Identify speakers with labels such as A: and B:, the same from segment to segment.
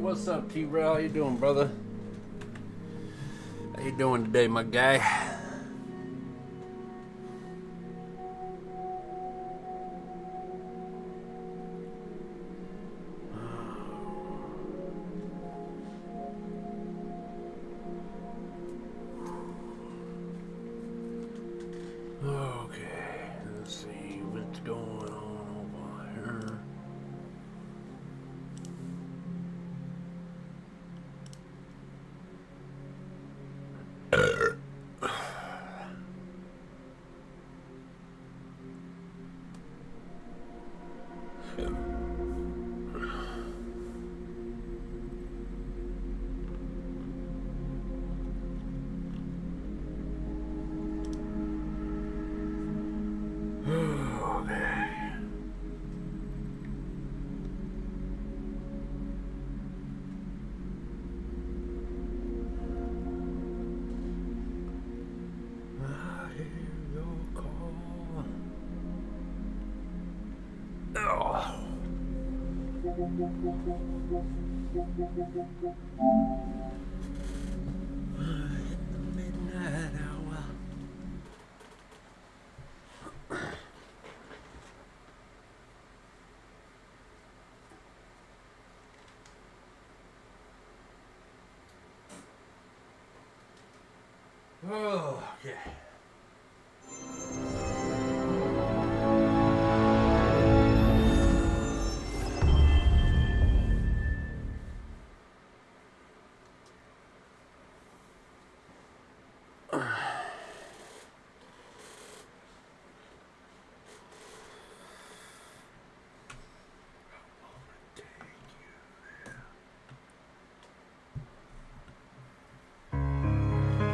A: what's up, T-Rail? How you doing, brother? How you doing today, my guy? Okay, let's see what's going on over here. Midnight hour. Oh, yeah.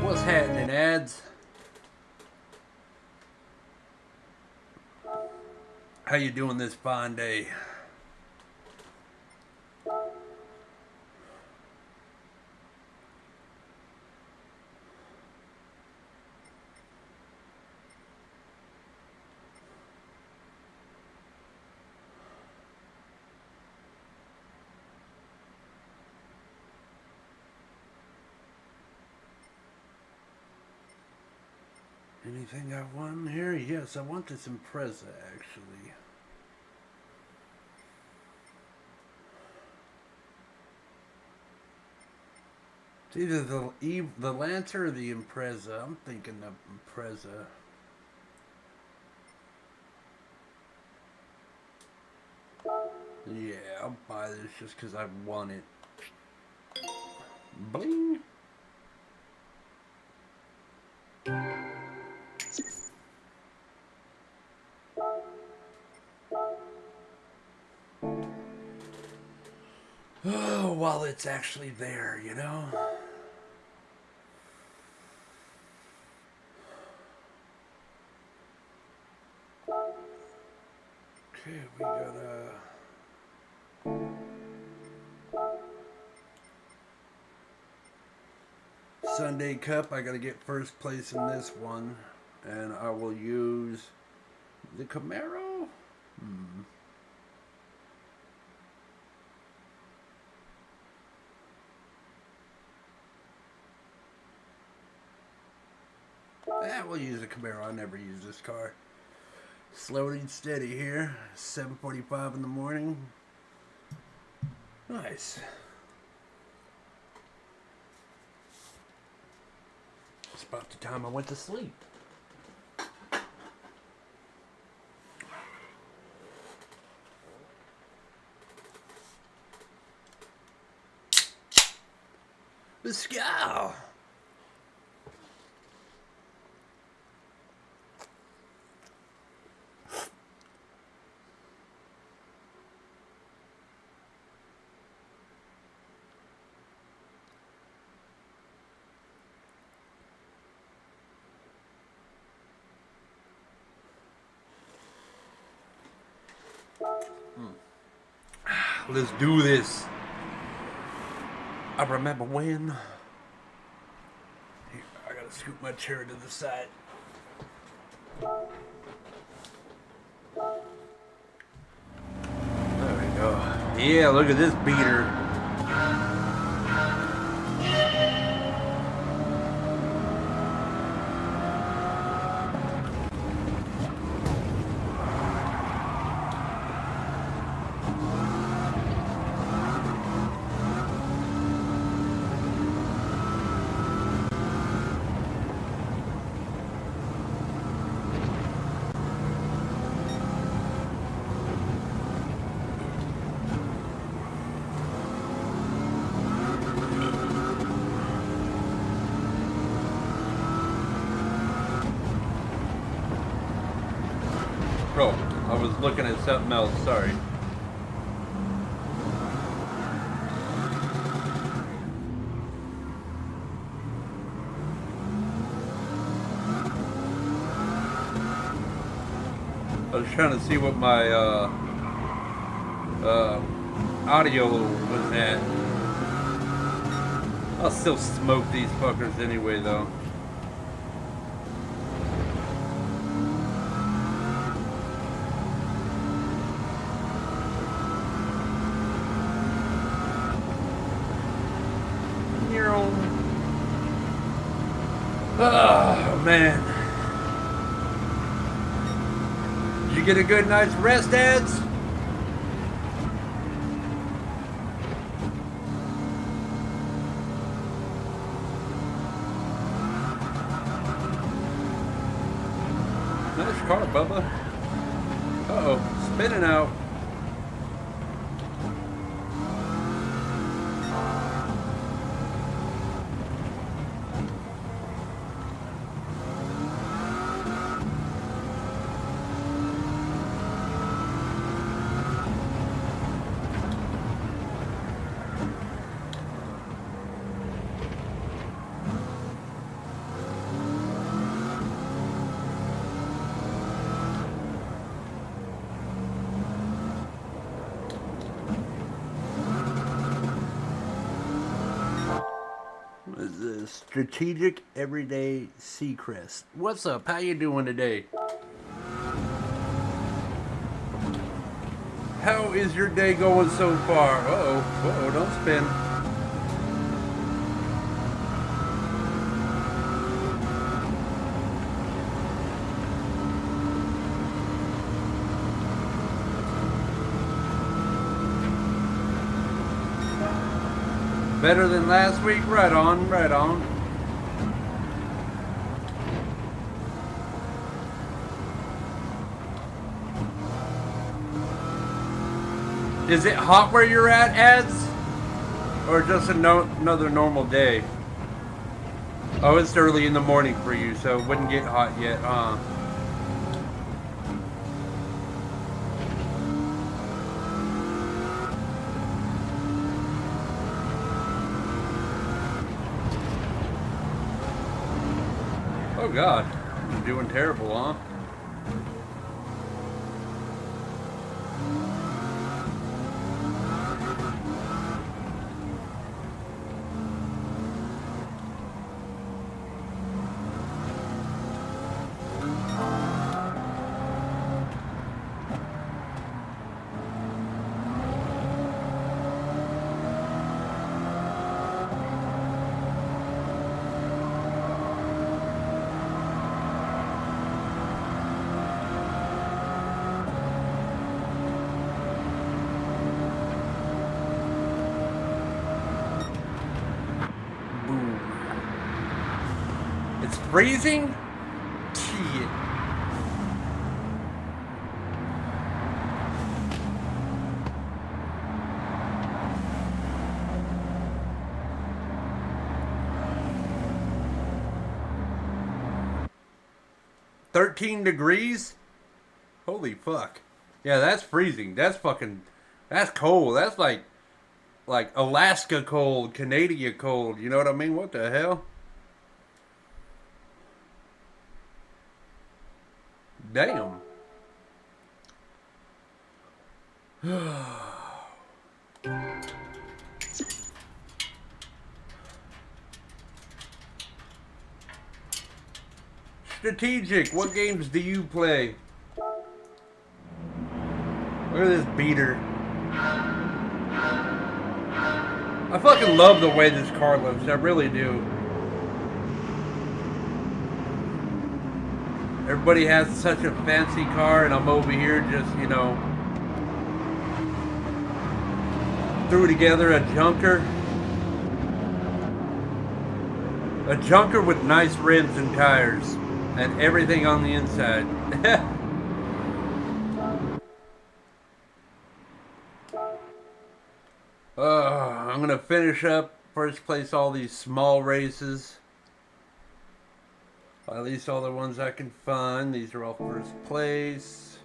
A: What's happening, ads? How you doing this fine day? Anything I want here? Yes, I want this Impreza, actually. It's either the Lancer or the Impreza. I'm thinking the Impreza. Yeah, I'll buy this just because I want it. Bling! Oh, while it's actually there, you know? Okay, we got Sunday Cup. I gotta get first place in this one. And I will use the Camaro. We'll use the Camaro. I never use this car. Slow and steady here. 7:45 in the morning. Nice. It's about the time I went to sleep. Let's go. Let's do this. I remember when. Here, I gotta scoot my chair to the side. There we go. Yeah, look at this beater. Bro, I was looking at something else, sorry. I was trying to see what my audio was at. I'll still smoke these fuckers anyway though. Oh man. Did you get a good night's rest, Ads? Nice car, Bubba. Uh-oh, spinning out. Strategic Everyday Seacrest. What's up? How you doing today? How is your day going so far? Uh-oh, don't spin. Better than last week? Right on, right on. Is it hot where you're at, Ads? Or just another normal day? Oh, it's early in the morning for you, so it wouldn't get hot yet, huh? Oh God, you're doing terrible, huh? Freezing? Shit. $13 degrees? Holy fuck. Yeah, that's freezing. That's cold. That's like Alaska cold, Canada cold. You know what I mean? What the hell? Damn. Strategic, what games do you play? Look at this beater. I fucking love the way this car looks. I really do. Everybody has such a fancy car, and I'm over here just, you know, threw together a junker. A junker with nice rims and tires and everything on the inside. I'm gonna finish up first place all these small races. At least all the ones I can find. These are all first place.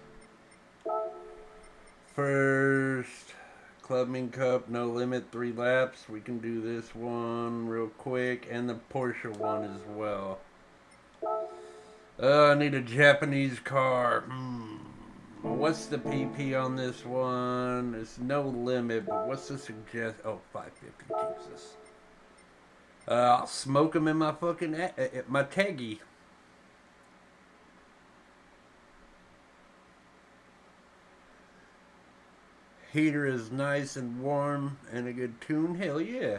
A: First Clubman Cup, no limit, 3 laps. We can do this one real quick, and the Porsche one as well. I need a Japanese car. What's the PP on this one? It's no limit, but what's the suggest? Oh, 550. Jesus. I'll smoke them in my fucking my Teggy. Heater is nice and warm and a good tune. Hell yeah.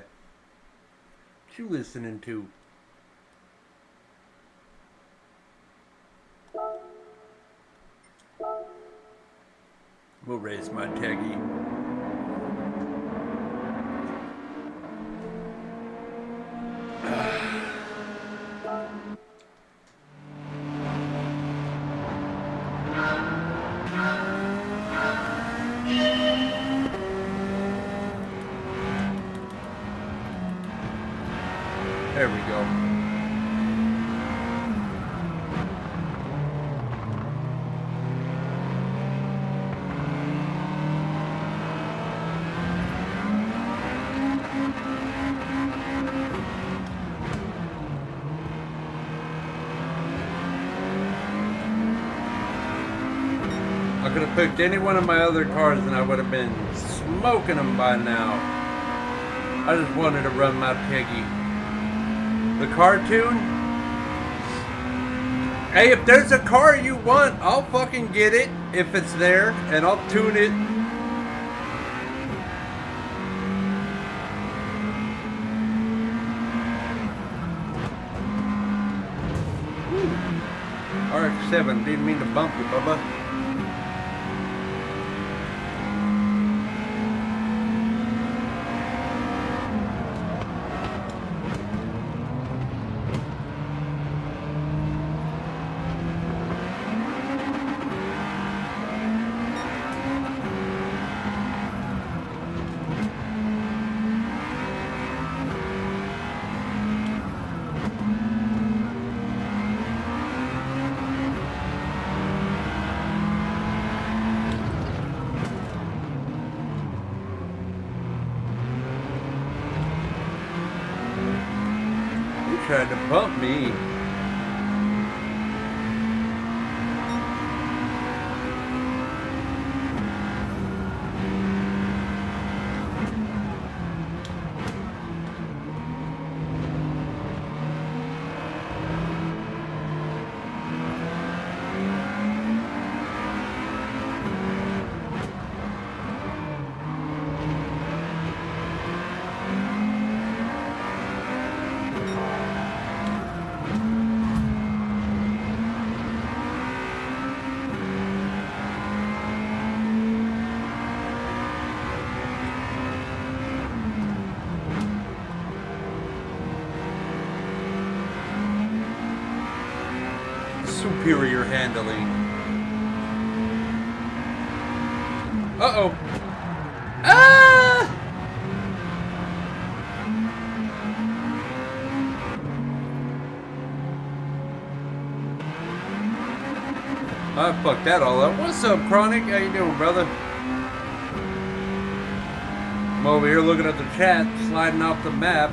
A: What you listening to? We'll race my Teggy. There we go. I could have picked any one of my other cars and I would have been smoking them by now. I just wanted to run my Piggy. The cartoon? Hey, if there's a car you want, I'll fucking get it if it's there, and I'll tune it. RX-7, didn't mean to bump you, Bubba. Tried to bump me. Superior handling. Uh-oh. Ah! I fucked that all up. What's up, Chronic? How you doing, brother? I'm over here looking at the chat, sliding off the map.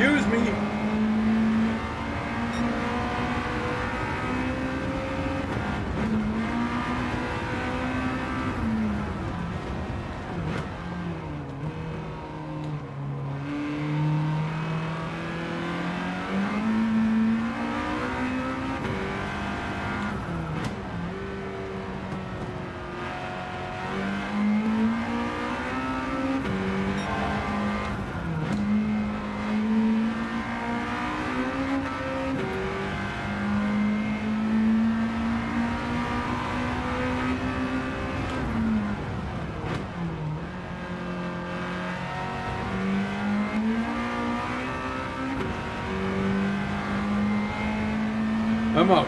A: Excuse me. I'm up.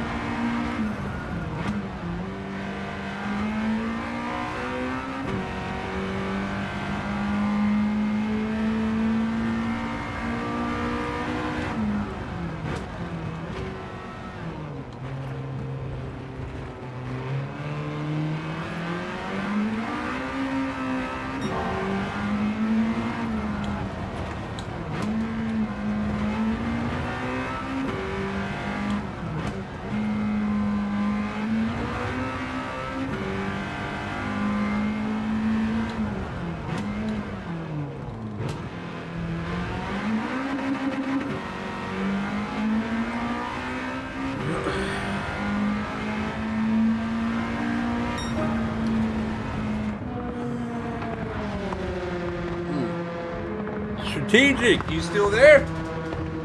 A: Strategic, you still there?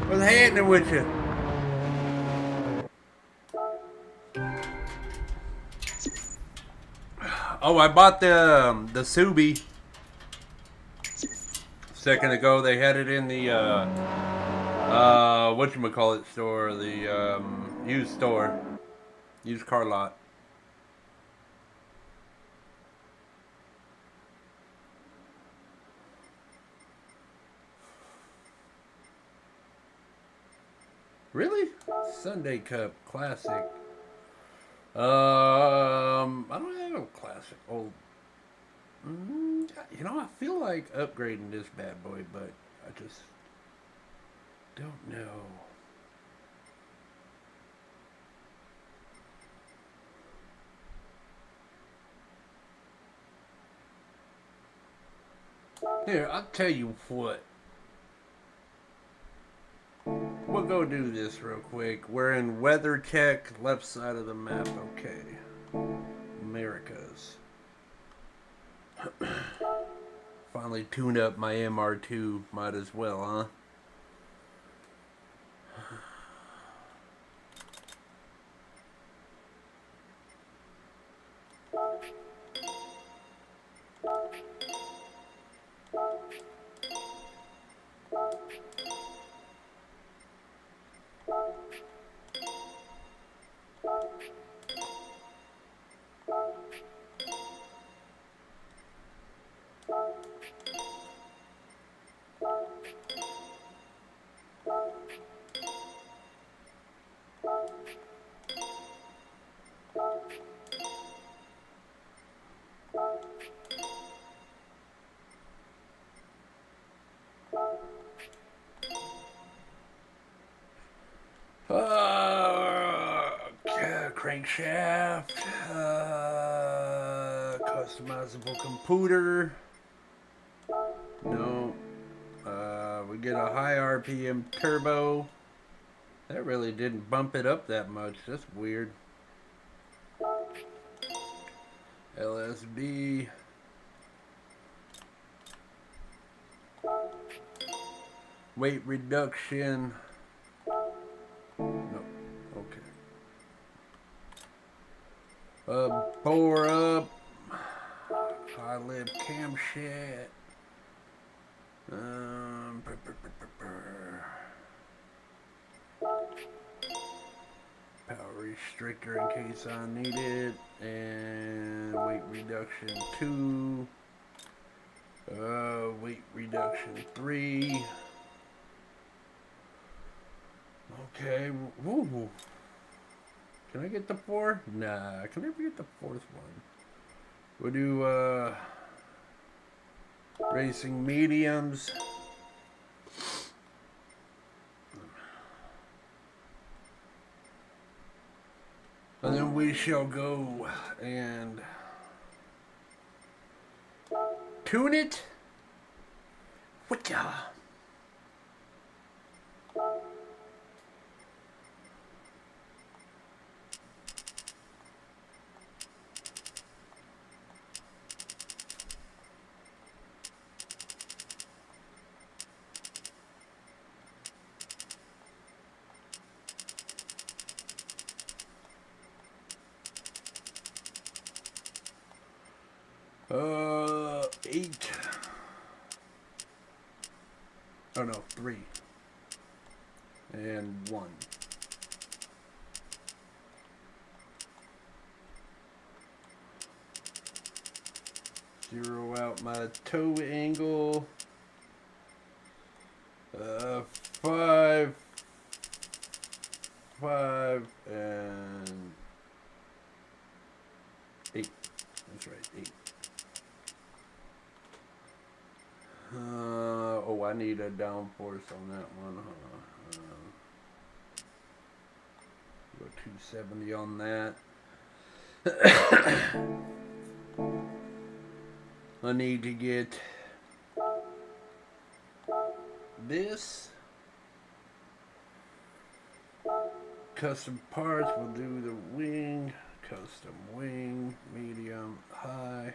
A: What's happening with you? Oh, I bought the Subi a second ago. They had it in the whatchamacallit store, the used store, used car lot. Really? Sunday Cup Classic. I don't have a classic old. You know, I feel like upgrading this bad boy, but I just don't know. Here, I'll tell you what. We'll go do this real quick. We're in WeatherTech, left side of the map. Okay. Americas. Finally tuned up my MR2. Might as well, huh? Crankshaft, customizable computer. No, we get a high RPM turbo. That really didn't bump it up that much. That's weird. LSB. Weight reduction. No. Okay. Bore up. High lip camshaft. Power restrictor in case I need it. And weight reduction 2. Weight reduction 3. Okay. Woo. Can I get the 4? Nah, I can never get the 4th one. We'll do racing mediums. And then we shall go and tune it. What ya? Eight. Oh no, 3. And 1. Zero out my toe angle. 5. 5 and 8. That's right, 8. Oh, I need a downforce on that one, huh? Go 270 on that. I need to get this. Custom parts, we'll do the wing. Custom wing, medium, high.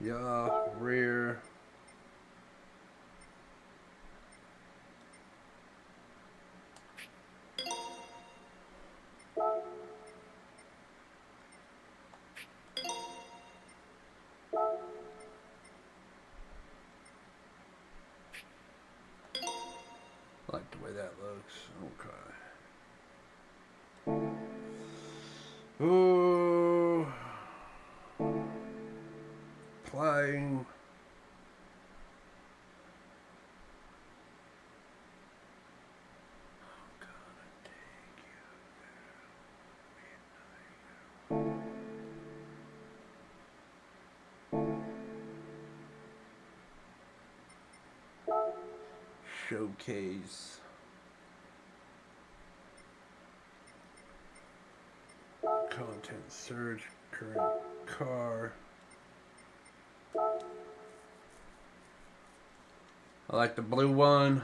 A: Yeah, rear. I like the way that looks. Okay. Ooh. Playing. Showcase. Content search. Current car. I like the blue one.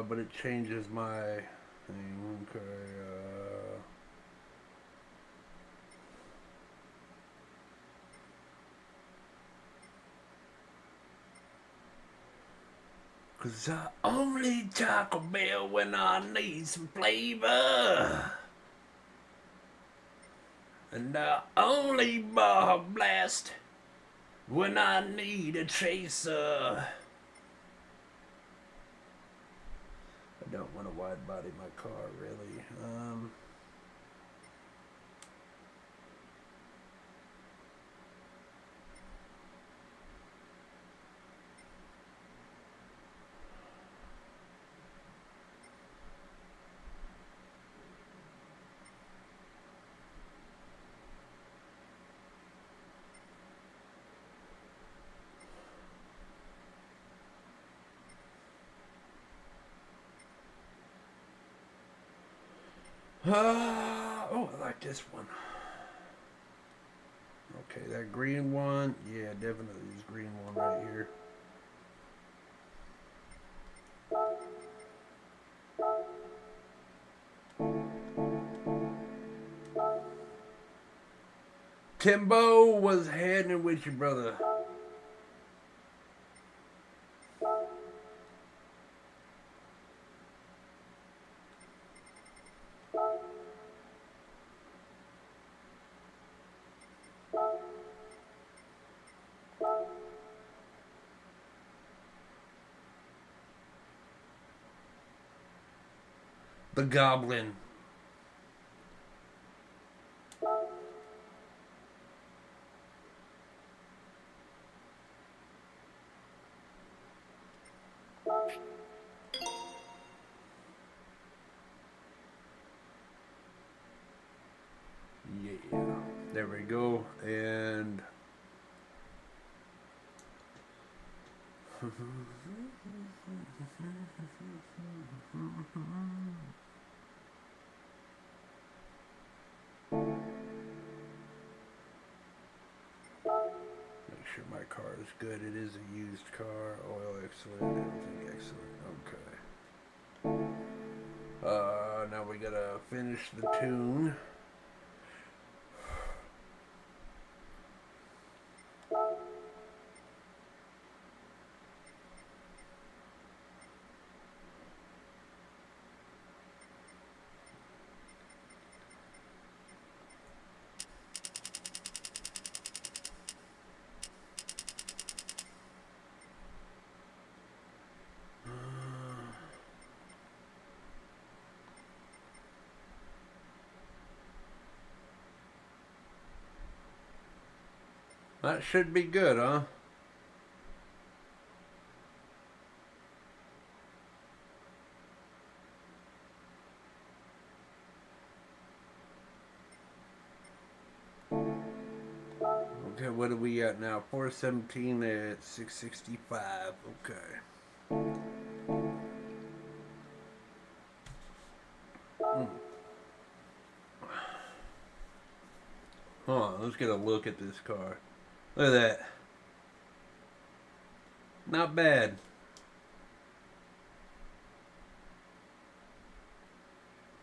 A: But it changes my thing. Okay. Cause I only Taco Bell when I need some flavor. And I only Baja Blast when I need a chaser. I don't want to wide body my car, really. Oh, I like this one. Okay, that green one. Yeah, definitely this green one right here. Timbo was heading with your brother. The Goblin. Yeah, there we go. And Make sure my car is good. It is a used car. Oil excellent. Everything excellent. Okay. Now we gotta finish the tune. That should be good, huh? Okay, what are we at now? 417 at 665. Okay. Hold on, let's get a look at this car. Look at that. Not bad.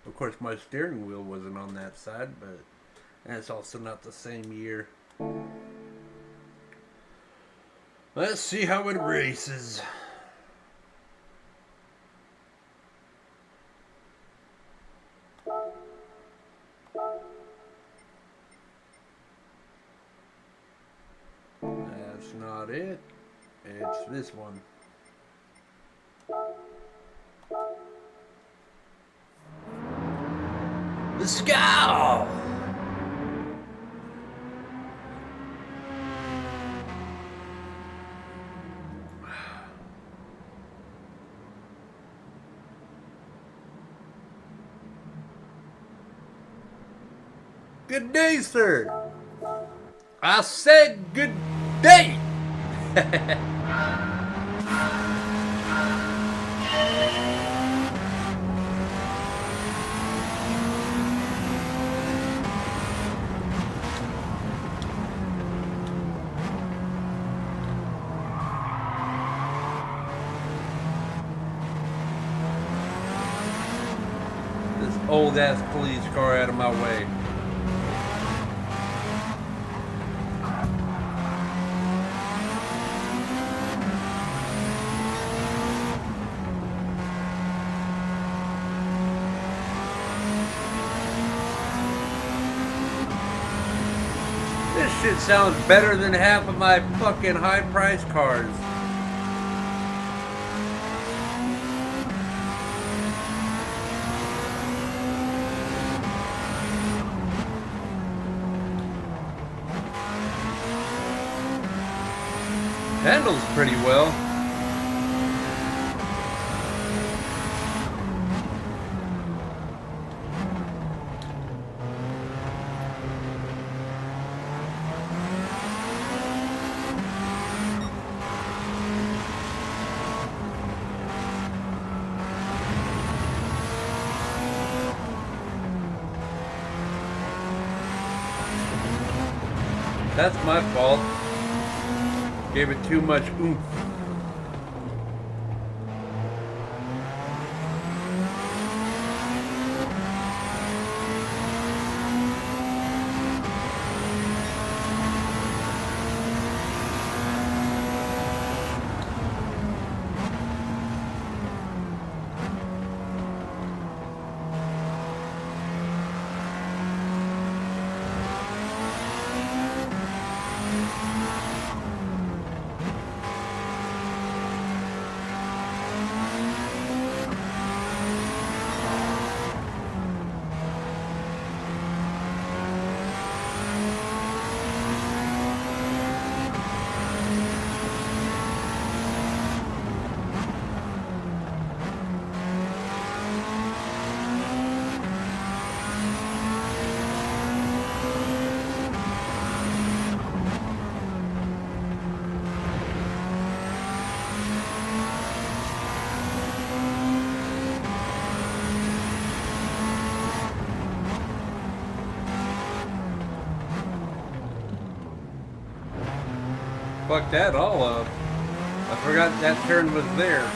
A: Of course, my steering wheel wasn't on that side, but that's also not the same year. Let's see how it races. That's not it. It's this one. The Scowl! Good day, sir. I said good day. This old ass police car out of my way. This shit sounds better than half of my fucking high price cars. Handles pretty well. That's my fault. Gave it too much oomph. fucked that all up. I forgot that turn was there.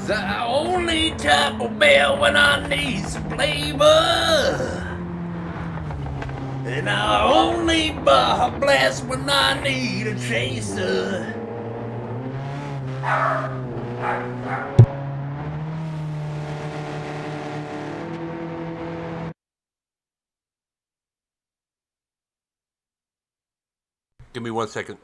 A: Cause I only Taco Bell when I need some flavor. And I only Baja Blast when I need a chaser. Give me 1 second.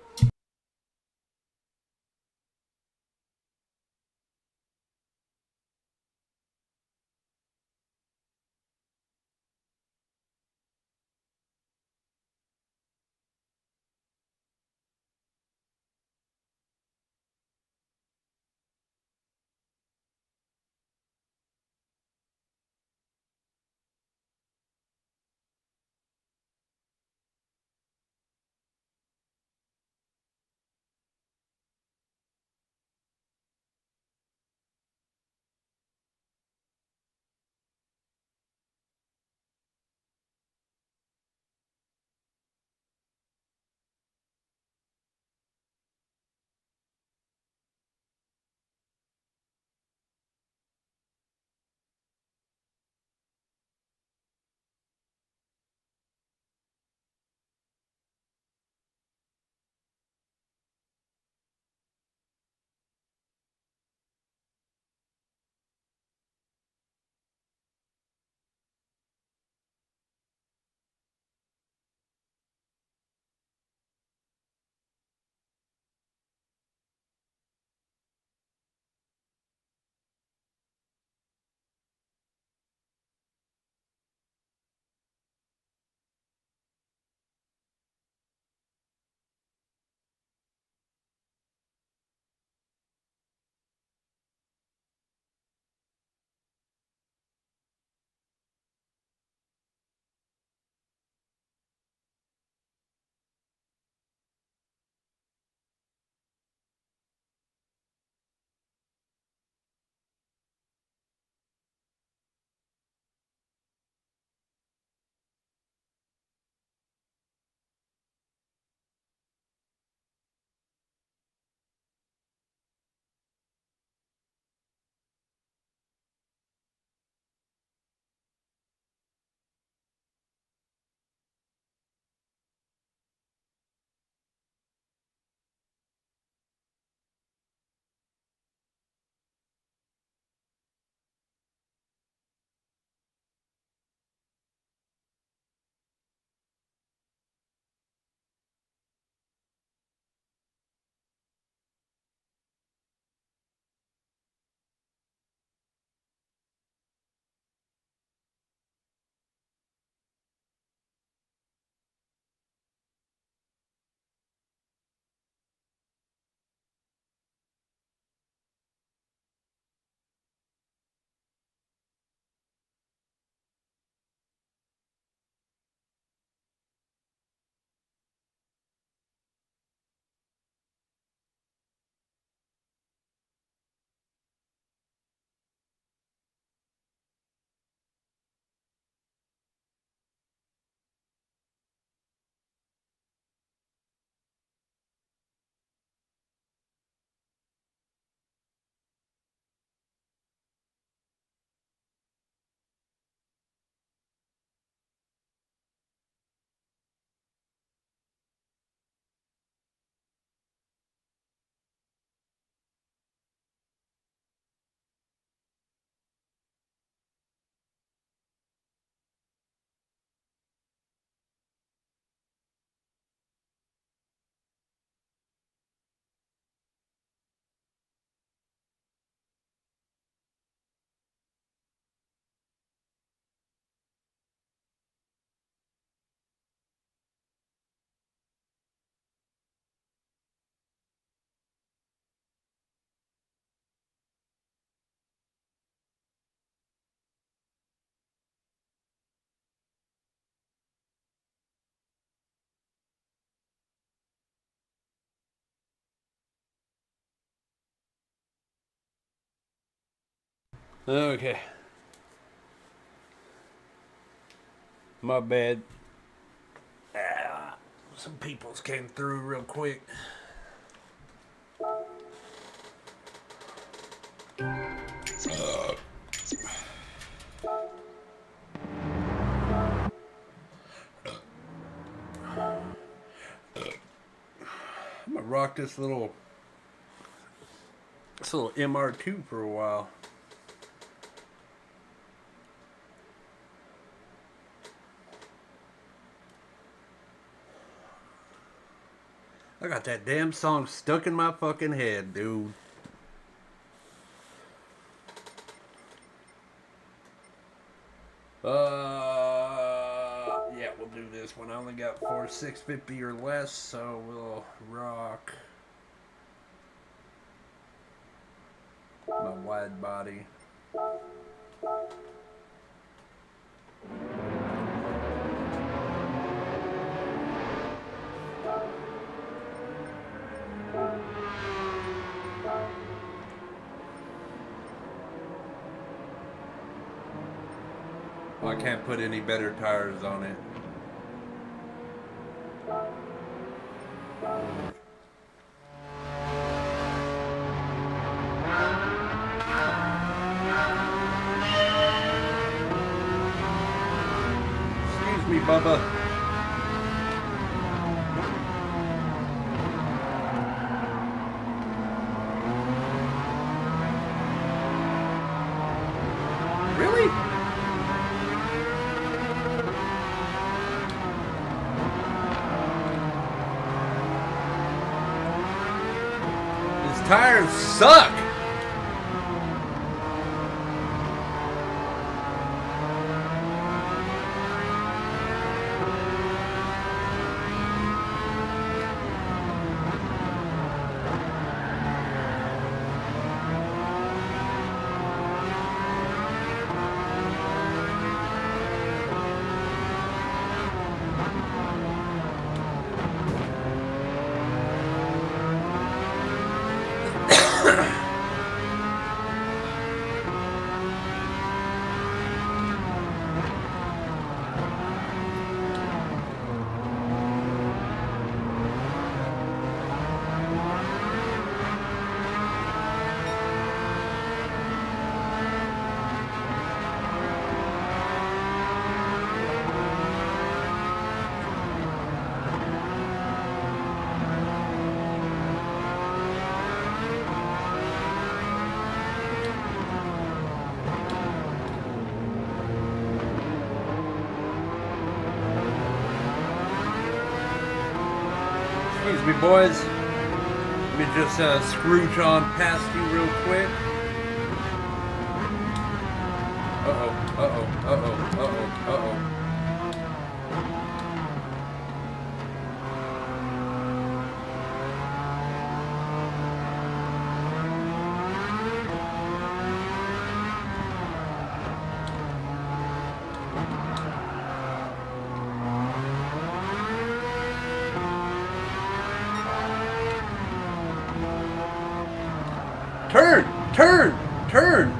A: Okay. My bad. Some peoples came through real quick. I'm gonna rock this little MR2 for a while. I got that damn song stuck in my fucking head, dude. Yeah, we'll do this one. I only got 650 or less, so we'll rock my wide body. I can't put any better tires on it. Excuse me, Bubba. Really? These tires suck. Excuse me, boys. Let me just scrooge on past you real quick. Uh-oh, uh-oh, uh-oh, uh-oh, uh-oh. Turn! Turn! Turn!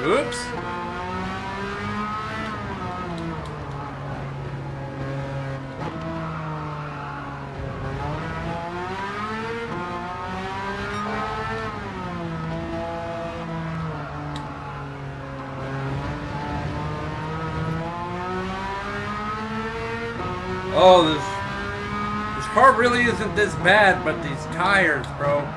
A: Oops. Oh, this car really isn't this bad, but these tires, bro.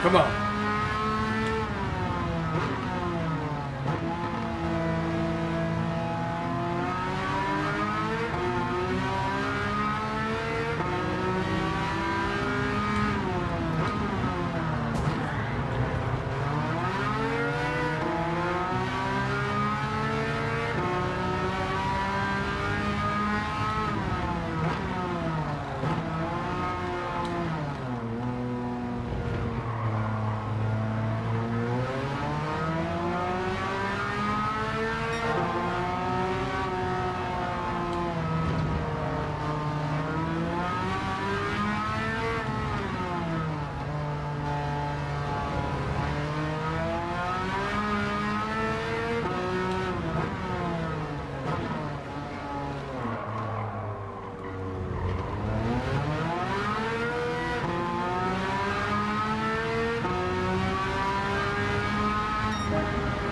A: Come on.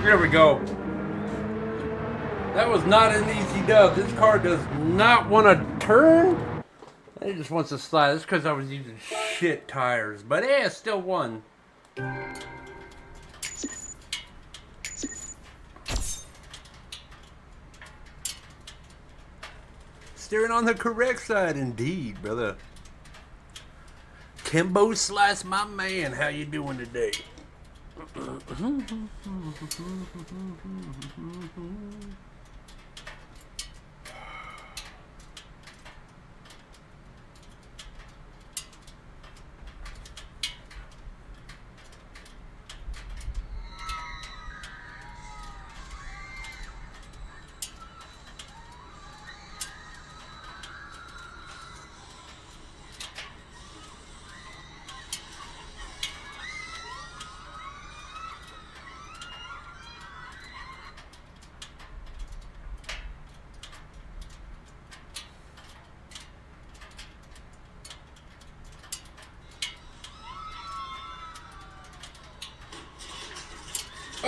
A: There we go. That was not an easy dub. This car does not want to turn. It just wants to slide. That's because I was using shit tires. But yeah, still won. Steering on the correct side, indeed, brother. Kimbo Slice, my man, how you doing today?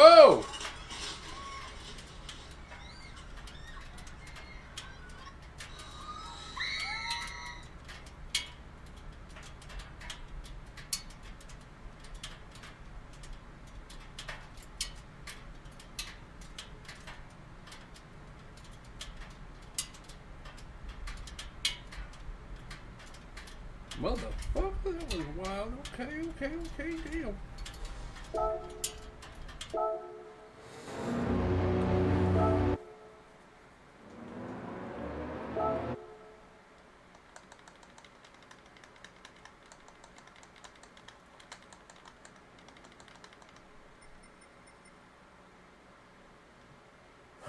A: Oh! Motherfucker, that was wild. Okay, deal.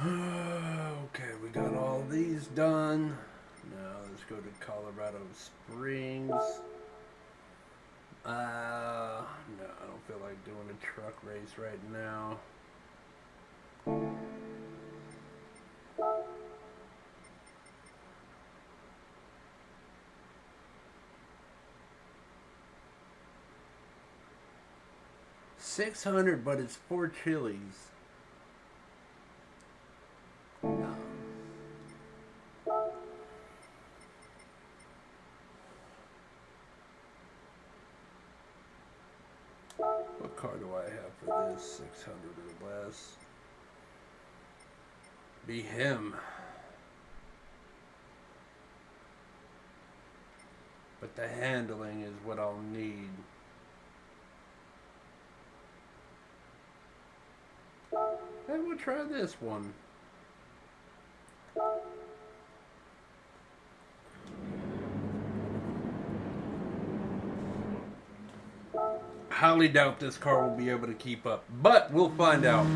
A: Okay, we got all these done. Now let's go to Colorado Springs. No, I don't feel like doing a truck race right now. $600, but it's 4 chilies. What car do I have for this? 600 or less. Be him. But the handling is what I'll need. And we'll try this one. Highly doubt this car will be able to keep up, but we'll find out.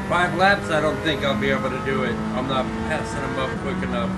A: Five laps, I don't think I'll be able to do it. I'm not passing them up quick enough.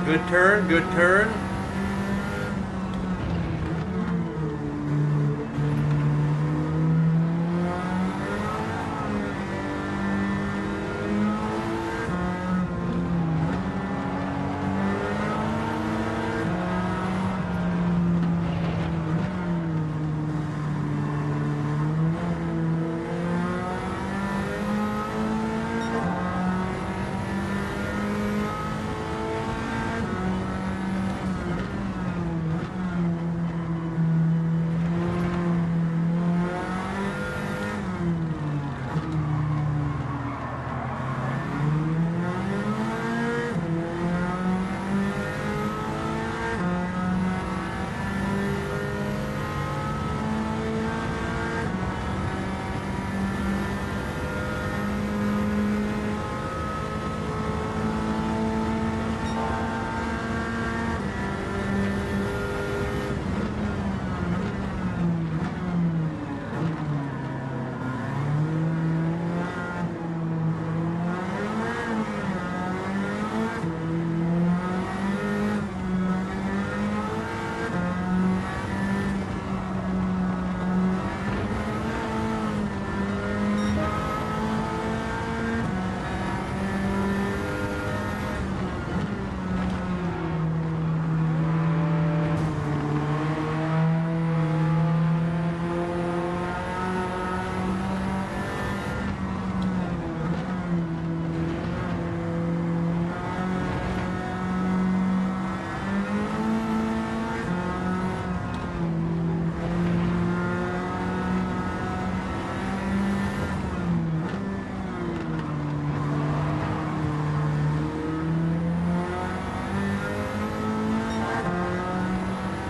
A: Good turn, good turn.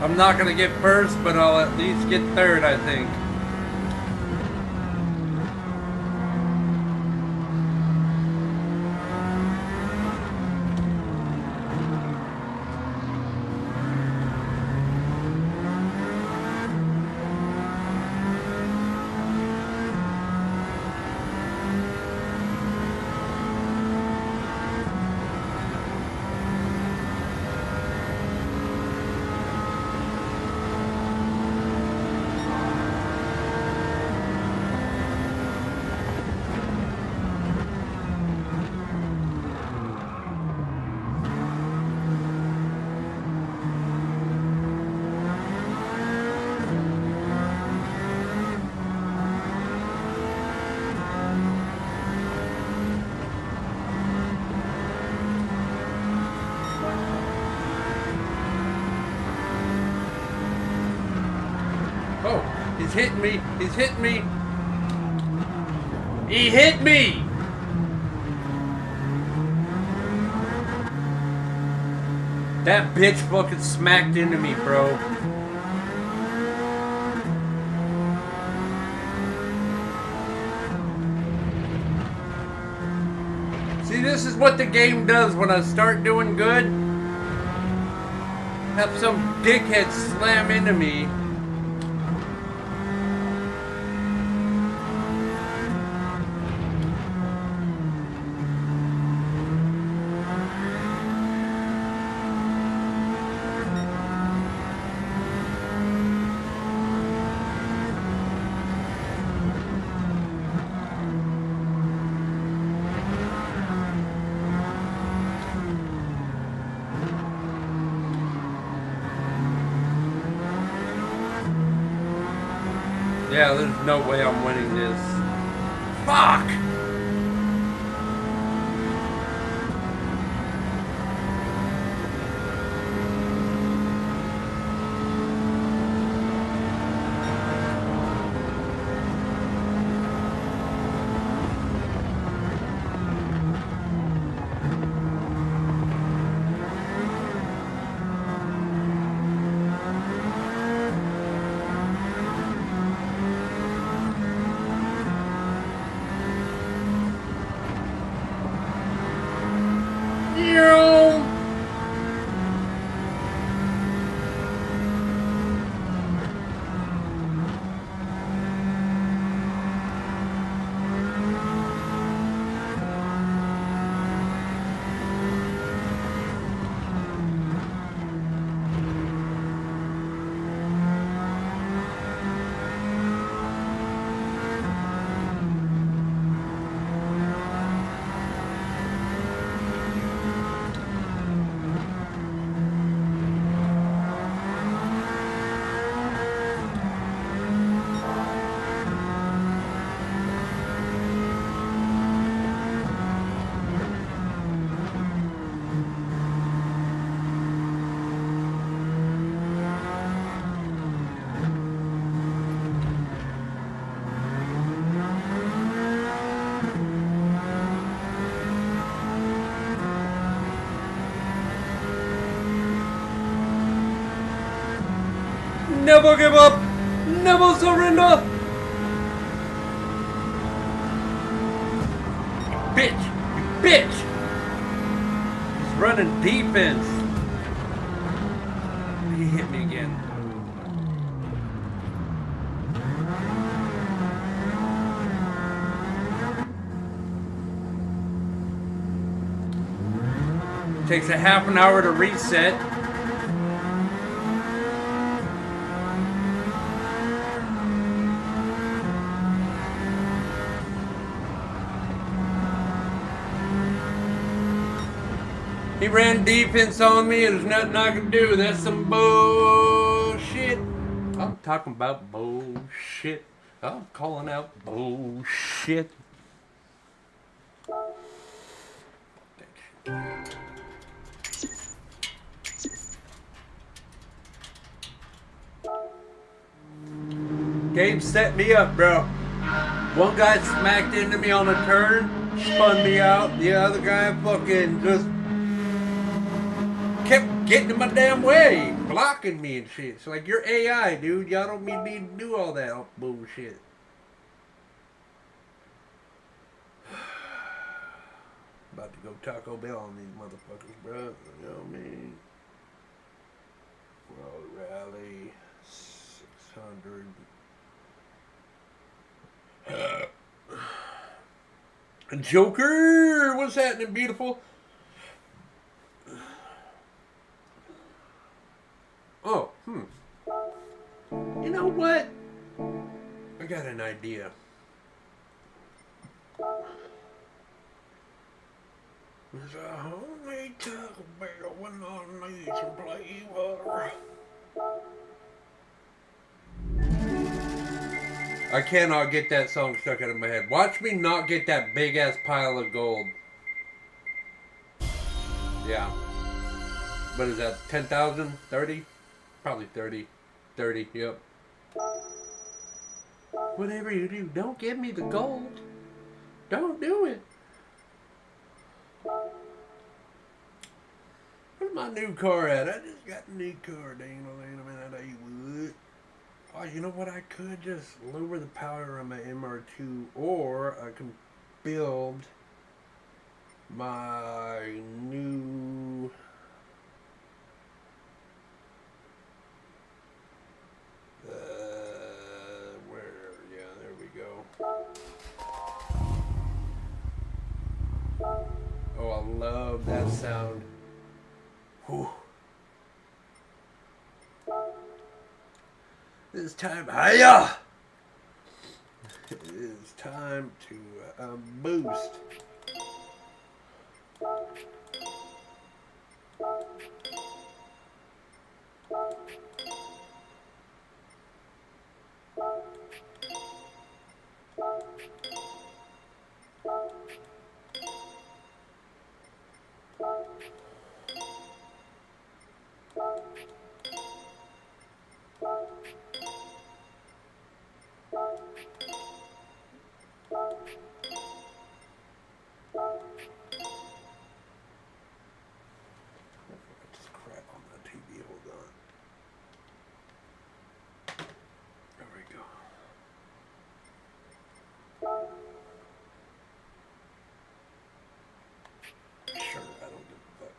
A: I'm not gonna get first, but I'll at least get third, I think. Oh, he's hitting me. He's hitting me. He hit me. That bitch fucking smacked into me, bro. See, this is what the game does when I start doing good. Have some dickhead slam into me. Yeah, there's no way I'm winning this. Fuck! Never give up! Never surrender! Bitch! You bitch! He's running defense. He hit me again. Takes a half an hour to reset. He ran defense on me. There's nothing I can do. That's some bullshit. I'm talking about bullshit. I'm calling out bullshit. Game set me up, bro. One guy smacked into me on a turn, spun me out. The other guy fucking just kept getting in my damn way. blocking me and shit. It's like, you're AI, dude. Y'all don't need to do all that bullshit. About to go Taco Bell on these motherfuckers, bro. You know what I mean? Road Rally 600. Joker, what's happening, beautiful? Oh, you know what? I got an idea. There's a homemade Taco Bell when I need some flavor. I cannot get that song stuck out of my head. Watch me not get that big ass pile of gold. Yeah. What is that? 10,000? 30? Probably 30. 30, yep. Whatever you do, don't give me the gold. Don't do it. Where's my new car at? I just got a new car. Dang, wait a minute. I would. Oh, you know what? I could just lower the power on my MR2, or I can build my new. Where? Yeah, there we go. Oh, I love that sound. Whew. It's time. Hiya! It is time to boost. Just crap on the TV. Hold on. There we go. Sure, I don't give a fuck.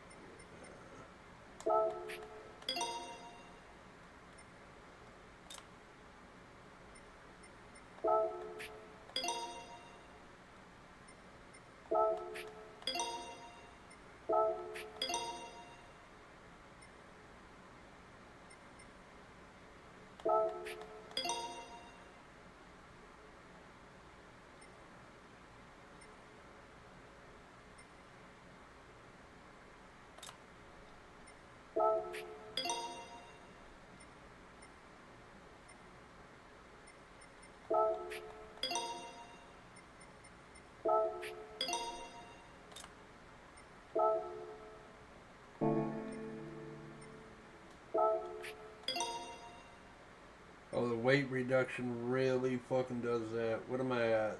A: Oh, the weight reduction really fucking does that. What am I at?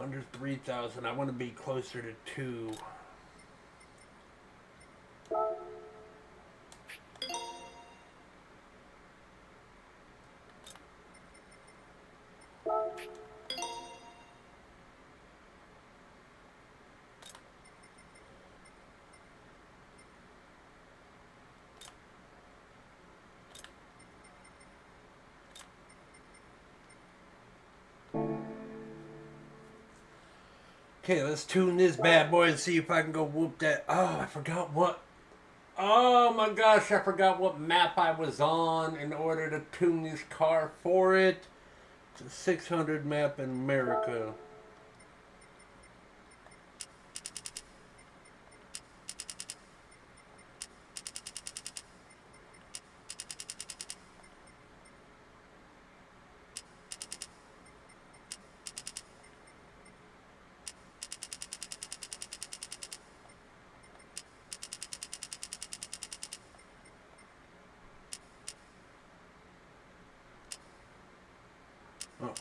A: Under 3,000. I want to be closer to 2. Okay, let's tune this bad boy and see if I can go whoop that. Oh, I forgot what. Oh my gosh, I forgot what map I was on in order to tune this car for it. It's a 600 map in America. Oh.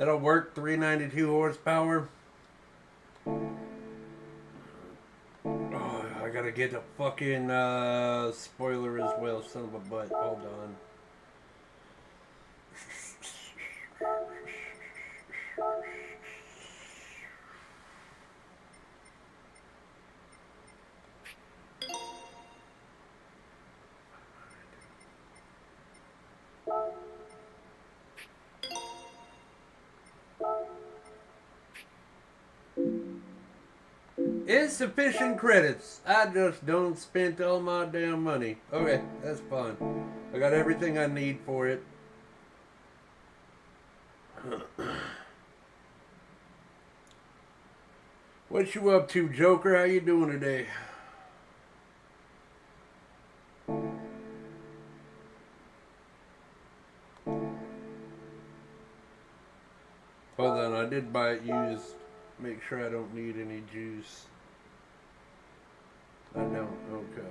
A: That'll work. 392 horsepower. Oh, I gotta get the fucking spoiler as well, son of a butt. Hold on. Insufficient credits. I just don't spend all my damn money. Okay, that's fine. I got everything I need for it. What you up to, Joker? How you doing today? Hold on, I did buy it used. Make sure I don't need any juice. I don't. Okay.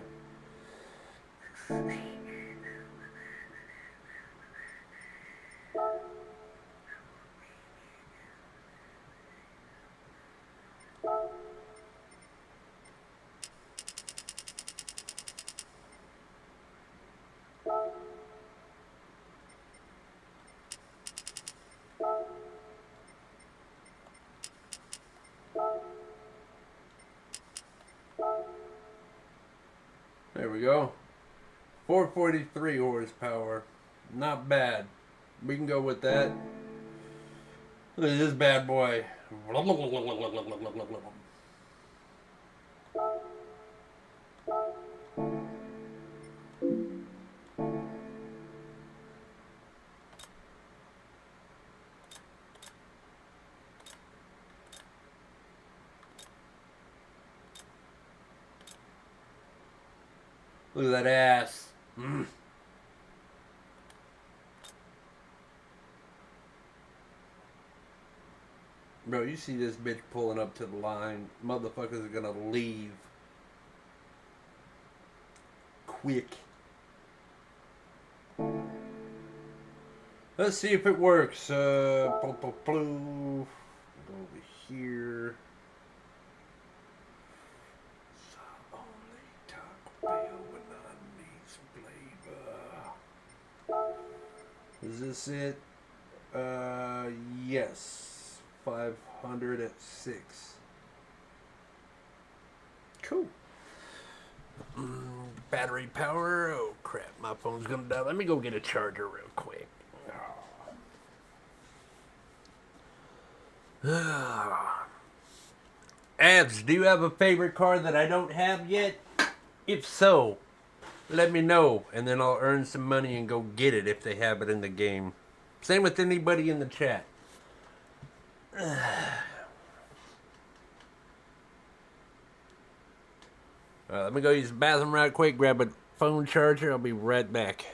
A: There we go. 443 horsepower. Not bad. We can go with that. Look at this bad boy. Look at that ass. Bro, you see this bitch pulling up to the line. Motherfuckers are gonna leave. Quick. Let's see if it works. Go over here. Only Taco Bell when I need some flavor. Is this it? Yes. 500 at 6. Cool. Battery power. Oh crap, my phone's gonna die. Let me go get a charger real quick. Ads, do you have a favorite car that I don't have yet? If so, let me know, and then I'll earn some money and go get it if they have it in the game. Same with anybody in the chat. Let me go use the bathroom right quick, grab a phone charger. I'll be right back.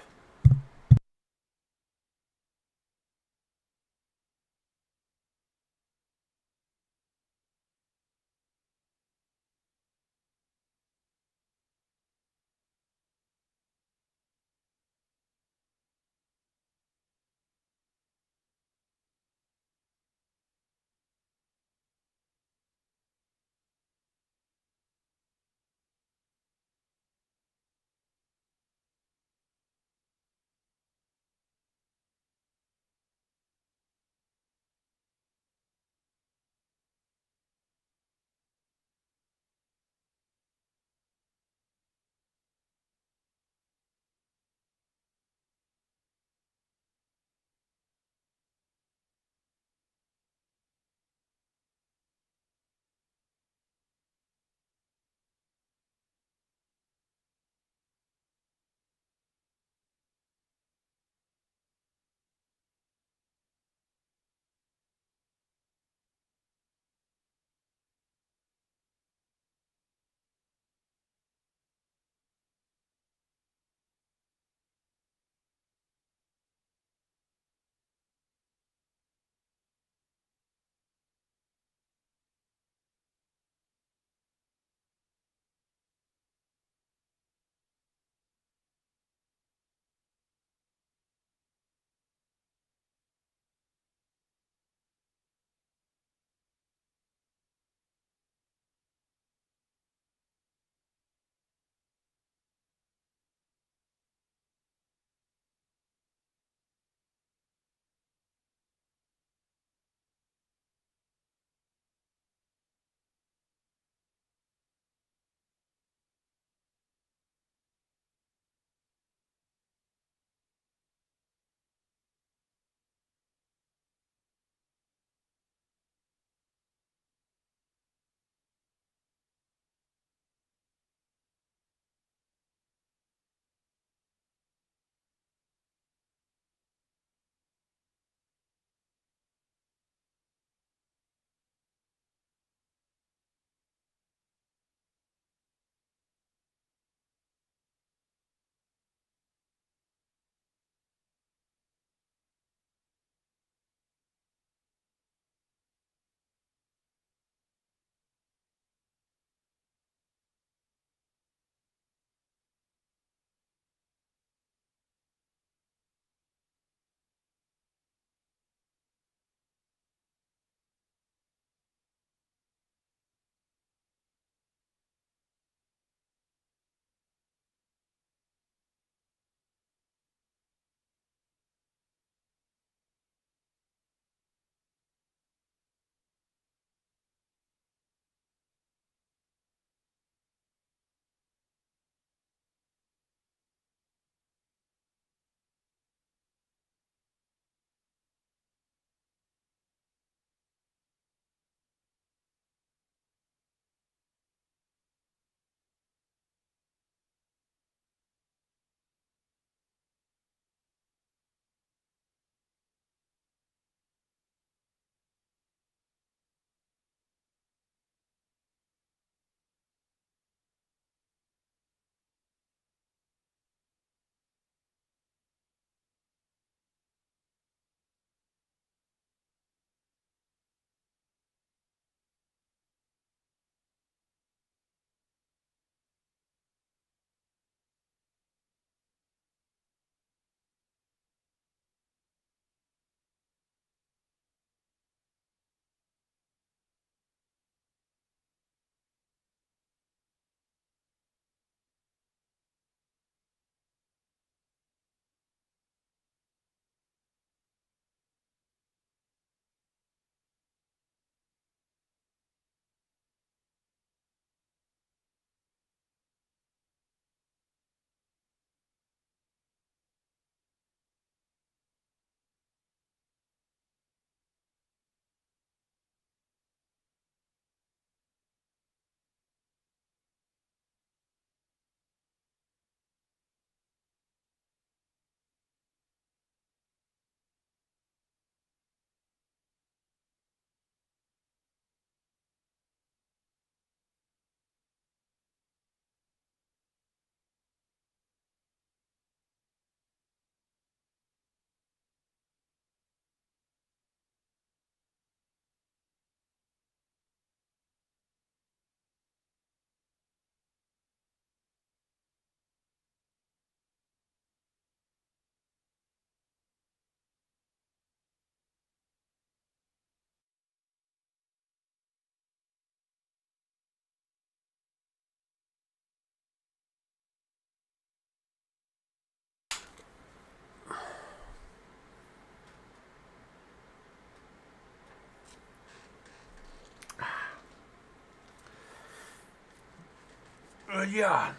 A: Yeah.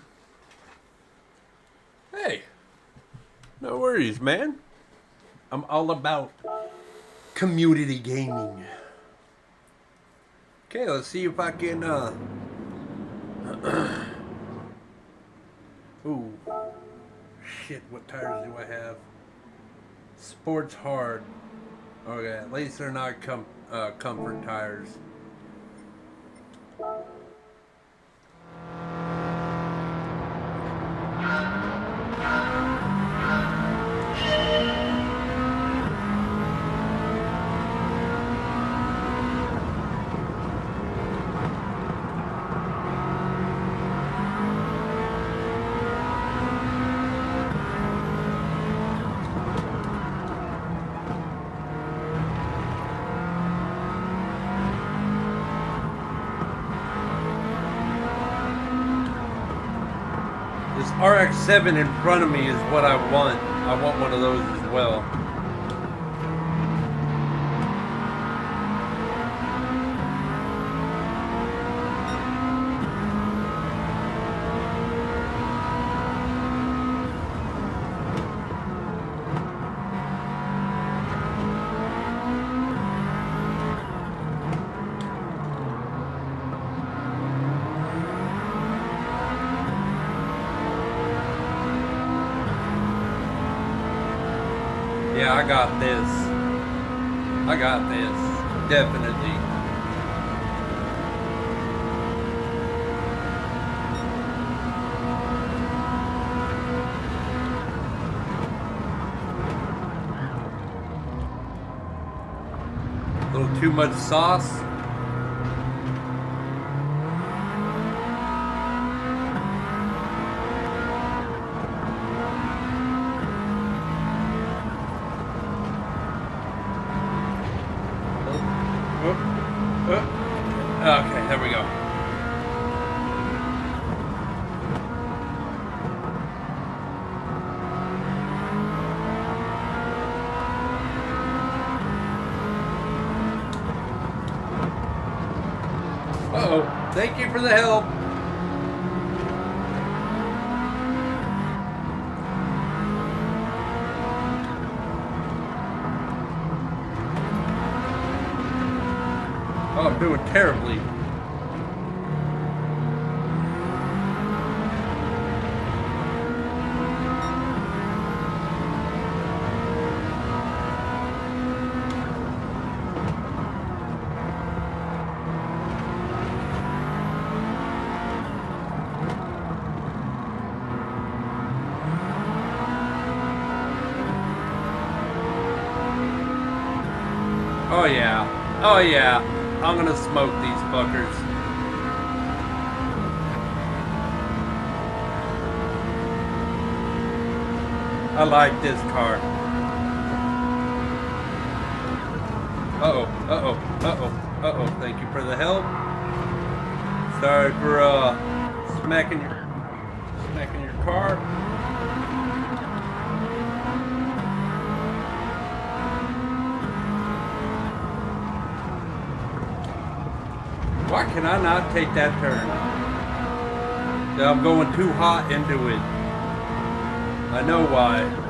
A: Hey, no worries, man. I'm all about community gaming. Okay, let's see if I can, ooh. Shit, what tires do I have? Sports hard. Okay, at least they're not comfort tires. This RX-7 in front of me is what I want. I want one of those as well. Yeah, I got this. I got this. Definitely. A little too much sauce. Okay, there we go. Uh-oh. Thank you for the help. Oh, I'm doing terribly. Oh yeah. Oh yeah. I'm gonna smoke these fuckers. I like this car. Uh-oh, uh-oh, uh-oh, uh-oh. Thank you for the help. Sorry for smacking your car. Why can I not take that turn? I'm going too hot into it. I know why.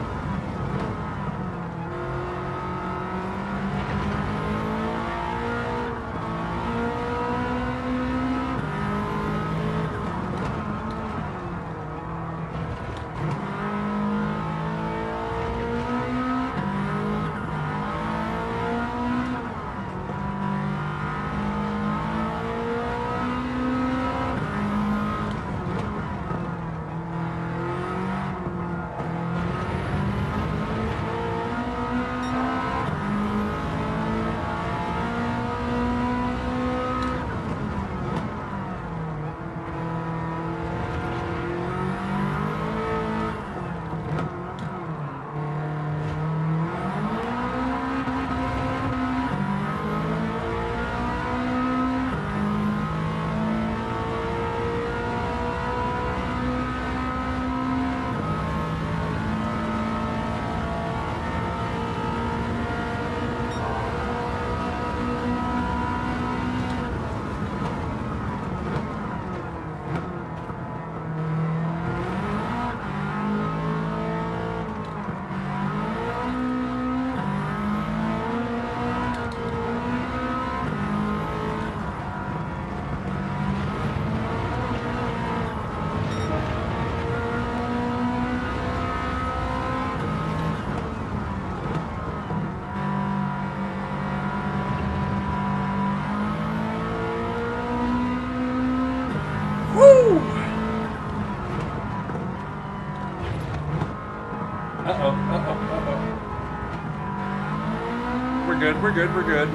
A: good, we're good, we're good.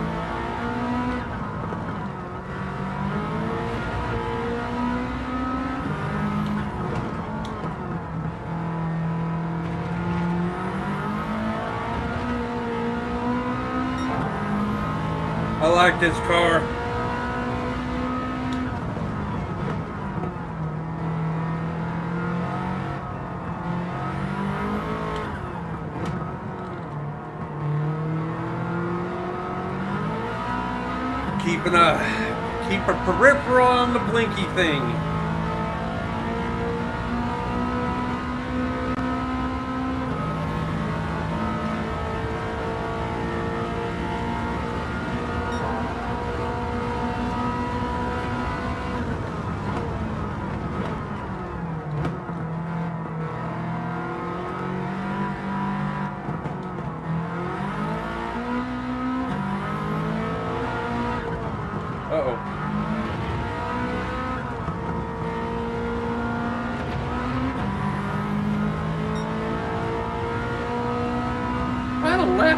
A: I like this car. Keep a peripheral on the blinky thing.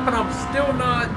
A: But I'm still not.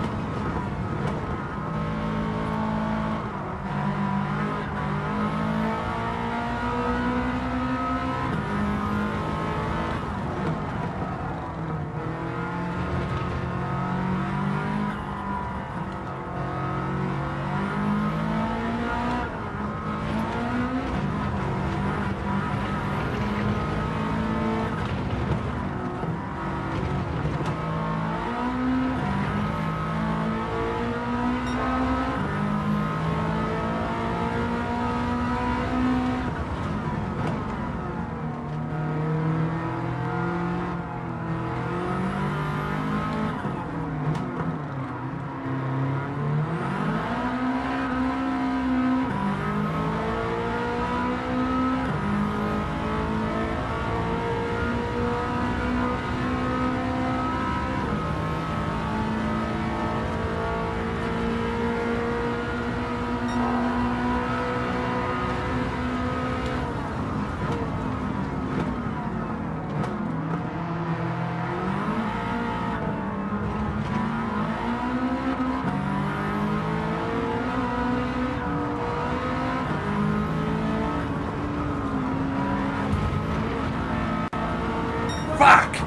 A: Fuck!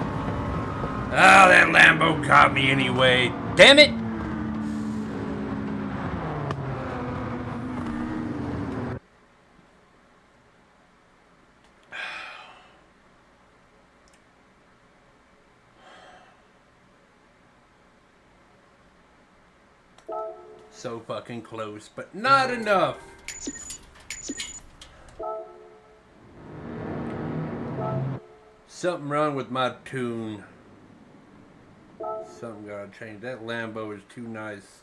A: Oh, that Lambo caught me anyway. Damn it! So fucking close, but not enough. Something wrong with my tune. Something gotta change. That Lambo is too nice.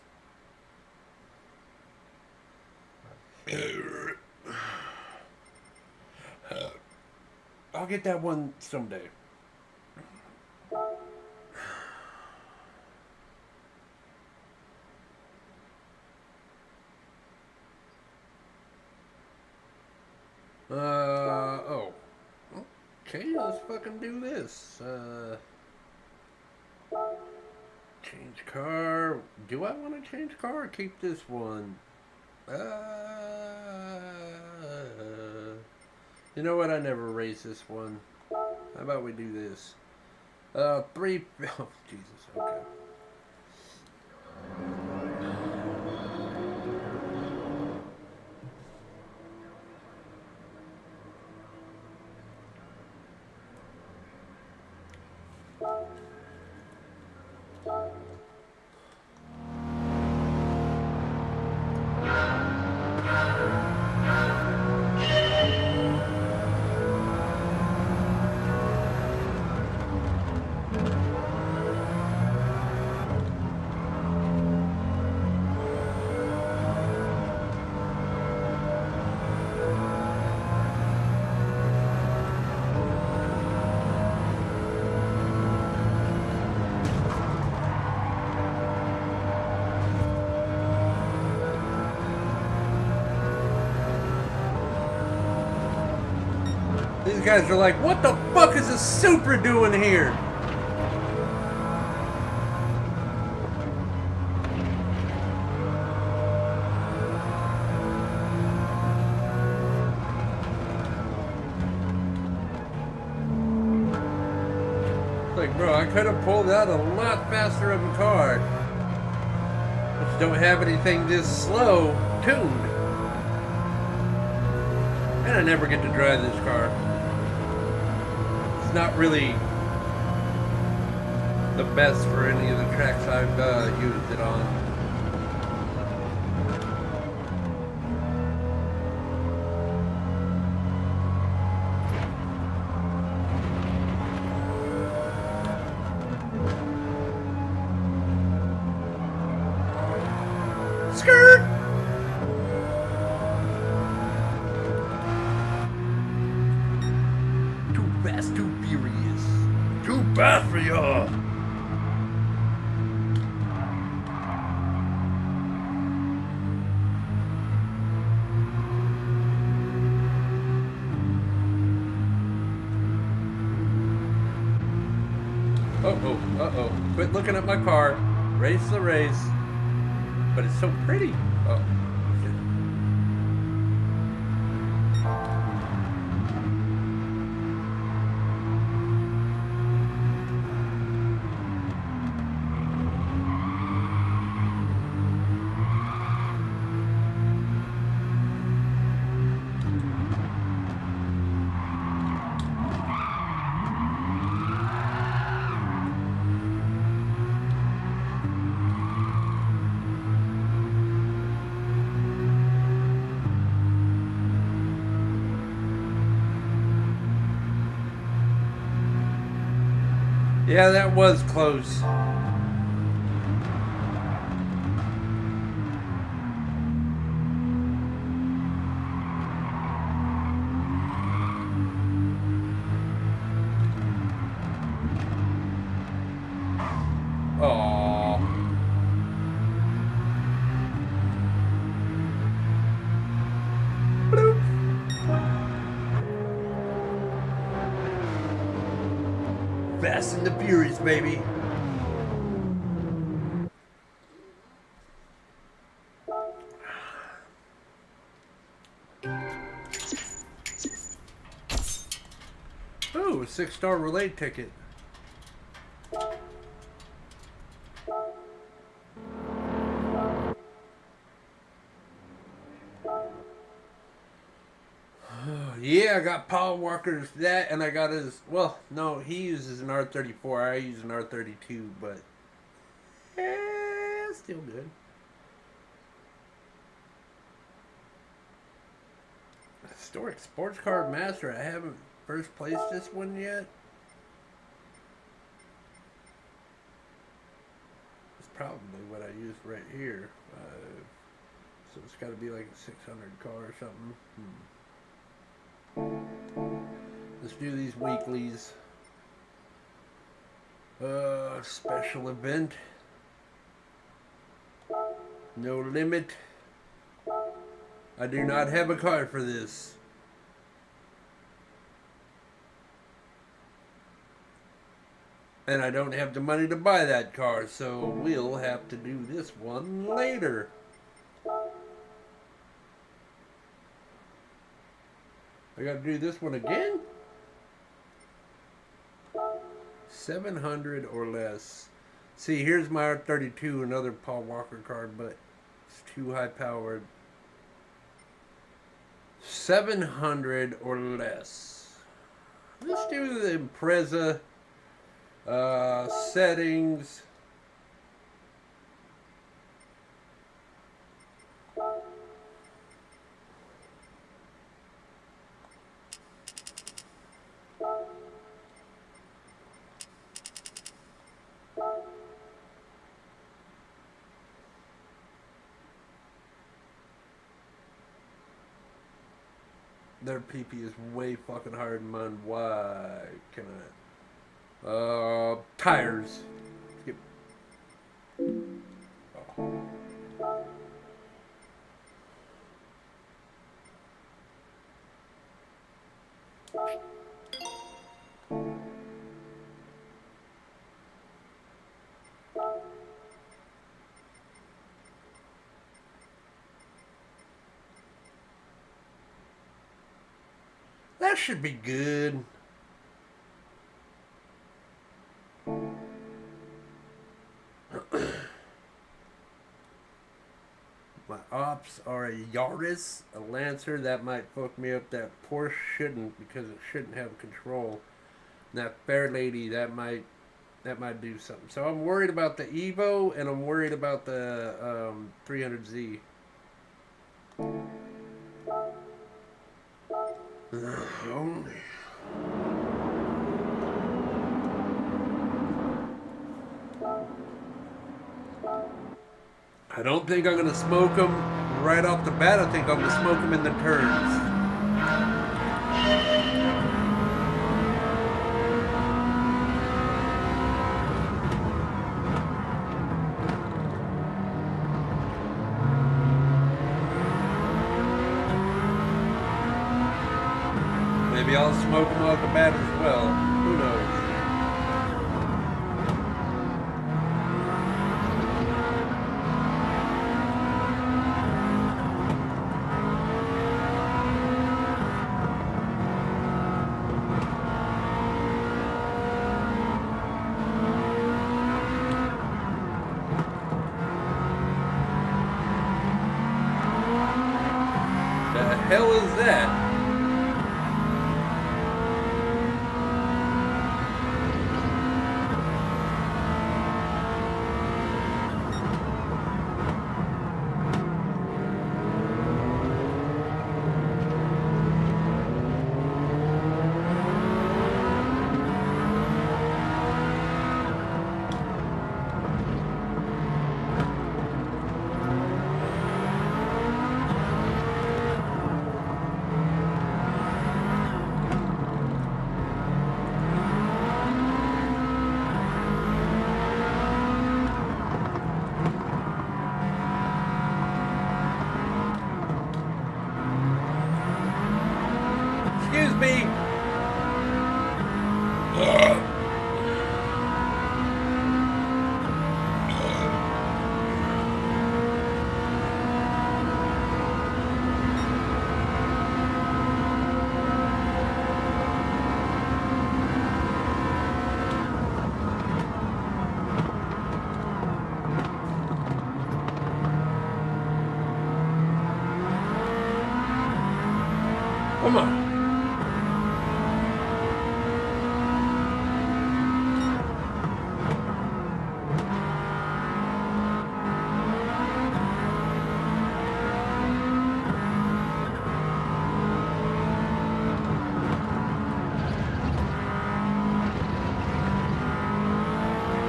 A: I'll get that one someday. Oh. Okay, let's fucking do this. Change car. Do I want to change car or keep this one? You know what? I never raised this one. How about we do this? Oh, Jesus. Okay. These guys are like, what the fuck is a Supra doing here? Like, bro, I could have pulled out a lot faster of a car. Just don't have anything this slow tuned. And I never get to drive this car. It's not really the best for any of the tracks I've used it on. Skirt! Too fast, too furious. Too fast for y'all. Uh-oh. Quit looking at my car. Race the race. But it's so pretty. Oh, shit. Yeah, that was close. Aww. Bloop. Fast and the Furious, baby. Ooh, a 6-star relay ticket. Yeah, I got Paul Walker's that, and I got his. Well, no, he uses an R34. I use an R32, but still good. Historic Sports Car Master. I haven't first placed this one yet. It's probably what I used right here. So it's got to be like a 600 car or something. Let's do these weeklies. Special event. No limit. I do not have a car for this. And I don't have the money to buy that car, so we'll have to do this one later. I gotta do this one again? 700 or less. See, here's my R32, another Paul Walker car, but it's too high powered. 700 or less. Let's do the Impreza settings. Their PP is way fucking higher than mine. Why can I? Tires. Skip. Oh. That should be good. tops are a Yaris, a Lancer. That might fuck me up. That Porsche shouldn't, because it shouldn't have control. And that Fair Lady, that might do something. So I'm worried about the Evo, and I'm worried about the 300Z. I don't think I'm gonna smoke them right off the bat. I think I'm gonna smoke them in the turns. Maybe I'll smoke them off the bat as well. Who knows? The hell is that? Excuse me. Come on.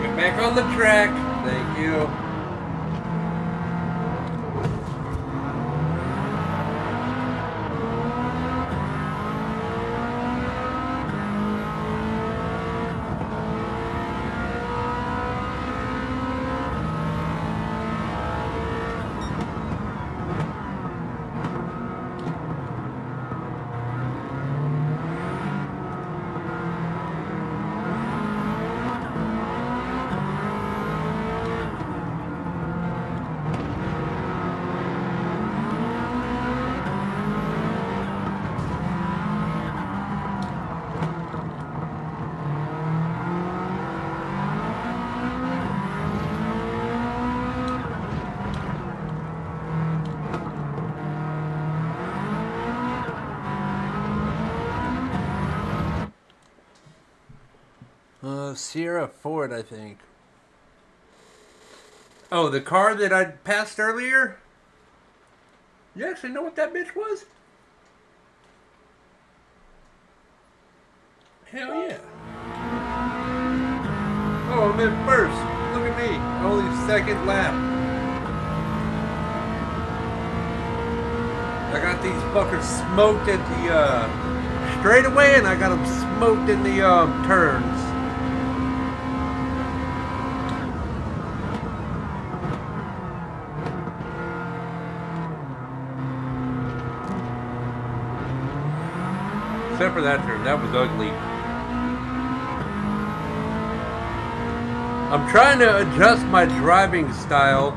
A: Get back on the track. Thank you. Sierra Ford, I think. Oh, the car that I passed earlier? You actually know what that bitch was? Hell yeah. Oh, I'm in first. Look at me. Only second lap. I got these fuckers smoked at the straightaway, and I got them smoked in the turns. Except for that turn, that was ugly. I'm trying to adjust my driving style.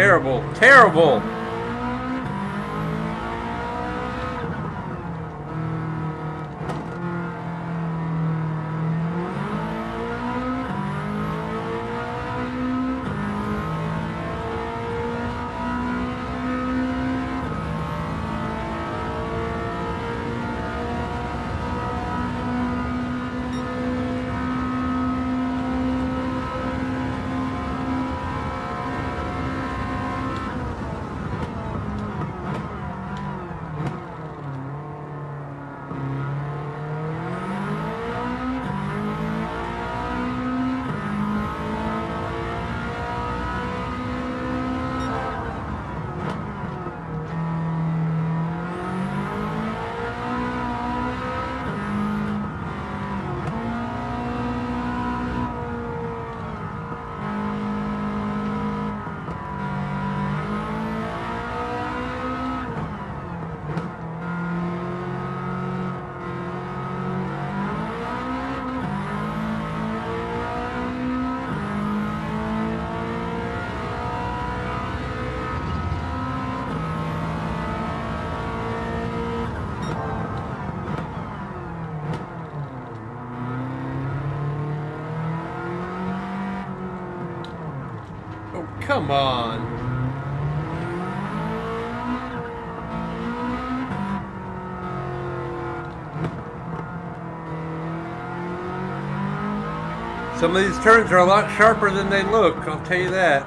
A: Terrible, terrible. Oh, come on. Some of these turns are a lot sharper than they look, I'll tell you that.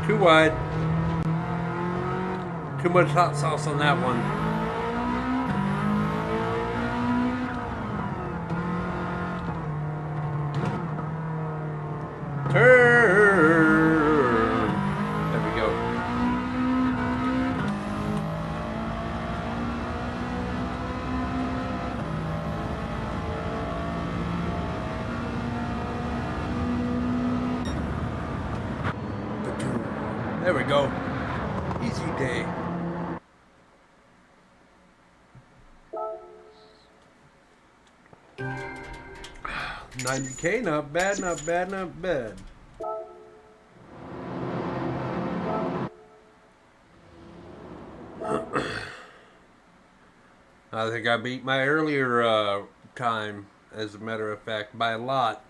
A: Too wide. Too much hot sauce on that one. Turn. There we go. There we go. Easy day. $90K, not bad, not bad, not bad. I think I beat my earlier time, as a matter of fact, by a lot.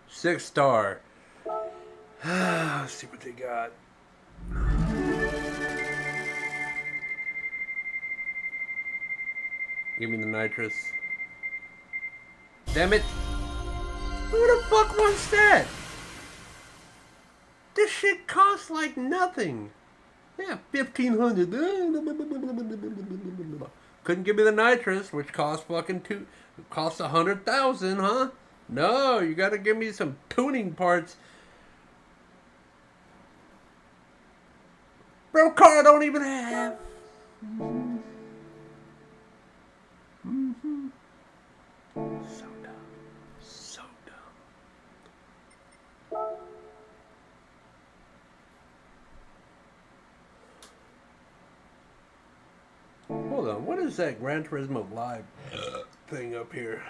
A: Six star. Let's see what they got. Give me the nitrous. Damn it. Who the fuck wants that? This shit costs like nothing. Yeah, 1,500. Couldn't give me the nitrous, which costs costs 100,000, huh? No, you gotta give me some tuning parts. Bro, car I don't even have. So dumb. So dumb. Hold on, what is that Gran Turismo Live thing up here?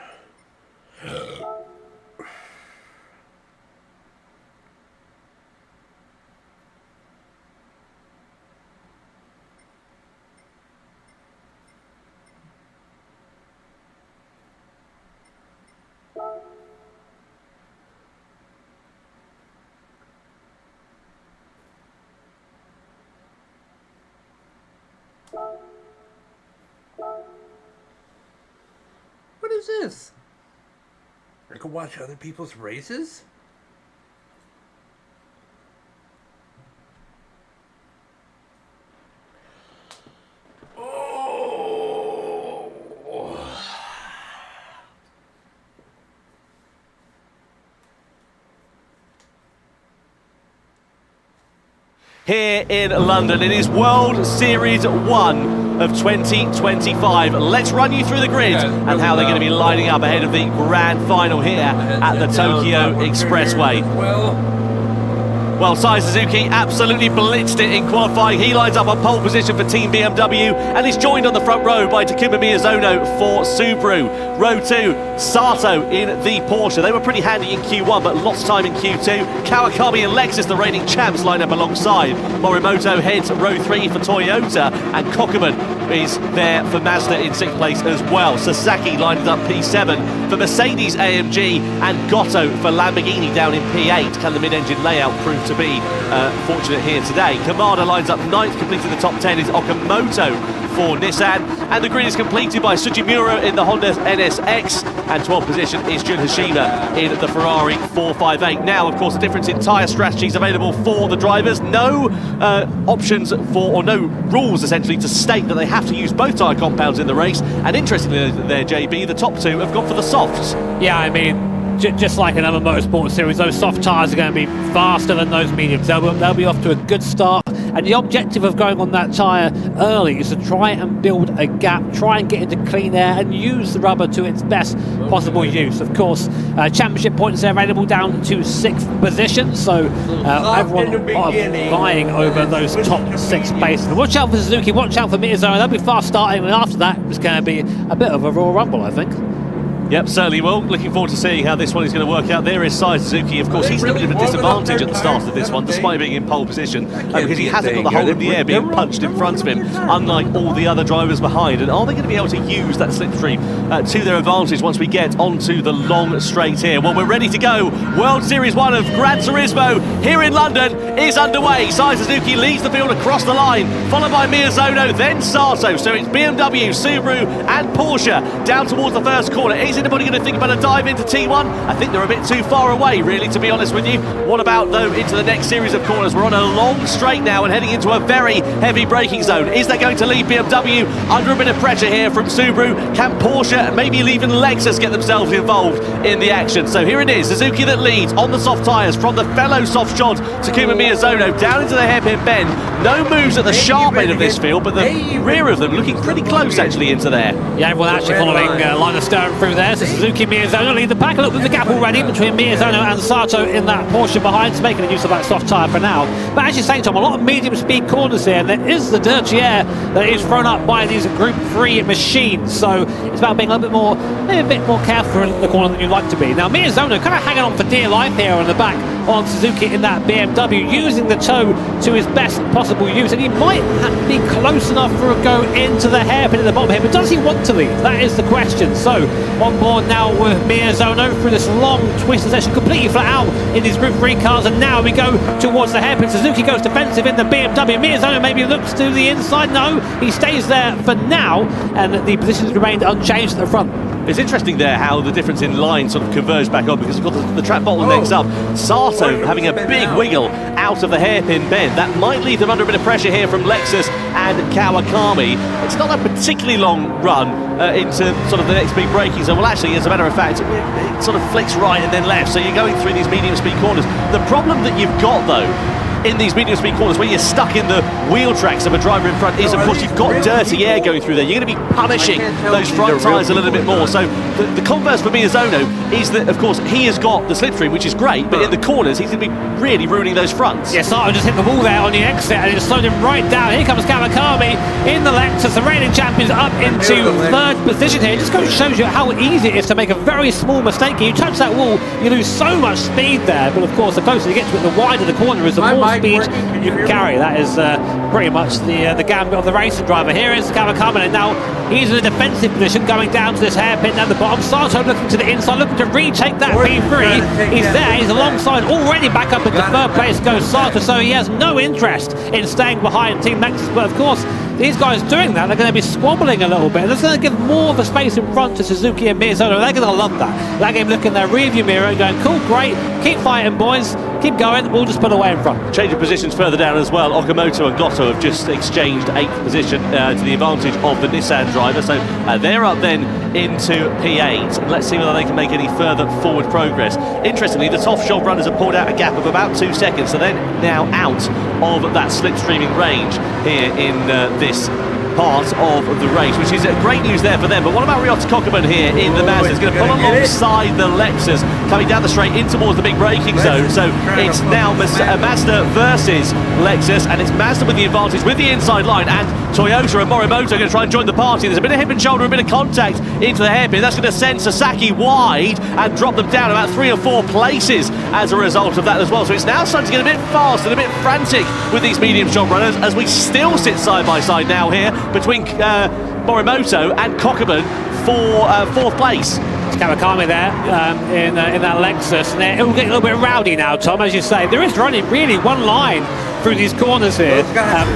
A: What is this? I can watch other people's races? Oh.
B: Here in London, it is World Series 1 of 2025. Let's run you through the grid and how they're going to be lining up ahead of the grand final here at the Tokyo Expressway. Well, Sai Suzuki absolutely blitzed it in qualifying. He lines up on pole position for Team BMW and is joined on the front row by Takuma Miyazono for Subaru. Row 2, Sato in the Porsche. They were pretty handy in Q1 but lost time in Q2. Kawakami and Lexus, the reigning champs, line up alongside. Morimoto heads row 3 for Toyota and Kokkoman is there for Mazda in 6th place as well. Sasaki lined up P7 for Mercedes AMG and Gotto for Lamborghini down in P8. Can the mid-engine layout prove to be fortunate here today? Kamada lines up 9th, completing the top 10 is Okamoto for Nissan, and the grid is completed by Sugimura in the Honda NSX, and 12th position is Jun Hashima in the Ferrari 458. Now, of course, the difference in tyre strategies available for the drivers. No options for, or no rules essentially to state that they have to use both tyre compounds in the race, and interestingly there, JB, the top two have gone for the softs.
C: Yeah, I mean, just like another motorsport series, those soft tyres are going to be faster than those mediums. They'll be off to a good start, and the objective of going on that tyre early is to try and build a gap, try and get into clean air and use the rubber to its best possible use. Of course, championship points are available down to 6th position, so everyone vying over those top 6 places. Watch out for Suzuki, watch out for Miyazono. They'll be fast starting, and after that it's going to be a bit of a Royal Rumble, I think.
B: Yep, certainly will. Looking forward to seeing how this one is going to work out. There is Sai Suzuki. Of course, he's got a bit of a disadvantage at the start of this one, despite being in pole position, because he hasn't got the whole of the air being punched in front of him, unlike all the other drivers behind. And are they going to be able to use that slipstream to their advantage once we get onto the long straight here? Well, we're ready to go. World Series 1 of Gran Turismo here in London is underway. Sai Suzuki leads the field across the line, followed by Miyazono, then Sato. So it's BMW, Subaru and Porsche down towards the first corner. Is anybody going to think about a dive into T1? I think they're a bit too far away, really, to be honest with you. What about, though, into the next series of corners? We're on a long straight now and heading into a very heavy braking zone. Is that going to leave BMW under a bit of pressure here from Subaru? Can Porsche and maybe even Lexus get themselves involved in the action? So here it is, Suzuki that leads on the soft tyres from the fellow soft shod Takuma Miyazono down into the hairpin bend. No moves at the sharp end of this field, but the rear of them looking pretty close actually into there.
C: Yeah, everyone actually following line of steering through there. So Suzuki, Miyazono lead the pack. Look, with the gap already between Miyazono and Sato in that Porsche behind, making use of that soft tyre for now. But as you're saying, Tom, a lot of medium speed corners here, and there is the dirty air that is thrown up by these Group 3 machines. So it's about being a little bit more, maybe a bit more careful in the corner than you'd like to be. Now Miyazono kind of hanging on for dear life here on the back on Suzuki in that BMW, using the toe to his best possible use, and he might be close enough for a go into the hairpin at the bottom here, but does he want to lead? That is the question. So on board now with Miyazono through this long twisted session, completely flat out in these Group 3 cars, and now we go towards the hairpin. Suzuki goes defensive in the BMW. Miyazono maybe looks to the inside. No, he stays there for now, and the positions remained unchanged at the front.
B: It's interesting there how the difference in line sort of converged back on, because you've got the track bottlenecks up. Sato having a big wiggle out of the hairpin bend. That might leave them under a bit of pressure here from Lexus and Kawakami. It's not a particularly long run into sort of the next big braking zone. Well, actually, as a matter of fact, it sort of flicks right and then left, so you're going through these medium speed corners. The problem that you've got, though, in these medium speed corners where you're stuck in the wheel tracks of a driver in front is, of course, you've got dirty air going through there. You're going to be punishing those front tyres a little bit more. So the converse for Miyazono is that, of course, he has got the slipstream, which is great, but in the corners he's going to be really ruining those fronts.
C: Yes, Sato just hit the wall there on the exit and it just slowed him right down. Here comes Kawakami in the Lexus, the reigning champions up into third position here. It just shows you how easy it is to make a very small mistake. You touch that wall, you lose so much speed there, but of course the closer you get to it, the wider the corner is, the more speed you can carry. That is pretty much the gambit of the racing driver. Here is Kawakami, and now he's in a defensive position going down to this hairpin at the bottom. Sato looking to the inside, looking to retake that P3. He's there, he's alongside, already back up into third place goes Sato, so he has no interest in staying behind Team Lexus, but of course these guys doing that, they're going to be squabbling a little bit. That's going to give more of a space in front to Suzuki and Miyazono. They're going to love that. That game looking in their rearview mirror and going, cool, great, keep fighting, boys, keep going, we'll just put away in front.
B: Change of positions further down as well. Okamoto and Goto have just exchanged 8th position to the advantage of the Nissan driver, so they're up then into P8. And let's see whether they can make any further forward progress. Interestingly, the Toff Shop runners have pulled out a gap of about 2 seconds, so they're now out of that slipstreaming range here in this part of the race, which is great news there for them. But what about Ryota Kokeman here in the Mazda? He's going to pull alongside the Lexus, coming down the straight in towards the big braking zone. So it's now Mazda versus Lexus, and it's Mazda with the advantage with the inside line, and Toyota and Morimoto are going to try and join the party. There's a bit of hip and shoulder, a bit of contact into the hairpin. That's going to send Sasaki wide and drop them down about 3 or 4 places as a result of that as well. So it's now starting to get a bit fast and a bit frantic with these medium shot runners, as we still sit side by side now here between Morimoto and Kokeman for 4th place.
C: It's Kawakami there in that Lexus, and it will get a little bit rowdy now, Tom, as you say. There is running really one line through these corners here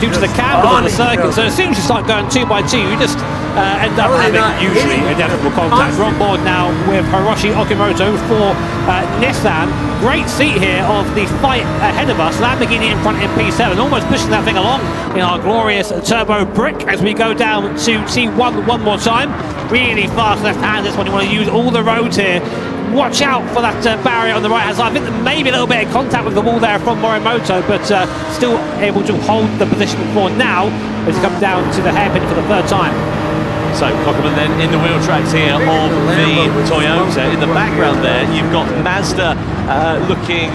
C: due to the camber on the circuit, so as soon as you start going 2 by 2, you just end up having usually inevitable contact. We're on board now with Hiroshi Okimoto for Nissan. Great seat here of the fight ahead of us. Lamborghini in front in P7, almost pushing that thing along in our glorious turbo brick as we go down to T1 one more time. Really fast left hand, this one you want to use all the roads here. Watch out for that barrier on the right hand side. I think there may be a little bit of contact with the wall there from Morimoto, but still able to hold the position for now as he comes down to the hairpin for the 3rd time.
B: So Kokeman then in the wheel tracks here of the Toyota. In the background there, you've got Mazda looking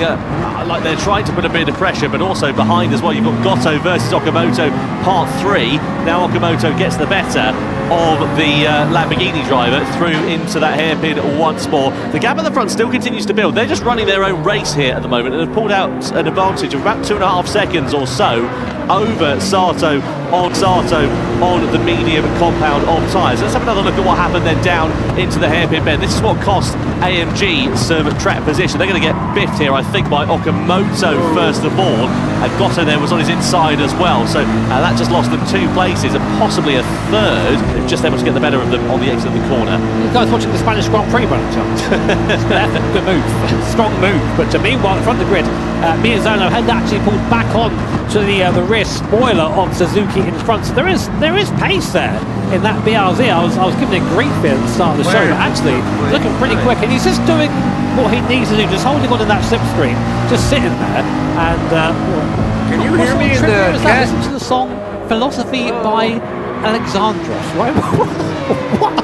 B: like they're trying to put a bit of pressure, but also behind as well, you've got Goto versus Okamoto, part 3. Now Okamoto gets the better of the Lamborghini driver through into that hairpin once more. The gap at the front still continues to build. They're just running their own race here at the moment and have pulled out an advantage of about 2.5 seconds or so over Sato on the medium compound of tyres. Let's have another look at what happened then down into the hairpin bend. This is what cost AMG some track position. They're going to get biffed here, I think, by Okamoto first of all, and Goto there was on his inside as well, so that just lost them 2 places and possibly a 3rd. They're just able to get the better of them on the exit of the corner.
C: You guys watching the Spanish Grand Prix running chance? Good effort, good move, strong move. But meanwhile, in front of the grid, Miyazono had actually pulled back on to the rear spoiler of Suzuki in front. So there is pace there in that BRZ. I was giving it grief here at the start of the show, but actually looking pretty quick, and he's just doing what he needs to do, just holding on to that slipstream, just sitting there. And
A: can you hear me in the chat?
C: Listen to the song Philosophy by Alexandros, right? What?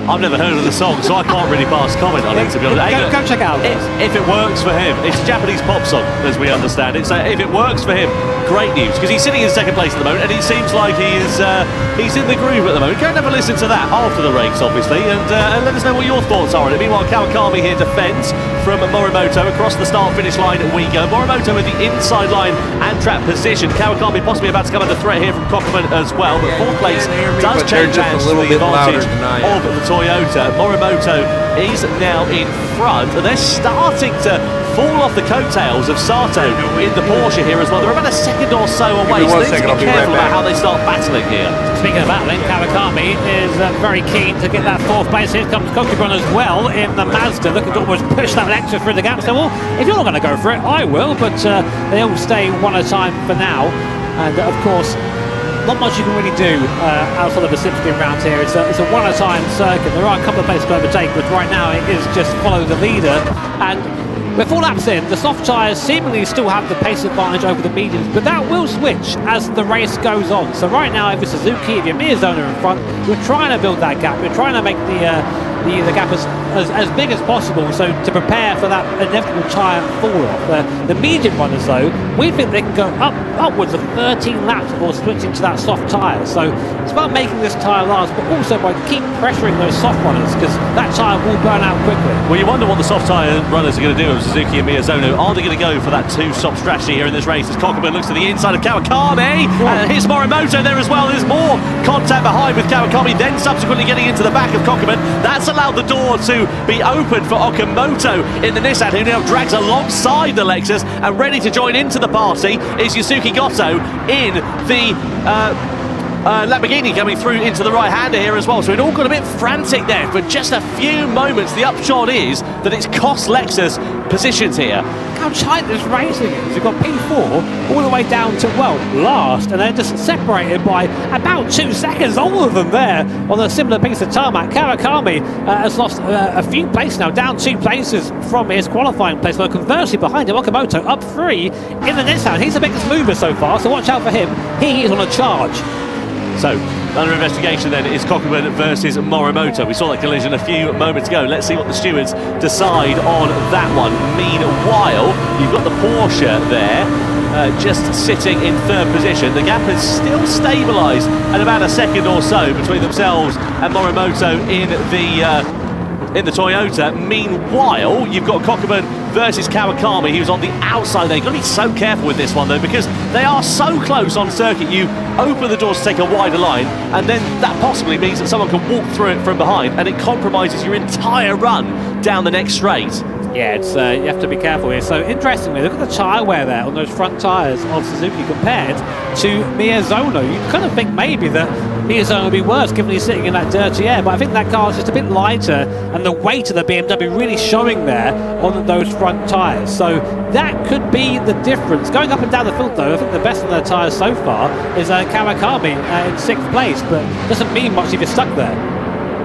B: I've never heard of the song, so I can't really pass comment on it, to be honest.
C: Go check it out.
B: If it works for him, it's a Japanese pop song, as we understand it. So if it works for him, great news, because he's sitting in 2nd place at the moment, and he seems like he's in the groove at the moment. Go and have a listen to that after the race, obviously, and let us know what your thoughts are on it. Meanwhile, Kawakami here defends from Morimoto. Across the start-finish line we go. Morimoto with the inside line and track position. Kawakami possibly about to come under threat here from Kokeman as well, but 4th place does change hands to the advantage of the Toyota. Morimoto is now in front, and they're starting to fall off the coattails of Sato in the Porsche here as well. They're about a second or so away, so they need to be careful about how they start battling here.
C: Speaking of battling, Kawakami is very keen to get that fourth place. Here comes Kokubun as well in the Mazda, looking to almost push that Lexus through the gap. So, well, if you're not going to go for it, I will, but they all stay one at a time for now. And, of course, not much you can really do outside of the slipstream round here. It's a one-at-a-time circuit. There are a couple of places to overtake, but right now it is just follow the leader. And with 4 laps in, the soft tyres seemingly still have the pace advantage over the mediums, but that will switch as the race goes on. So right now, if you're Suzuki, if you're Miyazono in front, you're trying to build that gap. You're trying to make the gap as big as possible, so to prepare for that inevitable tyre fall-off. The medium runners, though, we think they can go upwards of 13 laps before switching to that soft tyre. So it's about making this tyre last, but also by keep pressuring those soft runners, because that tyre will burn out quickly.
B: Well, you wonder what the soft tyre runners are going to do with Suzuki and Miyazono. Are they going to go for that two-stop strategy here in this race as Kokubun looks to the inside of Kawakami? And here's Morimoto there as well. There's more contact behind with Kawakami, then subsequently getting into the back of Kokubun. That's allowed the door to be open for Okamoto in the Nissan, who now drags alongside the Lexus, and ready to join into the party is Yusuke Goto in the Lamborghini coming through into the right-hander here as well. So it all got a bit frantic there for just a few moments. The upshot is that it's cost Lexus positions here.
C: How tight this racing is. You've got P4 all the way down to, well, last, and they're just separated by about 2 seconds, all of them there on a similar piece of tarmac. Kawakami has lost a few places now, down 2 places from his qualifying place, but conversely behind him, Okamoto up 3 in the Nissan. He's the biggest mover so far, so watch out for him. He is on a charge.
B: So, under investigation then is Kokubun versus Morimoto. We saw that collision a few moments ago. Let's see what the stewards decide on that one. Meanwhile, you've got the Porsche there, just sitting in 3rd position. The gap has still stabilised at about a second or so between themselves and Morimoto in the Toyota. Meanwhile, you've got Kokubun versus Kawakami, who's on the outside there. You've got to be so careful with this one, though, because they are so close on circuit. You open the doors to take a wider line, and then that possibly means that someone can walk through it from behind, and it compromises your entire run down the next straight.
C: Yeah, it's you have to be careful here. So interestingly, look at the tyre wear there on those front tyres of Suzuki compared to Miyazono. You kind of think maybe that Miyazono would be worse given he's sitting in that dirty air, but I think that car is just a bit lighter, and the weight of the BMW really showing there on those front tyres. So that could be the difference. Going up and down the field, though, I think the best of their tyres so far is Kawakami in 6th place, but doesn't mean much if you're stuck there.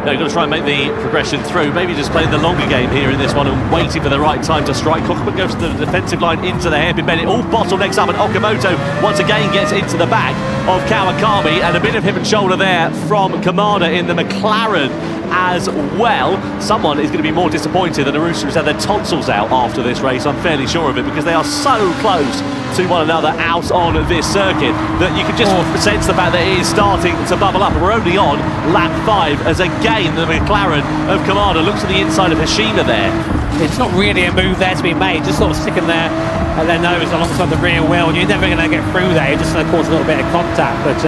B: No, you've got to try and make the progression through. Maybe just playing the longer game here in this one and waiting for the right time to strike. Kokubun goes to the defensive line into the hairpin bend. It all bottlenecks up, and Okamoto once again gets into the back of Kawakami, and a bit of hip and shoulder there from Kamada in the McLaren as well. Someone is going to be more disappointed than Arusa who's had their tonsils out after this race. I'm fairly sure of it, because they are so close to one another out on this circuit that you can just sense the fact that it is starting to bubble up. We're only on lap 5 as again the McLaren of Kamada looks to the inside of Hashima there.
C: It's not really a move there to be made, just sort of sticking there and their nose alongside the rear wheel. You're never going to get through there, you're just going to cause a little bit of contact. But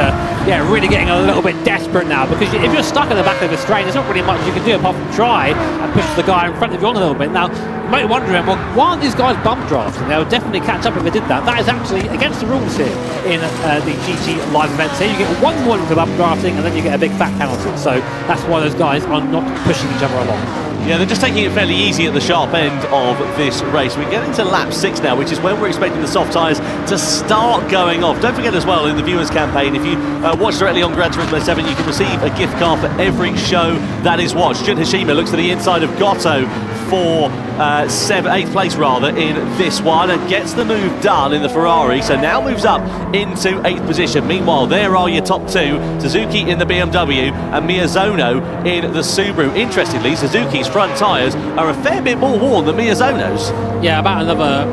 C: yeah, really getting a little bit desperate now, because if you're stuck in the back of the straight, there's not really much you can do apart from try and push the guy in front of you on a little bit. Now, you might be wondering, well, why aren't these guys bump drafting? They'll definitely catch up if they did that. That is actually against the rules here in the GT live events here. You get 1 warning for bump drafting, and then you get a big fat penalty. So that's why those guys are not pushing each other along.
B: Yeah, they're just taking it fairly easy at the sharp end of this race. We get into lap 6 now, which is when we're expecting the soft tyres to start going off. Don't forget as well, in the viewers campaign, if you watch directly on Gran Turismo 7, you can receive a gift card for every show that is watched. Jun Hashima looks to the inside of Goto for 8th place rather in this one, and gets the move done in the Ferrari, so now moves up into 8th position. Meanwhile, there are your top 2, Suzuki in the BMW and Miyazono in the Subaru. Interestingly, Suzuki's front tyres are a fair bit more worn than Miyazono's.
C: Yeah, about another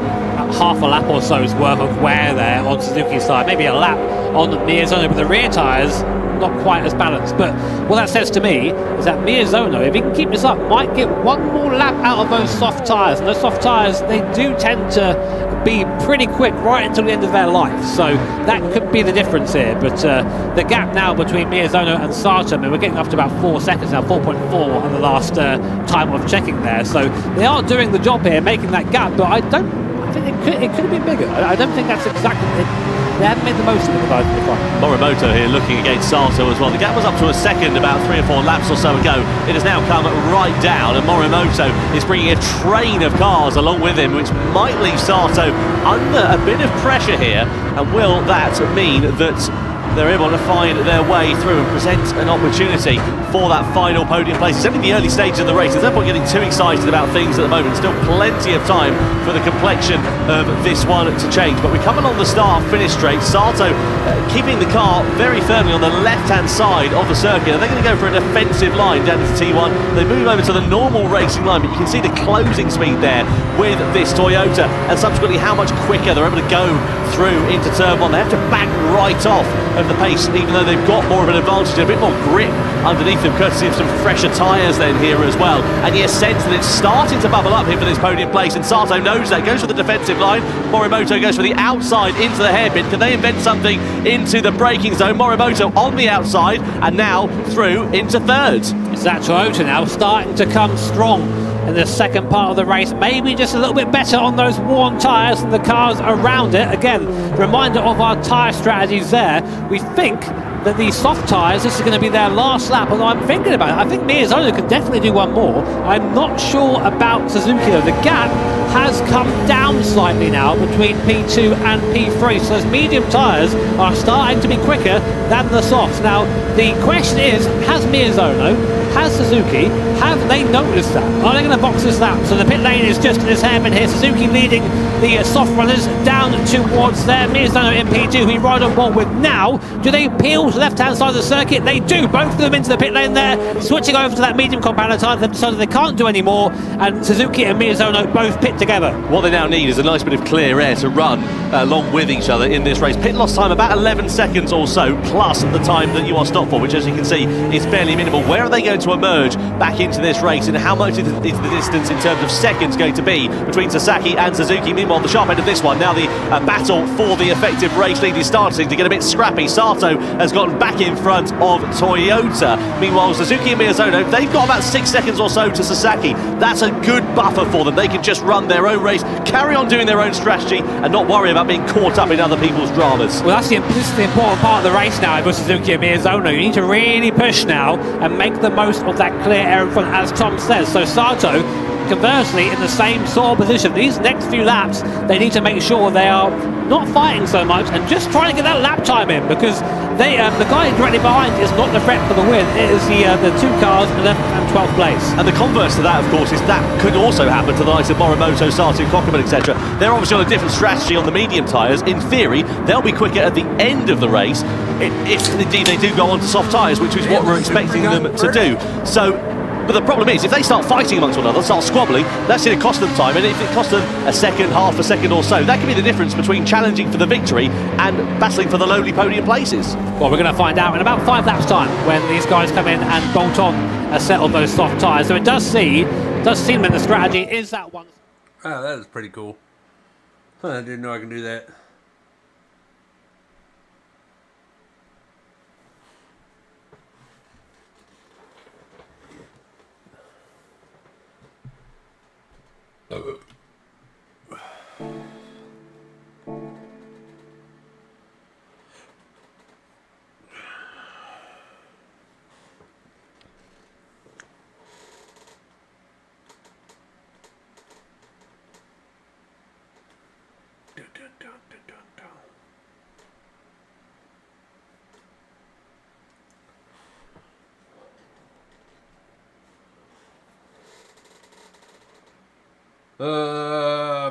C: half a lap or so's worth of wear there on Suzuki's side, maybe a lap on Miyazono, but the rear tyres not quite as balanced. But what that says to me is that Miyazono, if he can keep this up, might get one more lap out of those soft tyres. And those soft tyres, they do tend to be pretty quick right until the end of their life. So that could be the difference here. But the gap now between Miyazono and Sato, I mean, we're getting up to about 4 seconds now, 4.4 on the last time of checking there. So they are doing the job here, making that gap. But I think it could have been bigger. I don't think that's exactly it. They haven't made the most of it, guys, in the front.
B: Morimoto here looking against Sato as well. The gap was up to a second about 3 or 4 laps or so ago. It has now come right down, and Morimoto is bringing a train of cars along with him, which might leave Sato under a bit of pressure here. And will that mean that they're able to find their way through and present an opportunity for that final podium place? It's only the early stages of the race. There's no point getting too excited about things at the moment. Still plenty of time for the complexion of this one to change. But we come along the start-finish straight. Sato keeping the car very firmly on the left-hand side of the circuit. And they're going to go for a defensive line down into T1. They move over to the normal racing line, but you can see the closing speed there with this Toyota, and subsequently how much quicker they're able to go through into turn 1. They have to back right off of the pace, even though they've got more of an advantage and a bit more grip underneath them, courtesy of some fresher tyres then here as well. And you sense that it's starting to bubble up here for this podium place, and Sato knows that, goes for the defensive line. Morimoto goes for the outside into the hairpin. Can they invent something into the braking zone? Morimoto on the outside and now through into third.
C: It's that Toyota now starting to come strong in the second part of the race, maybe just a little bit better on those worn tyres than the cars around it. Again, reminder of our tyre strategies there. We think that these soft tyres, this is going to be their last lap, although I'm thinking about it. I think Miyazono can definitely do one more. I'm not sure about Suzuki though. The gap has come down slightly now between P2 and P3, so those medium tyres are starting to be quicker than the softs. Now, the question is, has Miyazono, has Suzuki, have they noticed that? Are they going to box this lap? So the pit lane is just in this hairpin here. Suzuki leading the soft runners down towards there. Miyazono in P2, who we ride on board with now. Do they peel to the left-hand side of the circuit? They do. Both of them into the pit lane there, switching over to that medium compounder tyre. They've decided they can't do any more, and Suzuki and Miyazono both pit together.
B: What they now need is a nice bit of clear air to run along with each other in this race. Pit loss time about 11 seconds or so, plus the time that you are stopped for, which, as you can see, is fairly minimal. Where are they going to emerge back into this race, and how much is the distance in terms of seconds going to be between Sasaki and Suzuki? Meanwhile, the sharp end of this one, now the battle for the effective race lead is starting to get a bit scrappy. Sato has gotten back in front of Toyota. Meanwhile, Suzuki and Miyazono, they've got about 6 seconds or so to Sasaki. That's a good buffer for them. They can just run their own race, carry on doing their own strategy, and not worry about being caught up in other people's dramas.
C: Well, this is the important part of the race now for Suzuki and Miyazono. You need to really push now and make the most of that clear air in front, as Tom says. So Sato, conversely, in the same sort of position. These next few laps, they need to make sure they are not fighting so much and just trying to get that lap time in, because they, the guy directly behind is not the threat for the win. It is the two cars in 11th and 12th place.
B: And the converse to that, of course, is that could also happen to the likes of Morimoto, Sato, Kokeman, etc. They're obviously on a different strategy on the medium tyres. In theory, they'll be quicker at the end of the race if indeed they do go on to soft tyres, which is what we're expecting them to do. So, but the problem is, if they start fighting amongst one another, start squabbling, that's going to cost them time. And if it costs them a second, half a second or so, that could be the difference between challenging for the victory and battling for the lowly podium places.
C: Well, we're going to find out in about 5 laps' time when these guys come in and bolt on a set of those soft tyres. So it does seem that the strategy is that one.
A: Oh, that is pretty cool. I didn't know I could do that.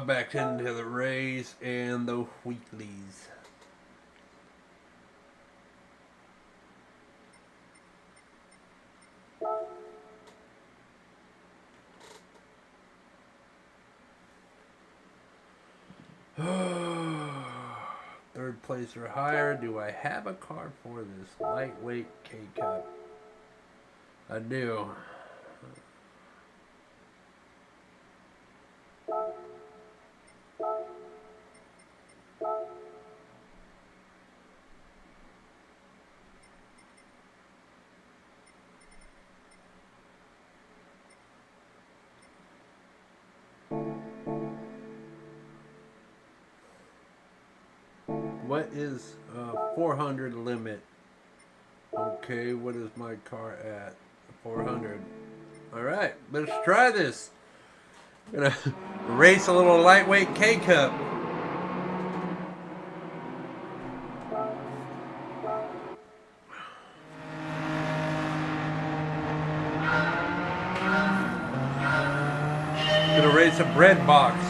A: Back into the race and the weeklies. third place or higher. Do I have a car for this lightweight K-Cup? I do. What is 400 limit? Okay, what is my car at? 400. Alright, let's try this. Gonna race a little lightweight K-Cup. Gonna race a bread box.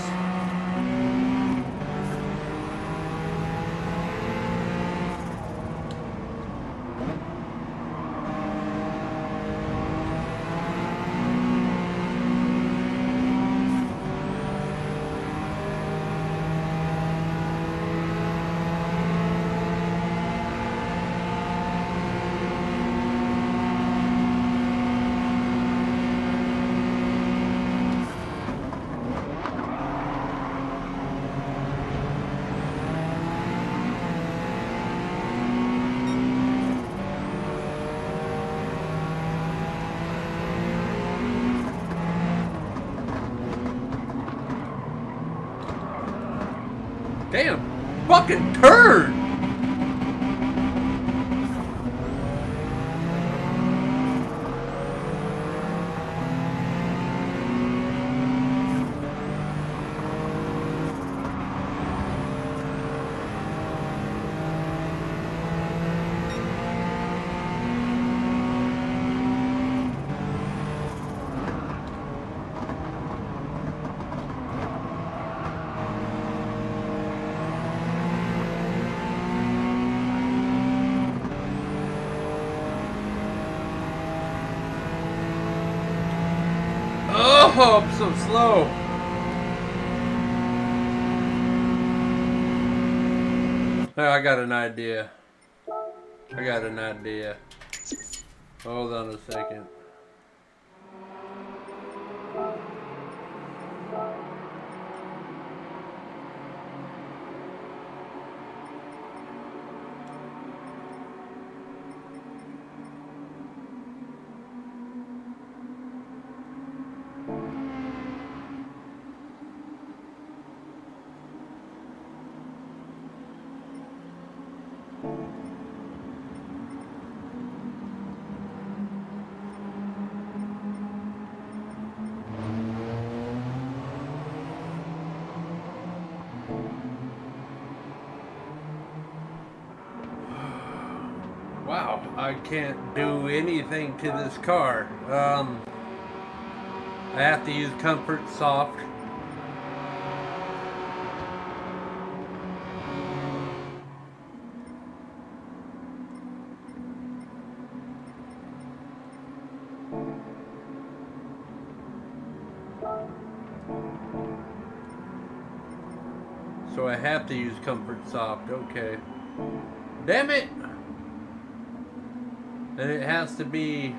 A: Damn, fucking turd! Oh, I'm so slow. I got an idea. Hold on a second. Wow, I can't do anything to this car. I have to use Comfort Soft. So I have to use Comfort Soft, okay. Damn it! And it has to be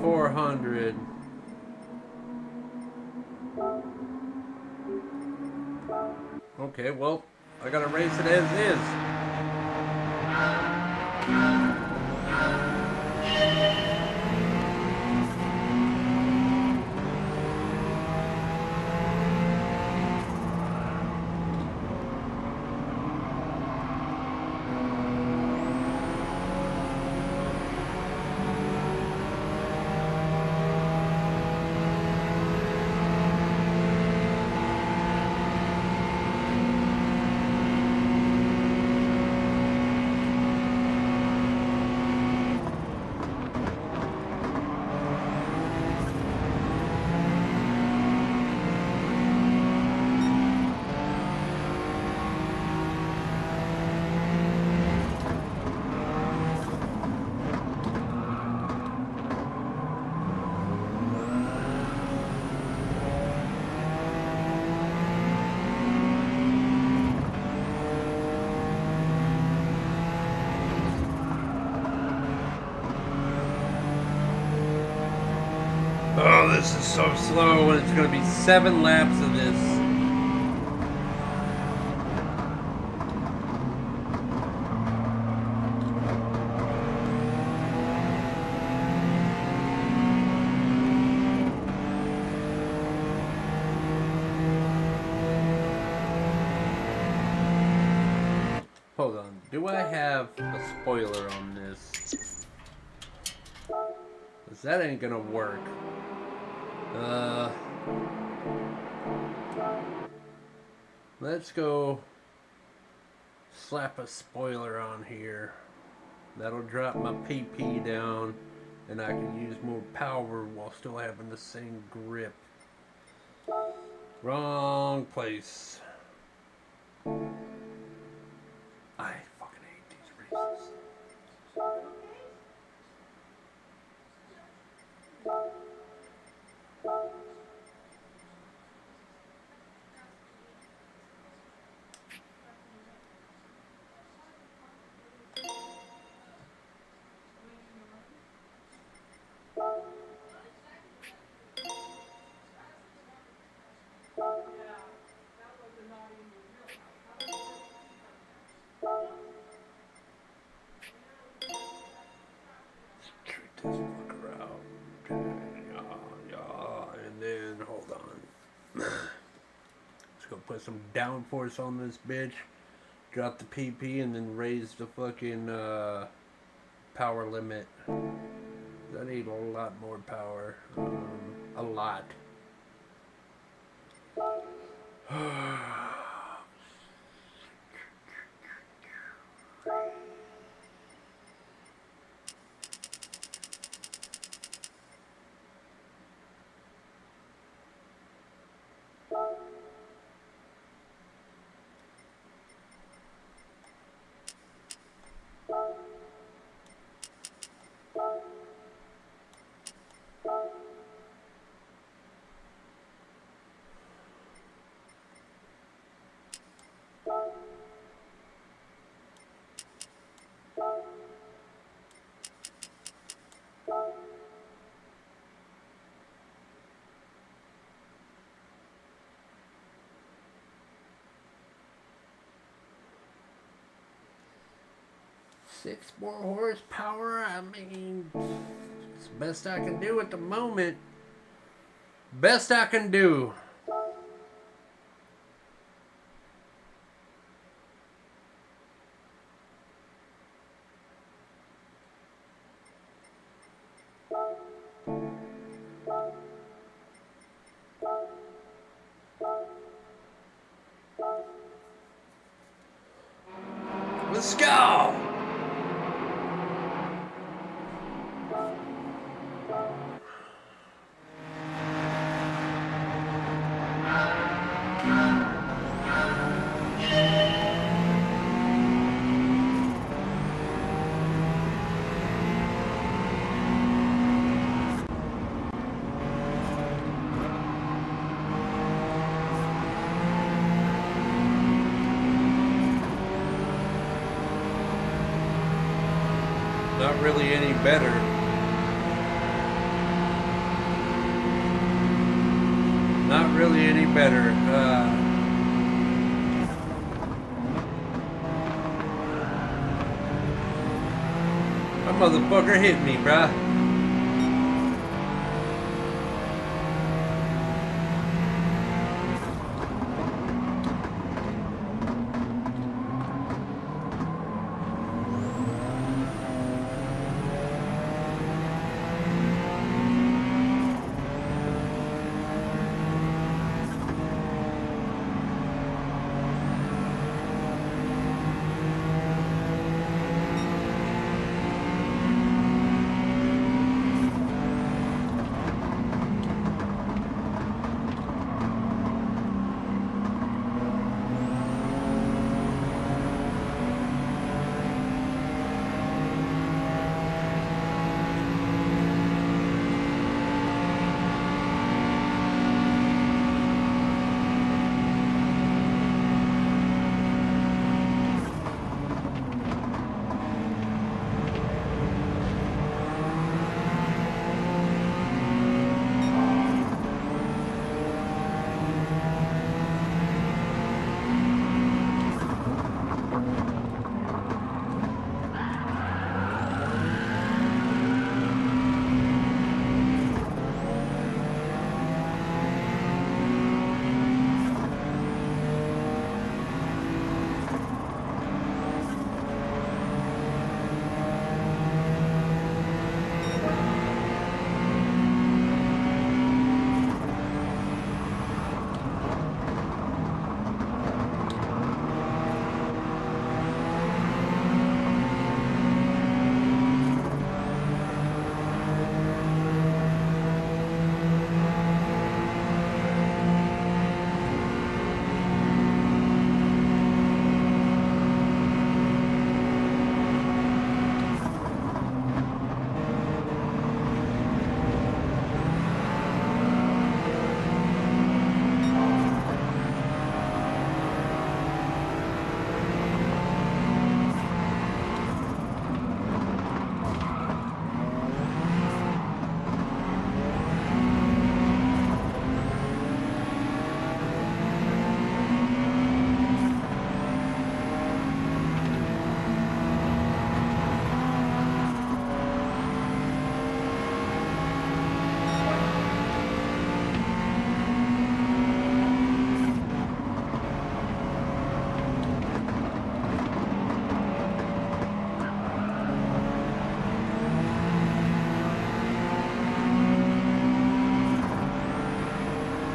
A: 400. Okay, well, I gotta race it as is. so slow, and it's gonna be 7 laps of this. Hold on, do I have a spoiler on this? 'Cause that ain't gonna work. Let's go slap a spoiler on here. That'll drop my PP down, and I can use more power while still having the same grip. Wrong place. I fucking hate these races. Treat this fucker out. And then, hold on. Let's go put some downforce on this bitch. Drop the PP and then raise the fucking power limit. I need a lot more power. A lot. Six more horsepower. I mean, it's the best I can do at the moment. Best I can do. Let's go! Not really any better. Not really any better. That motherfucker hit me, bruh.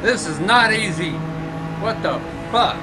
A: This is not easy. What the fuck?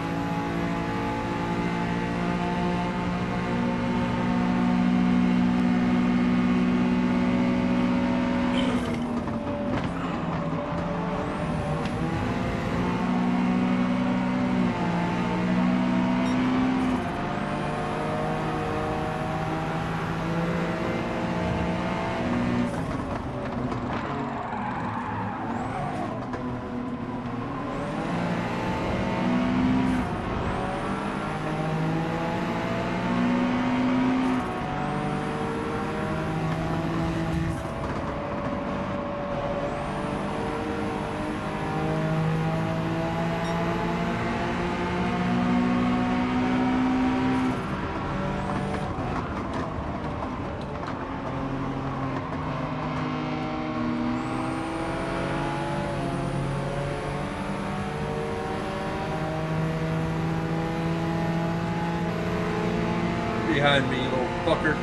A: Behind me, you little fucker.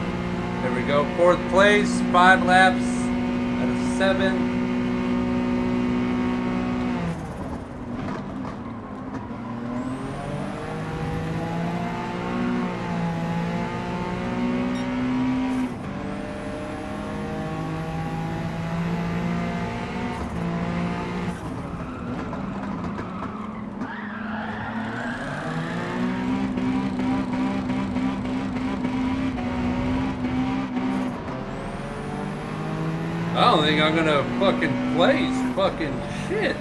A: There we go. 4th place, 5 laps out of 7. I don't think I'm gonna fucking place fucking shit.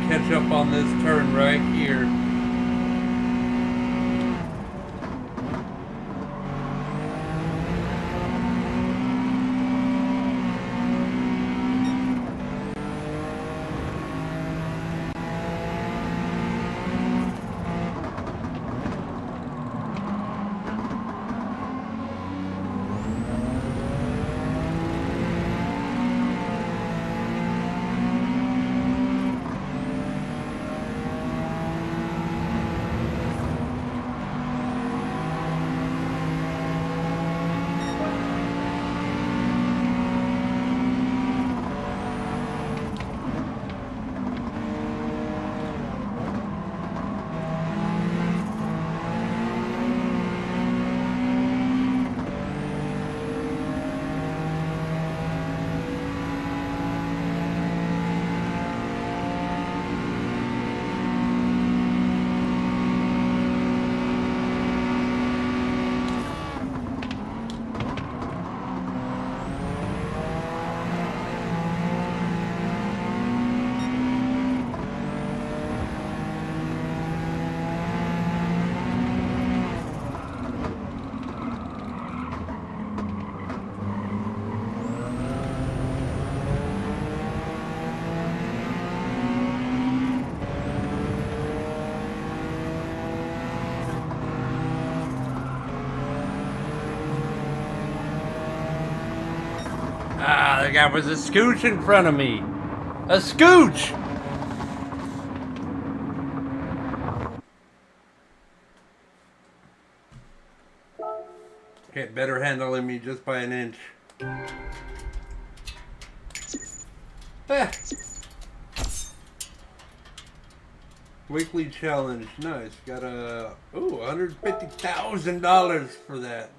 A: Catch up on this turn right here. Ah, the guy was a scooch in front of me. A scooch! Okay, better handling me just by an inch. Ah. Weekly challenge, nice. Got a $150,000 for that.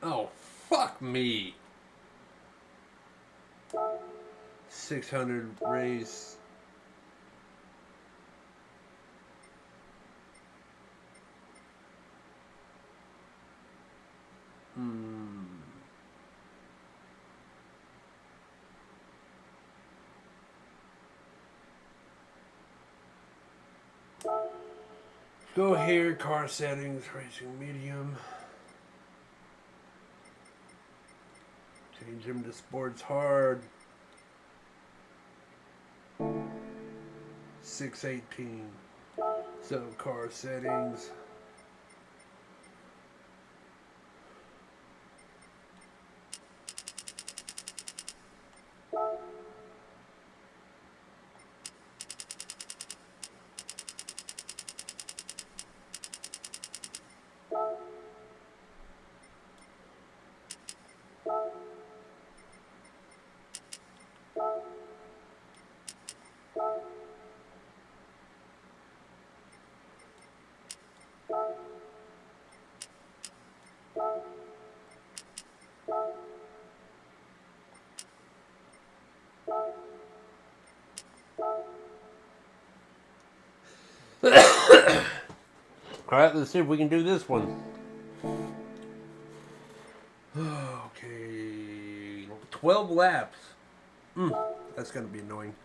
A: Oh, fuck me. 600 race. Go here, car settings, racing medium. Change him to sports hard. 618. So car settings. Alright, let's see if we can do this one. Okay, 12 laps. That's gonna be annoying.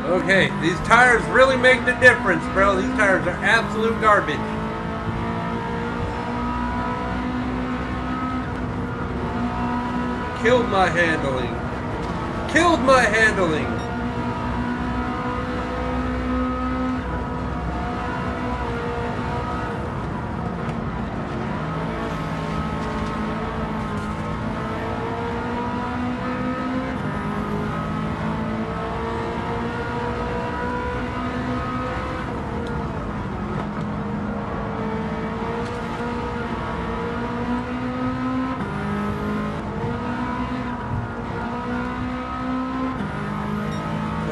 A: Okay, these tires really make the difference, bro. These tires are absolute garbage. Killed my handling. Killed my handling.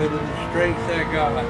A: Go to the strengths I got.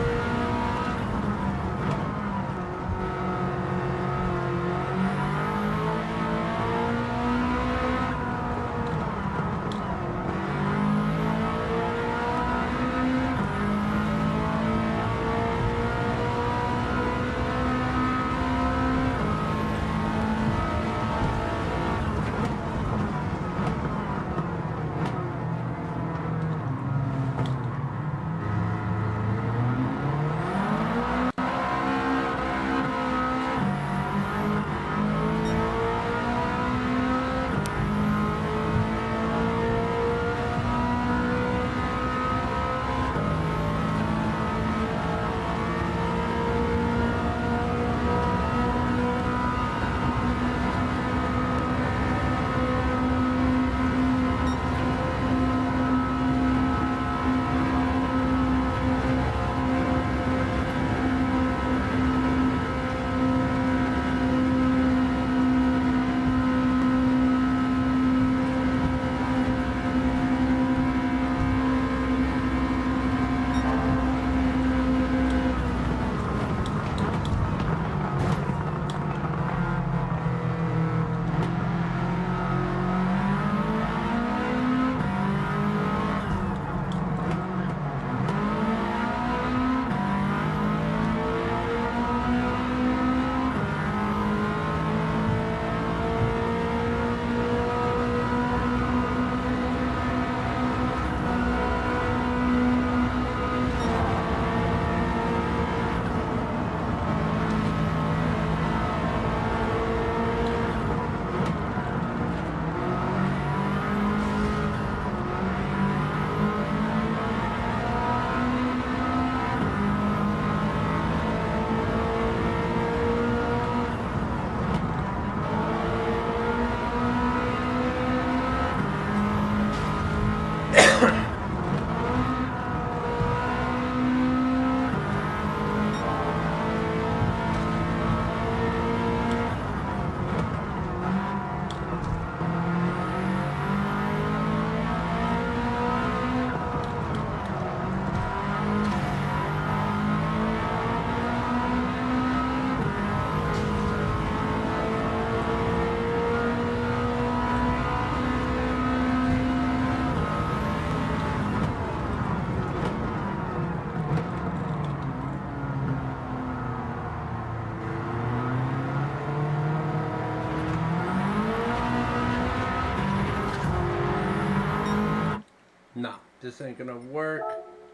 A: This ain't gonna work.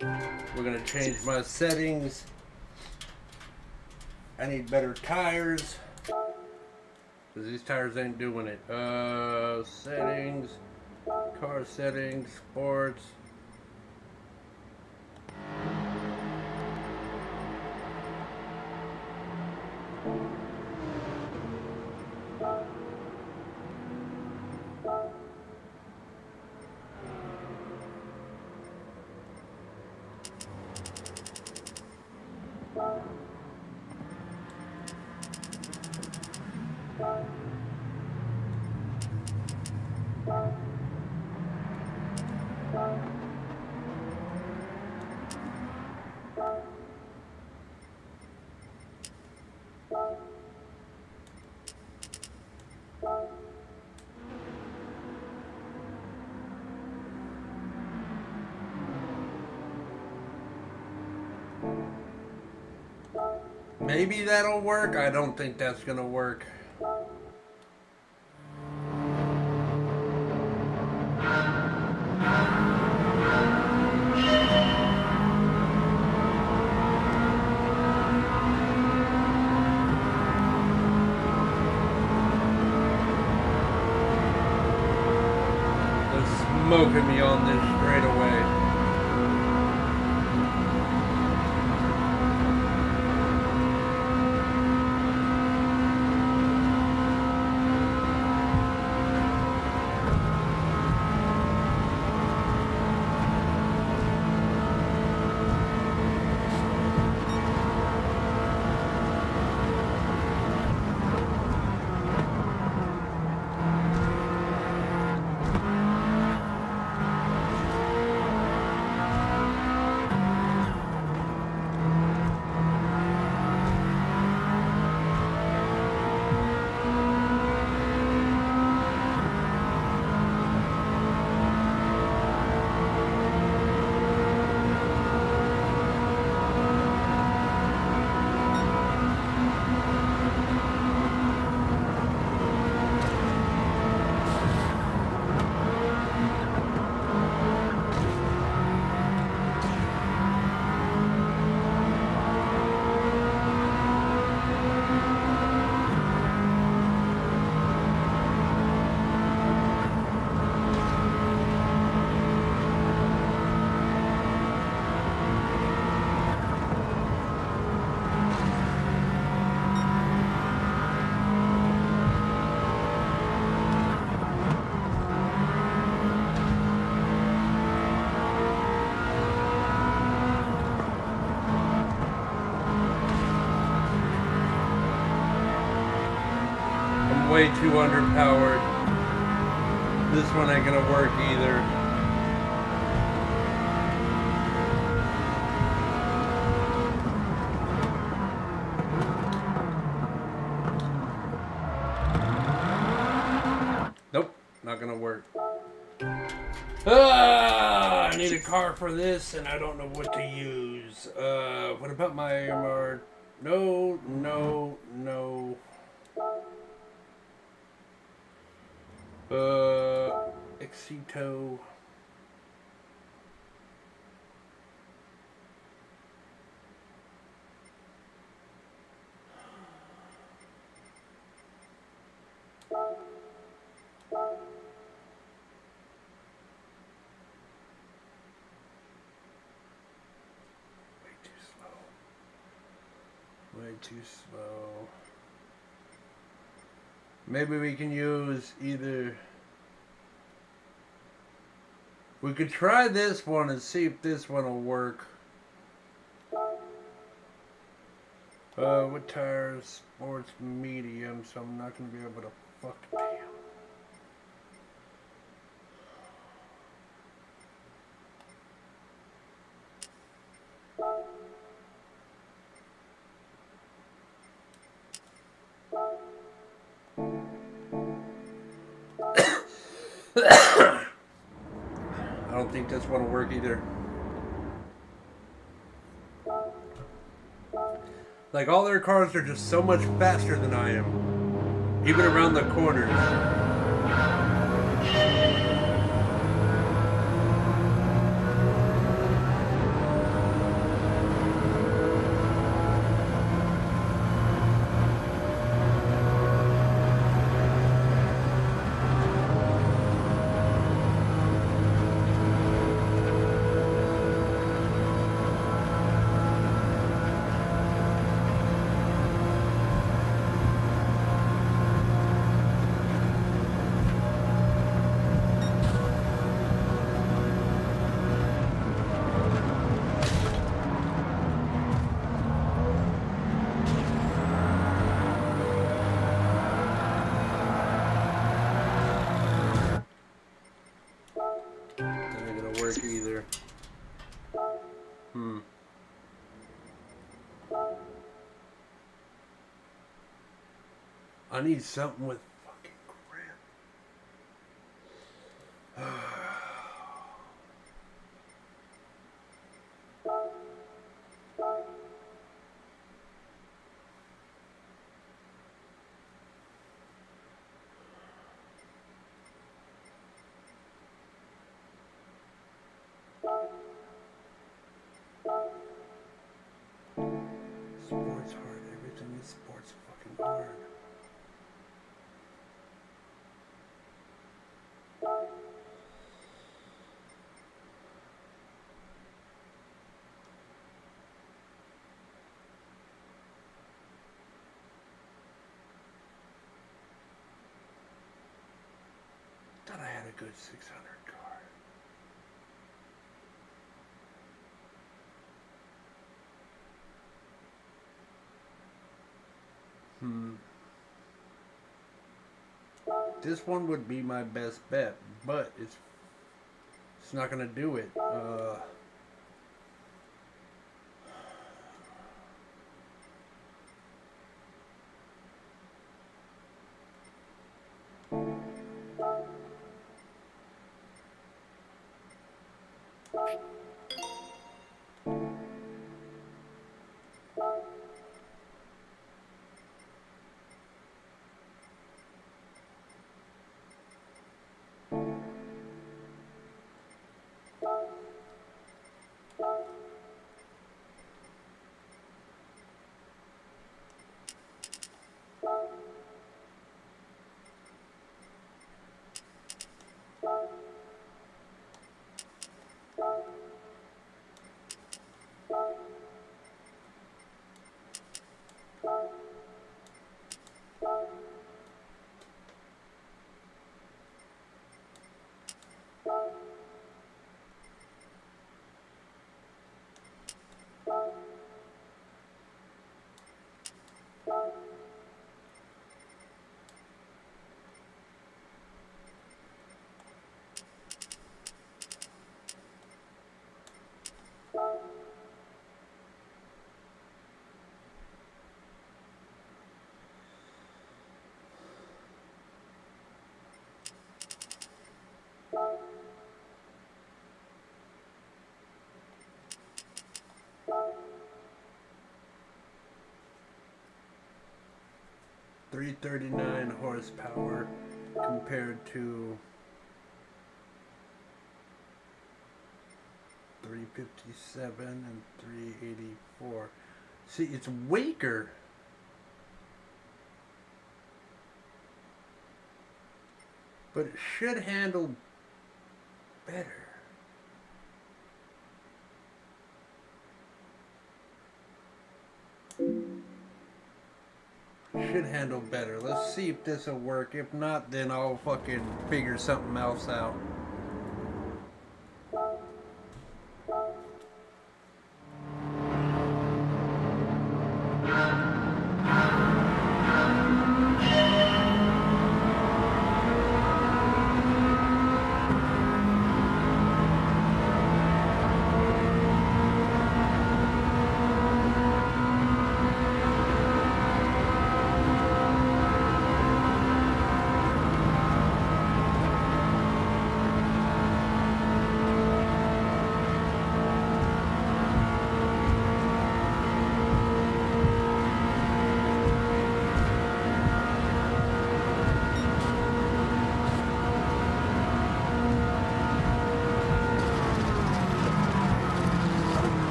A: We're gonna change my settings. I need better tires. Because these tires ain't doing it. Settings. Car settings. Sports. Maybe that'll work. I don't think that's gonna work. They're smoking me on this straight away. Way too underpowered. This one ain't gonna work either. Nope, not gonna work. I need a car for this and I don't know what to use. What about my AMR? No, no, no. Exito. Way too slow. Maybe we can use either... We could try this one and see if this one will work. What tires? Sports medium, so I'm not going to be able to fuck I don't think this one will work either. Like, all their cars are just so much faster than I am. Even around the corners. work either. I need something with fucking grip. Sports hard. Everything is sports fucking hard. Thought I had a good 600 car. This one would be my best bet, but it's not gonna do it. .339 horsepower compared to 357 and 384. See, it's weaker. But it should handle better. Should handle better. Let's see if this will work. If not, then I'll fucking figure something else out.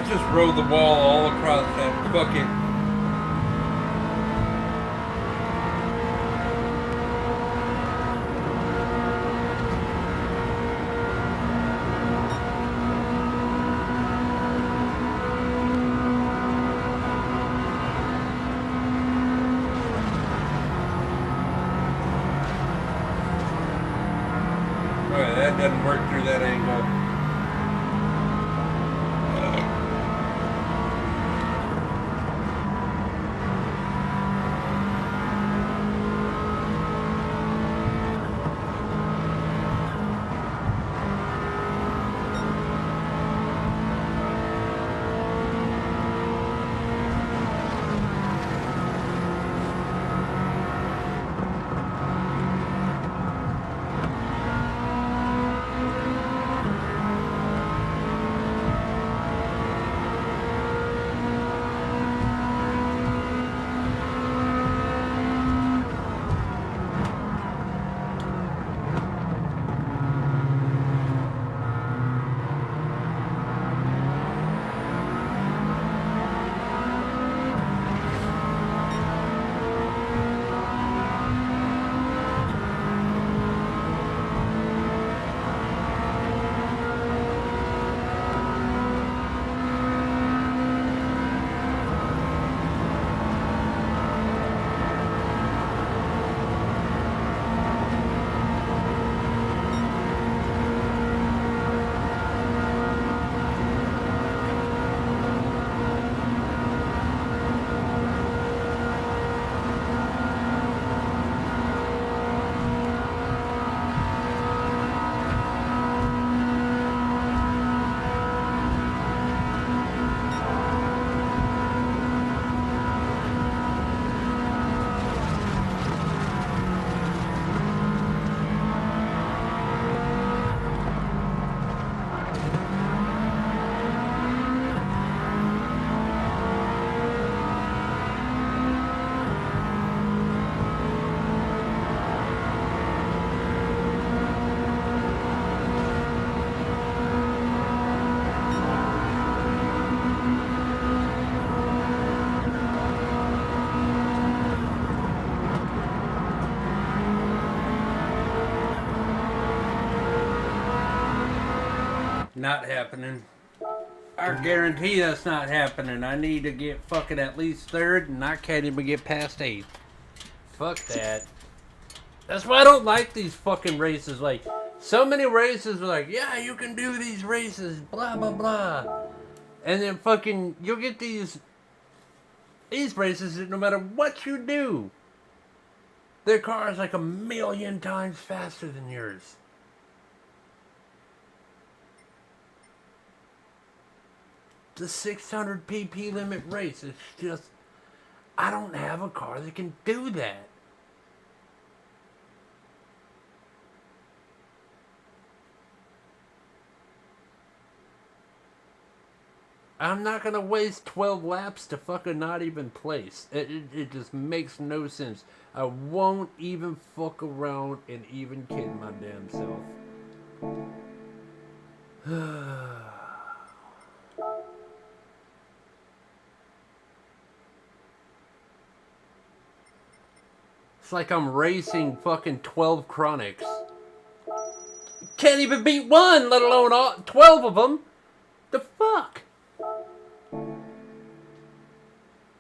A: Just rode the wall all across that bucket. Okay, that doesn't work through that angle. not happening. I guarantee that's not happening. I need to get fucking at least third, and I can't even get past eighth. Fuck that. That's why I don't like these fucking races. Like, so many races are like, yeah, you can do these races, blah, blah, blah. And then fucking, you'll get these races that no matter what you do, their car is like 1,000,000 times faster than yours. The 600 pp limit race, it's just, I don't have a car that can do that. I'm not gonna waste 12 laps to fucking not even place. It just makes no sense. I won't even fuck around and even kid my damn self. It's like I'm racing fucking 12 Chronics. Can't even beat one, let alone all 12 of them. The fuck?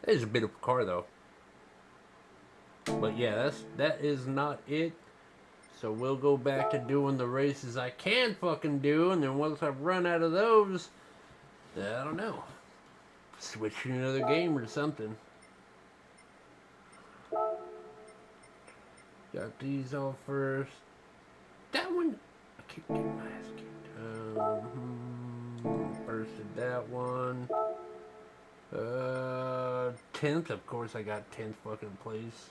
A: It is a bit of a car though. But yeah, that is not it. So we'll go back to doing the races I can fucking do, and then once I've run out of those, I don't know. Switch to another game or something. Got these all first. That one, I keep getting my ass kicked. Bursted that one. 10th, of course I got 10th fucking place.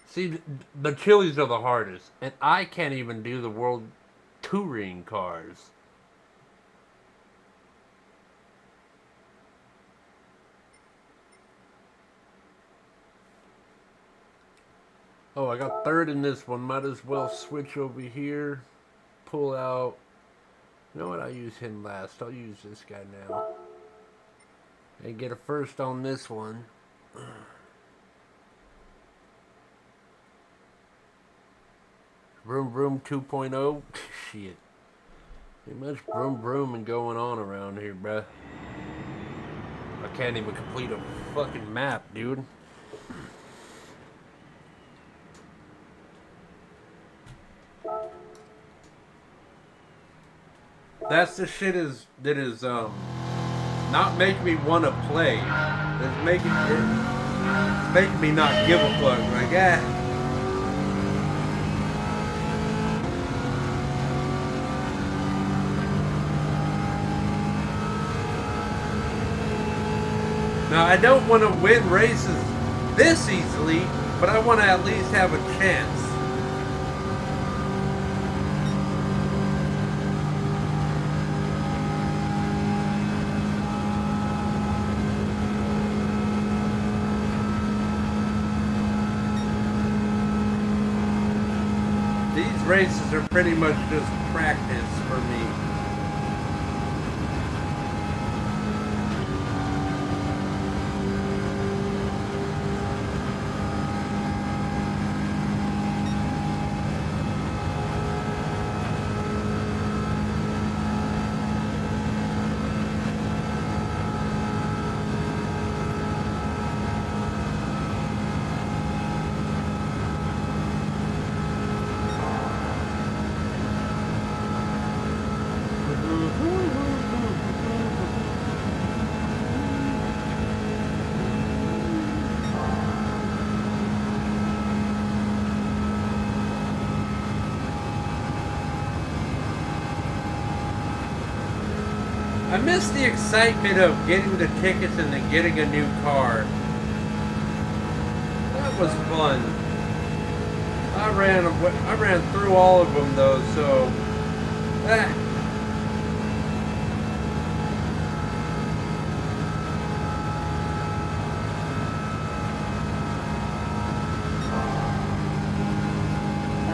A: See, the Chili's are the hardest, and I can't even do the World Touring cars. Oh, I got third in this one. Might as well switch over here. Pull out. You know what? I'll use him last. I'll use this guy now. And get a first on this one. Vroom Vroom 2.0. Shit. Ain't much vroom vrooming going on around here, bruh. I can't even complete a fucking map, dude. That's the shit that is not making me want to play. It's making me not give a fuck. Like, Now, I don't want to win races this easily, but I want to at least have a chance. These races are pretty much just practice for me. I miss the excitement of getting the tickets and then getting a new car. That was fun. I ran through all of them though, so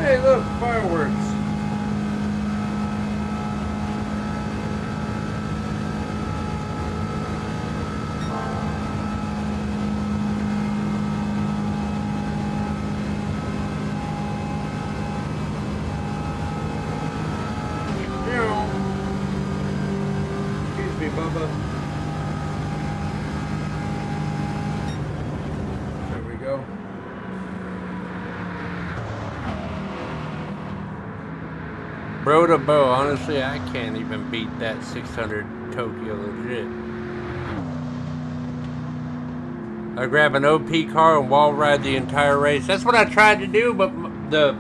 A: Hey, look, fireworks. Bubba. There we go. Bro to bow, honestly, I can't even beat that 600 Tokyo legit. I grab an OP car and wall ride the entire race. That's what I tried to do, but the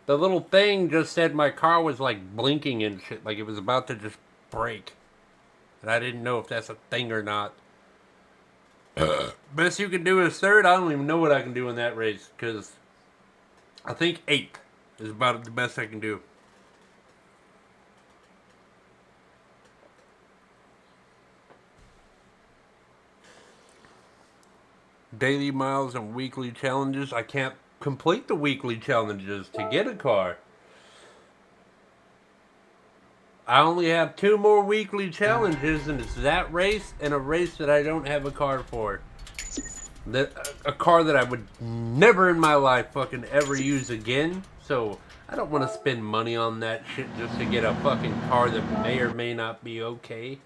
A: little thing just said my car was like blinking and shit, like it was about to just break. And I didn't know if that's a thing or not. Best you can do is third. I don't even know what I can do in that race, because I think 8th is about the best I can do. Daily miles and weekly challenges. I can't complete the weekly challenges to get a car. I only have 2 more weekly challenges, and it's that race and a race that I don't have a car for. A car that I would never in my life fucking ever use again. So I don't want to spend money on that shit just to get a fucking car that may or may not be okay.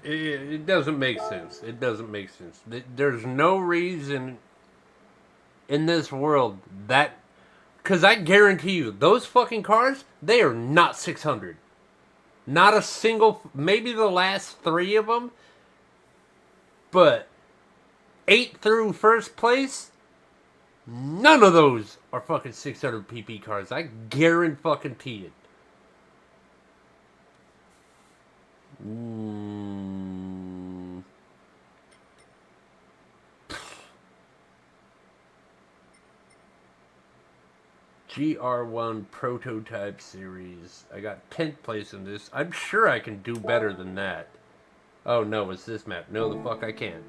A: It doesn't make sense. It doesn't make sense. There's no reason in this world that... Because I guarantee you, those fucking cars, they are not 600. Not a single... Maybe the last 3 of them. But 8 through first place, none of those are fucking 600 PP cars. I guarantee it. GR1 Prototype Series. I got 10th place in this. I'm sure I can do better than that. Oh no, it's this map. No, the fuck I can't.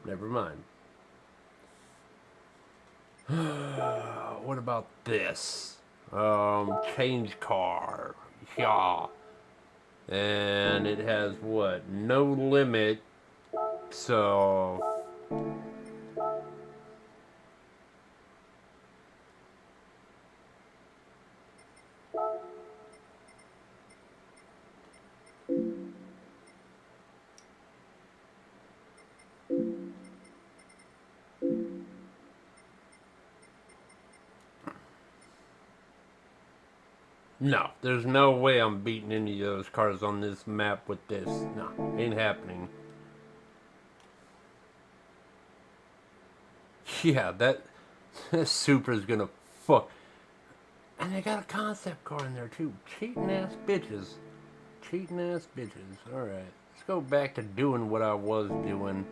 A: Never mind. What about this? Change car. Yeah. And it has what? No limit. So... No, there's no way I'm beating any of those cars on this map with this. No, ain't happening. Yeah, that Supra's gonna fuck. And they got a concept car in there too. Cheating ass bitches. Cheating ass bitches. Alright, let's go back to doing what I was doing.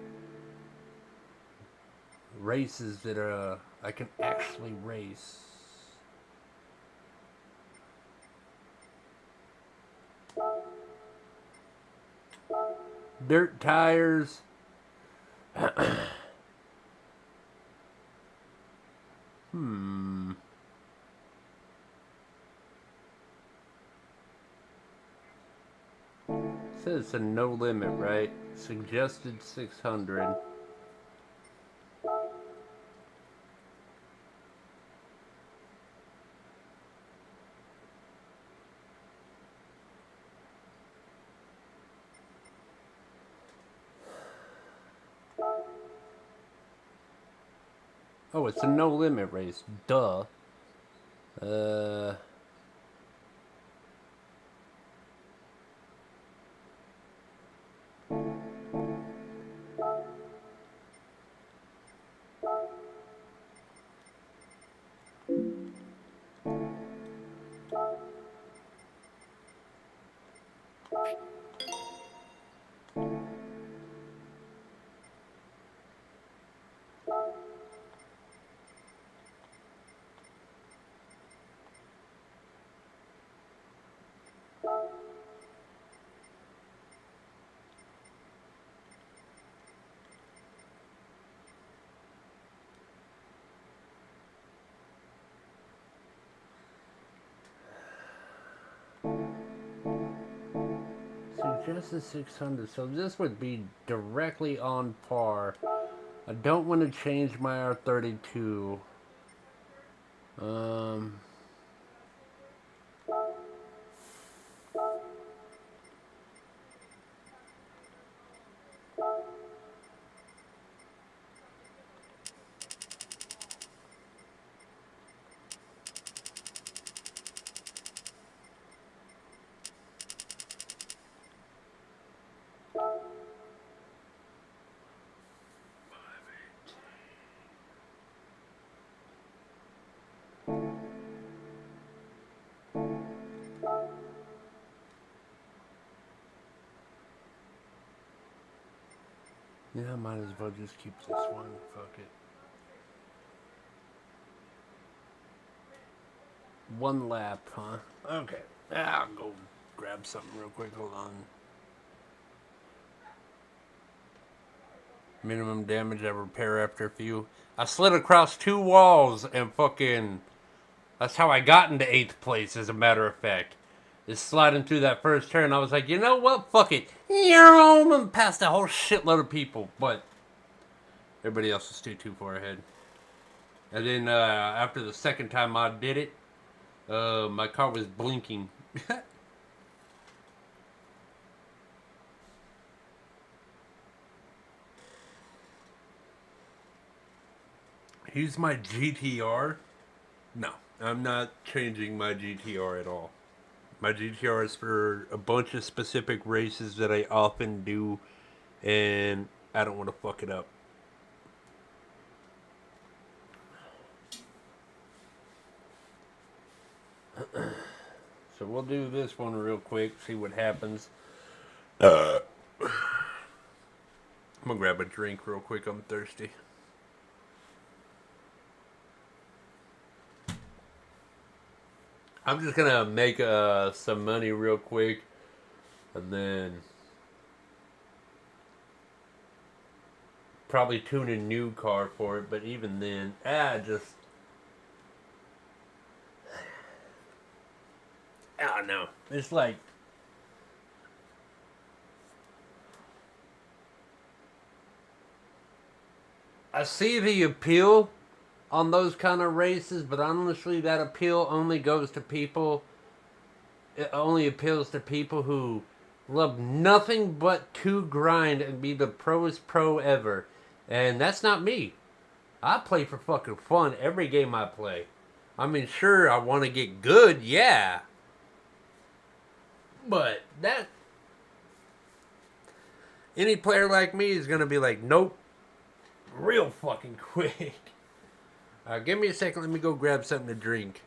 A: Races that are, I can actually race. Dirt tires. It says it's a no limit, right? Suggested 600. Oh, it's a no limit race. Duh. Suggested 600, so this would be directly on par. I don't want to change my R32. Yeah, I might as well just keep this one. Fuck it. One lap, huh? Okay. I'll go grab something real quick. Hold on. Minimum damage I repair after a few. I slid across 2 walls and fucking... That's how I got into 8th place, as a matter of fact. Just sliding through that first turn, I was like, you know what? Fuck it. And past a whole shitload of people. But everybody else was too far ahead. And then after the second time I did it, my car was blinking. Here's my GTR. No, I'm not changing my GTR at all. My GTR is for a bunch of specific races that I often do, and I don't want to fuck it up. So we'll do this one real quick, see what happens. I'm gonna grab a drink real quick, I'm thirsty. I'm just gonna make some money real quick, and then probably tune a new car for it. But even then, I don't know. It's like I see the appeal on those kind of races, but honestly, that appeal only goes to people. It only appeals to people who love nothing but to grind and be the proest pro ever. And that's not me. I play for fucking fun every game I play. I mean, sure, I want to get good, yeah. But that... Any player like me is going to be like, nope. Real fucking quick. Give me a second. Let me go grab something to drink.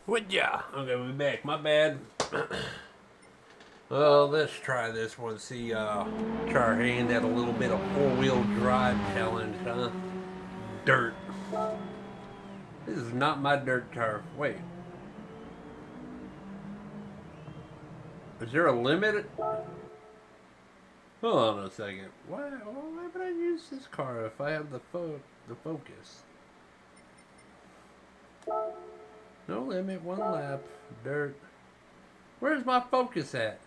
A: Would ya? Okay, we're back. My bad. Well, let's try this one. See, try our hand at a little bit of four-wheel drive challenge, huh? Dirt. This is not my dirt turf. Wait. Is there a limit? Hold on a second. Why would I use this car if I have the focus? No limit, one lap, dirt. Where's my focus at?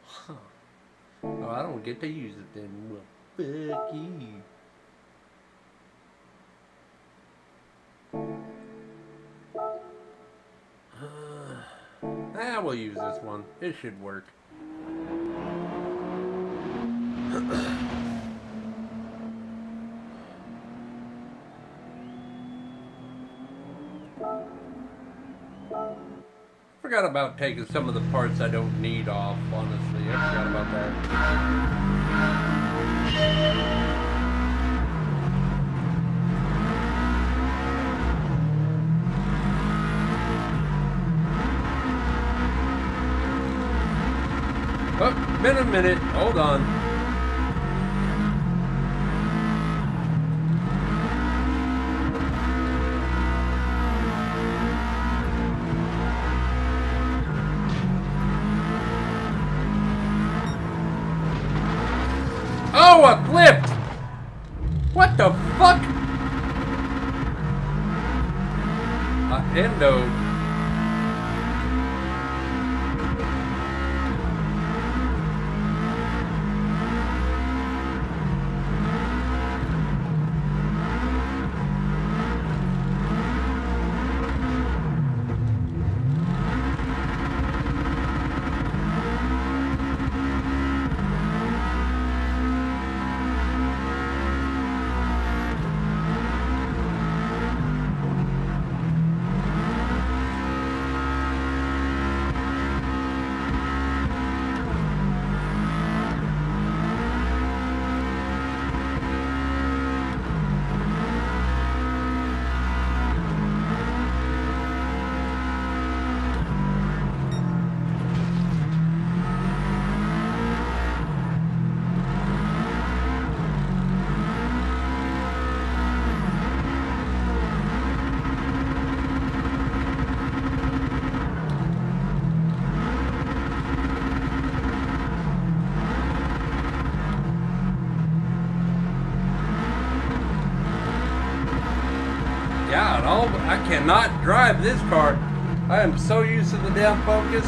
A: Huh. Oh, I don't get to use it then. Well, fuck you. We'll use this one. It should work. Forgot about taking some of the parts I don't need off, honestly. I forgot about that. Oh, been a minute. Hold on. Oh, I flipped! What the fuck? Endo. God, I cannot drive this car. I am so used to the down focus.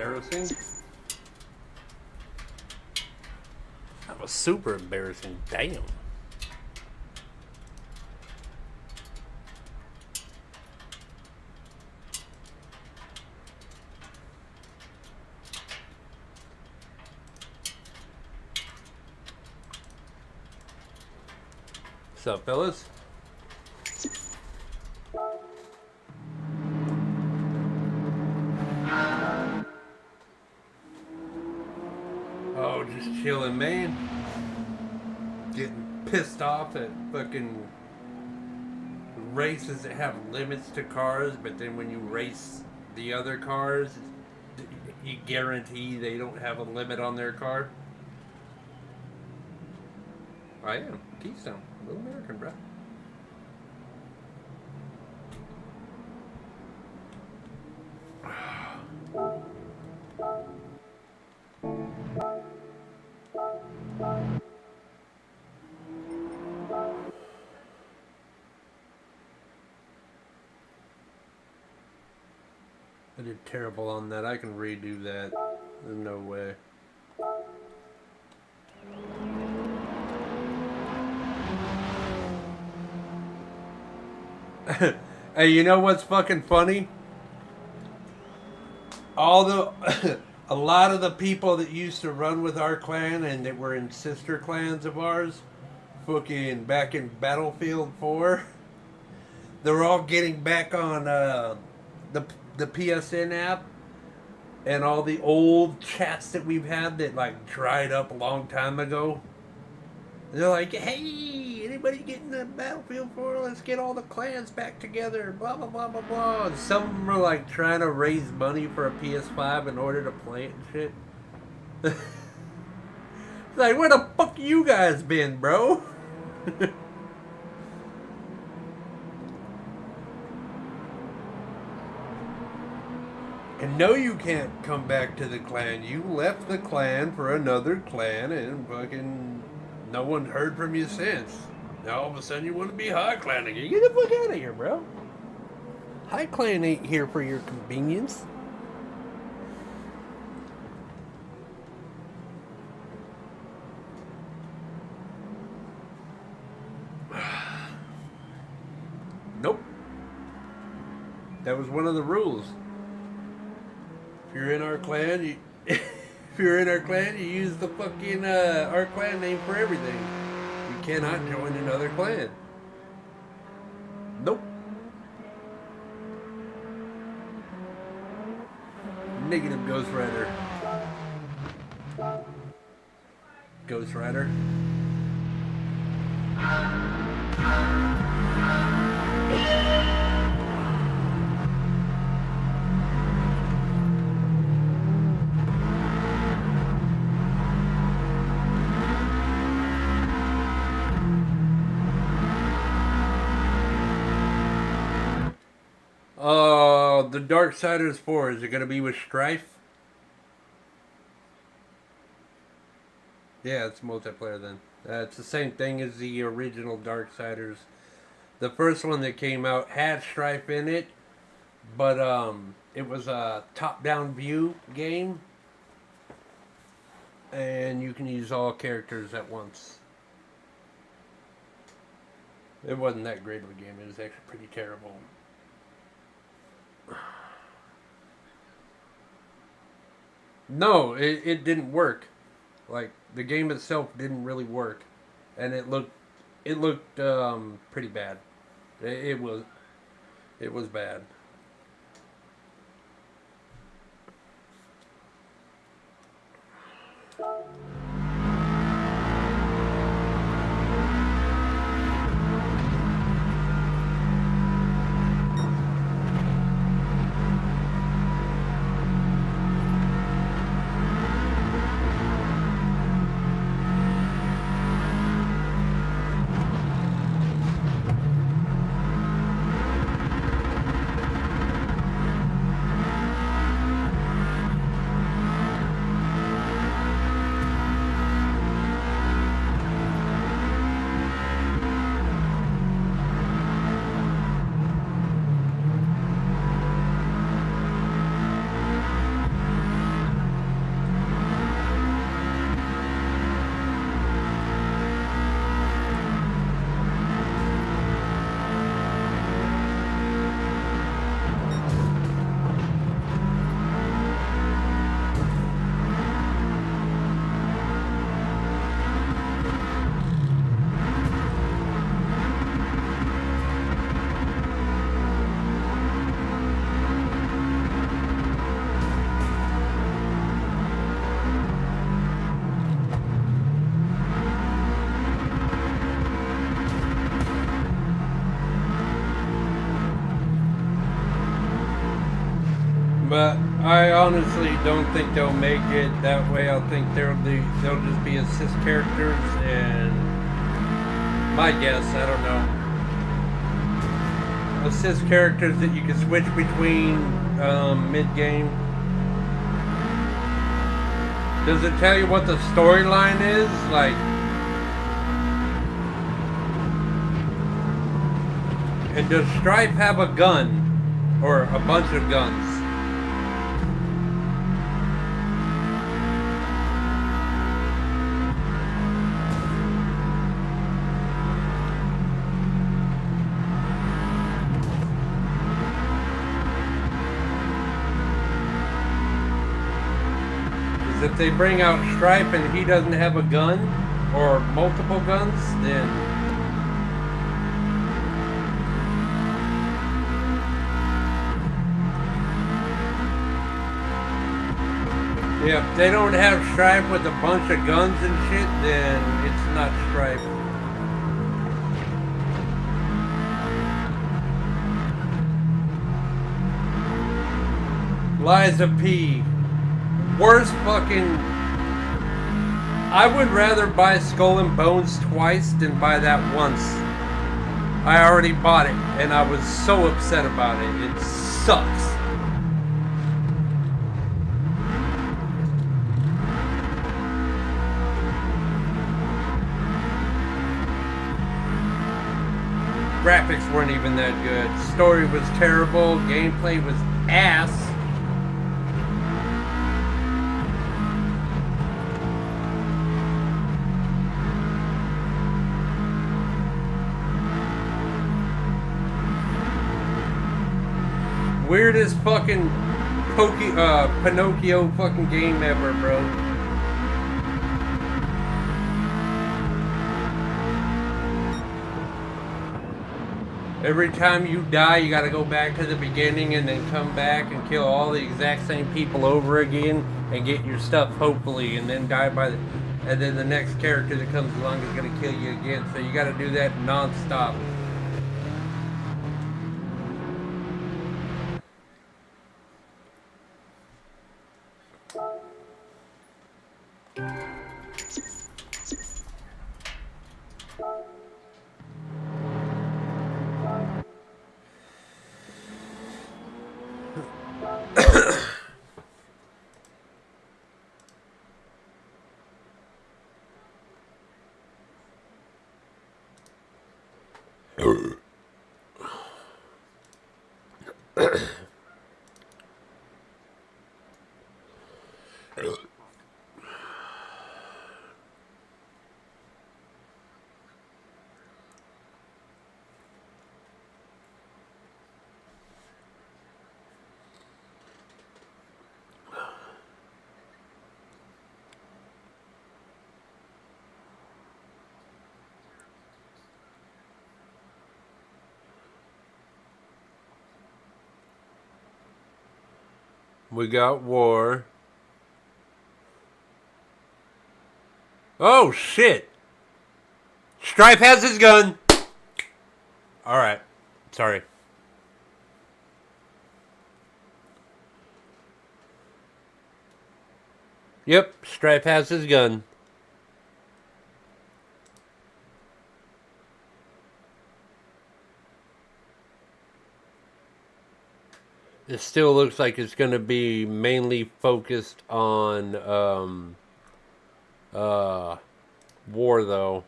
A: embarrassing. That was super embarrassing. Damn. What's up, fellas? Oh, just chilling, man. Getting pissed off at fucking races that have limits to cars, but then when you race the other cars, you guarantee they don't have a limit on their car. I am. Keystone. Little American, bro. I did terrible on that. I can redo that. There's no way. Hey, you know what's fucking funny? A lot of the people that used to run with our clan and that were in sister clans of ours, fucking back in Battlefield 4, they're all getting back on the PSN app, and all the old chats that we've had that like dried up a long time ago. They're like, hey, anybody getting the Battlefield 4? Let's get all the clans back together, blah, blah, blah, blah, blah. And some of them are like trying to raise money for a PS5 in order to play it and shit. It's like, where the fuck you guys been, bro? And no, you can't come back to the clan. You left the clan for another clan and fucking no one heard from you since. Now all of a sudden you want to be high clan again. Get the fuck out of here, bro. High clan ain't here for your convenience. Nope. That was one of the rules. If you're in our clan, you use the fucking our clan name for everything. You cannot join another clan. Nope. Negative Ghost Rider. Ghost Rider. The Darksiders 4, is it going to be with Strife? Yeah, it's multiplayer then. It's the same thing as the original Darksiders. The first one that came out had Strife in it, but it was a top-down view game, and you can use all characters at once. It wasn't that great of a game. It was actually pretty terrible. No, it didn't work. Like, the game itself didn't really work, and it looked pretty bad. It was bad. I honestly don't think they'll make it that way. I think they'll just be assist characters, and my guess, I don't know. Assist characters that you can switch between mid-game. Does it tell you what the storyline is? Like, and does Stripe have a gun? Or a bunch of guns? If they bring out Stripe and he doesn't have a gun or multiple guns, then yeah, if they don't have Stripe with a bunch of guns and shit, then it's not Stripe. Liza P. Worst fucking... I would rather buy Skull and Bones twice than buy that once. I already bought it, and I was so upset about it. It sucks. Graphics weren't even that good. Story was terrible. Gameplay was ass. Weirdest fucking Pinocchio fucking game ever, bro. Every time you die, you gotta go back to the beginning and then come back and kill all the exact same people over again and get your stuff, hopefully, and then die by the... And then the next character that comes along is gonna kill you again. So you gotta do that non-stop. We got war. Oh, shit. Stripe has his gun. Alright. Sorry. Yep, Stripe has his gun. It still looks like it's going to be mainly focused on war, though.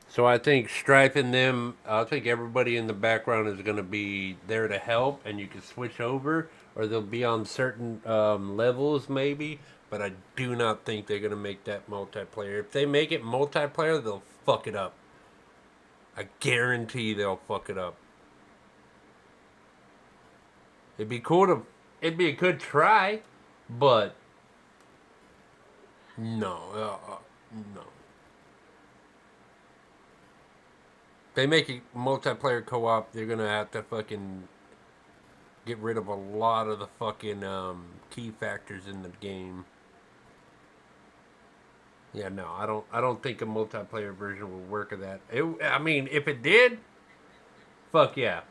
A: So I think Stripe and them, I think everybody in the background is going to be there to help, and you can switch over, or they'll be on certain levels, maybe. But I do not think they're going to make that multiplayer. If they make it multiplayer, they'll fuck it up. I guarantee they'll fuck it up. It'd be cool to... It'd be a good try, but... No. No. If they make it multiplayer co-op, they're gonna have to fucking... get rid of a lot of the fucking key factors in the game. Yeah, no, I don't think a multiplayer version will work of that. I mean, if it did, fuck yeah.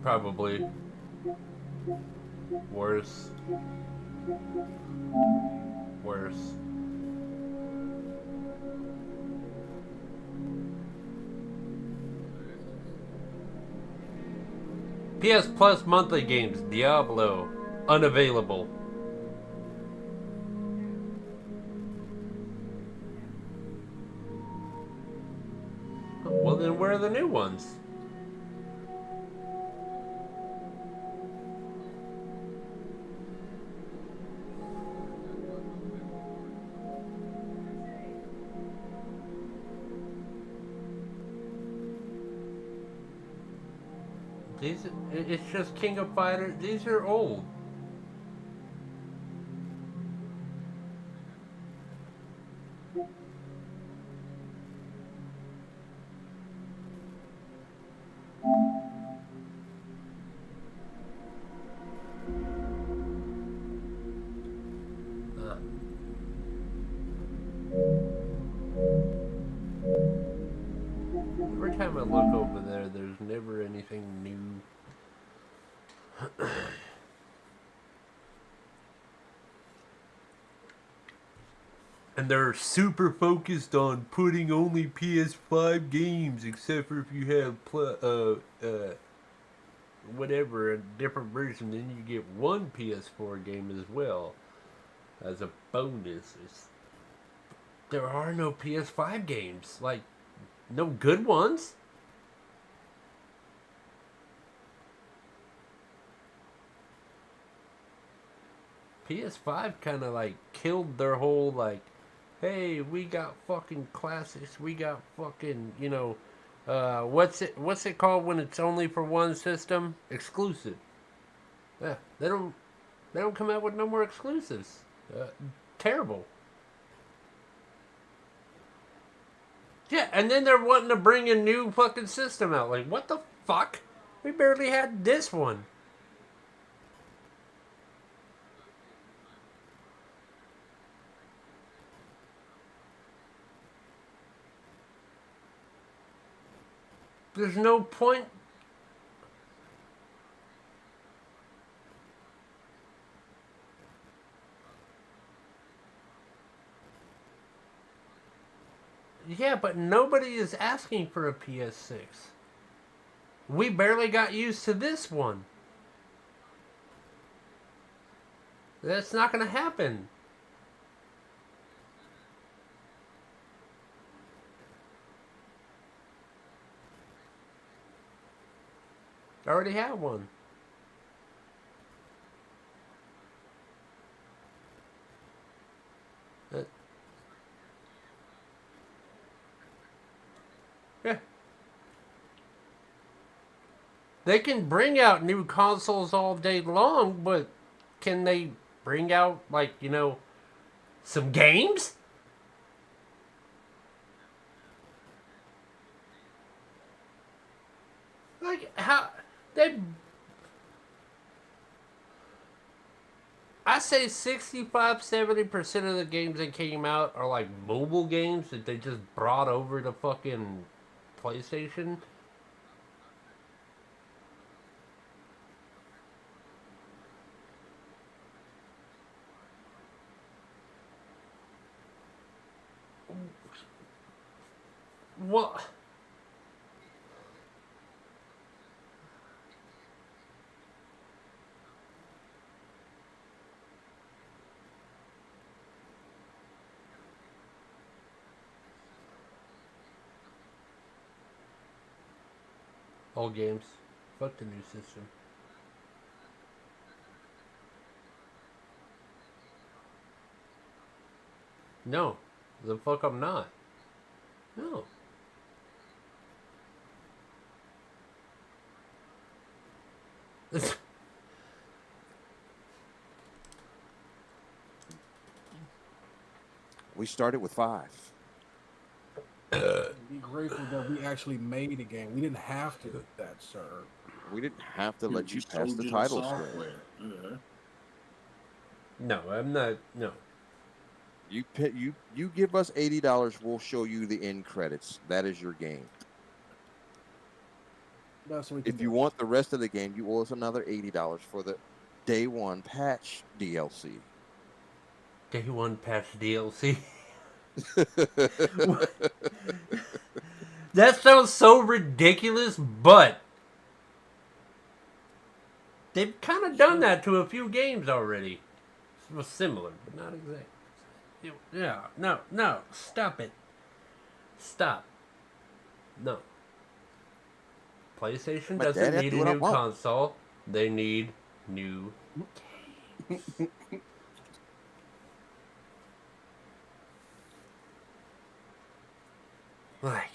A: Probably. Worse. Worse. PS Plus monthly games, Diablo, unavailable. Well, then where are the new ones? It's just King of Fighters. These are old. Every time I look over there, there's never anything new. And they're super focused on putting only PS5 games, except for if you have whatever, a different version, then you get one PS4 game as well as a bonus. There are no PS5 games, like no good ones. PS5 kind of like killed their whole like, hey, we got fucking classics, we got fucking, you know, what's it called when it's only for one system? Exclusive. Yeah, they don't come out with no more exclusives. Terrible. Yeah, and then they're wanting to bring a new fucking system out. Like, what the fuck? We barely had this one. There's no point. Yeah, but nobody is asking for a PS6. We barely got used to this one. That's not going to happen. I already have one. Yeah. They can bring out new consoles all day long, but can they bring out, like, you know, some games? Like, how... I say 65-70% of the games that came out are like mobile games that they just brought over to fucking PlayStation. What? All games. Fuck the new system. No. The fuck I'm not. No.
D: We started with 5.
E: Be grateful that we actually made a game. We didn't have to do that, sir.
D: We didn't have to let you
F: just
D: pass
F: told
D: the
F: you
D: title
F: software.
D: screen.
F: Yeah.
A: No, I'm not. No.
D: You give us $80, we'll show you the end credits. That is your game.
E: else we can
D: If you
E: do?
D: want the rest of the game, you owe us another $80 for the day one patch DLC.
A: Day one patch DLC. That sounds so ridiculous, but they've kind of done that to a few games already. It was similar, but not exact. Yeah, no, stop it. Stop. No. PlayStation
D: My
A: doesn't
D: daddy, I
A: need
D: do
A: a
D: what I
A: new
D: want.
A: console. They need new games. Like,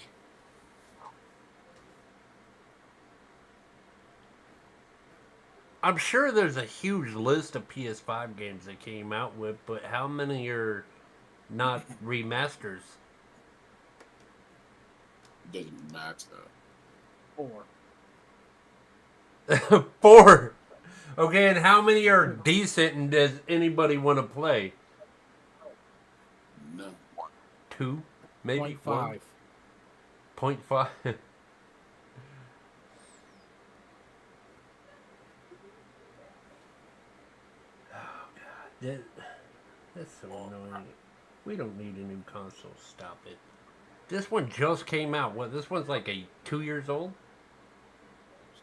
A: I'm sure there's a huge list of PS5 games that came out with, but how many are not remasters?
F: Doesn't matter.
E: 4.
A: 4. Okay, and how many are decent and does anybody want to play?
F: No.
A: 2? Maybe
E: 0.5.
A: 1.5. That's so annoying. We don't need a new console. Stop it. This one just came out. What? This one's like 2 years old.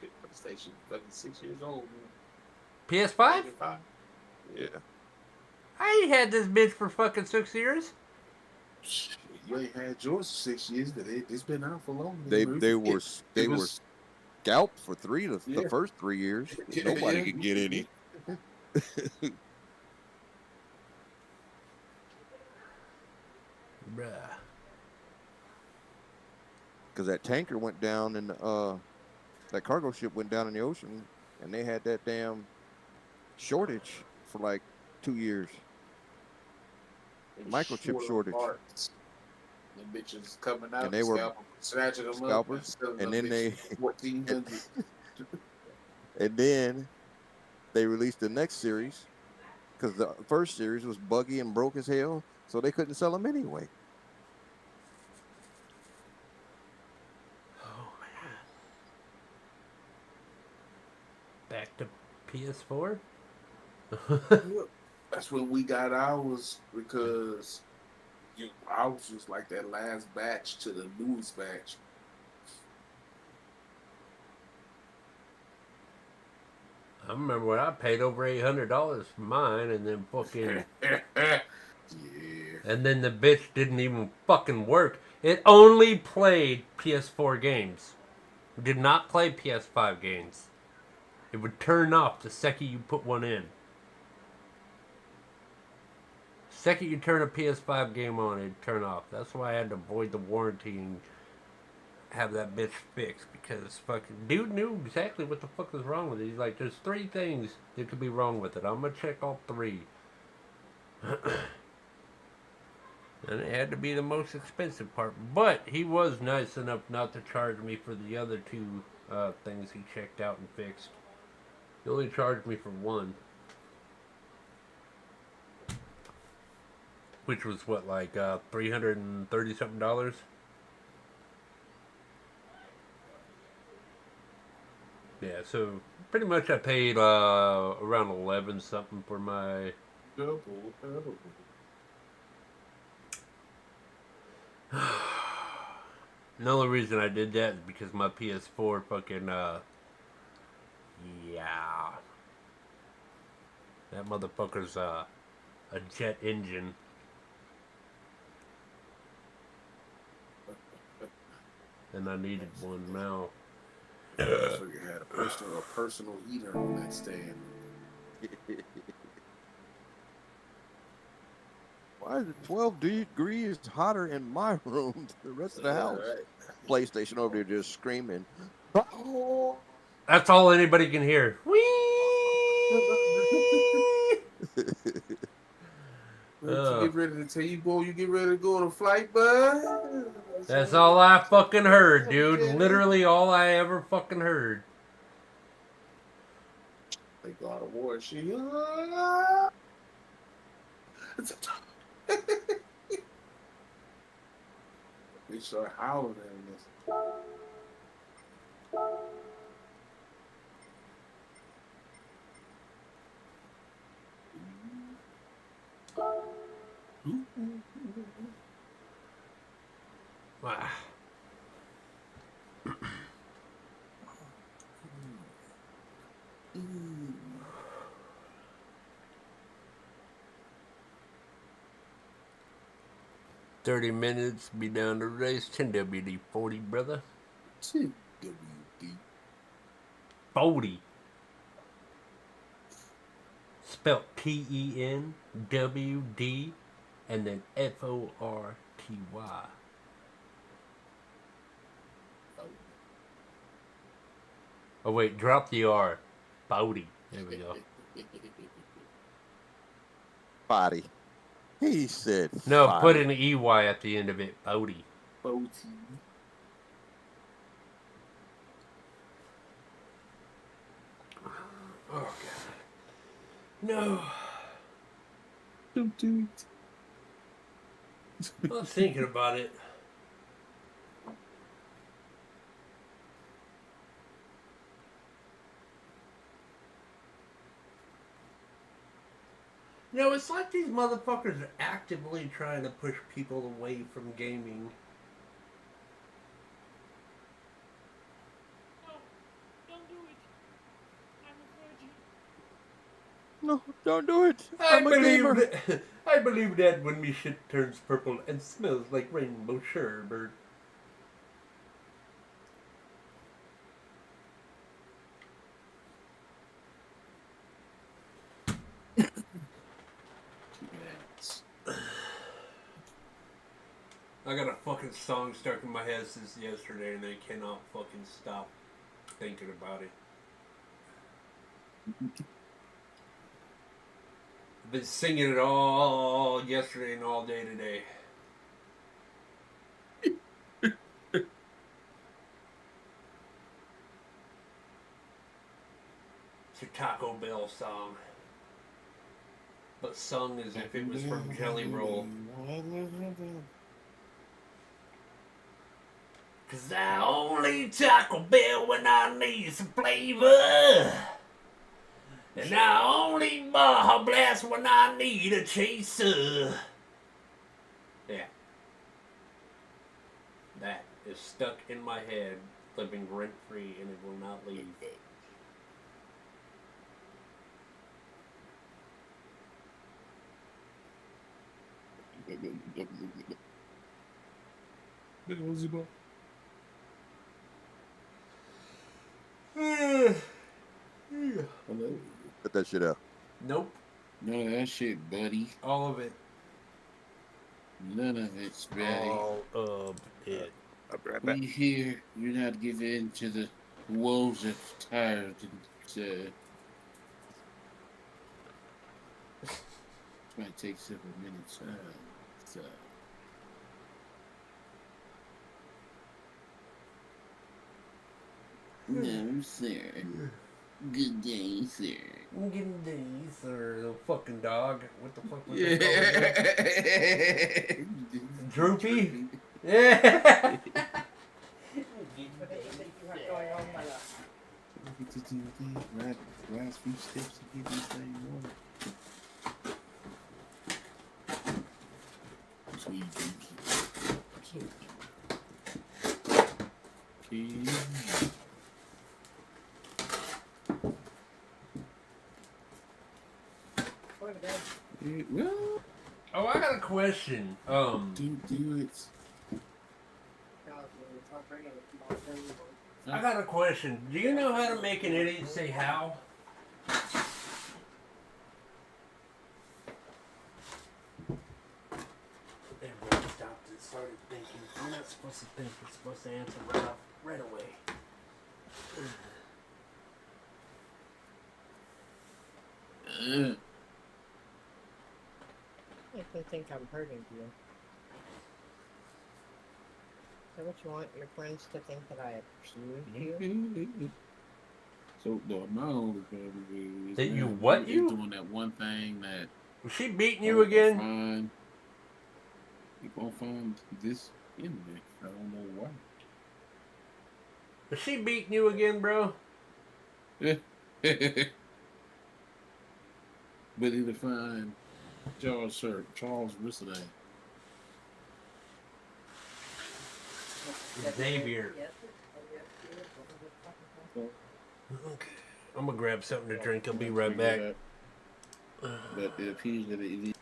F: PlayStation, fucking 6 years old.
A: PS5?
D: Yeah.
A: I ain't had this bitch for fucking 6 years.
F: Shit, you ain't had yours for 6 years, but it's been out for longer.
D: They were scalped for
F: Yeah.
D: the first 3 years. Nobody could get any.
A: Bruh.
D: Because that tanker went down in that cargo ship went down in the ocean, and they had that damn shortage for like 2 years. Microchip shortage.
F: Parts. The bitches coming out
D: And they were
F: snatching them
D: scalpers,
F: up
D: and then they
F: 1400.
D: and then they released the next series because the first series was buggy and broke as hell, so they couldn't sell them anyway.
A: Oh man. Back to PS4.
F: That's when we got ours because ours was like that last batch to the newest batch.
A: I remember when I paid over $800 for mine, and then fucking,
F: Yeah.
A: and then the bitch didn't even fucking work. It only played PS4 games. It did not play PS5 games. It would turn off the second you put one in. Second you turn a PS5 game on, it'd turn off. That's why I had to void the warranty and have that bitch fixed, because fucking dude knew exactly what the fuck was wrong with it. He's like, there's 3 things that could be wrong with it. I'm gonna check all 3. And it had to be the most expensive part. But he was nice enough not to charge me for the other 2 things he checked out and fixed. He only charged me for 1. Which was what, like $330 something? Yeah, so pretty much I paid around 11 something for my.
F: Double.
A: The only reason I did that is because my PS4 fucking yeah, that motherfucker's a jet engine. And I needed one now.
F: So you had a personal heater on that stand.
D: Why is it 12 degrees hotter in my room than the rest of the house?
F: Right.
D: PlayStation over there just screaming.
A: That's all anybody can hear. Whee!
F: You get ready to tell you, boy, you get ready to go on a flight, bud.
A: That's all I fucking heard, dude. Literally all I ever fucking heard.
F: They God of War, she. We start howling at this.
A: Wow.
F: Ooh.
A: 30 minutes, be down the race, 10 WD 40, brother.
F: 10 WD.
A: 40. Spelled TENWD and then FORTY. Oh wait, drop the R. Bowdy. There we go.
D: Body. He said
A: No,
D: body.
A: put an EY at the end of it. Bowdy.
F: Boaty.
A: Oh god. No.
F: Don't do
A: I was thinking about it. You know, it's like these motherfuckers are actively trying to push people away from gaming.
D: No, don't do it.
A: I
D: I'm a gamer.
A: I believe that when me shit turns purple and smells like rainbow sherbet. I got a fucking song stuck in my head since yesterday and I cannot fucking stop thinking about it. I've been singing it all yesterday and all day today. It's a Taco Bell song. But sung as if it was from Jelly Roll. Cause I only Taco Bell when I need some flavor. And I only Baja Blast when I need a chaser. Yeah. That is stuck in my head, living rent free, and it will not leave.
F: Hello.
D: Put that shit out.
A: Nope.
F: None of that shit, buddy.
A: All of it.
F: None of it's buddy.
A: All of it.
D: I'll be right back.
F: We here, you're not giving in to the woes of tired and it might take several minutes. No, sir. Good day, sir.
A: Good day, sir. The fucking dog. What the fuck was that called? Droopy? Yeah.
F: Last few steps to get this thing going. Sweet drinky. Well,
A: Oh, I got a question.
F: don't do it.
A: I got a question. Do you know how to make an idiot say how? Everybody stopped and started thinking. You're not supposed to think. You're supposed to answer right away.
G: If they think I'm hurting you. Is that what you want your friends to think that I abused you?
F: So my only problem is
A: That you what you?
F: doing that one thing that
A: Was she beating you again?
F: You gonna find this in there. I don't know why.
A: Was she beating you again, bro?
F: But it'll find
E: Charles, sir. Charles Risseday.
A: Xavier. Okay. I'm gonna grab something to drink. I'll be right back.
E: But it appears that it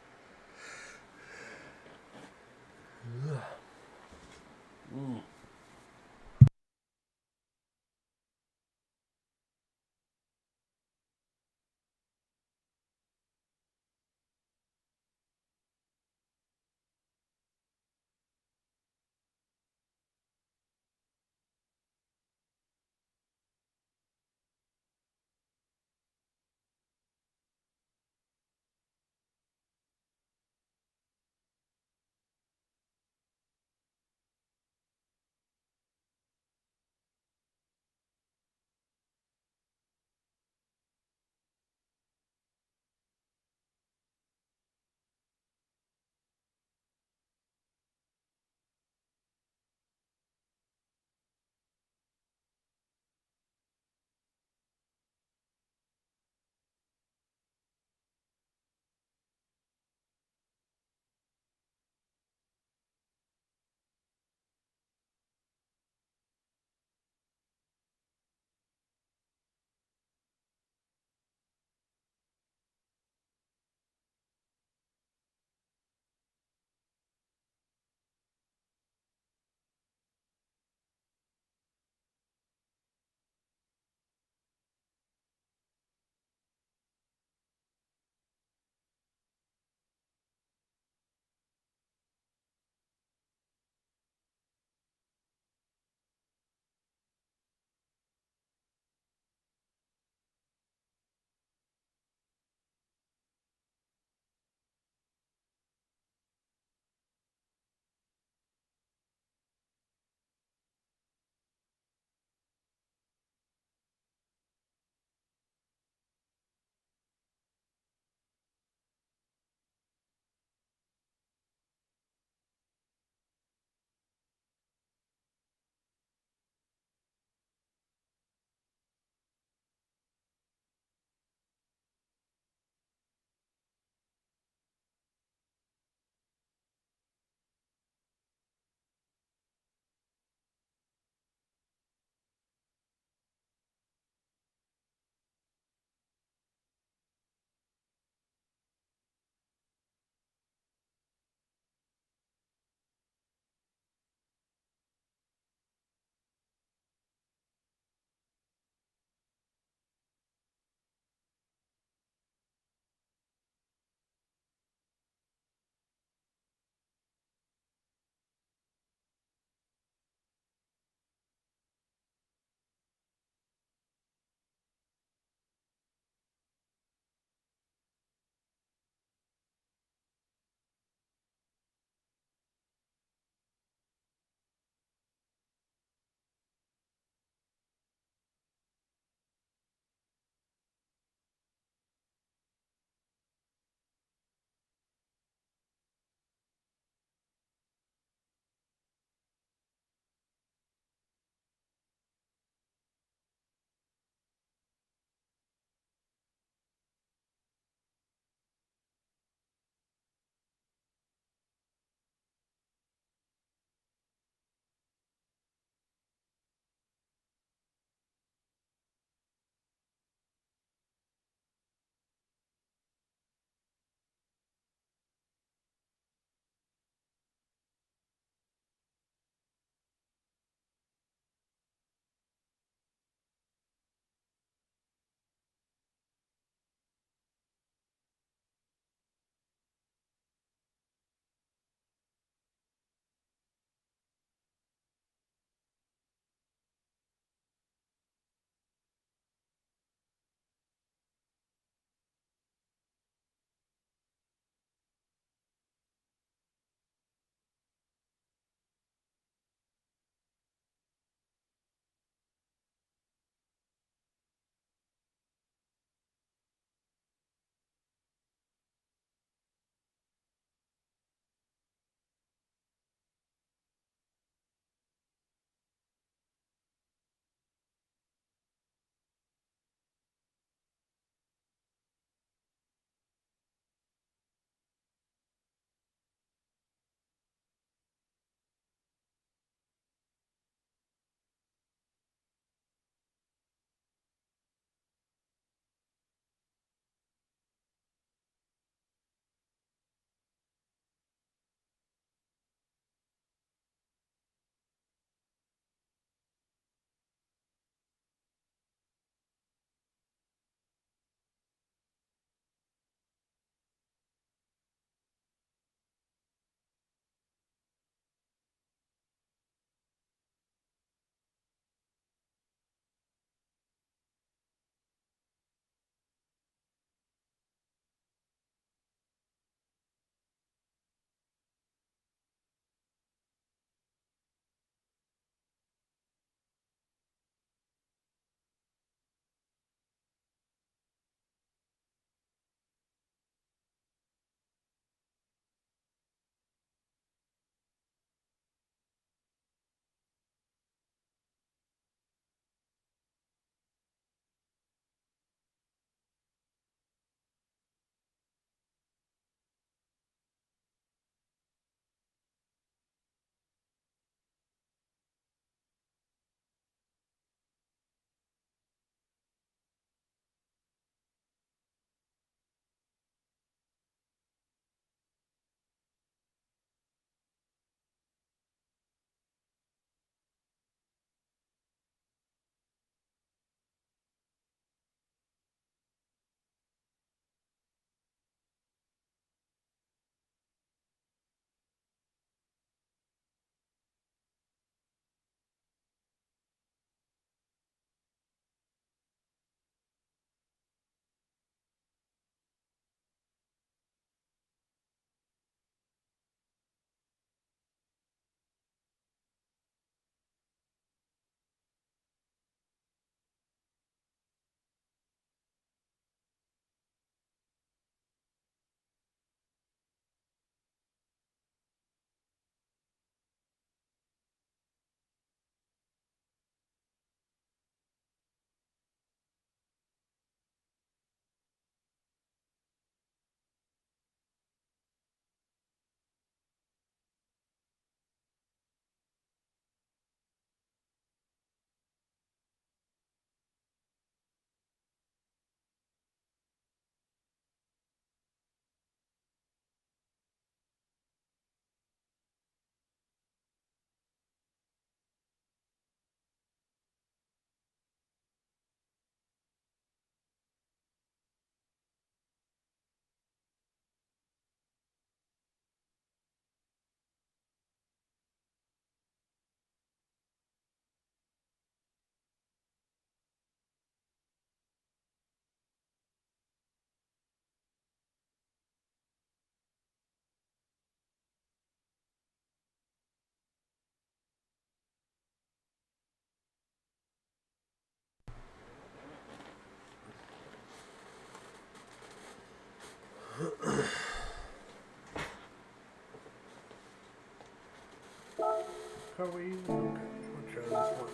A: car we use? Okay, we'll try this one.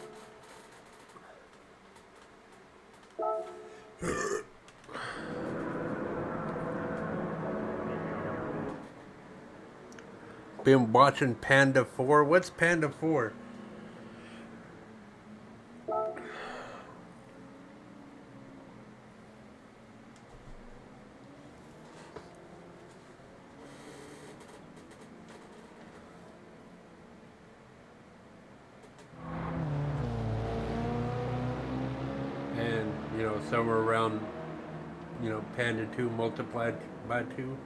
A: Been watching Panda 4. What's Panda 4? And, you know, somewhere around, you know, Panda 2 multiplied by 2.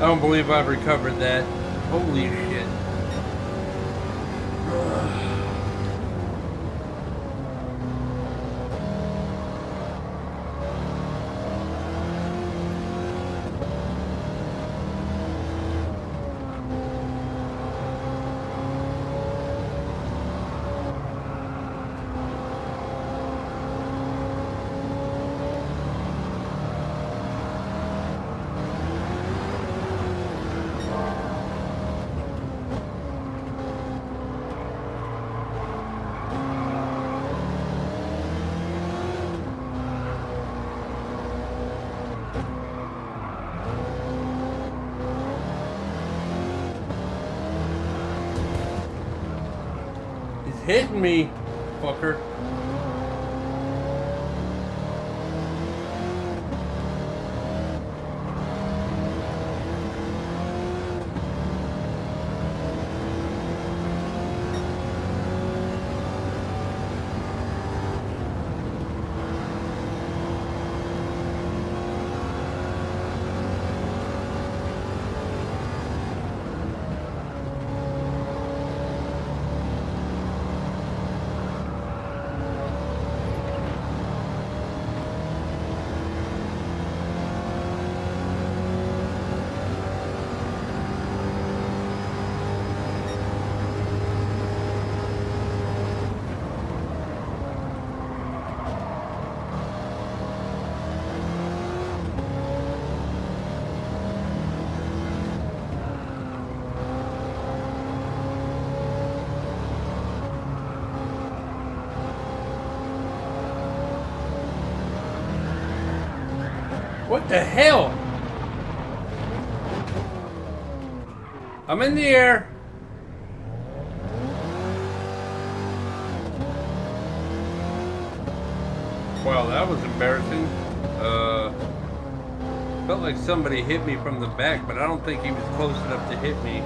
A: don't believe I've recovered that. Holy shit. Hitting me, fucker. What the hell? I'm in the air. Wow, that was embarrassing. Felt like somebody hit me from the back, but I don't think he was close enough to hit me.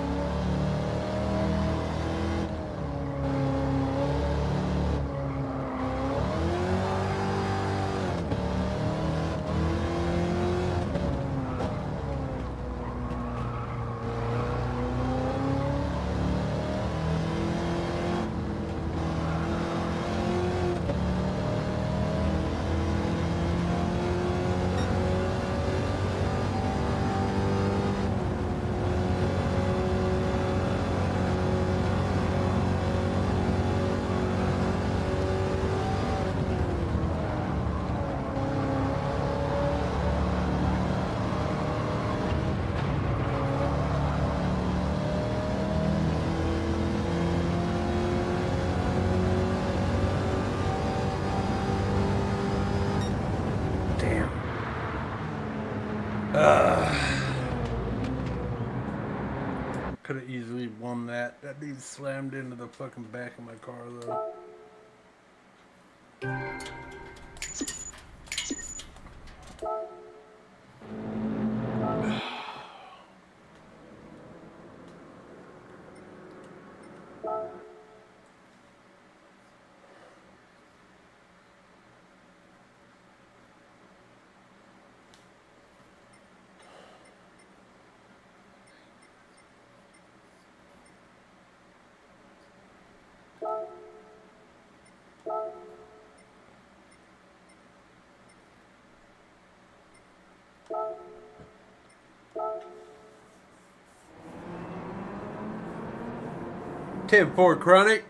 A: Could have easily won that. That dude slammed into the fucking back of my car though. Tip 4 Chronic.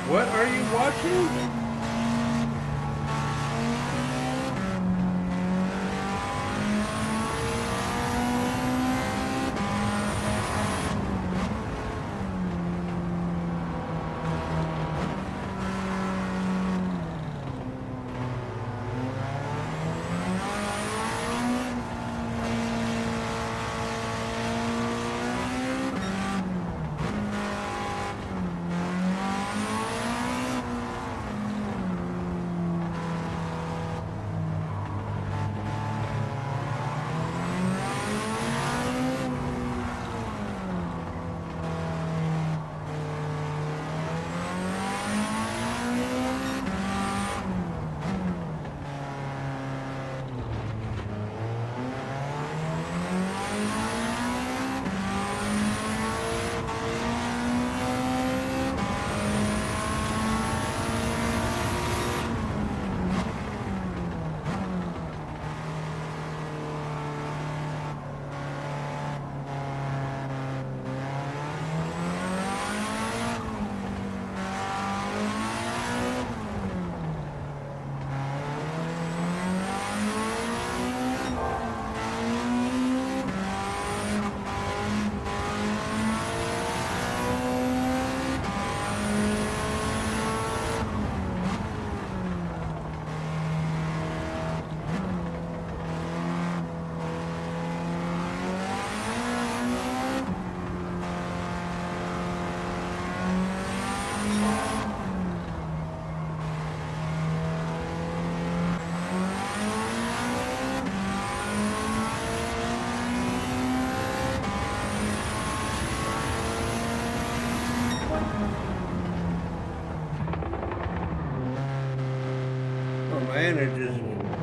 A: What are you watching?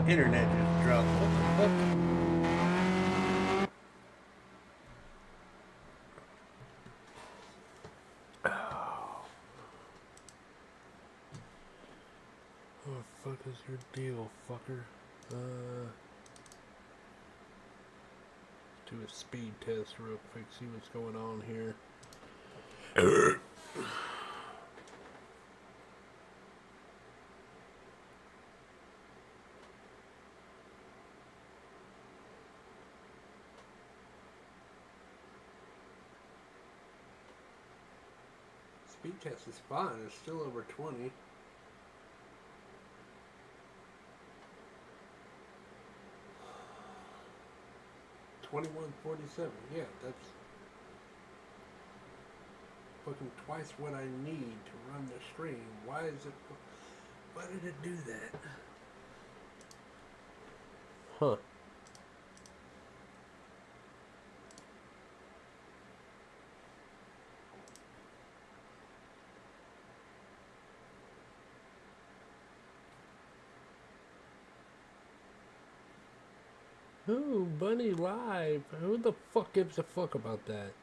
A: Internet just dropped. What the fuck?
H: What the fuck is your deal, fucker? Do a speed test real quick, see what's going on here.
A: Speed test is fine. It's still over 20. $21.47. Yeah, that's fucking twice what I need to run the stream. Why is it? Why did it do that?
H: Huh. Ooh, Bunny Live. Who the fuck gives a fuck about that?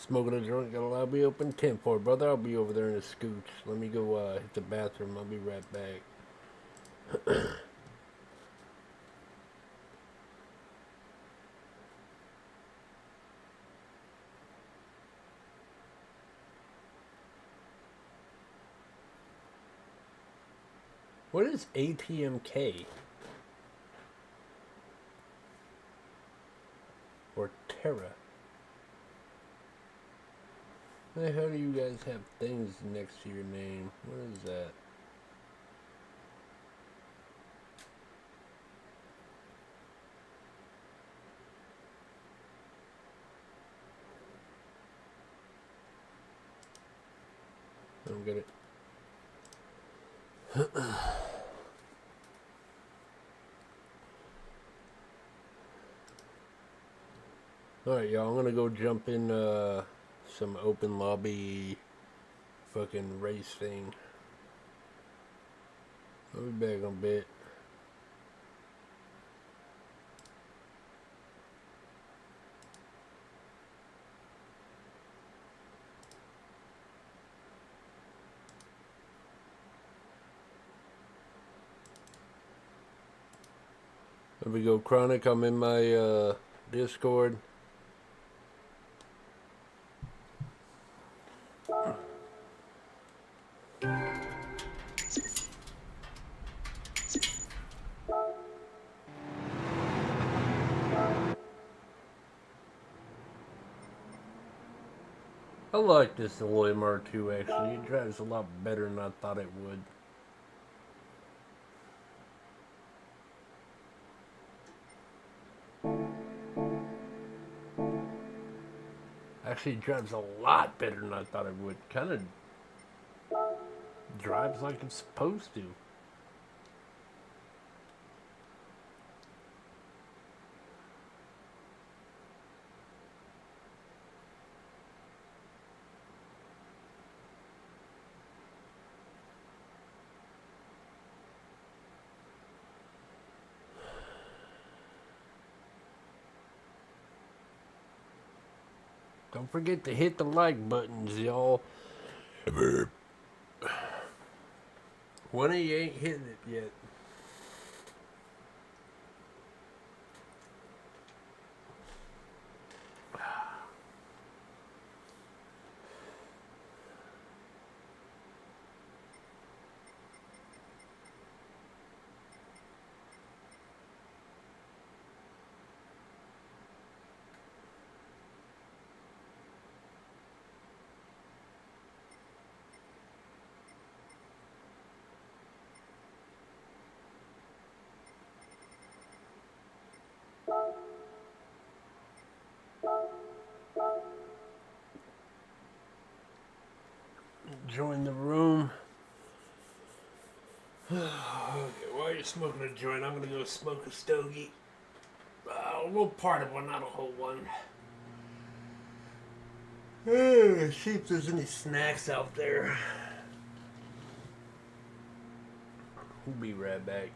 H: Smoking a joint, got a lobby open. 10-4, brother. I'll be over there in a scooch. Let me go hit the bathroom. I'll be right back. What is ATMK? Or Terra? Why the hell do you guys have things next to your name? What is that? I don't get it. Alright, y'all, I'm gonna go jump in some open lobby fucking race thing. I'll be back in a bit. There we go, Chronic. I'm in my Discord. I like this little MR2 actually. It drives a lot better than I thought it would. Actually, it drives a lot better than I thought it would. Kind of drives like it's supposed to. Don't forget to hit the like buttons, y'all. One of you ain't hitting it yet. Join the room. Okay, while you're smoking a joint, I'm gonna go smoke a stogie. A little part of one, not a whole one. See if there's any snacks out there. We'll be right back.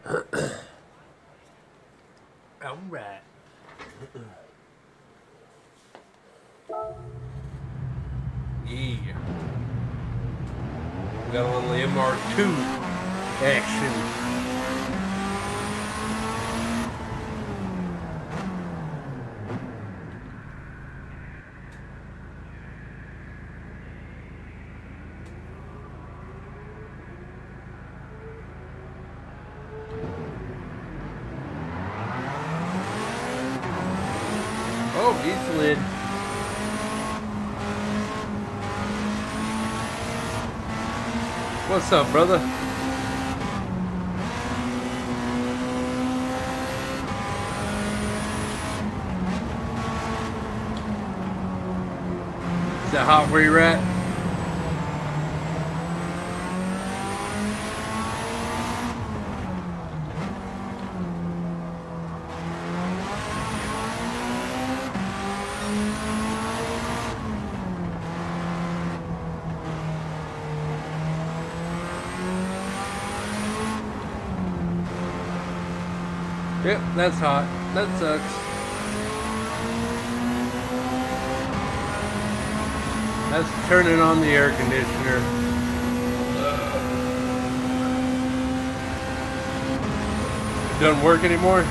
H: All right.
A: Yeah. We got a little MR2 action. Oh, he slid. What's up, brother? Is that hot where you're at? Yep, that's hot. That sucks. That's turning on the air conditioner. It doesn't work anymore?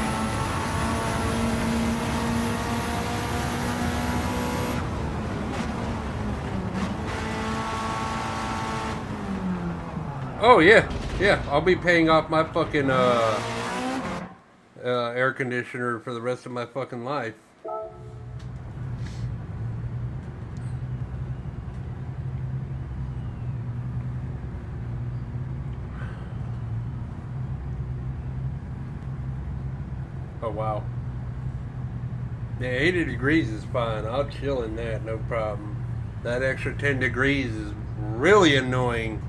A: Oh yeah, yeah. I'll be paying off my fucking air conditioner for the rest of my fucking life. Oh wow. Yeah, 80 degrees is fine. I'll chill in that, no problem. That extra 10 degrees is really annoying.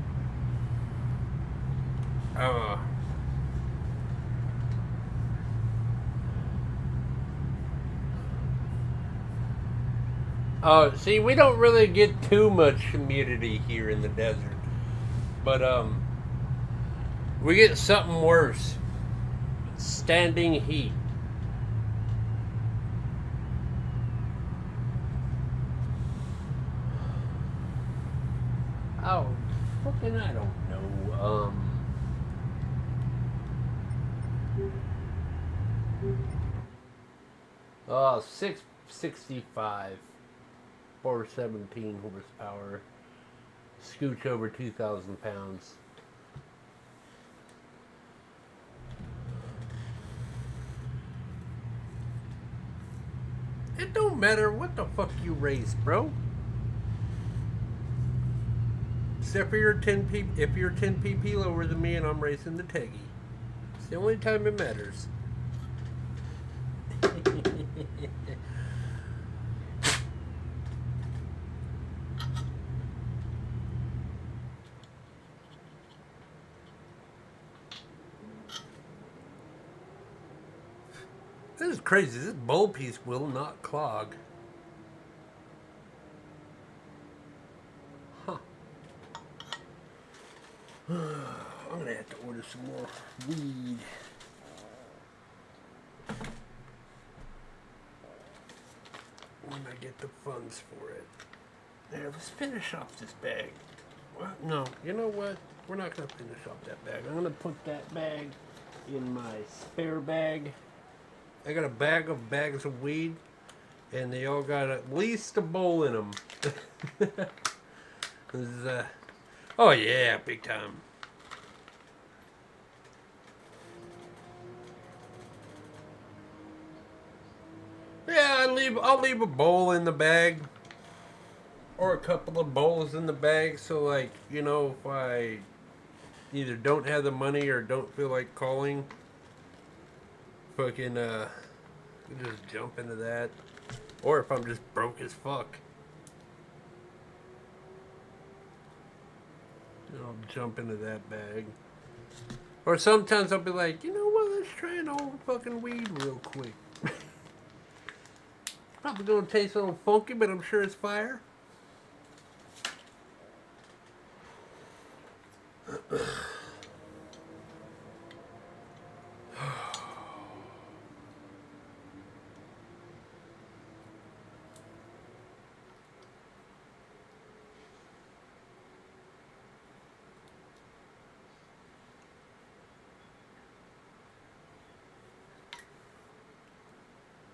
A: See, we don't really get too much humidity here in the desert. But, we get something worse. Standing heat. Oh, fucking I don't know. 665, 417 horsepower, scooch over 2,000 pounds. It don't matter what the fuck you race, bro. Except for your 10 p. If you're 10 pp lower than me and I'm racing the Teggy, it's the only time it matters. This is crazy. This bowl piece will not clog. Huh. I'm gonna have to order some more weed. When I get the funds for it. There, let's finish off this bag. Well, no, you know what? We're not gonna finish off that bag. I'm gonna put that bag in my spare bag. I got a bag of bags of weed, and they all got at least a bowl in them. Oh yeah, big time. Yeah, I'll leave a bowl in the bag, or a couple of bowls in the bag, so like, you know, if I either don't have the money or don't feel like calling, fucking just jump into that, or if I'm just broke as fuck, I'll jump into that bag. Or sometimes I'll be like, you know what, let's try an old fucking weed real quick. Probably gonna taste a little funky, but I'm sure it's fire.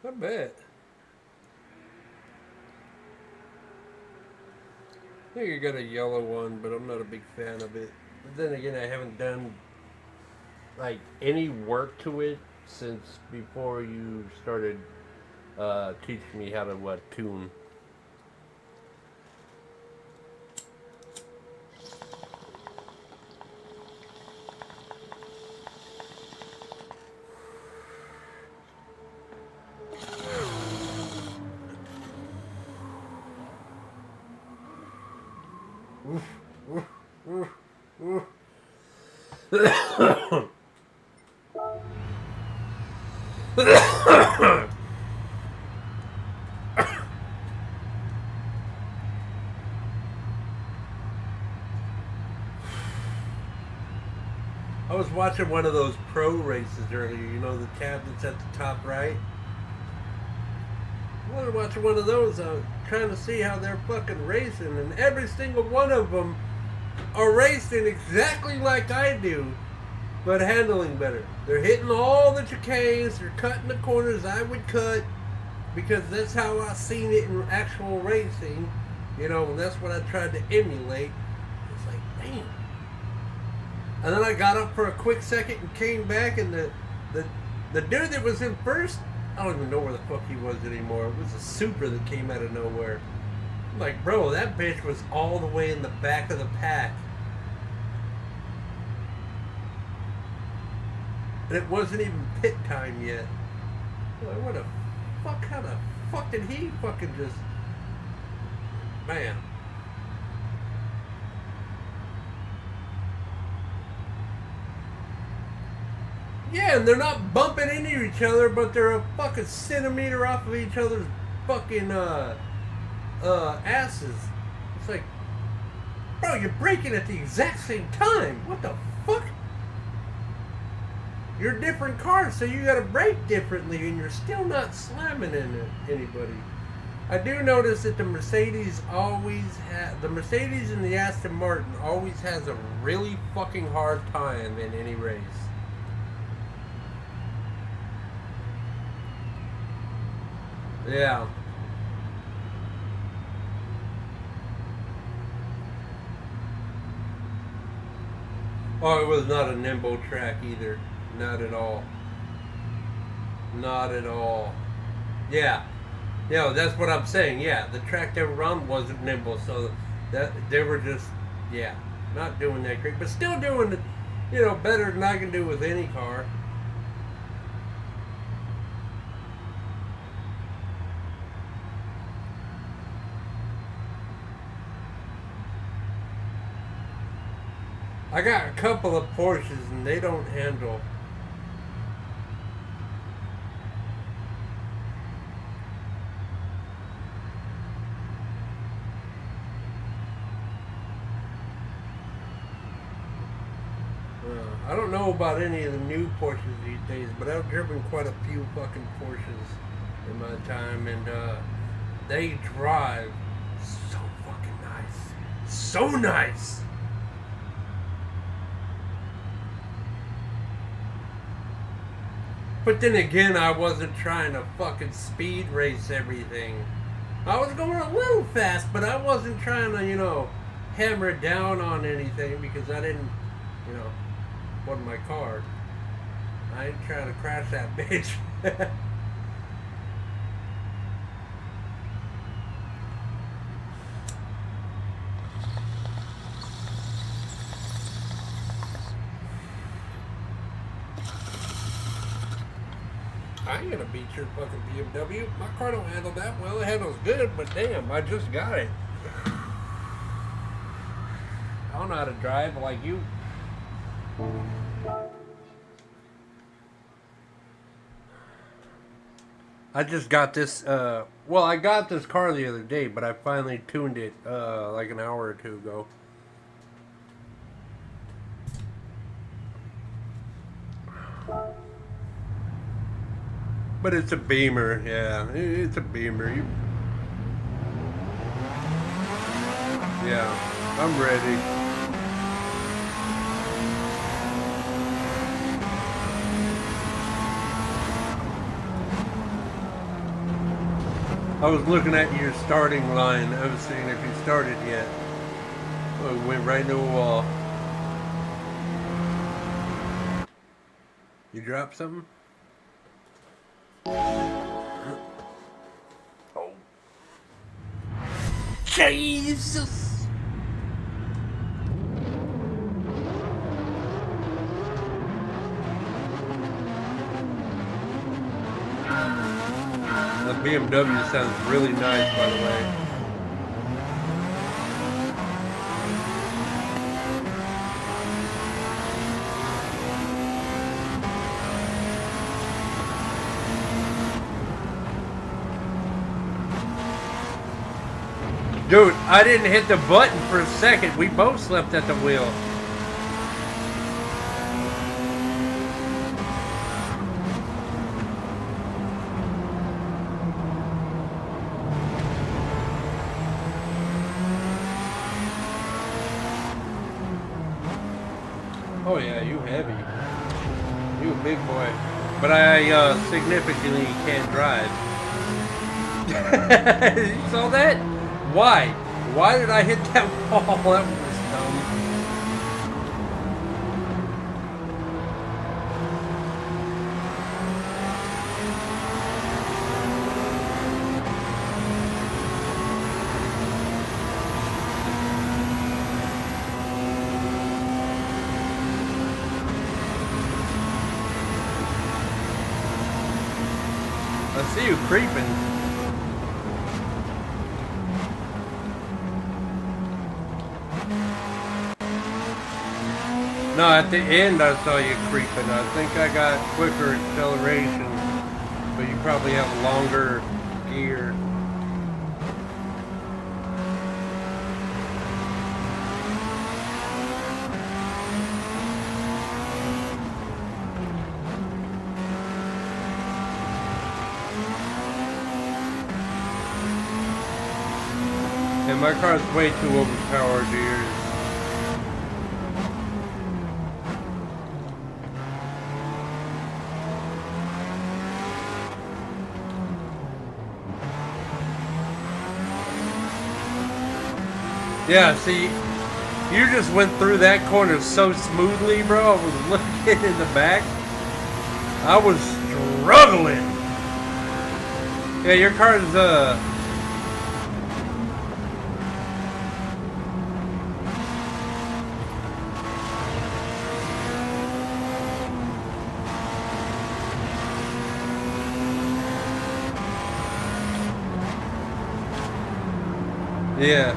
H: I bet. I think I got a yellow one, but I'm not a big fan of it. But then again, I haven't done like any work to it since before you started teaching me how to tune. I was watching one of those pro races earlier, you know, the tab that's at the top right. I was watching one of those, trying to see how they're fucking racing, and every single one of them are racing exactly like I do, but handling better. They're hitting all the chicanes, they're cutting the corners I would cut, because that's how I seen it in actual racing, you know, and that's what I tried to emulate. It's like, damn. And then I got up for a quick second and came back, and the dude that was in first, I don't even know where the fuck he was anymore. It was a Supra that came out of nowhere. I'm like, bro, that bitch was all the way in the back of the pack. And it wasn't even pit time yet. I'm like, what the fuck? How the fuck did he fucking just... Man. Yeah, and they're not bumping into each other, but they're a fucking centimeter off of each other's fucking asses. It's like, bro, you're braking at the exact same time. What the fuck? You're different cars, so you gotta brake differently, and you're still not slamming into anybody. I do notice that the Mercedes the Mercedes and the Aston Martin always has a really fucking hard time in any race. Yeah. Oh, it was not a nimble track either. Not at all. Not at all. Yeah. Yeah, that's what I'm saying. Yeah, the track they were on wasn't nimble, so that they were just, yeah, not doing that great, but still doing it, you know, better than I can do with any car. I got a couple of Porsches and they don't handle. I don't know about any of the new Porsches these days, but I've driven quite a few fucking Porsches in my time, and they drive so fucking nice. So nice! But then again, I wasn't trying to fucking speed race everything. I was going a little fast, but I wasn't trying to, you know, hammer down on anything because I didn't, you know, wasn't my car. I ain't trying to crash that bitch. I ain't gonna beat your fucking BMW. My car don't handle that well. It handles good, but damn, I just got it. I don't know how to drive like you. I just got this, well, I got this car the other day, but I finally tuned it, like an hour or two ago. But it's a Beamer, yeah. It's a Beamer. Yeah, I'm ready.
A: I was looking at your starting line. I was seeing if you started yet. Oh, it went right into a wall. You dropped something? Oh. Jesus! The BMW sounds really nice, by the way. Dude, I didn't hit the button for a second. We both slept at the wheel. Oh yeah, you heavy. You a big boy. But I significantly can't drive. You saw that? Why? Why did I hit that wall? That was dumb. I see you creeping. No, at the end I saw you creeping. I think I got quicker acceleration, but you probably have longer gear. And my car's way too overpowered to yours. Yeah, see, you just went through that corner so smoothly, bro. I was looking in the back. I was struggling. Yeah, your car's, yeah.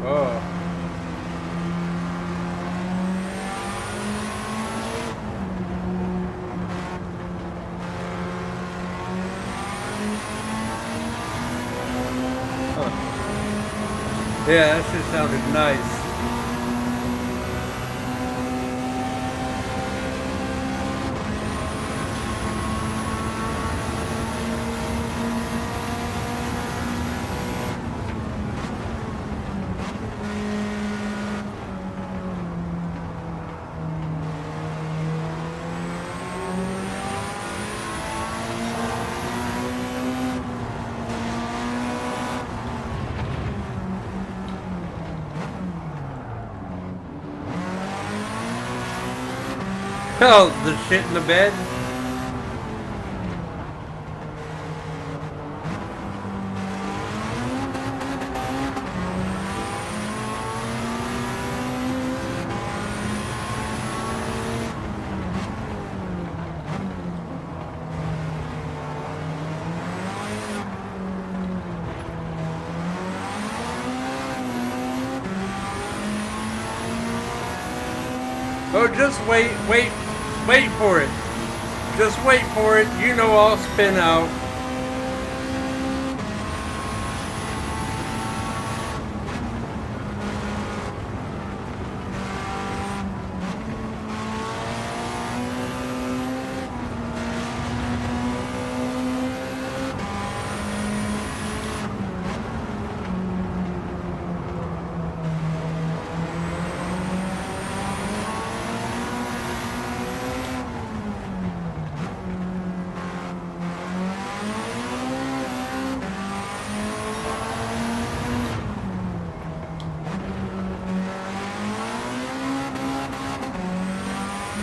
A: Oh. Huh. Yeah, that shit sounded nice. Oh, the shit in the bed? Oh, just wait for it. Just wait for it. You know I'll spin out.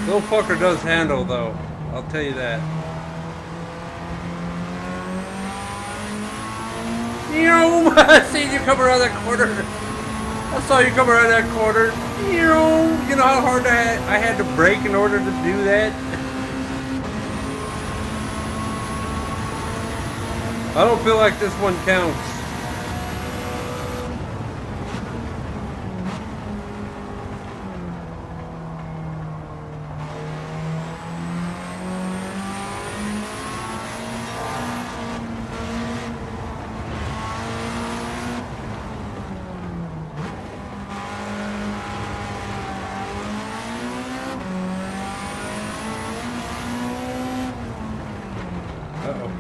A: Little fucker does handle though. I'll tell you that. I seen you come around that corner. I saw you come around that corner. You know how hard I had to brake in order to do that? I don't feel like this one counts.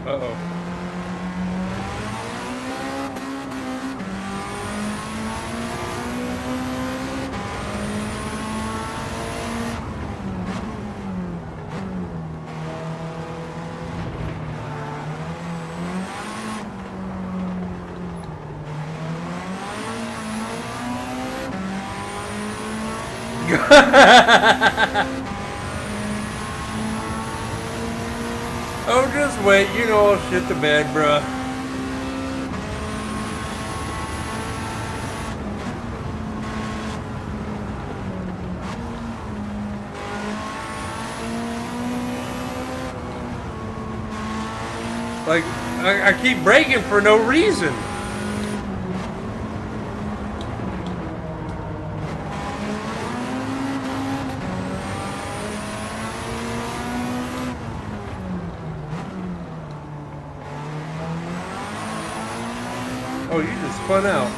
A: Uh-oh. Oh, just wait. You know I'll shit the bed, bruh. Like, I keep braking for no reason. Oh, you just spun out.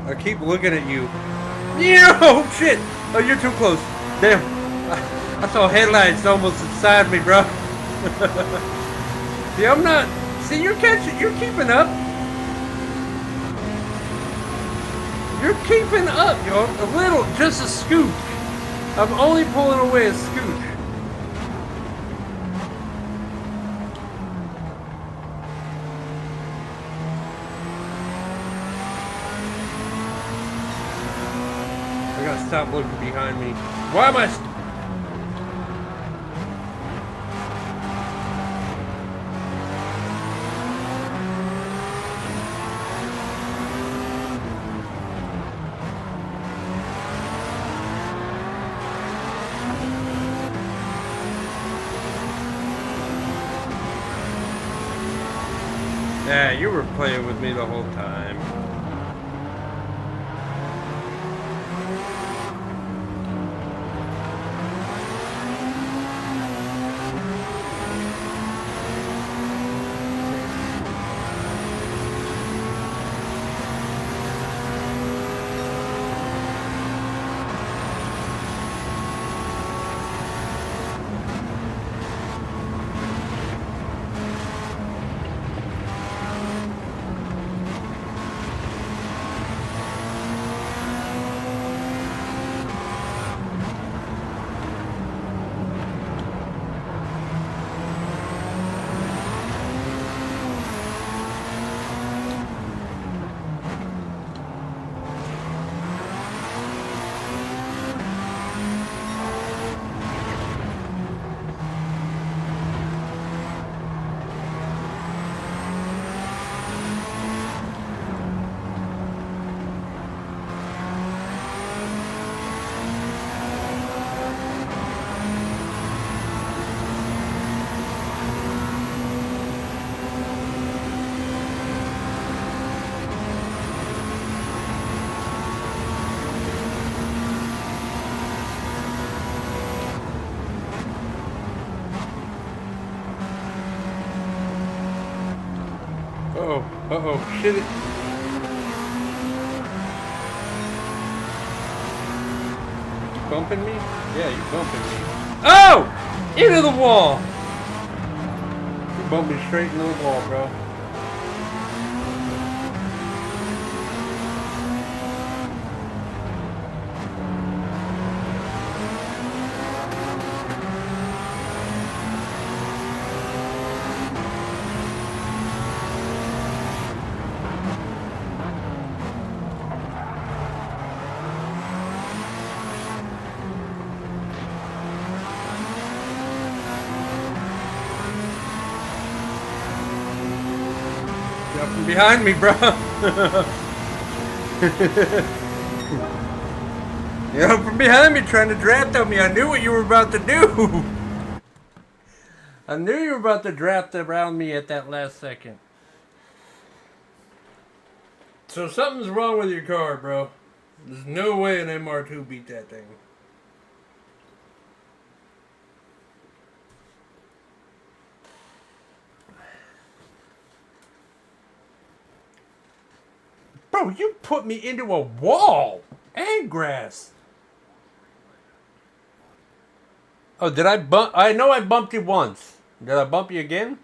A: I keep looking at you. Oh shit! Oh, you're too close. Damn. I saw headlights almost inside me, bro. See, I'm not. See, you're catching. You're keeping up. You're keeping up, yo. A little, just a scooch. I'm only pulling away a scooch. I gotta stop looking behind me. Why am I? Yeah, you were playing with me the whole time. Uh-oh, shit it. Bumping me? Yeah, you bumping me. Oh! Into the wall! You bumped me straight into the wall, bro. Up from behind me, bro. You're up from behind me trying to draft on me. I knew what you were about to do. I knew you were about to draft around me at that last second. So something's wrong with your car, bro. There's no way an MR2 beat that thing. Bro, you put me into a wall and grass. Oh, did I bump? I know I bumped you once. Did I bump you again?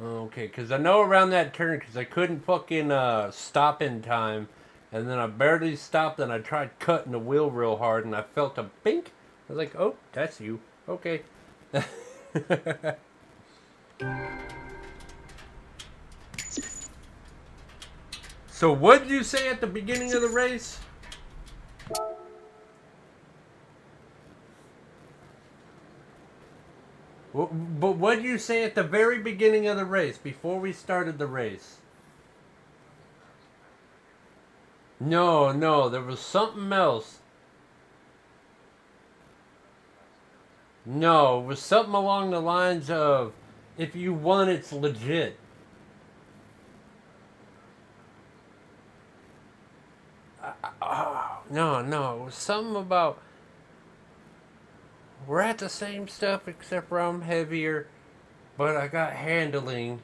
A: Okay, because I know around that turn, because I couldn't fucking stop in time. And then I barely stopped and I tried cutting the wheel real hard and I felt a bink. I was like, oh, that's you. Okay. So what did you say at the beginning of the race? But what did you say at the very beginning of the race, before we started the race? No, there was something else. No, it was something along the lines of, if you won, it's legit. No, it was something about, we're at the same stuff except for I'm heavier, but I got handling.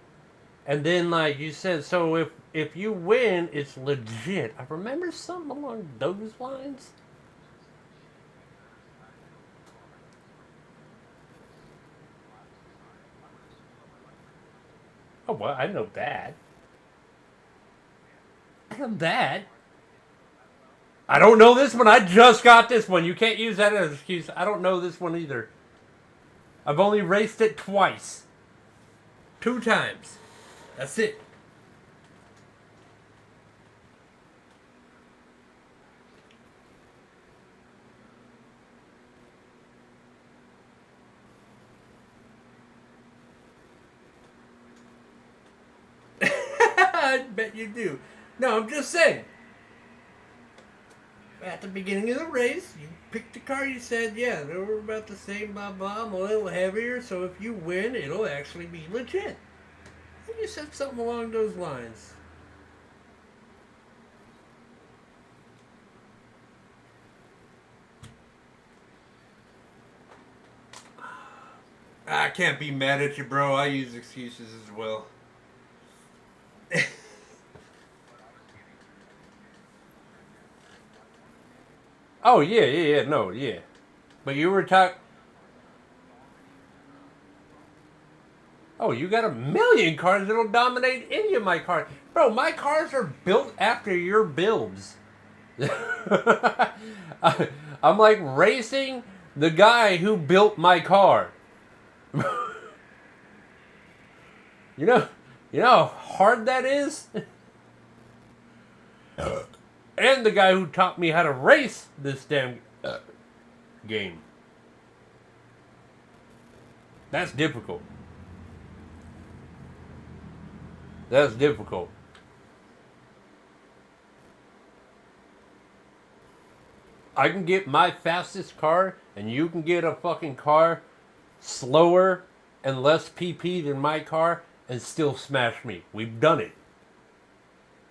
A: And then, like you said, so if you win, it's legit. I remember something along those lines. Oh, well, I know that. I know that. I don't know this one. I just got this one. You can't use that as an excuse. I don't know this one either. I've only raced it twice. 2 times. That's it. I bet you do. No, I'm just saying. At the beginning of the race, you picked the car, you said, yeah, they were about the same, blah, blah, I'm a little heavier, so if you win, it'll actually be legit. And you said something along those lines. I can't be mad at you, bro. I use excuses as well. Oh, yeah, no, yeah. But you were talking... Oh, you got 1,000,000 cars that'll dominate any of my cars. Bro, my cars are built after your builds. I'm like racing the guy who built my car. You know how hard that is? And the guy who taught me how to race this damn game. That's difficult. That's difficult. I can get my fastest car, and you can get a fucking car slower and less PP than my car, and still smash me. We've done it.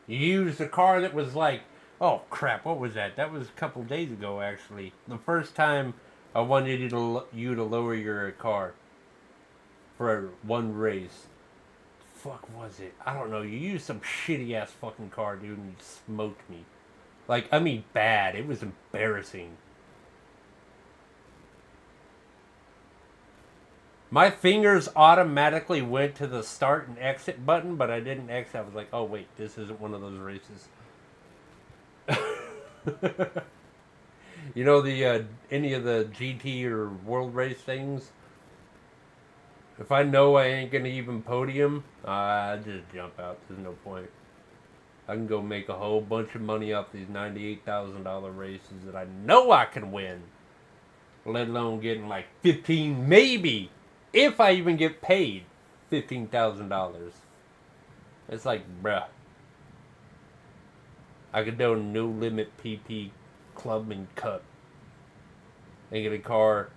A: You used a car that was like, oh crap, what was that? That was a couple days ago, actually. The first time I wanted you to lower your car for one race. Fuck was it? I don't know. You used some shitty ass fucking car, dude, and you smoked me. Like, I mean bad. It was embarrassing. My fingers automatically went to the start and exit button, but I didn't exit. I was like, oh wait, this isn't one of those races. You know, the any of the GT or World Race things? If I know I ain't gonna even podium, I just jump out. There's no point. I can go make a whole bunch of money off these $98,000 races that I know I can win. Let alone getting like 15, maybe, if I even get paid $15,000. It's like, bruh. I could do a no limit PP Clubman Cup and get a car,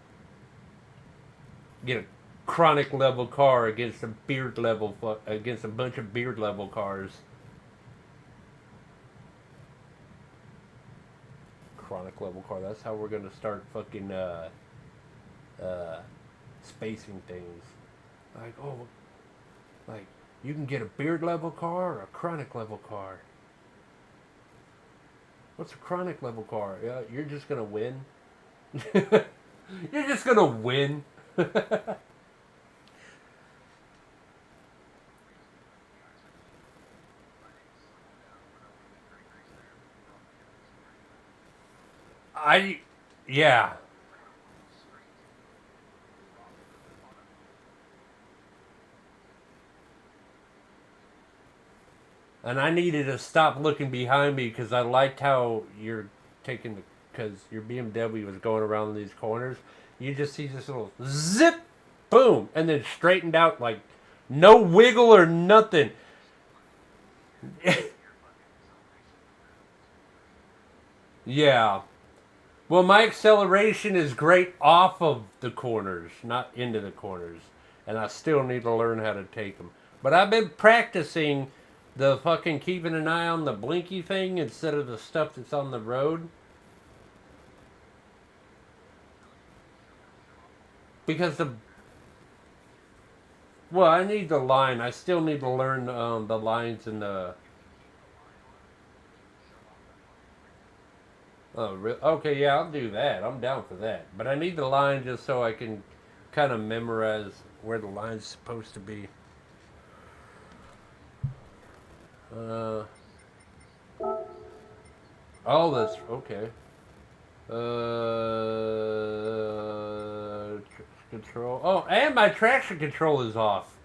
A: get a chronic level car against a beard level, against a bunch of beard level cars. Chronic level car. That's how we're gonna start fucking spacing things. Like, oh, like you can get a beard level car or a chronic level car. What's a chronic level car? Yeah, you're just gonna win. You're just gonna win. Yeah. And I needed to stop looking behind me because I liked how you're taking the, because your BMW was going around these corners. You just see this little zip, boom, and then straightened out like no wiggle or nothing. Yeah. Well, my acceleration is great off of the corners, not into the corners. And I still need to learn how to take them. But I've been practicing the fucking keeping an eye on the blinky thing instead of the stuff that's on the road. Because well, I need the line. I still need to learn the lines in the... Oh, really? Okay, yeah, I'll do that. I'm down for that. But I need the line just so I can kind of memorize where the line's supposed to be. Oh, that's... Okay. Control. Oh, and my traction control is off.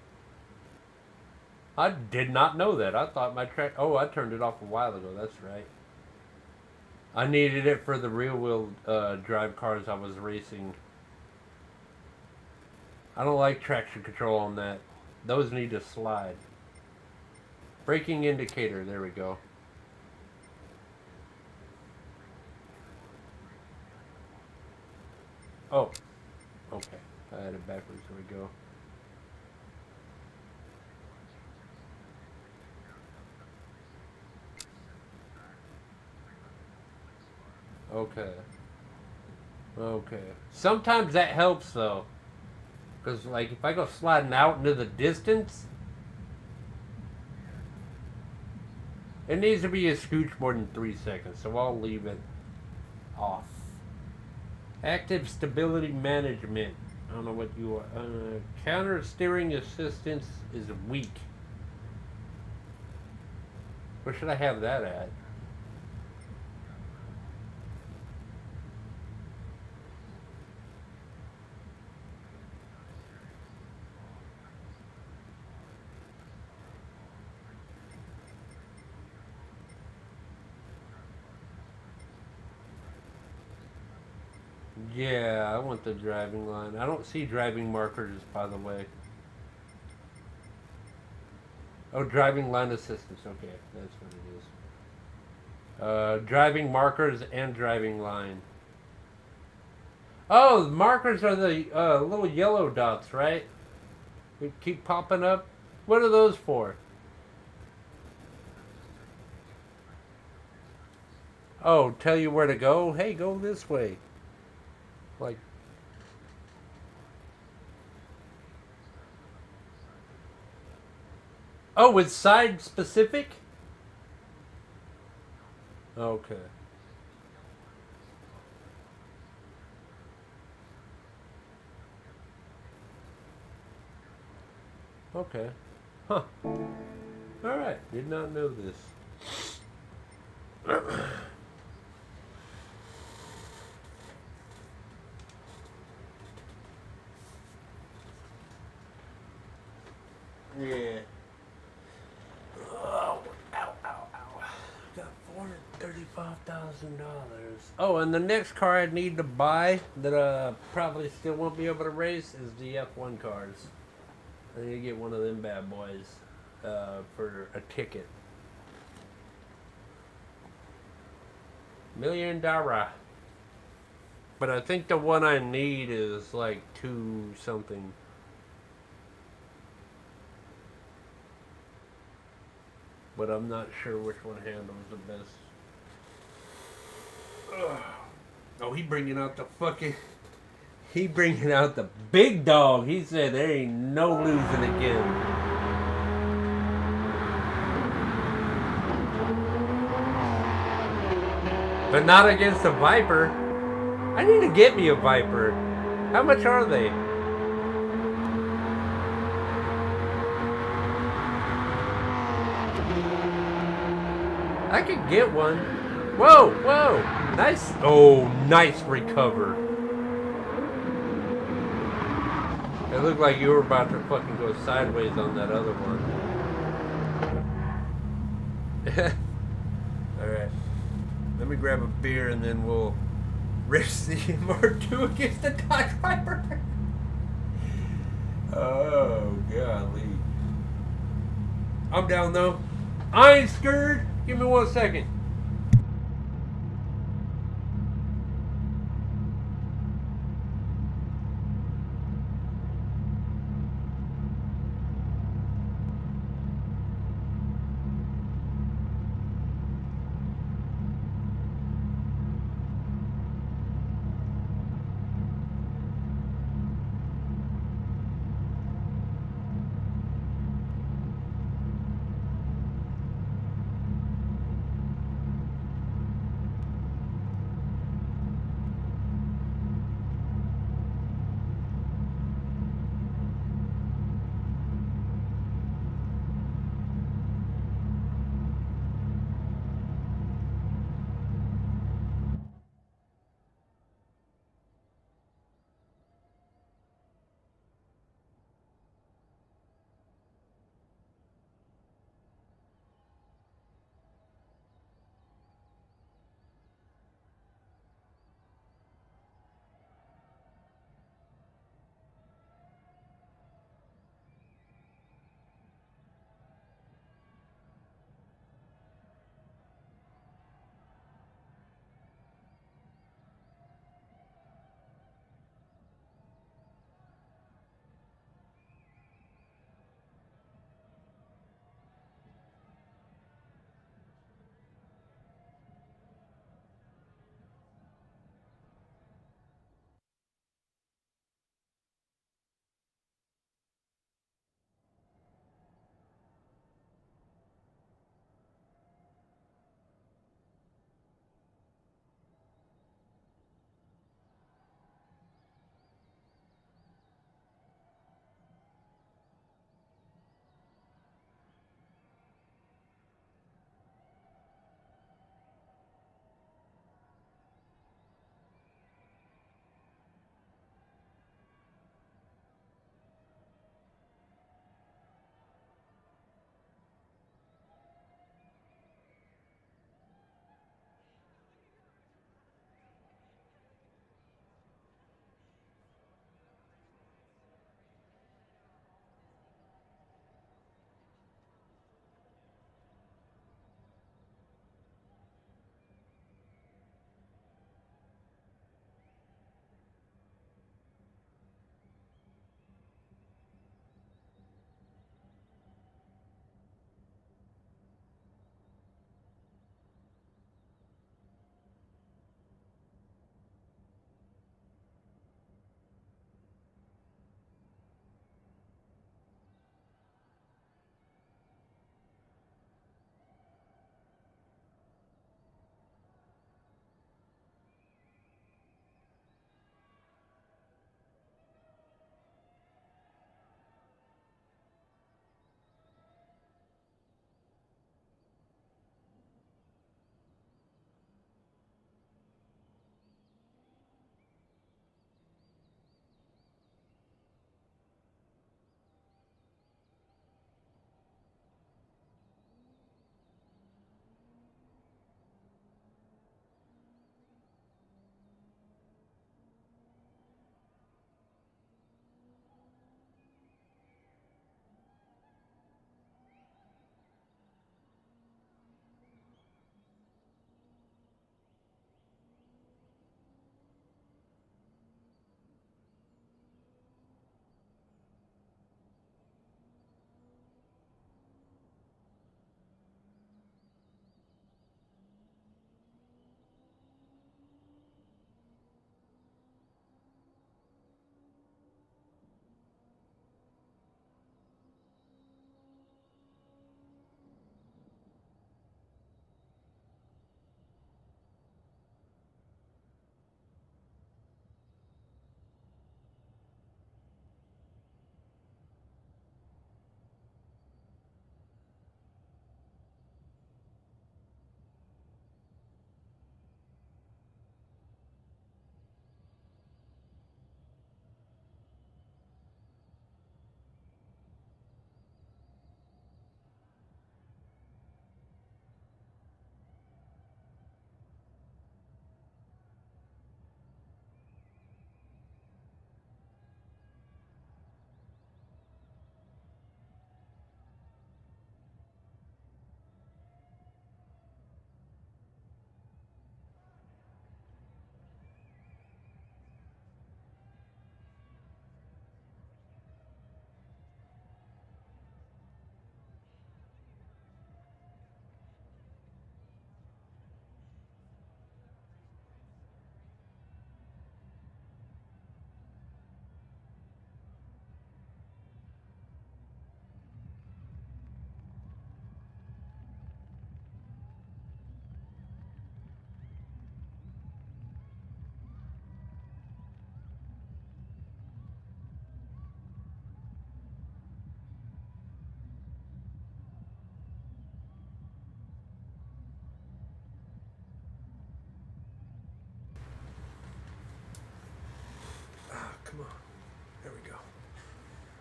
A: I did not know that. I thought my Oh, I turned it off a while ago. That's right. I needed it for the rear-wheel drive cars I was racing. I don't like traction control on that. Those need to slide. Braking indicator. There we go. Oh. Okay. I had it backwards. There we go. Okay. Okay. Sometimes that helps though. Because like if I go sliding out into the distance, it needs to be a scooch more than 3 seconds. So I'll leave it off. Active stability management. I don't know what you are. Counter steering assistance is weak. Where should I have that at? Yeah, I want the driving line. I don't see driving markers, by the way. Oh, driving line assistance. Okay, that's what it is. Driving markers and driving line. Oh, the markers are the little yellow dots, right? They keep popping up. What are those for? Oh, tell you where to go? Hey, go this way. Like, oh, it's side specific? Okay. Okay. Huh. Alright, did not know this. Yeah. Oh, ow, ow, ow.
H: Oh, and the next car I need to buy that I probably still won't be able to race is the F1 cars. I need to get one of them bad boys for a ticket. $1 million. But I think the one I need is like 2 something. But I'm not sure which one handles the best. Ugh. Oh, he bringing out the big dog. He said there ain't no losing again. But not against a Viper. I need to get me a Viper. How much are they? I could get one. Whoa, whoa. Nice. Oh, nice recover. It looked like you were about to fucking go sideways on that other one. Alright. Let me grab a beer and then we'll race the MR2 against the Dodge Viper. Oh, golly. I'm down though. I ain't scared. Give me 1 second.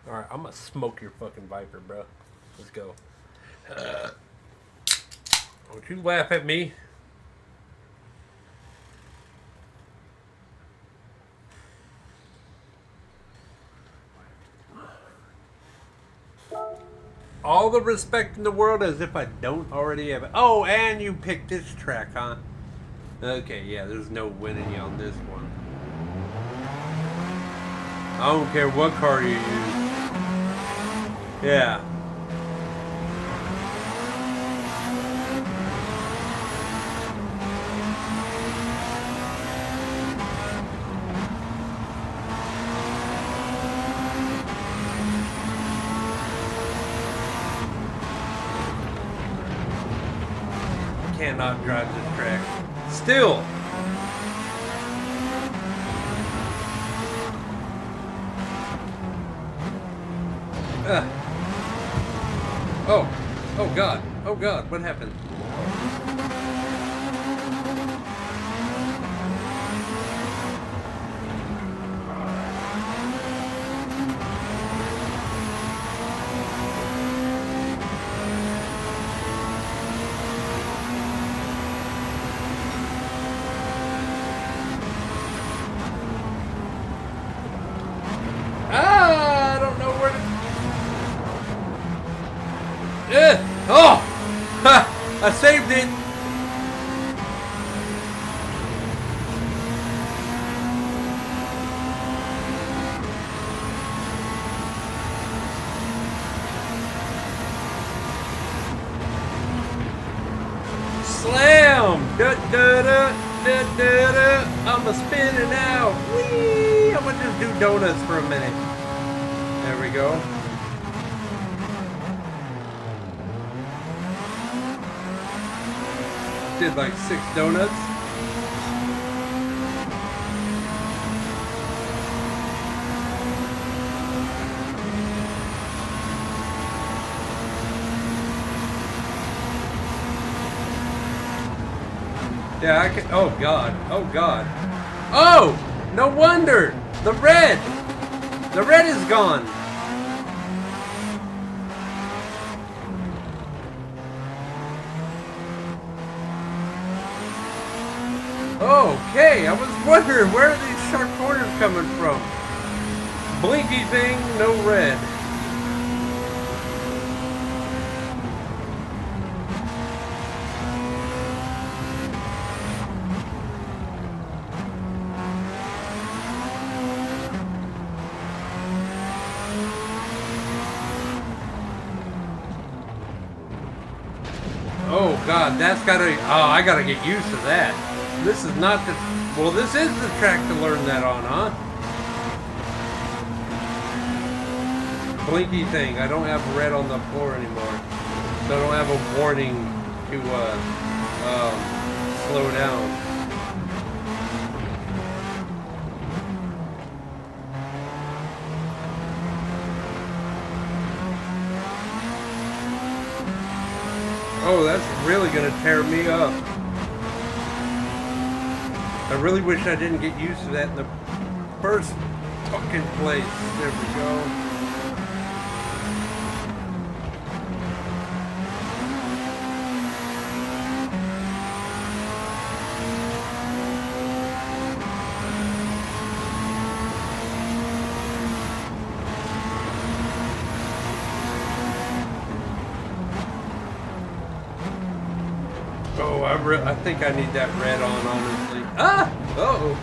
H: All right, I'm gonna smoke your fucking Viper, bro. Let's go. Don't you laugh at me. All the respect in the world as if I don't already have it. Oh, and you picked this track, huh? Okay, yeah, there's no winning you on this one. I don't care what car you use. Yeah. Cannot drive this track. Still. Oh God. Oh God. What happened? I don't know where to... Oh! Ha! I saved it! Slam! Da da da da da da! I'ma spin it out! Whee! I'm gonna just do donuts for a minute. There we go. Did like 6 donuts. Yeah, I can. Oh God. Oh God. Oh! No wonder! The red! The red is gone! Okay, I was wondering where are these sharp corners coming from? Blinky thing, no red. Oh God, that's gotta, oh, I gotta get used to that. This is not the, well, this is the track to learn that on, huh? Blinky thing, I don't have red on the floor anymore. So I don't have a warning to slow down. Oh, that's really gonna tear me up. I really wish I didn't get used to that in the first fucking place. There we go. Oh, I think I need that red on, honestly. Ah! Uh-oh.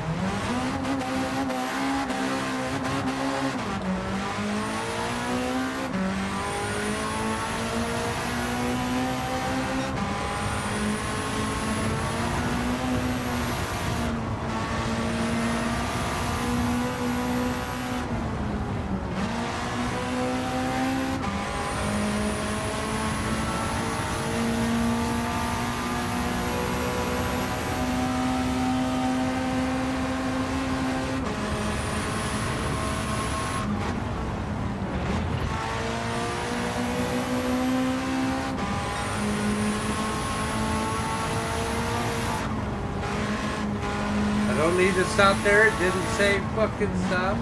H: Don't need to stop there. It didn't say fucking stop.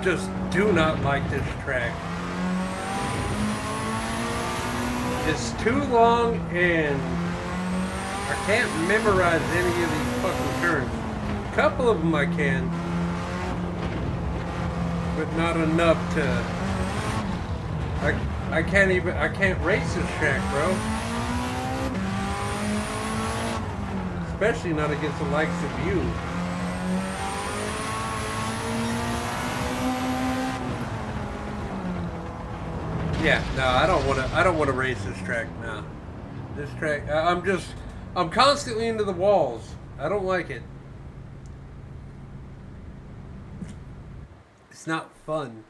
H: just do not like this track. It's too long and I can't memorize any of these fucking turns. A couple of them I can, but not enough to. I can't race this track, bro. Especially not against the likes of you. Yeah, no, I don't wanna race this track now. This track, I'm constantly into the walls. I don't like it. It's not fun.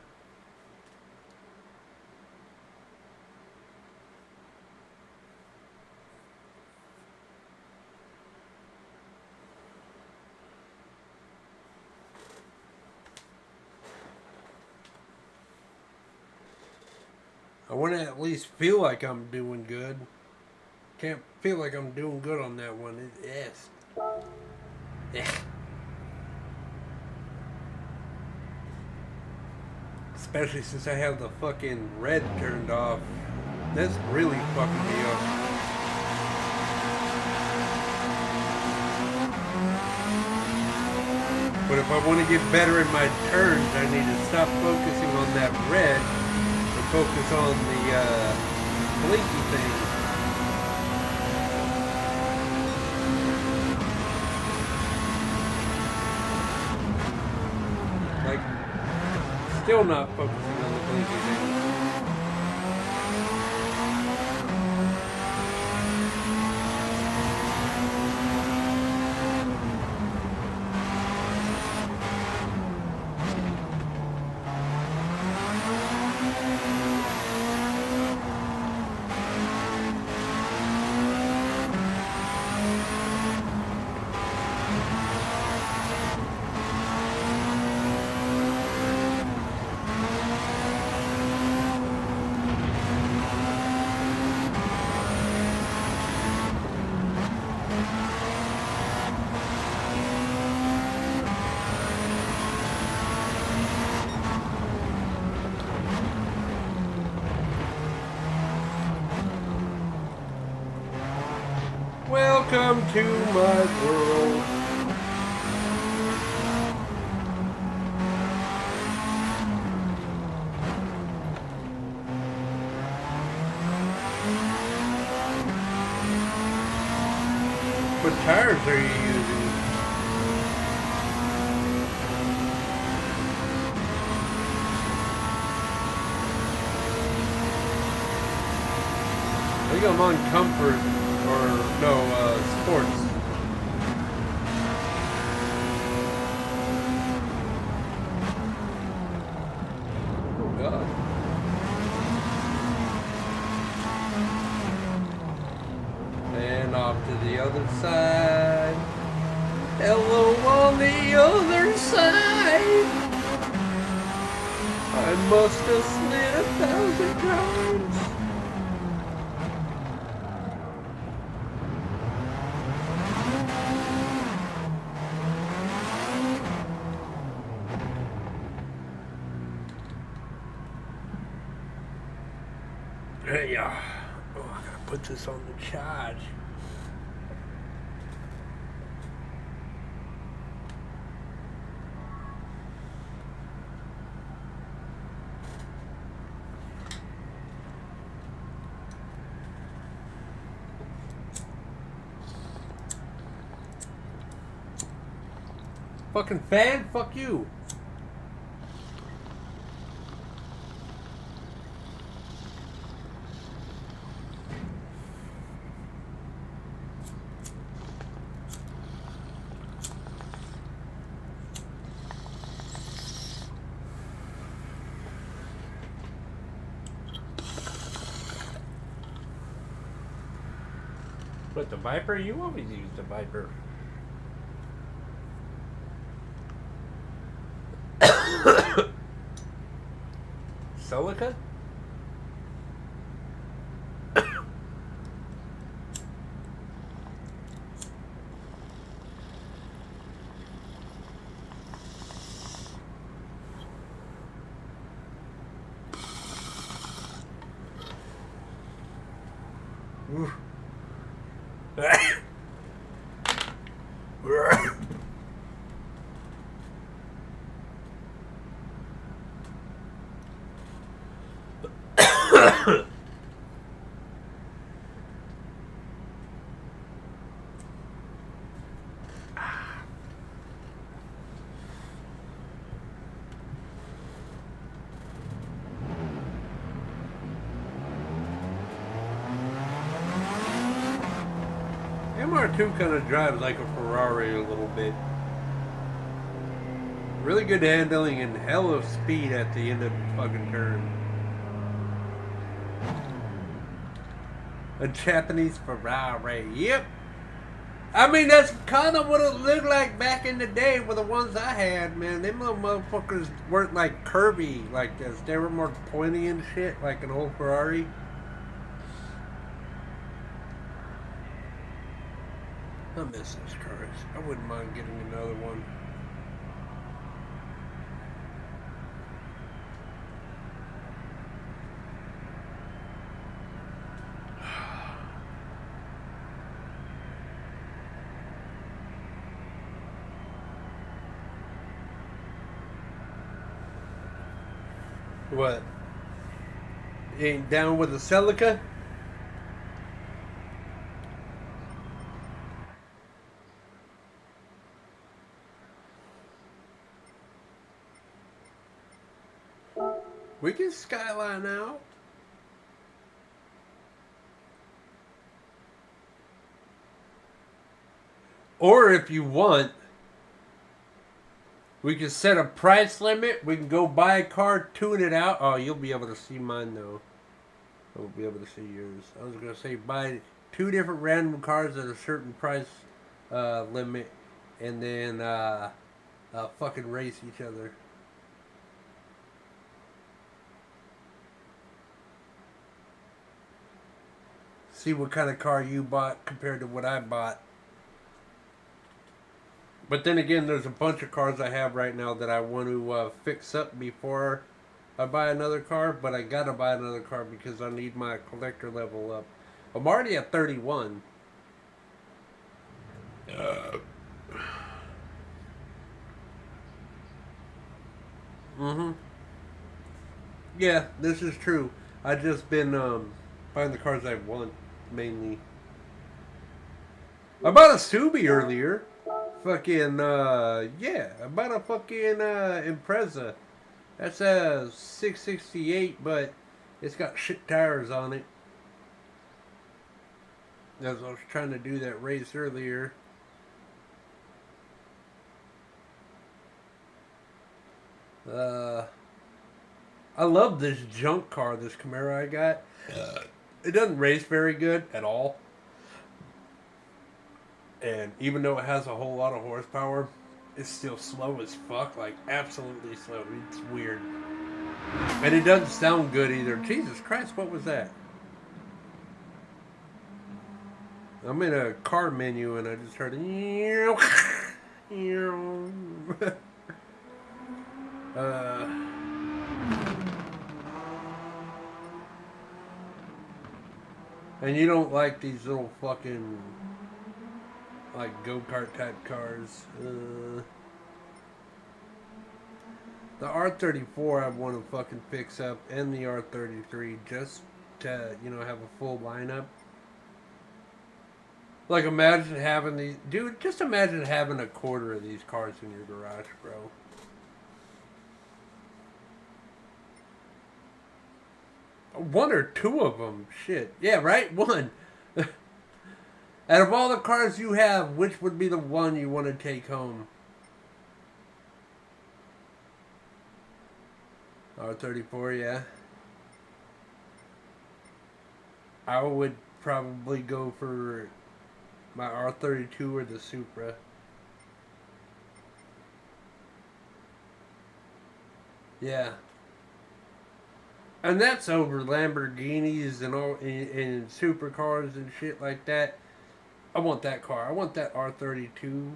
H: I want to at least feel like I'm doing good. Can't feel like I'm doing good on that one. Yes. Yeah. Especially since I have the fucking red turned off. That's really fucking me up. But if I want to get better in my turns, I need to stop focusing on that red and focus on the blinky thing. Like, still not focusing on the blinky thing. Welcome to my world. What tires are you using? I think I'm on comfort. Or no, sports. Oh God. And off to the other side. Hello on the other side. I must have slid 1,000 times. Yeah. Oh, I gotta put this on the charge. Fucking fan, fuck you. What, the Viper? You always use the Viper. Celica? MR2 kind of drives like a Ferrari a little bit. Really good handling and hell of speed at the end of the fucking turn. A Japanese Ferrari, yep. I mean, that's kind of what it looked like back in the day with the ones I had, man. Them little motherfuckers weren't like curvy like this. They were more pointy and shit, like an old Ferrari. I miss those cars. I wouldn't mind getting another one. What? You ain't down with the Celica? We can skyline out. Or if you want, we can set a price limit. We can go buy a car, tune it out. Oh, you'll be able to see mine though. I won't be able to see yours. I was going to say buy 2 different random cars at a certain price limit and then fucking race each other. See what kind of car you bought compared to what I bought. But then again, there's a bunch of cars I have right now that I want to fix up before I buy another car. But I gotta buy another car because I need my collector level up. I'm already at 31. Yeah, this is true. I've just been buying the cars I want, mainly. I bought a Subi earlier. Fucking, yeah. I bought a fucking Impreza. That's a 668, but it's got shit tires on it. As I was trying to do that race earlier. I love this junk car, this Camaro I got. It doesn't race very good at all. And even though it has a whole lot of horsepower, it's still slow as fuck. Like, absolutely slow. It's weird. And it doesn't sound good either. Jesus Christ, what was that? I'm in a car menu and I just heard and you don't like these little fucking like go-kart type cars. The R34 I want to fucking fix up, and the R33 just to, you know, have a full lineup. Like, imagine having these... Dude, just imagine having a quarter of these cars in your garage, bro. One or two of them. Shit. Yeah, right? One. Out of all the cars you have, which would be the one you want to take home? R34, yeah. I would probably go for my R32 or the Supra. Yeah. And that's over Lamborghinis and all and supercars and shit like that. I want that car. I want that R32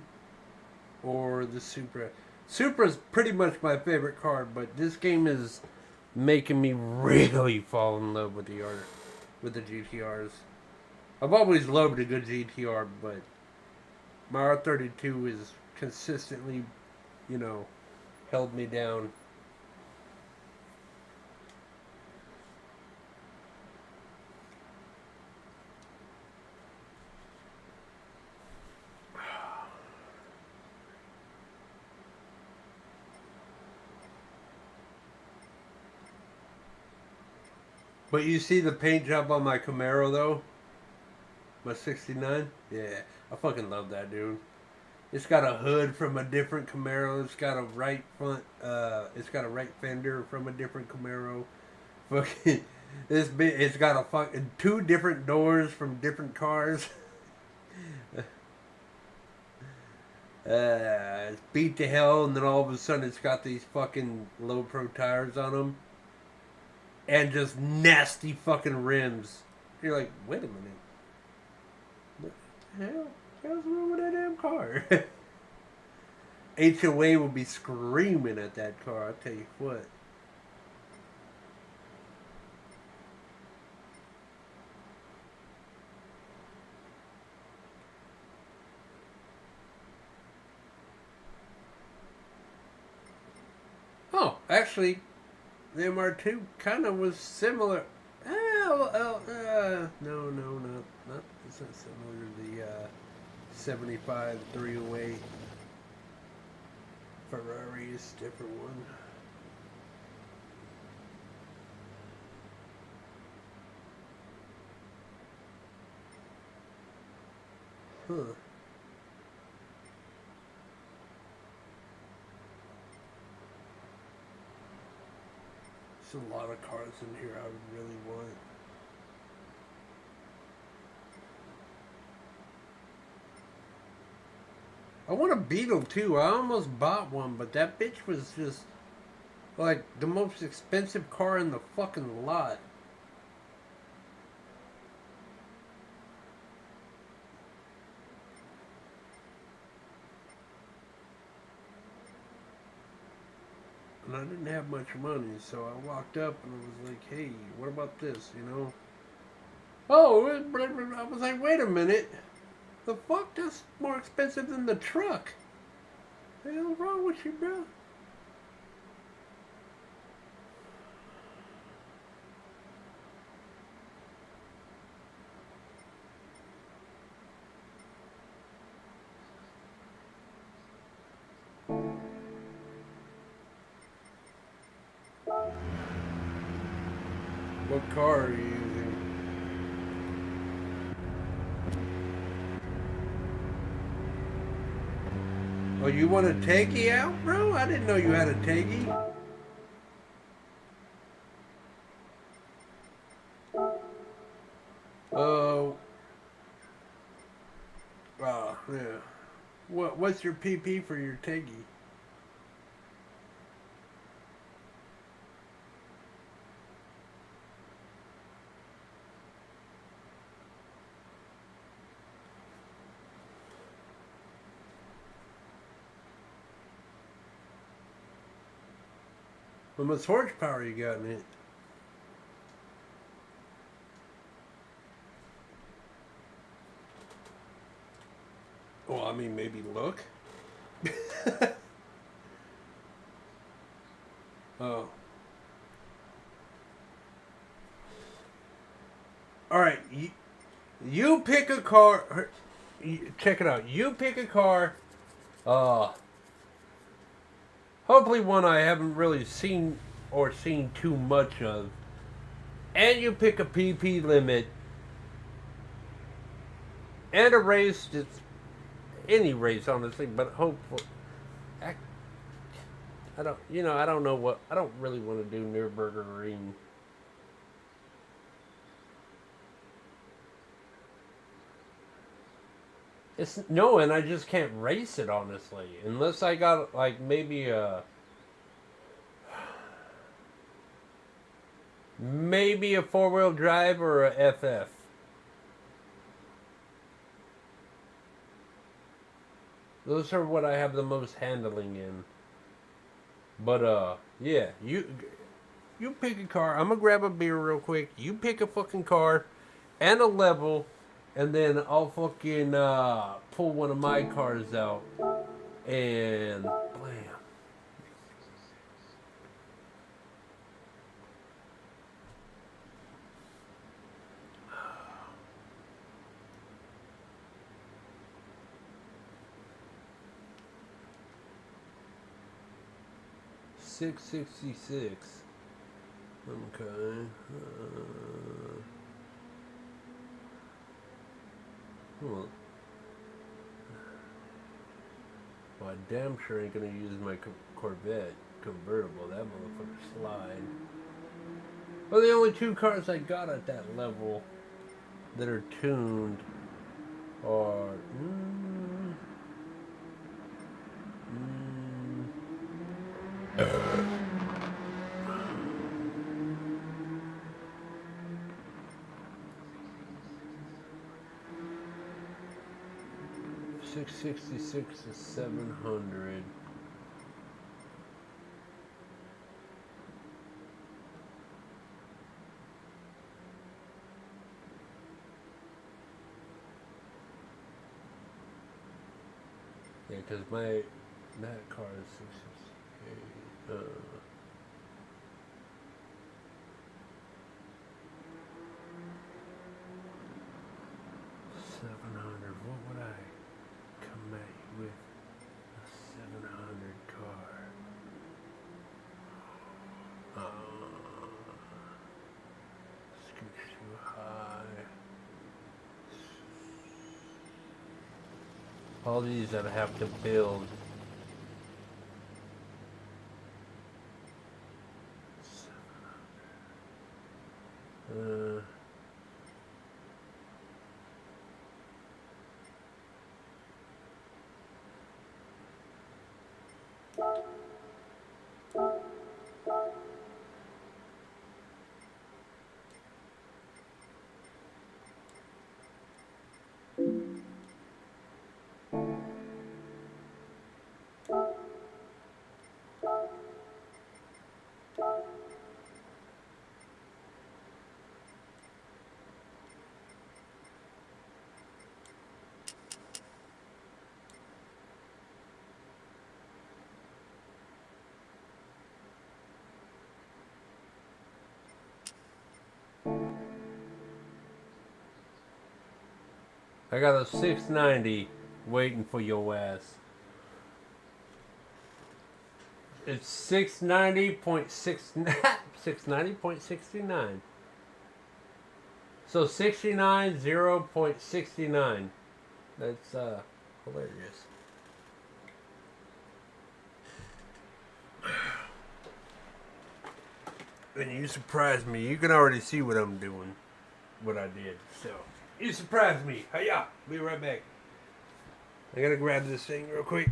H: or the Supra. Supra's pretty much my favorite car, but this game is making me really fall in love with the GTRs. I've always loved a good GTR, but my R32 is consistently, you know, held me down. But you see the paint job on my Camaro though? My 69? Yeah, I fucking love that, dude. It's got a hood from a different Camaro. It's got a right front, it's got a right fender from a different Camaro. Fucking, it's got a fucking 2 different doors from different cars. It's beat to hell, and then all of a sudden it's got these fucking low pro tires on them. And just nasty fucking rims. You're like, wait a minute. What the hell? What's wrong with that damn car? HOA will be screaming at that car, I'll tell you what. Oh, actually, the MR2 kind of was similar. No, not. It's not similar to the 75 308 Ferrari. Is a different one. Huh. There's a lot of cars in here I would really want. I want a Beetle too. I almost bought one, but that bitch was just like the most expensive car in the fucking lot. And I didn't have much money, so I walked up and I was like, hey, what about this, you know? Oh, I was like, wait a minute. The fuck? That's more expensive than the truck. What the hell's wrong with you, bro? What car are you using? Oh, you want a Teggy out, bro? I didn't know you had a Teggy. Oh. Yeah. What's your PP for your Teggy? How much horsepower you got in it? Well, I mean, maybe look. Oh. All right, you pick a car. Check it out. You pick a car. Hopefully one I haven't really seen too much of. And you pick a PP limit. And a race, just any race, honestly, but hopefully. I don't really want to do Nürburgring. And I just can't race it, honestly. Unless I got, like, maybe a 4-wheel drive or a FF. Those are what I have the most handling in. But, yeah, you pick a car. I'm gonna grab a beer real quick. You pick a fucking car and a level. and then I'll fucking pull one of my cars out and blam. $666. Okay. Well, I damn sure ain't gonna use my Corvette convertible. That motherfucker slide. Well, the only two cars I got at that level that are tuned are. 666 to 700. Yeah, because that car is 668. 700. What would I come at you with a 700 car? Scoot's too high. All these I'd have to build. 700. I got a 690 waiting for your ass. It's 690.69. So 69 0.69. That's hilarious. And you surprised me. You can already see what I'm doing. What I did. So you surprised me. Hiya. Be right back. I gotta grab this thing real quick.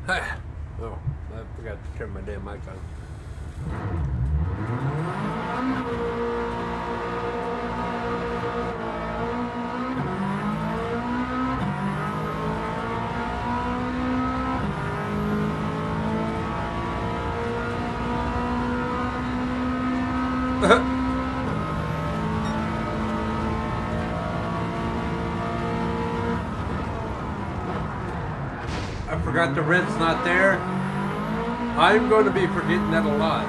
H: Oh, I forgot to turn my damn mic on. I forgot the red's not there. I'm going to be forgetting that a lot.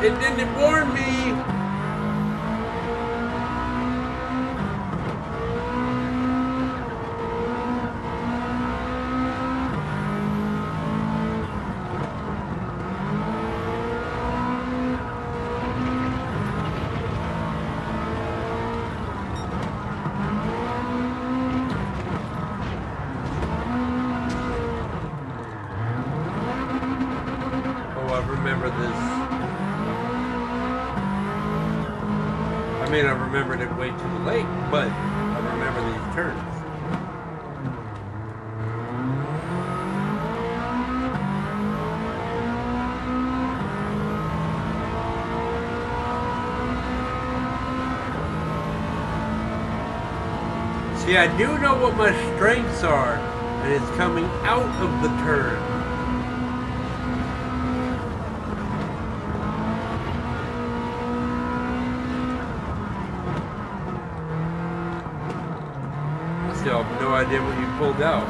H: It didn't warn me. Oh, I remember this. I mean, I remembered it way too late, but I remember these turns. See, I do know what my strengths are, and it's coming out of the turn. I have no idea what you pulled out.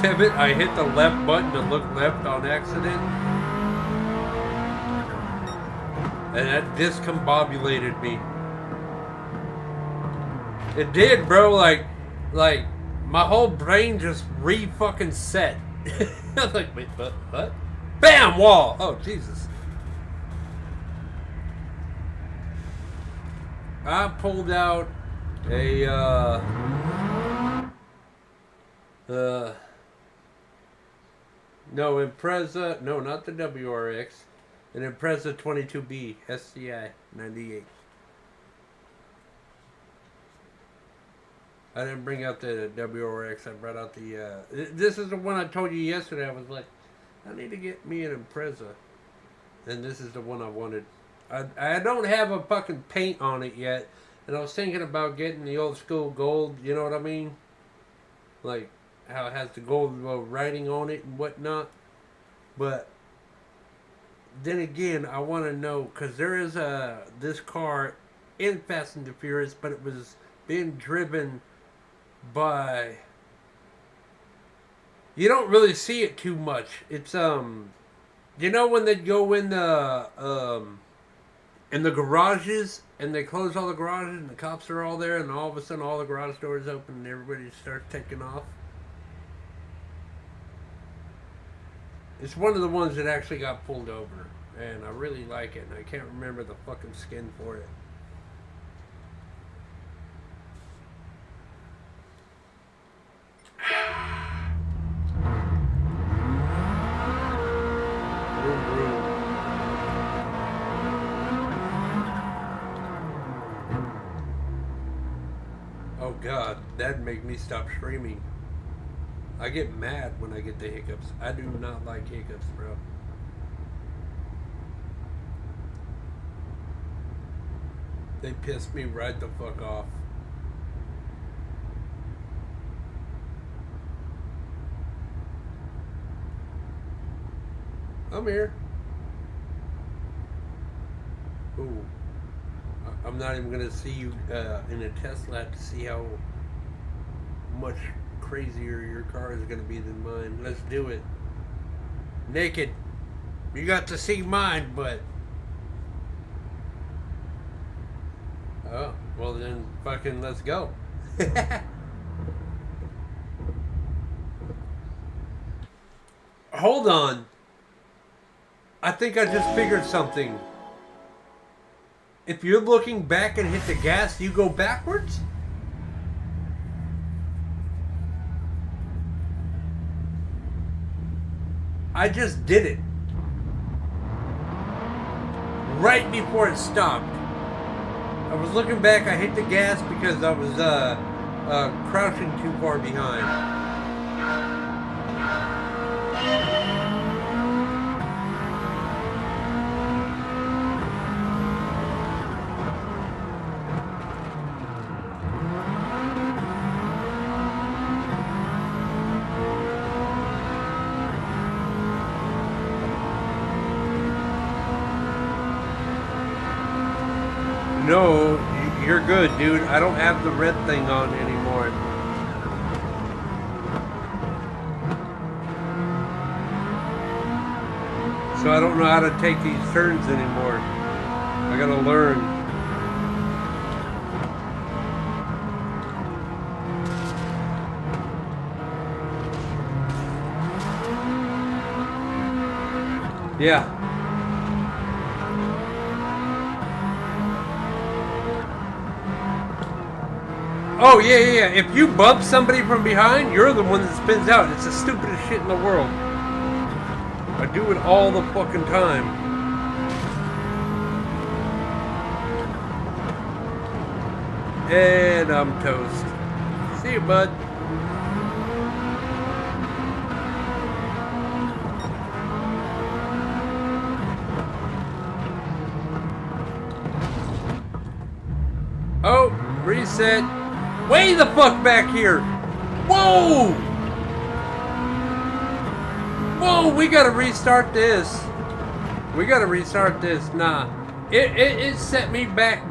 H: Damn it, I hit the left button to look left on accident. And that discombobulated me. It did, bro. Like my whole brain just re-fucking set. I was like, wait, what? Bam! Wall! Oh, Jesus. I pulled out a, no, Impreza, no, not the WRX, an Impreza 22B SCI 98. I didn't bring out the WRX. I brought out the, this is the one I told you yesterday. I was like, I need to get me an Impreza. And this is the one I wanted. I don't have a fucking paint on it yet. And I was thinking about getting the old school gold, you know what I mean? Like, how it has the gold writing on it and whatnot. But, then again, I want to know, because there is this car in Fast and the Furious, but it was being driven by, you don't really see it too much. It's you know when they go in the garages and they close all the garages and the cops are all there and all of a sudden all the garage doors open and everybody starts taking off. It's one of the ones that actually got pulled over and I really like it and I can't remember the fucking skin for it. Oh God, that'd make me stop screaming. I get mad when I get the hiccups. I do not like hiccups, bro. They piss me right the fuck off. I'm here. Ooh. I'm not even gonna see you in a Tesla to see how much crazier your car is gonna be than mine. Let's do it. Naked. You got to see mine, but oh, well then fucking let's go. Hold on. I think I just figured something. If you're looking back and hit the gas, you go backwards? I just did it. Right before it stopped. I was looking back, I hit the gas because I was crouching too far behind. No, you're good, dude. I don't have the red thing on anymore. So I don't know how to take these turns anymore. I gotta learn. Yeah. Oh, yeah. If you bump somebody from behind, you're the one that spins out. It's the stupidest shit in the world. I do it all the fucking time. And I'm toast. See you, bud. Oh, reset. Way the fuck back here! Whoa! Whoa, we gotta restart this. We gotta restart this. Nah. It set me back.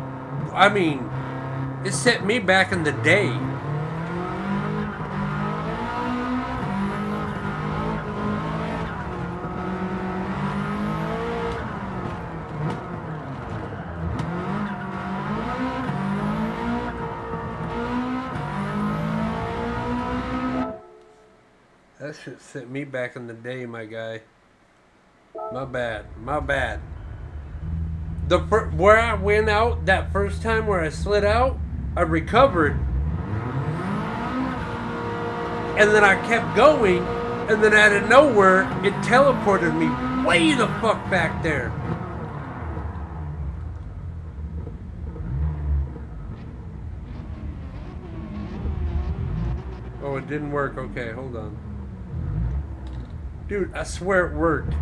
H: I mean, it set me back in the day. That shit sent me back in the day, my guy. My bad. My bad. Where I went out that first time where I slid out, I recovered. And then I kept going, and then out of nowhere, it teleported me way the fuck back there. Oh, it didn't work. Okay, hold on. Dude, I swear it worked.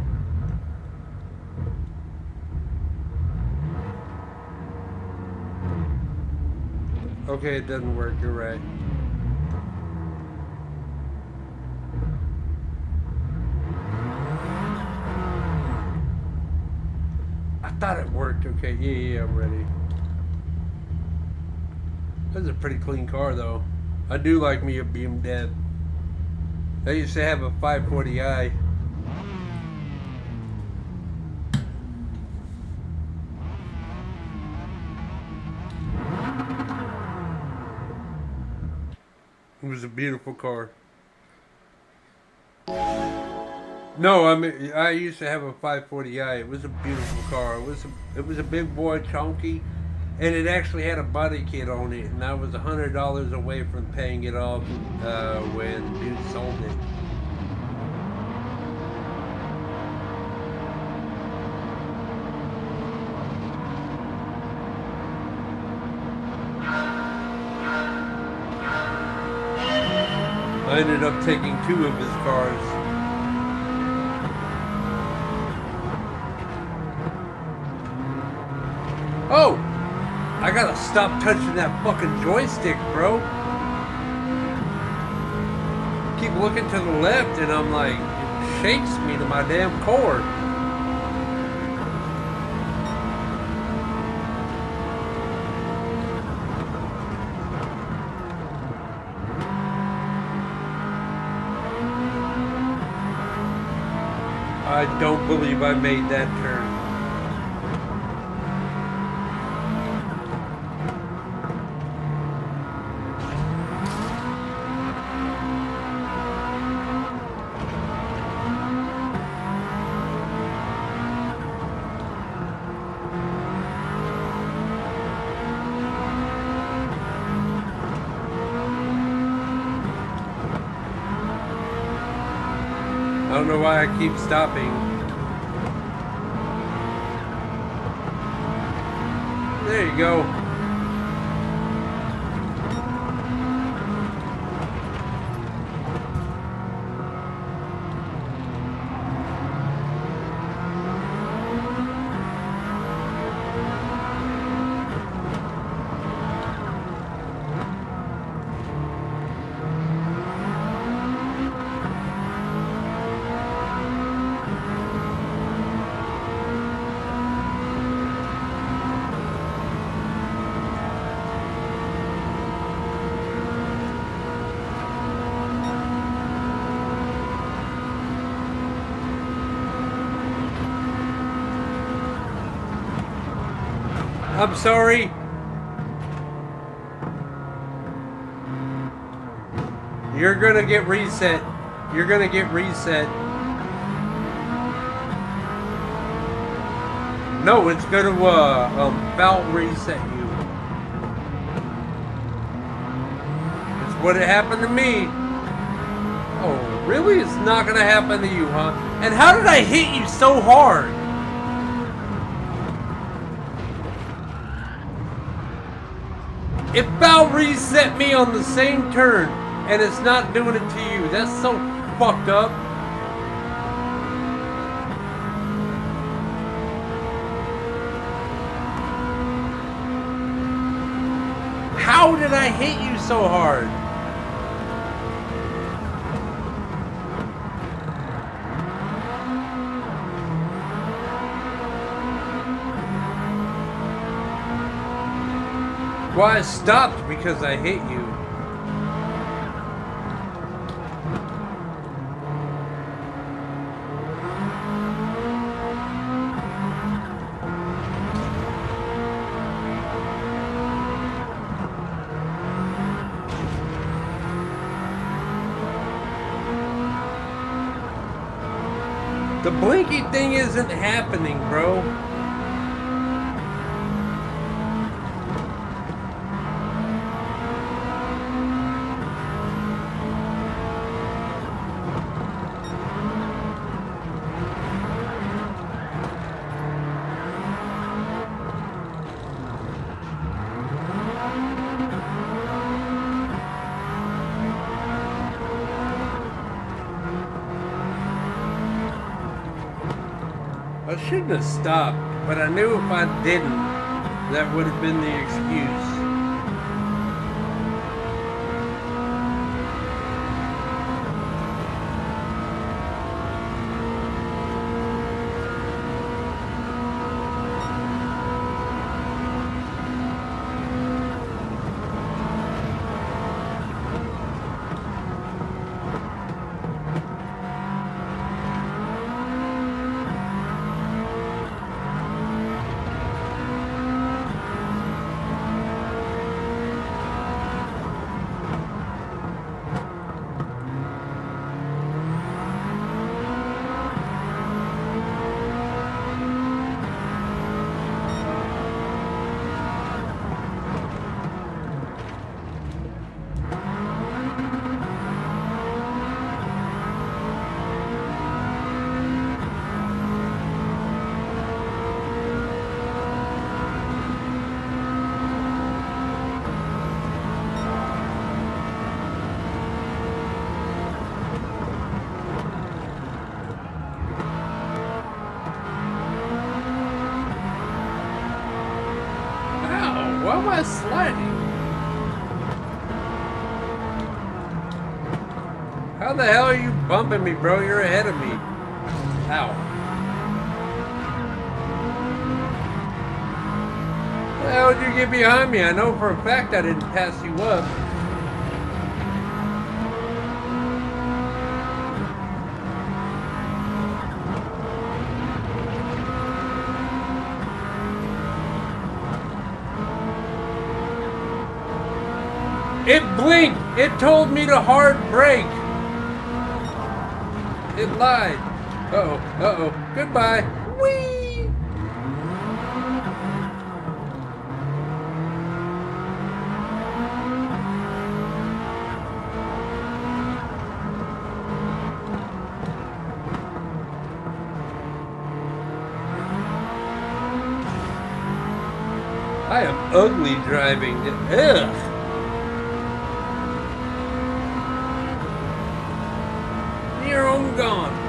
H: Okay, it doesn't work. You're right. I thought it worked. Okay, yeah, I'm ready. That's a pretty clean car, though. I do like me a beam dead. I used to have a 540i. It was a beautiful car. No, I mean, I used to have a 540i. It was a beautiful car. It was a big boy, chunky, and it actually had a body kit on it. And I was $100 away from paying it off when dude sold it. I ended up taking 2 of his cars. Oh! I gotta stop touching that fucking joystick, bro. Keep looking to the left and I'm like, it shakes me to my damn core. I don't believe I made that turn.
A: don't know why I keep stopping. There you go. I'm sorry. You're gonna get reset. You're gonna get reset. No, it's gonna foul reset you. It's what it happened to me. Oh, really? It's not gonna happen to you, huh? And how did I hit you so hard? It foul reset me on the same turn, and it's not doing it to you. That's so fucked up. How did I hit you so hard? Well, I stopped because I hit you. The blinky thing isn't happening, bro. I shouldn't have stopped, but I knew if I didn't, that would have been the excuse. Why am I sliding? How the hell are you bumping me, bro? You're ahead of me. Ow. How the hell did you get behind me? I know for a fact I didn't pass you up. It blinked. It told me to hard brake. It lied. Uh-oh. Uh-oh. Goodbye. Whee!
H: I am ugly driving. Ugh. Here I'm gone.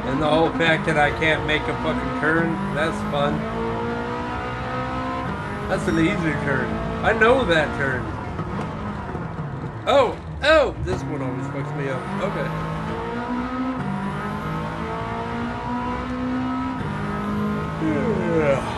H: And the whole fact that I can't make a fucking turn, that's fun. That's an easy turn. I know that turn. Oh, this one always fucks me up. Okay. Yeah.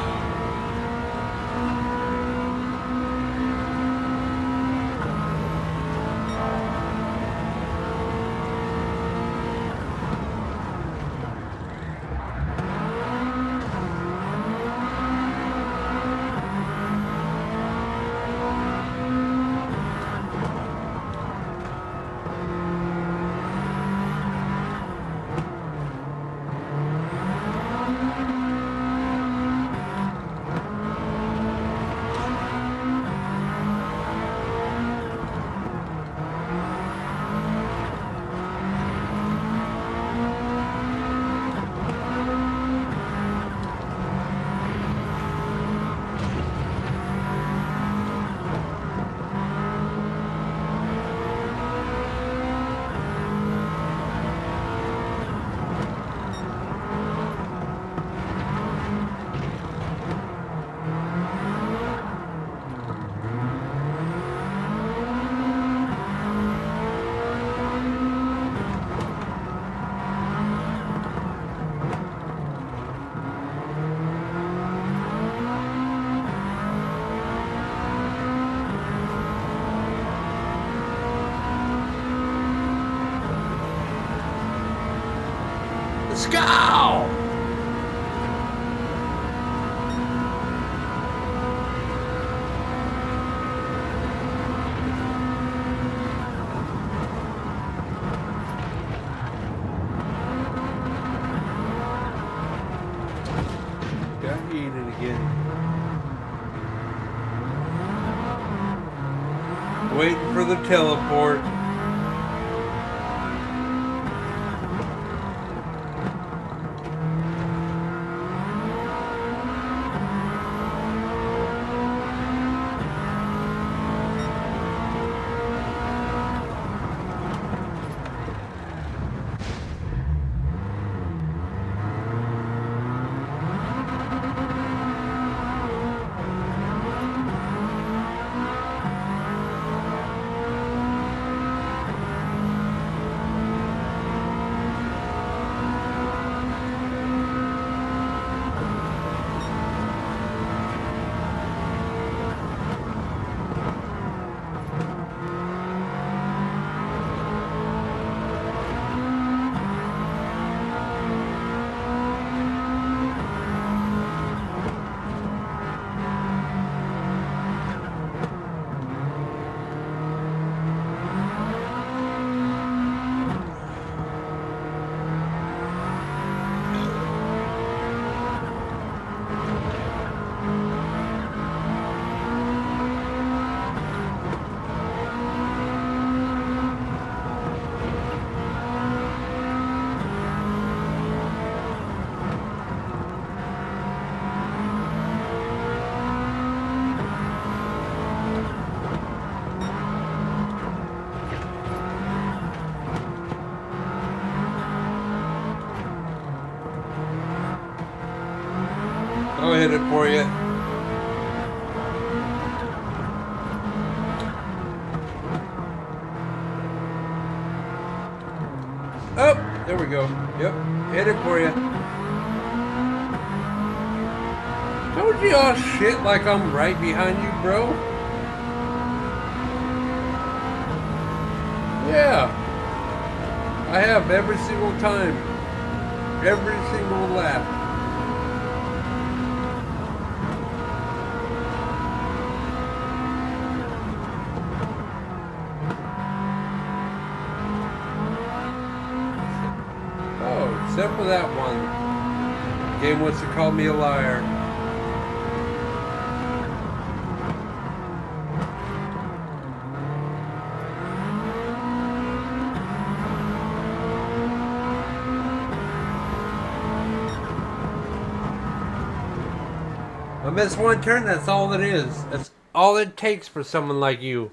H: Let's go! Got to eat it again. Waiting for the teleport. I'll hit it for you. Oh, there we go. Yep, hit it for you. Don't you all shit like I'm right behind you, bro? Yeah. I have every single time. Every single lap.
A: Except for that one. Game wants to call me a liar. I missed one turn, that's all it is. That's all it takes for someone like you.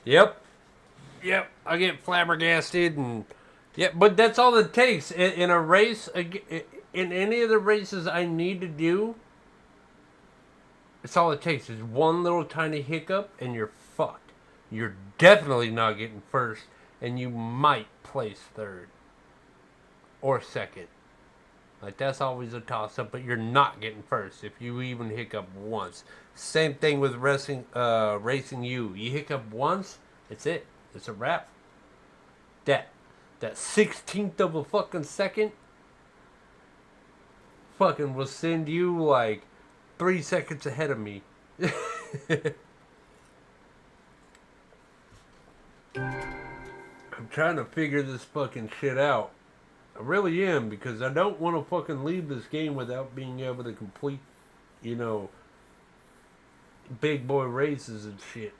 A: Yep. Yep, I get flabbergasted and... Yeah, but that's all it takes. In a race, in any of the races I need to do, it's all it takes is one little tiny hiccup and you're fucked. You're definitely not getting first, and you might place third or second. Like, that's always a toss-up, but you're not getting first if you even hiccup once. Same thing with racing you. You hiccup once, it's it. It's a wrap. That 16th of a fucking second fucking will send you like 3 seconds ahead of me. I'm trying to figure this fucking shit out. I really am, because I don't want to fucking leave this game without being able to complete, you know, big boy races and shit.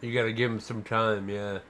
A: You gotta give him some time, yeah.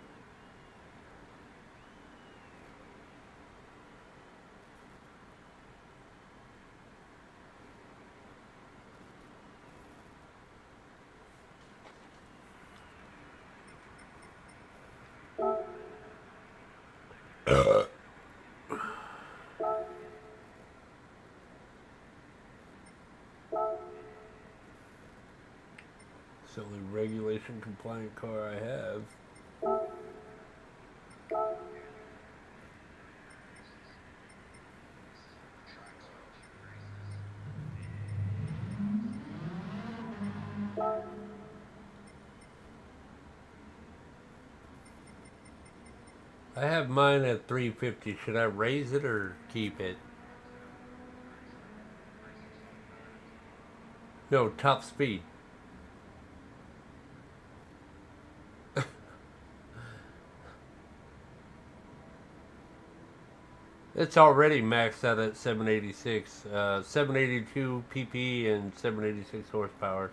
A: It's the only regulation compliant car I have. I have mine at 350. Should I raise it or keep it? No, top speed. It's already maxed out at 786, 782 pp and 786 horsepower.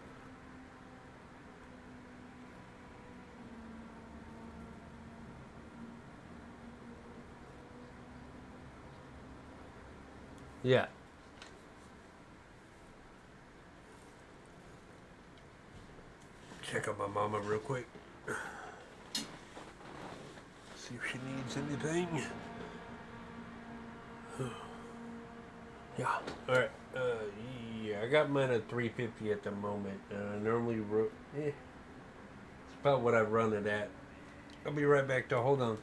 A: Yeah. Check on my mama real quick. See if she needs anything. Yeah. Alright. Yeah, I got mine at 350 at the moment. I normally it's about what I run it at. I'll be right back though. Hold on.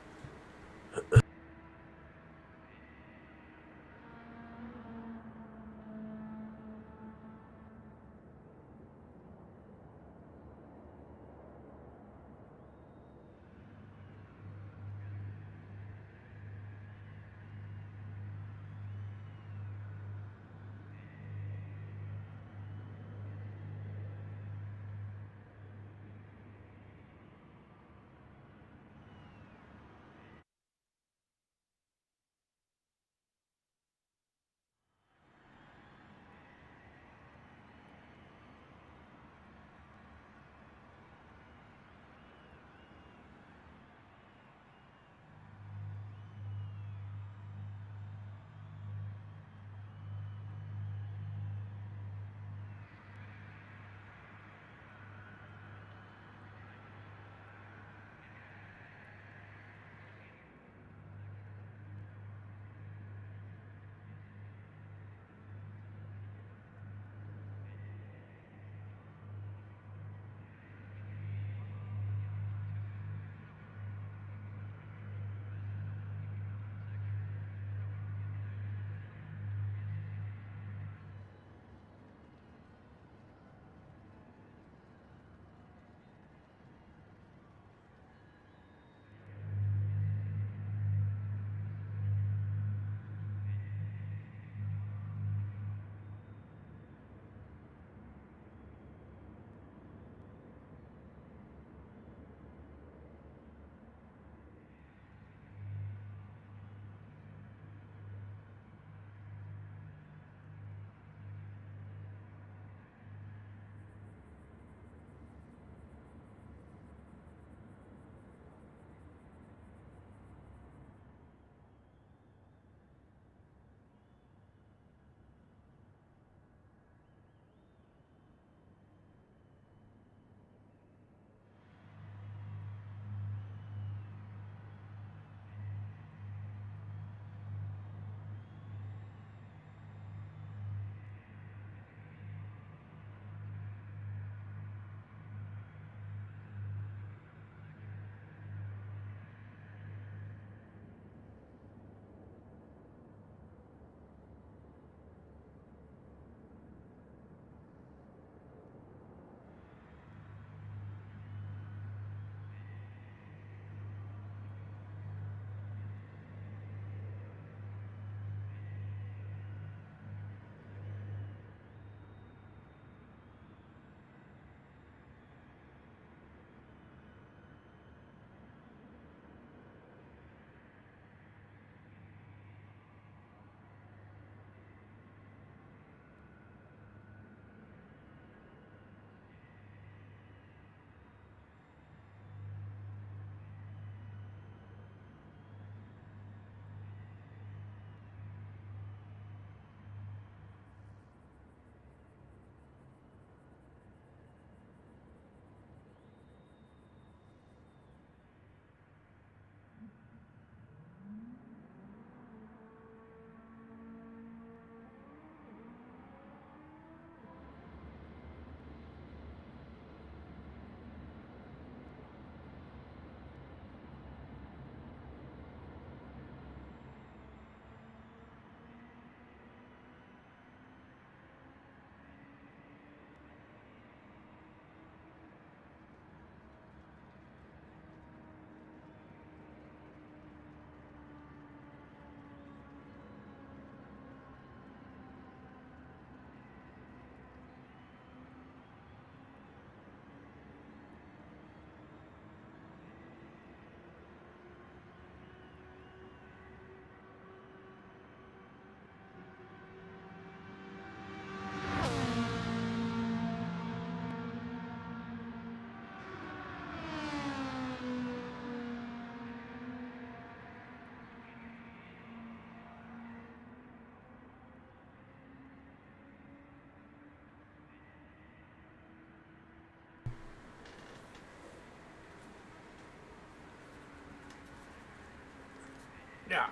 H: Yeah.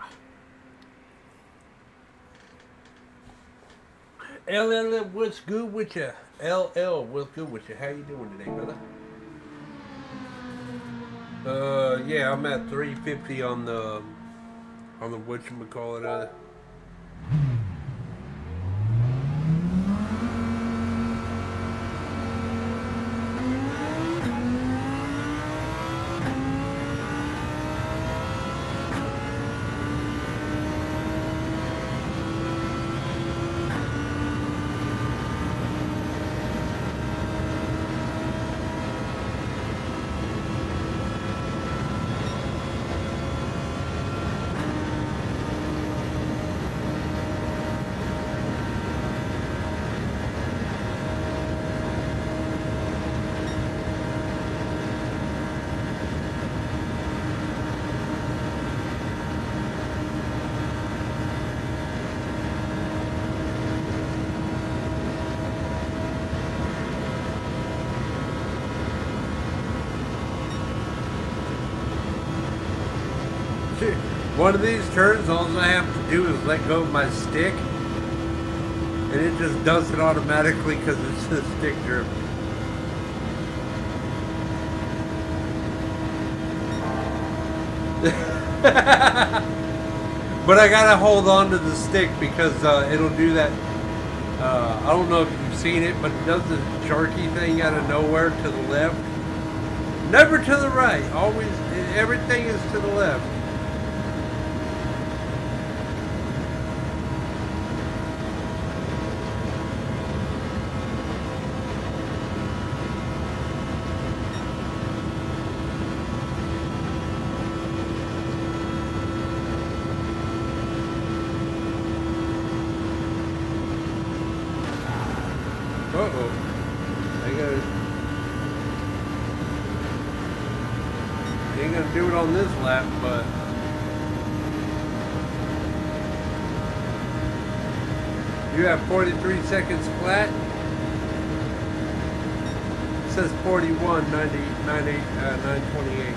H: LL, what's good with you? LL, what's good with you? How you doing today, brother? Yeah, I'm at 350 on the whatchamacallit. One of these turns, all I have to do is let go of my stick, and it just does it automatically because it's the stick grip. But I gotta hold on to the stick because it'll do that. I don't know if you've seen it, but it does this jerky thing out of nowhere to the left. Never to the right. Always, everything is to the left. Uh-oh. Ain't gonna do it on this lap, but you have 43 seconds flat. It says 41, 928.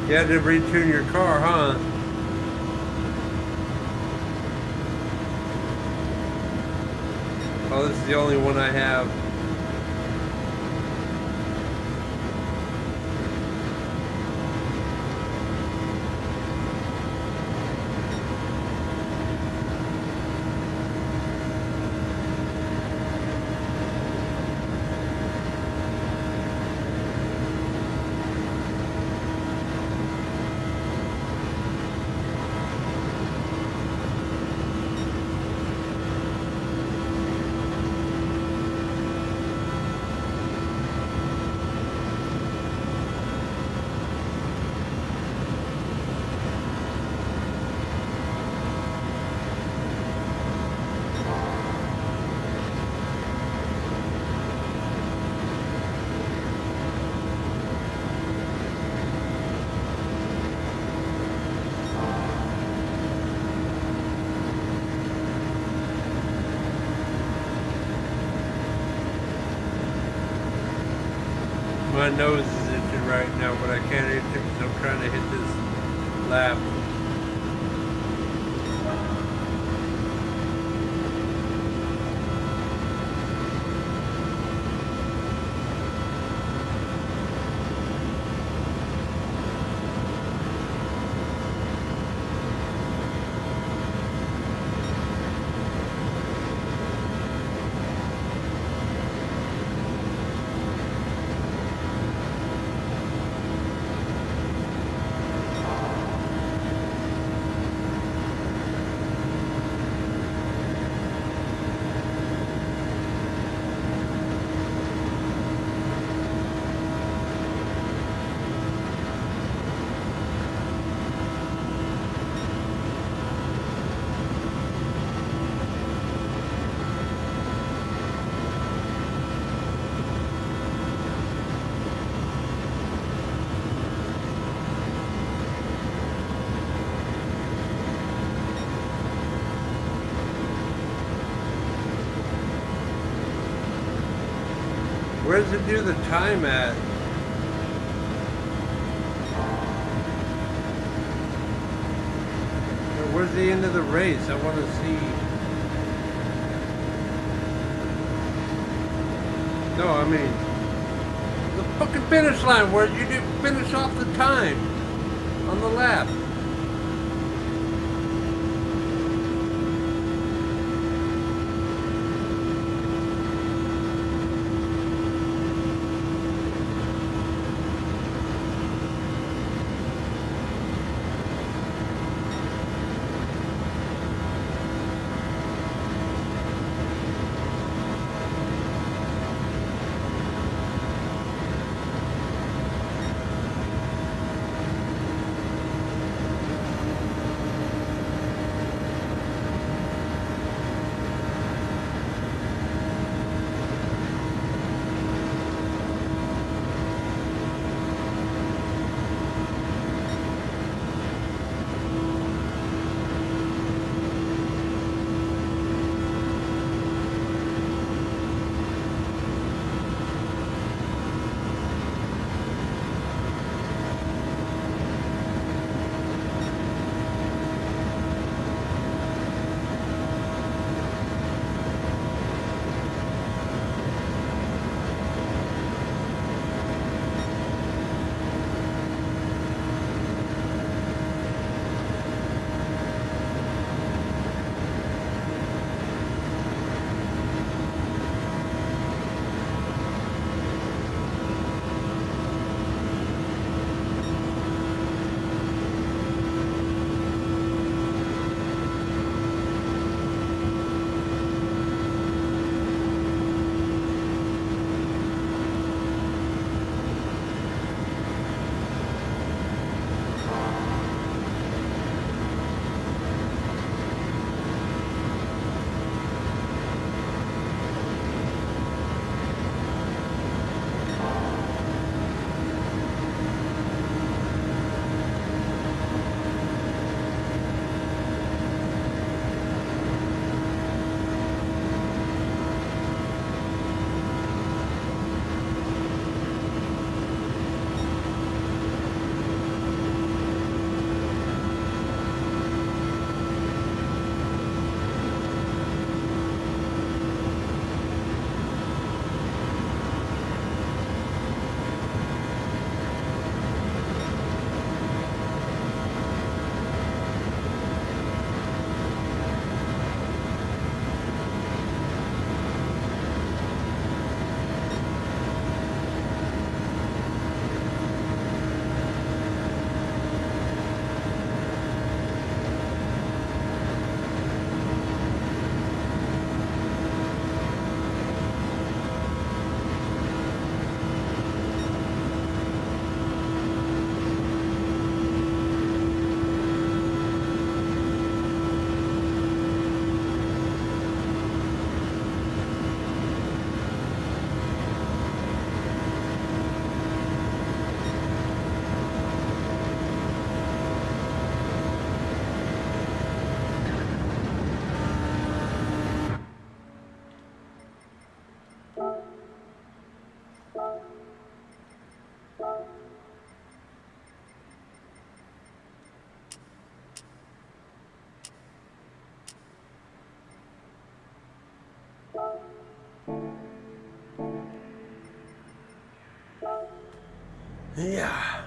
H: You had to retune your car, huh? Oh, this is the only one I have. My nose is itching right now, but I can't itch it because I'm trying to hit this lap. Where does it do the time at? Where's the end of the race? I want to see. No, I mean the fucking finish line. Where you do finish off the time on the lap?
A: Yeah.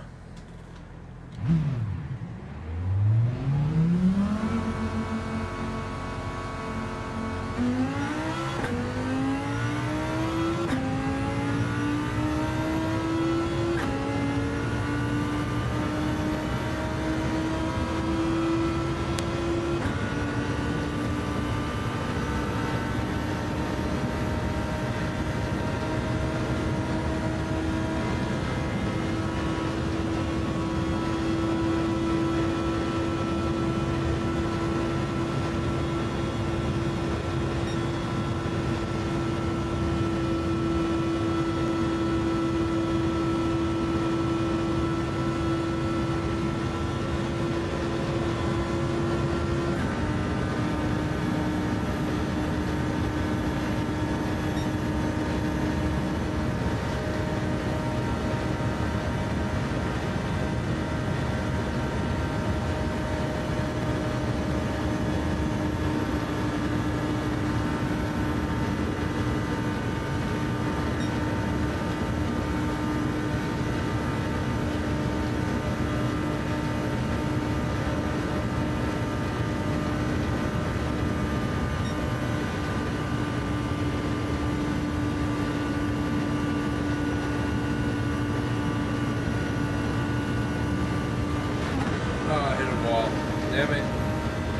A: Damn it.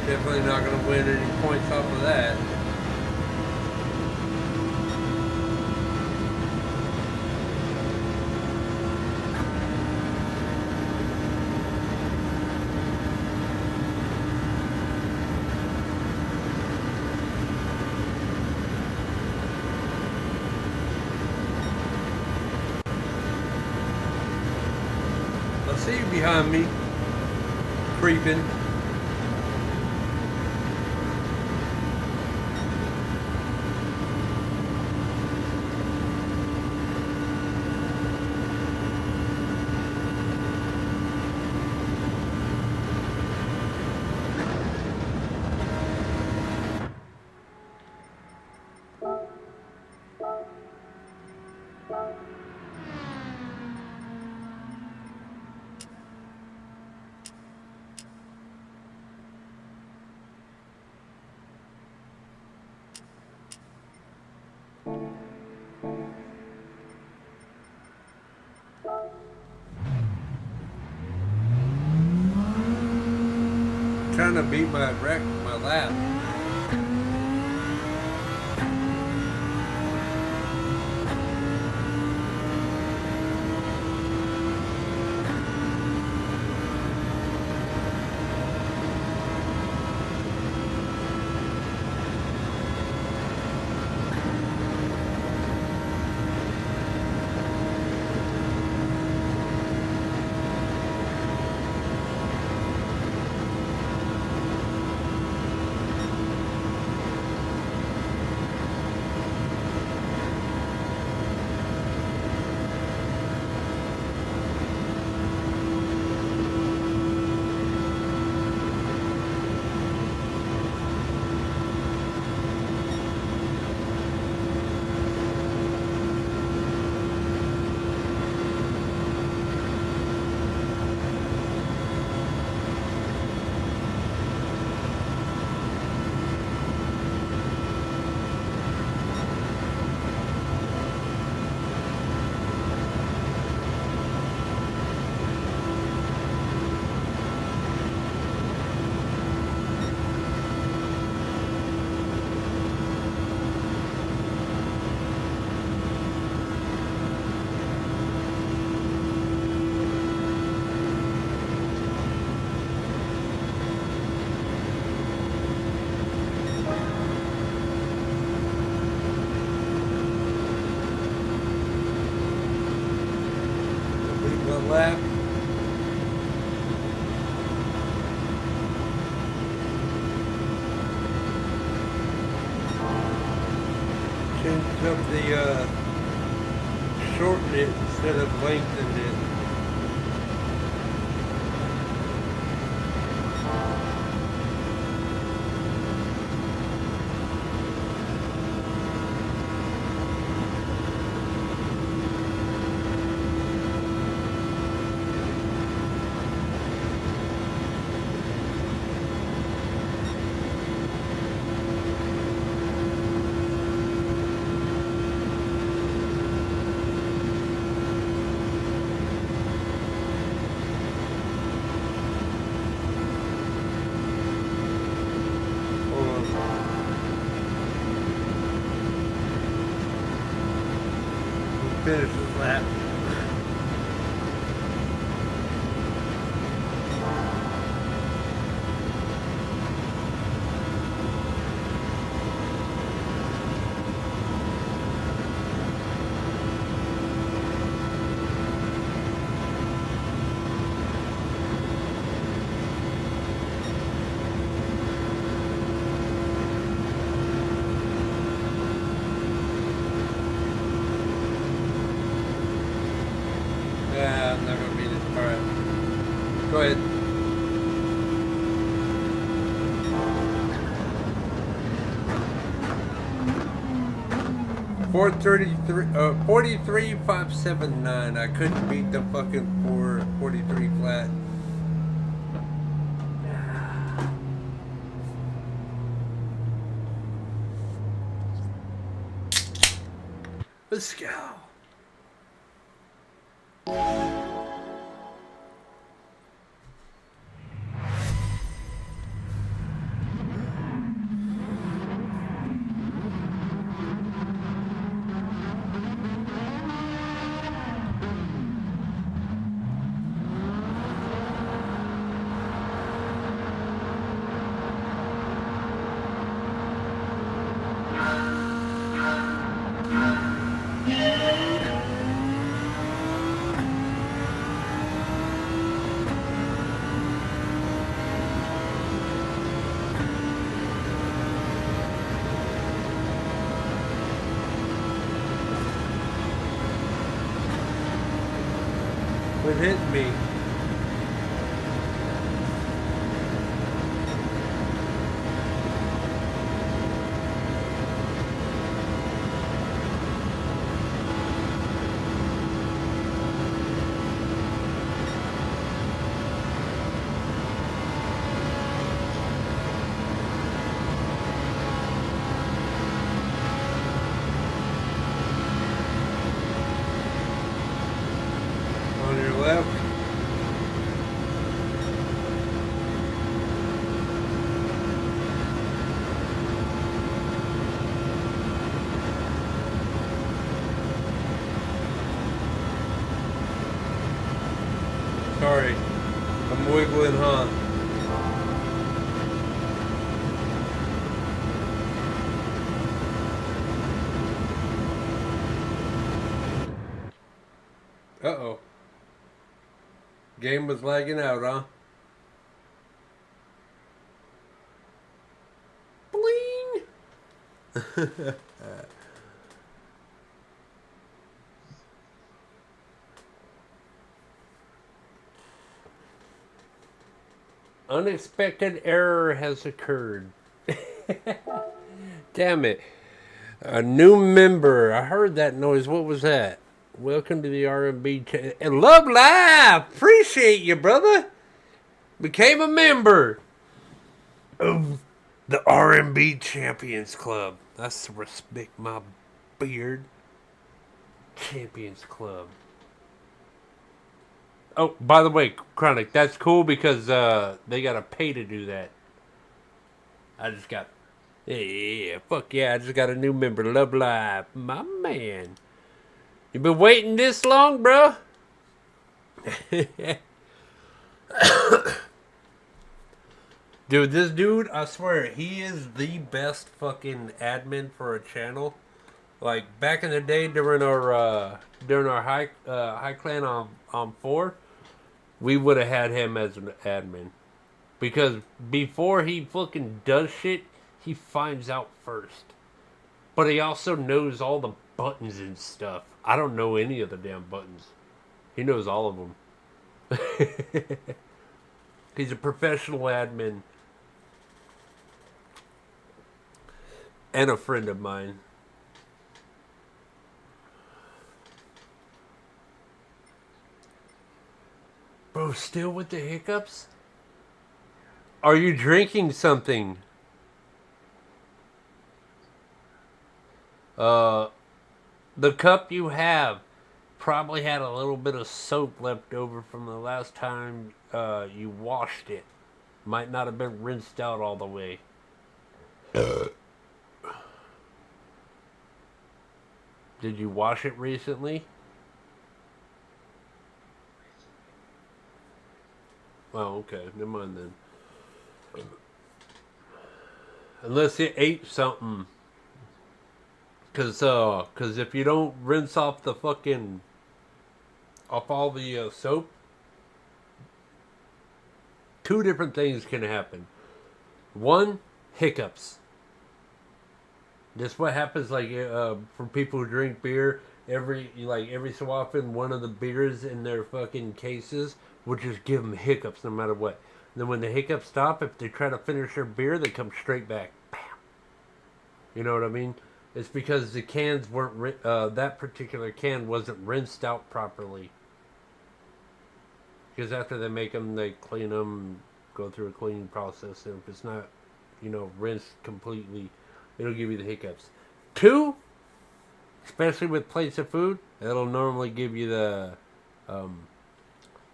A: Definitely not going to win any points off of that. I see you behind me, creeping. Trying to beat my lap. Lap. Changed up the shorten it instead of lengthen it. Finish this lap. Yeah, I'm not gonna beat it. Alright. Go ahead. $433, 43,579. I couldn't beat the fucking 443 flat. Let's go.
H: Quit hitting me. On your left. Sorry, I'm wiggling, huh? Uh-oh. Game was lagging out, huh? Bling! Unexpected error has occurred. Damn it. A new member. I heard that noise. What was that? Welcome to the R&B and Love Live. Appreciate you, brother. Became a member of the R&B Champions Club. That's respect my beard. Champions Club. Oh, by the way, Chronic, that's cool because they gotta pay to do that. I just got, yeah, fuck yeah, I just got a new member, Love Live, my man. You been waiting this long, bro? Dude, this dude, I swear, he is the best fucking admin for a channel. Like back in the day during our high clan on 4, we would have had him as an admin. Because before he fucking does shit, he finds out first. But he also knows all the buttons and stuff. I don't know any of the damn buttons. He knows all of them. He's a professional admin. And a friend of mine. Bro, still with the hiccups? Are you drinking something? The cup you have probably had a little bit of soap left over from the last time you washed it. Might not have been rinsed out all the way. Did you wash it recently? Oh, okay. Never mind then. Unless you ate something. Cause if you don't rinse off the fucking... off all the soap... 2 different things can happen. 1, hiccups. That's what happens, like, for people who drink beer. Every so often, one of the beers in their fucking cases will just give them hiccups no matter what. And then when the hiccups stop, if they try to finish their beer, they come straight back. Bam. You know what I mean? It's because the cans weren't, that particular can wasn't rinsed out properly. Because after they make them, they clean them, go through a cleaning process. And if it's not, rinsed completely, it'll give you the hiccups. 2, especially with plates of food, it'll normally give you the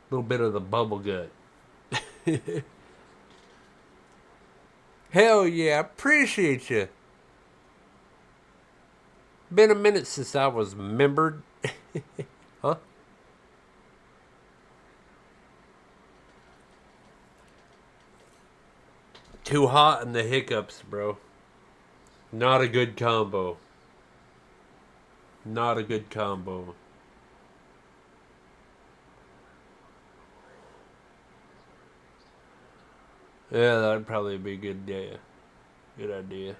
H: little bit of the bubble gut. Hell yeah, appreciate you. Been a minute since I was membered. Huh? Too hot and the hiccups, bro. Not a good combo. Not a good combo. Yeah, that'd probably be a good day. Good idea.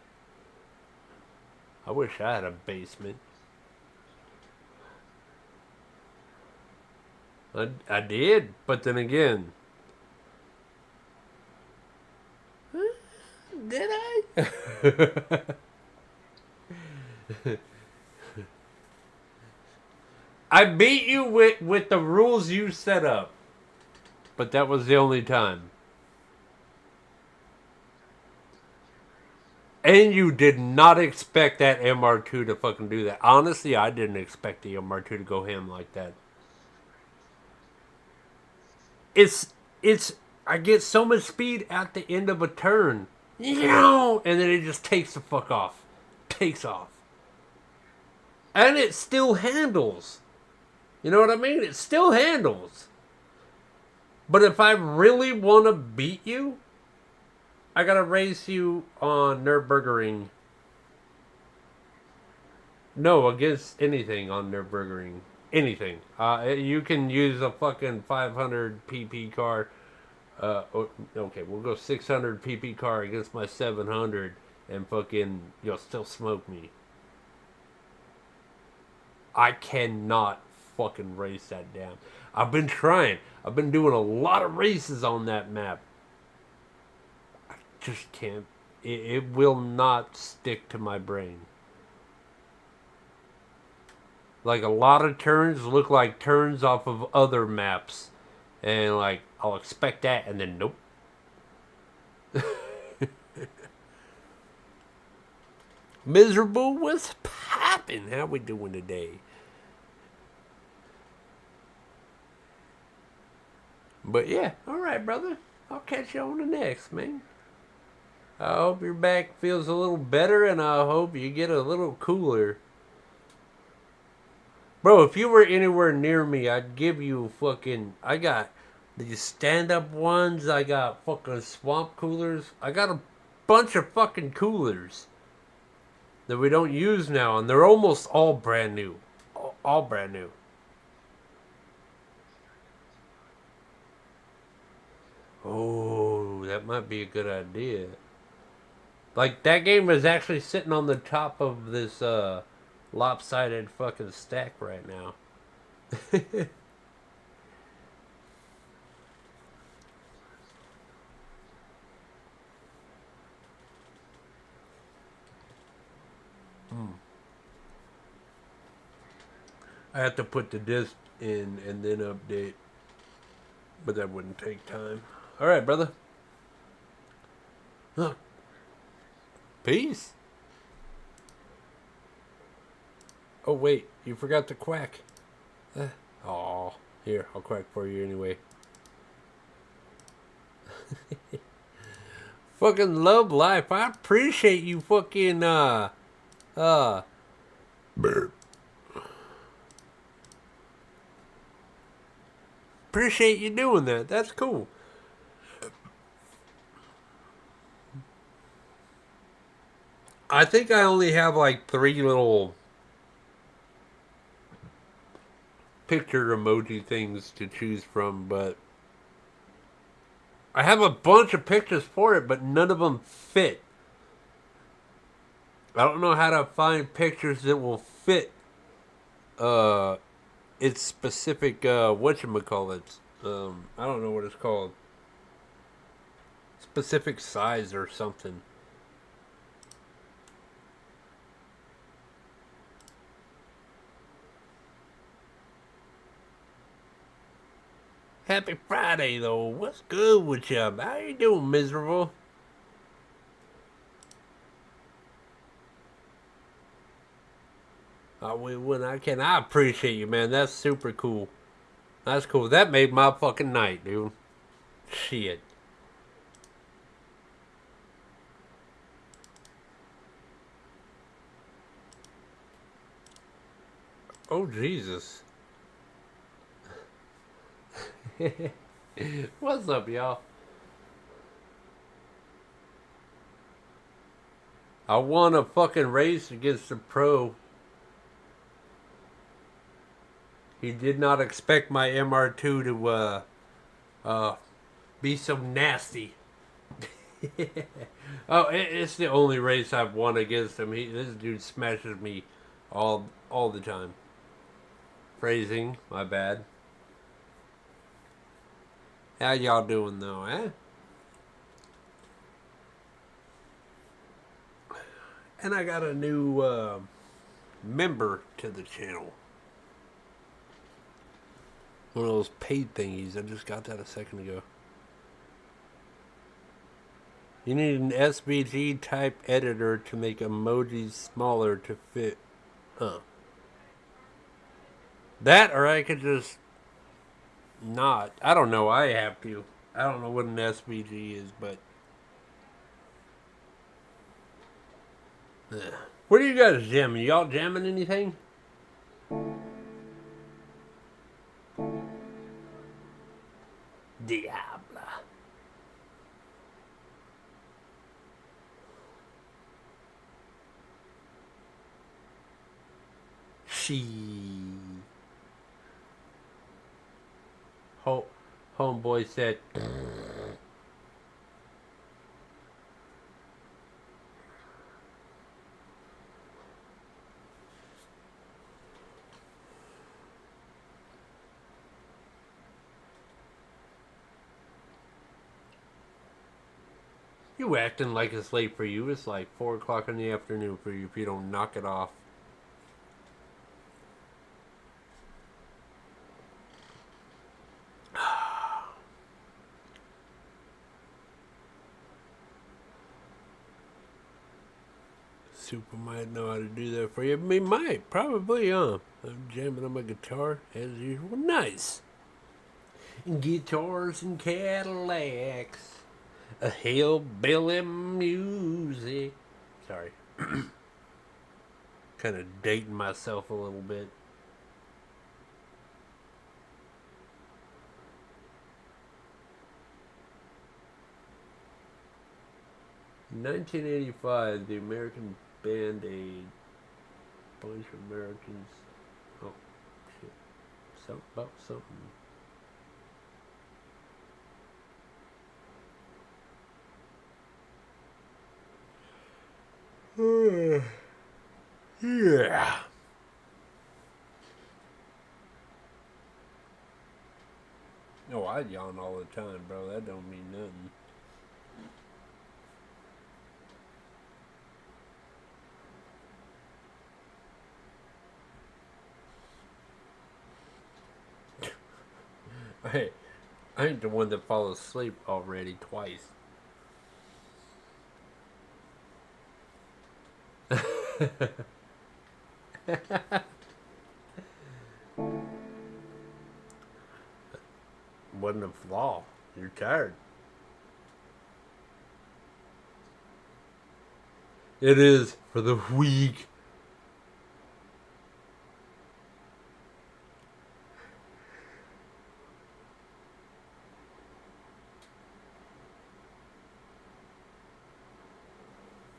H: I wish I had a basement.
A: I did, but then again, did I? I beat you with the rules you set up, but that was the only time. And you did not expect that MR2 to fucking do that. Honestly, I didn't expect the MR2 to go ham like that. It's I get so much speed at the end of a turn. And then it just takes the fuck off. Takes off. And it still handles. You know what I mean? It still handles. But if I really want to beat you, I gotta race you on Nürburgring. No, against anything on Nürburgring. Anything. You can use a fucking 500 PP car. Okay, we'll go 600 PP car against my 700 and fucking, you'll still smoke me. I cannot fucking race that down. I've been trying. I've been doing a lot of races on that map. I just can't. It will not stick to my brain. Like, a lot of turns look like turns off of other maps. And, like, I'll expect that, and then nope. Miserable, what's poppin'? How we doing today? But yeah, alright, brother. I'll catch you on the next, man. I hope your back feels a little better, and I hope you get a little cooler. Bro, if you were anywhere near me, I'd give you fucking... I got these stand-up ones. I got fucking swamp coolers. I got a bunch of fucking coolers that we don't use now, and they're almost all brand new. All brand new. Oh, that might be a good idea. Like, that game is actually sitting on the top of this, lopsided fucking stack right now. I have to put the disc in and then update. But that wouldn't take time. Alright, brother. Look. Peace. Oh, wait. You forgot to quack. Oh, here. I'll quack for you anyway. Fucking love life. I appreciate you fucking, appreciate you doing that. That's cool. I think I only have like 3 little picture emoji things to choose from, but I have a bunch of pictures for it, but none of them fit. I don't know how to find pictures that will fit its specific whatchamacallit. I don't know what it's called. Specific size or something. Happy Friday, though. What's good with you? How you doing, miserable? When I can, I appreciate you, man. That's super cool. That's cool. That made my fucking night, dude. Shit. Oh, Jesus. What's up, y'all? I won a fucking race against a pro. He did not expect my MR2 to be so nasty. Oh, it's the only race I've won against him. This dude smashes me all the time. Phrasing, my bad.
H: How y'all doing though, eh? And I got a new member to the channel. One of those paid thingies. I just got that a second ago. You need an SVG type editor to make emojis smaller to fit. Huh. That, or I could just not. I don't know. I have to. I don't know what an SVG is, but. What are you guys jamming? Y'all jamming anything? Diablo. Homeboy said. You acting like it's late for you. It's like 4 o'clock in the afternoon for you if you don't knock it off. Super might know how to do that for you. I mean, might. Probably, I'm jamming on my guitar as usual. Nice. Guitars and Cadillacs. A hillbilly music. Sorry. Kind of dating myself a little bit. In 1985, the American Band-Aid, bunch of Americans. Oh, shit. Something about something. Yeah. Oh, I yawn all the time, bro. That don't mean nothing. Hey, I ain't the one that falls asleep already twice. Wasn't a flaw. You're tired. It is for the weak.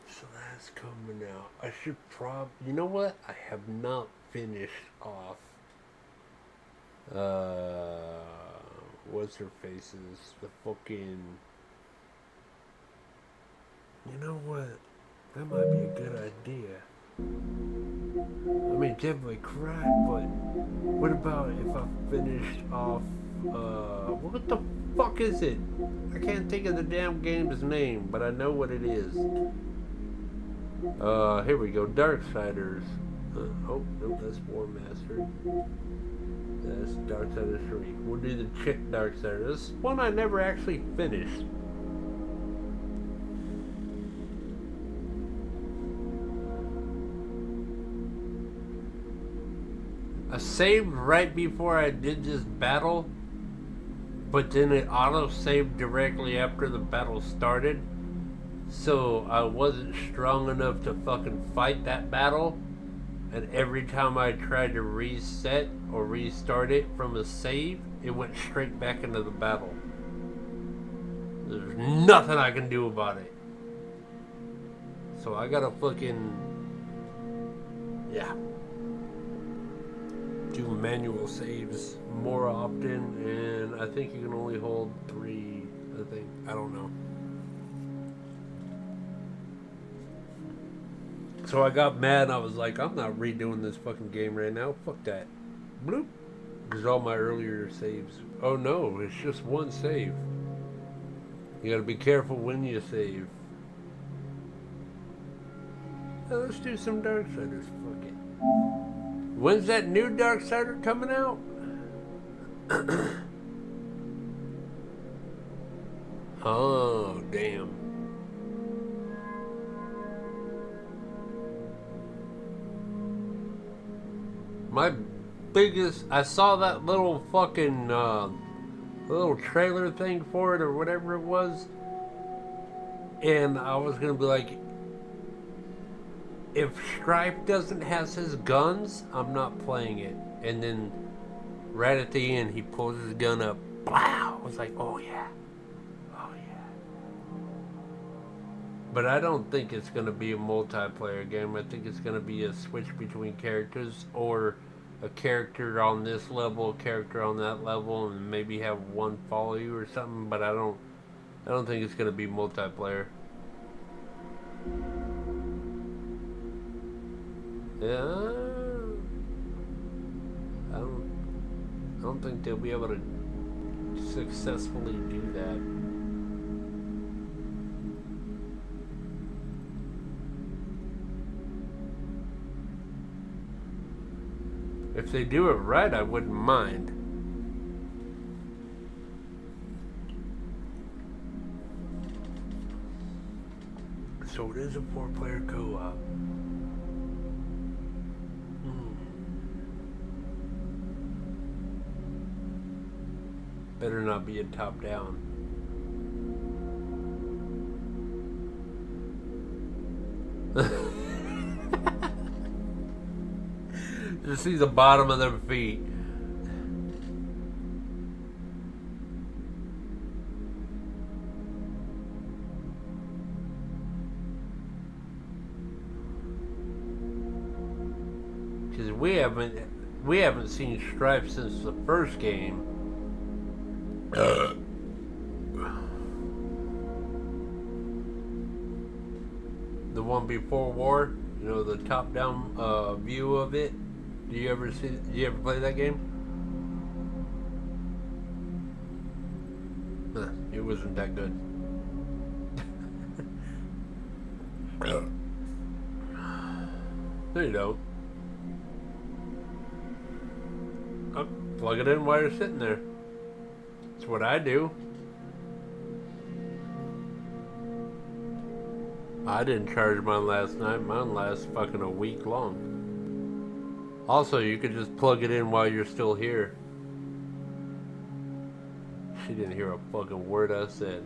H: So that's coming out. I should you know what? I have not finished off. What's her faces? The fucking. You know what? That might be a good idea. I mean, definitely cry, but what about if I finished off, what the fuck is it? I can't think of the damn game's name, but I know what it is. Here we go, Darksiders. Oh, no, that's War Master. That's Darksiders 3. We'll do the chick Darksiders. This one I never actually finished. I saved right before I did this battle, but then it auto-saved directly after the battle started. So I wasn't strong enough to fucking fight that battle. And every time I tried to reset or restart it from a save, it went straight back into the battle. There's nothing I can do about it. So I gotta fucking... yeah. Do manual saves more often, and I think you can only hold 3, I think. I don't know. So I got mad and I was like, I'm not redoing this fucking game right now. Fuck that. Bloop. Because all my earlier saves. Oh no, it's just one save. You gotta be careful when you save. Now let's do some Darksiders. Fuck it. When's that new Darksider coming out? Oh, damn. My biggest, I saw that little fucking little trailer thing for it or whatever it was, and I was gonna be like, if Stripe doesn't have his guns, I'm not playing it. And then right at the end he pulls his gun up. Wow! I was like, oh yeah. Oh yeah. But I don't think it's gonna be a multiplayer game. I think it's gonna be a switch between characters, or a character on this level, a character on that level, and maybe have one follow you or something, but I don't think it's gonna be multiplayer. Yeah, I don't think they'll be able to successfully do that. If they do it right, I wouldn't mind. So it is a 4-player co-op. Better not be a top-down. Just see the bottom of their feet. Because we haven't seen Stripe since the first game. The one before war, you know, the top-down view of it. Do you ever play that game? Huh, it wasn't that good. There you go. Oh, plug it in while you're sitting there. That's what I do. I didn't charge mine last night. Mine lasts fucking a week long. Also, you could just plug it in while you're still here. She didn't hear a fucking word I said.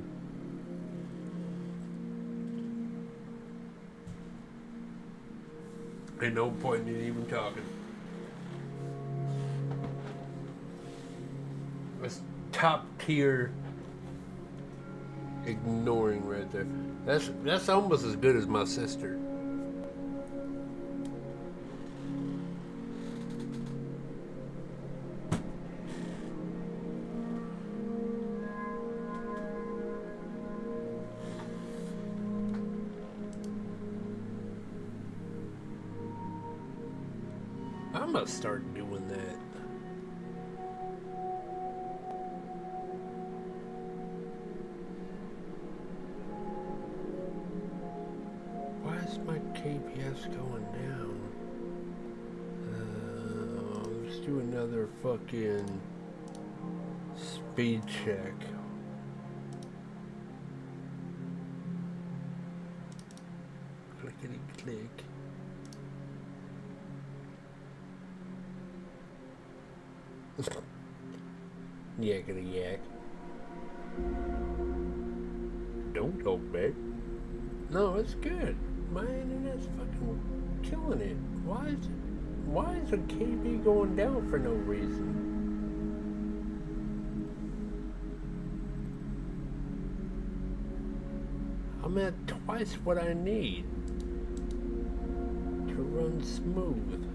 H: Ain't no point in even talking. That's top tier ignoring right there. That's almost as good as my sister. I'm gonna start doing that. Why is my KPS going down? Let's do another fucking speed check. Clickety click. Yakety yak. Don't talk back. No, it's good. My internet's fucking killing it. Why is a KB going down for no reason? I'm at twice what I need to run smooth.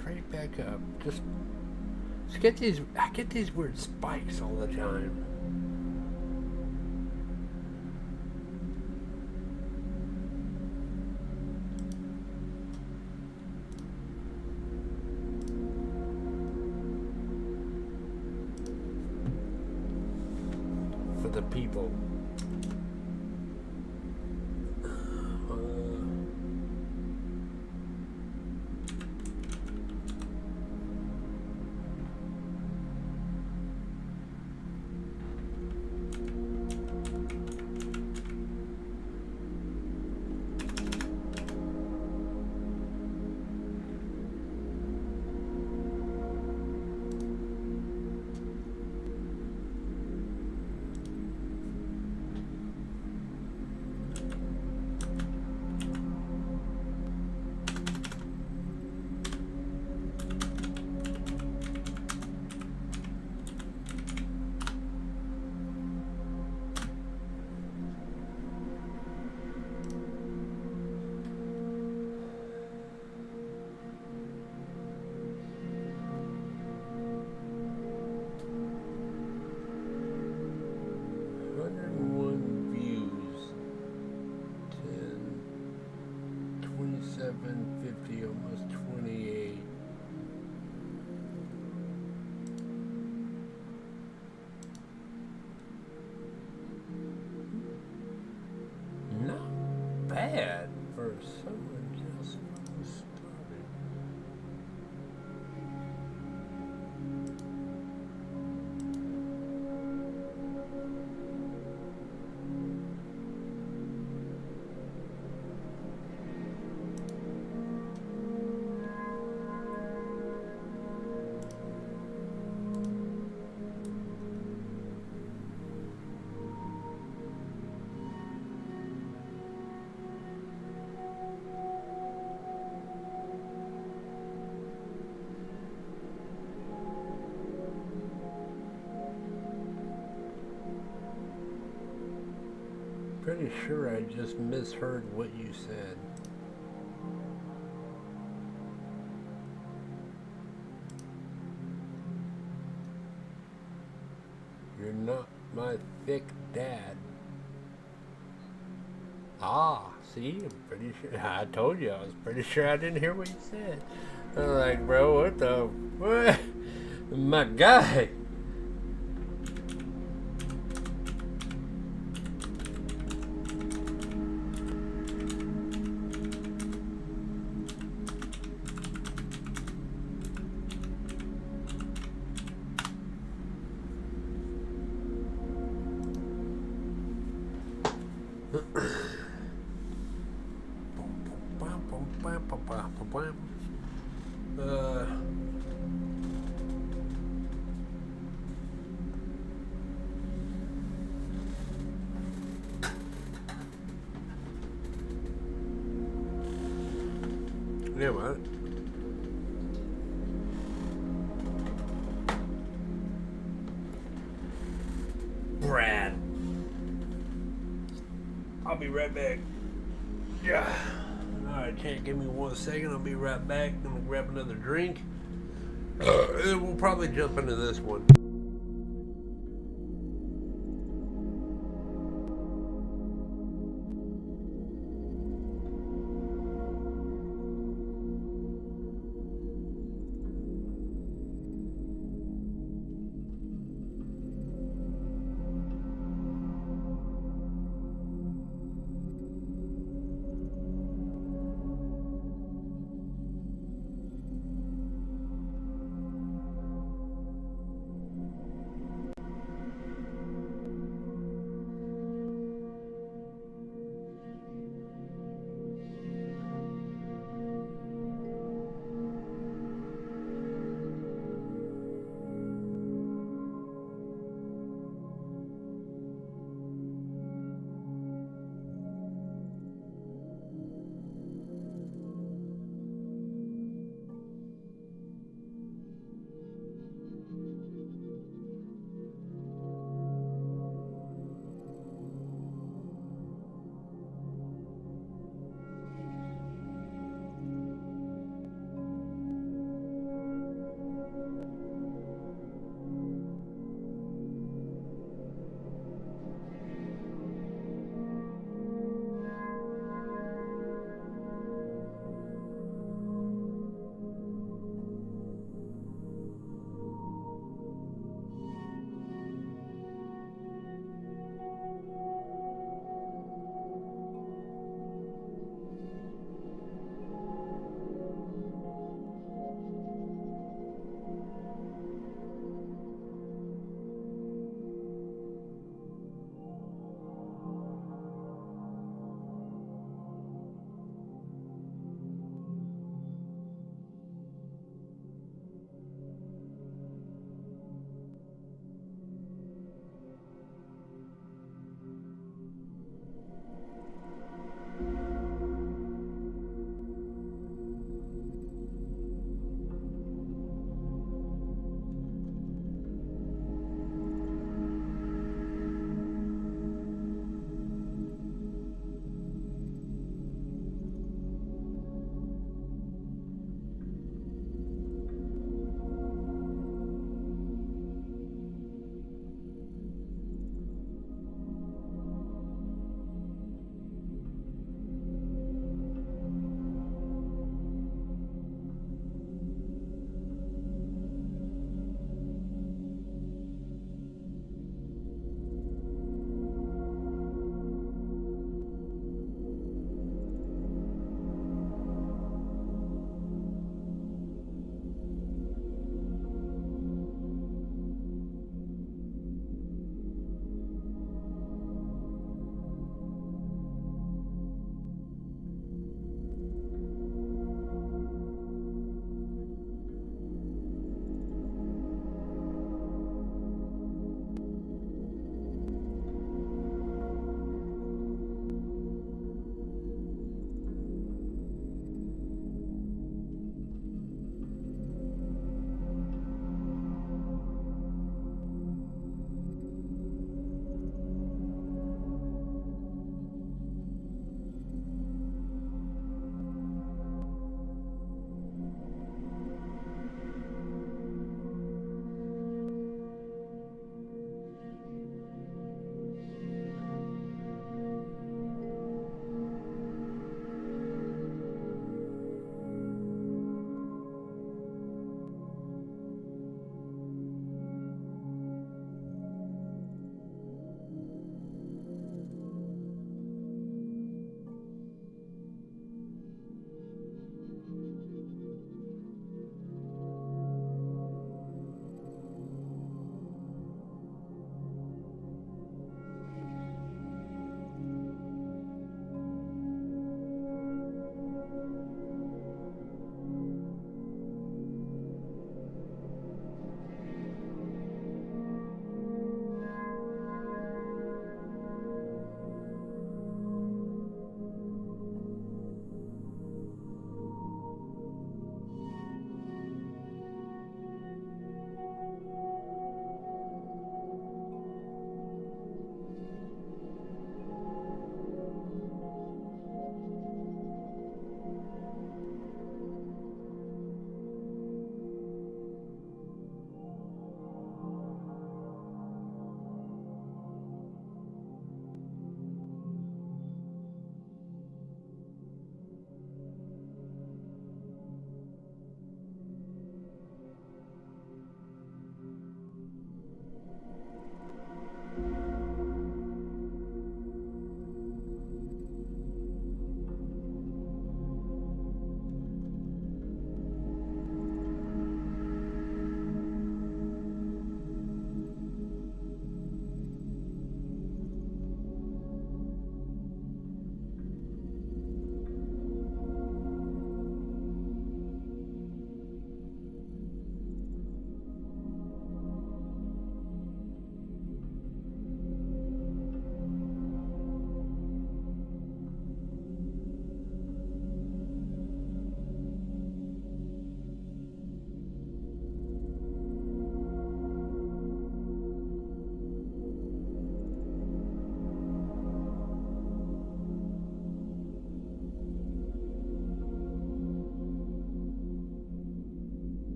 H: Straight back up. Just get these. I get these weird spikes all the time. for the people. Views, 10, 27, 50, almost 28. Not bad for someone just started. Pretty sure I just misheard what you said. You're not my thick dad. Ah, see, I'm pretty sure. I told you, I was pretty sure I didn't hear what you said. I'm like, bro, what? My guy. Yeah, what? Brad. I'll be right back. Yeah. Alright, can't give me 1 second. I'll be right back. I'm gonna grab another drink. We'll probably jump into this one.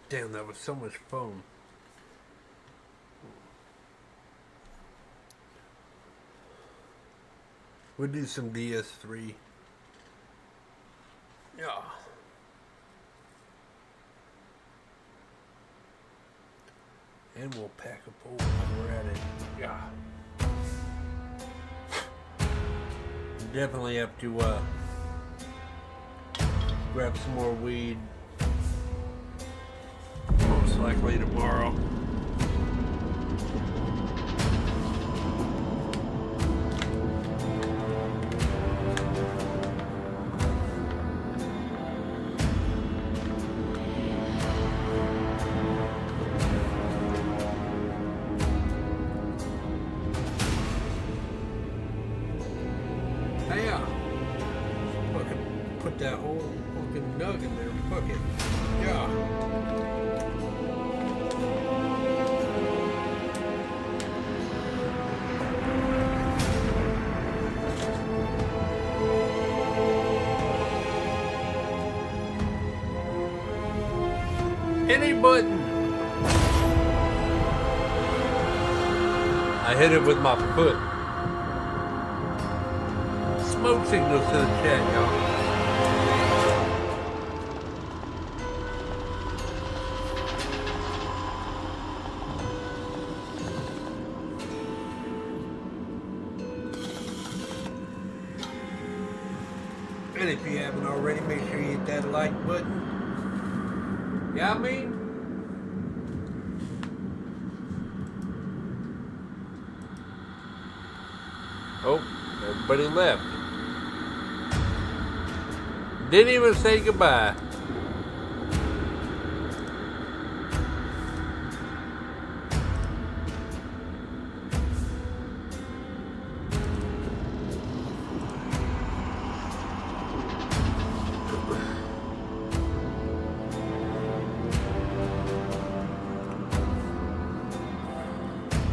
H: Damn, that was so much foam. We'll do some DS3. Yeah. And we'll pack a pole while we're at it. Yeah. Definitely have to grab some more weed. Most likely tomorrow. Fucking put that whole fucking nug in there. Fuck it. Yeah. Any button. I hit it with my foot. Smoke signals to the chat, y'all. And if you haven't already, make sure you hit that like button. Yeah, I mean, oh, everybody left. Didn't even say goodbye.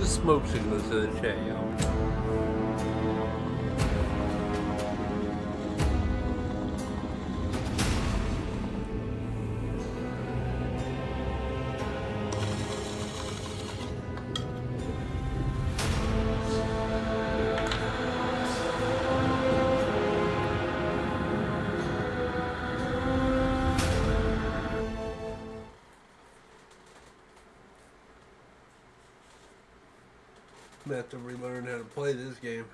H: Smoke signals to the chat, y'all. I'm gonna have to relearn how to play this game.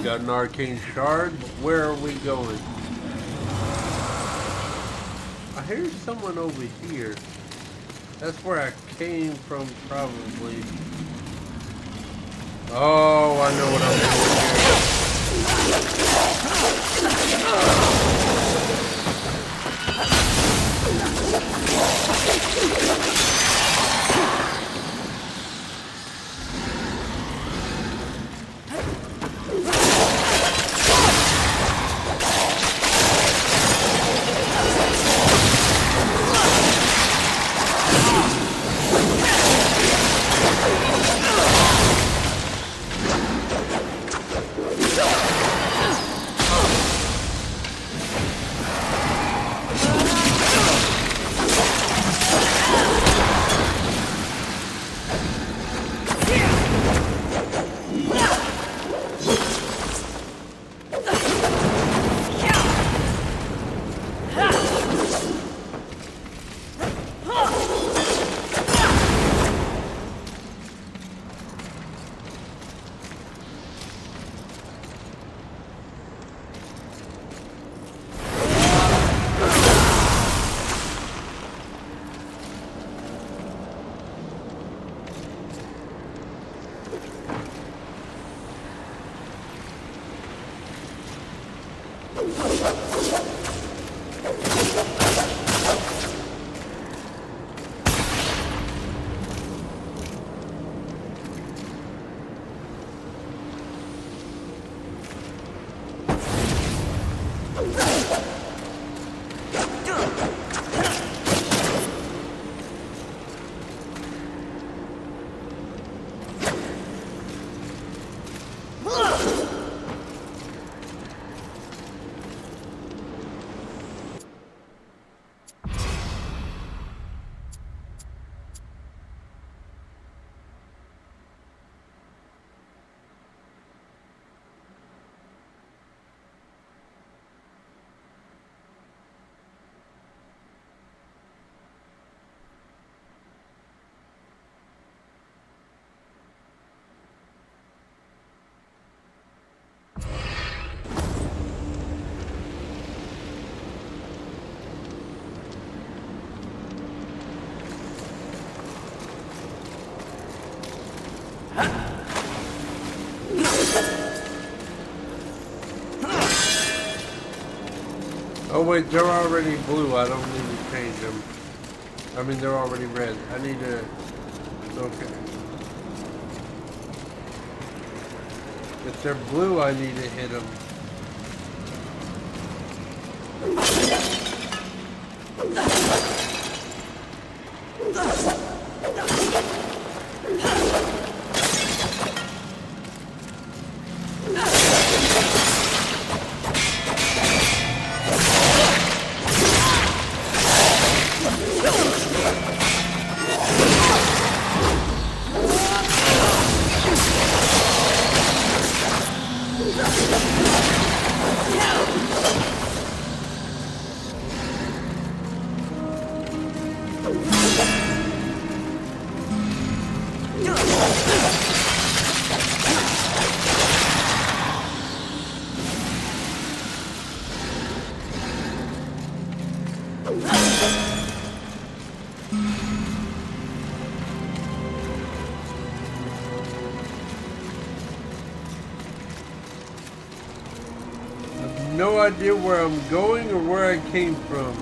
H: Got an arcane shard. Where are we going? I hear someone over here. That's where I came from, probably. Oh, I know what I'm
A: Oh wait, they're already blue. I don't need to change them. I mean, they're already red. I need to... Okay. If they're blue, I need to hit them. No idea where I'm going or where I came from.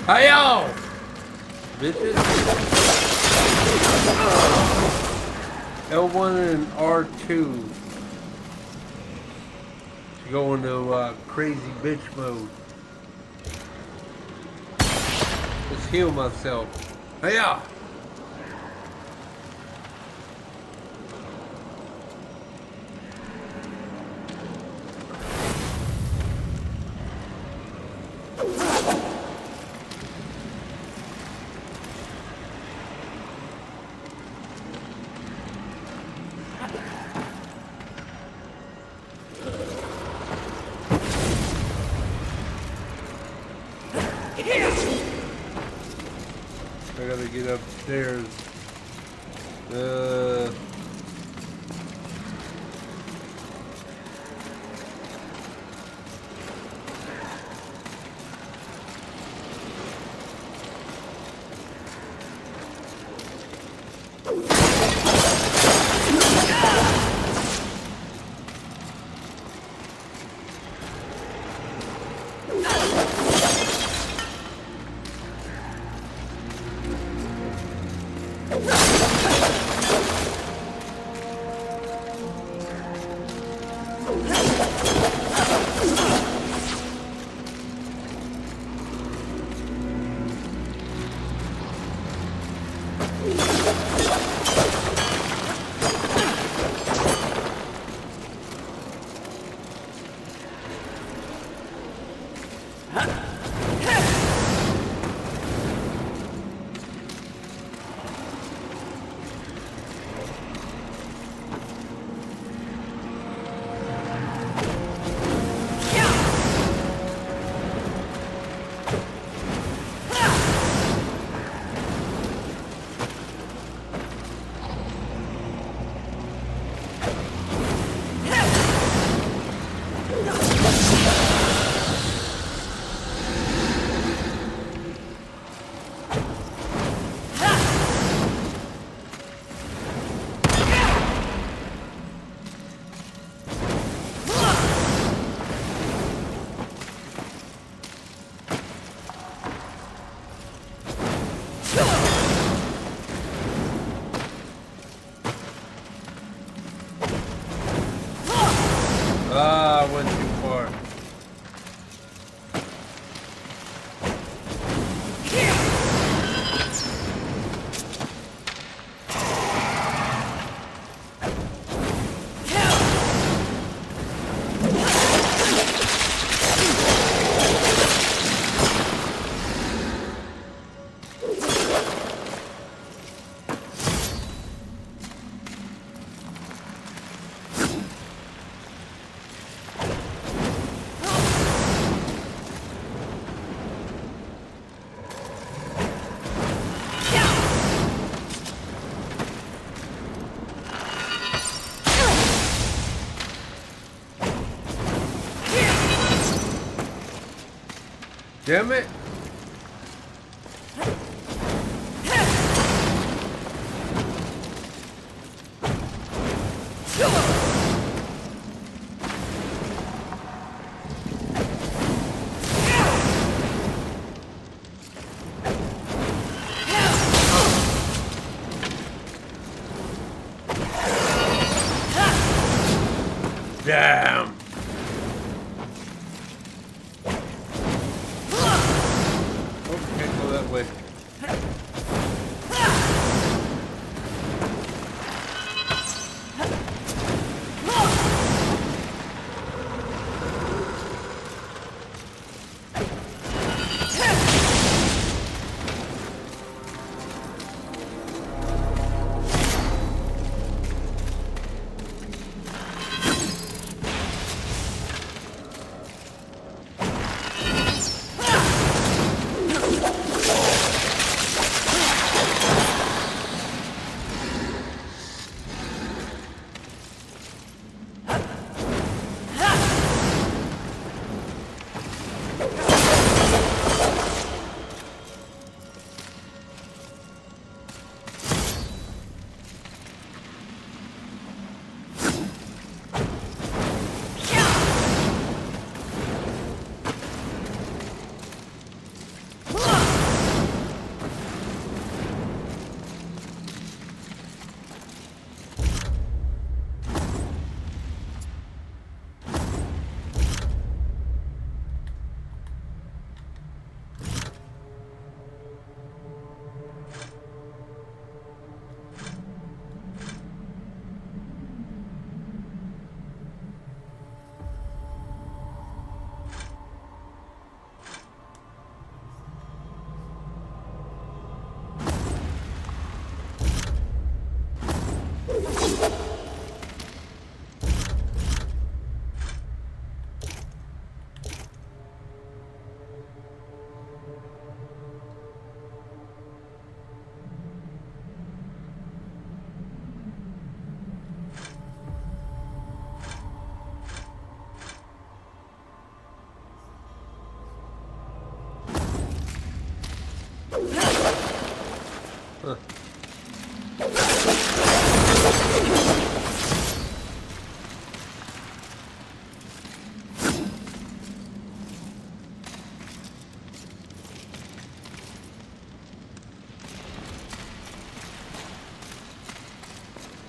A: Hiya! Bitches. L1 and R2 to go into crazy bitch mode. Let's heal myself. Hiya! I gotta get upstairs.
H: Damn it. Damn. Oh, can't go that way.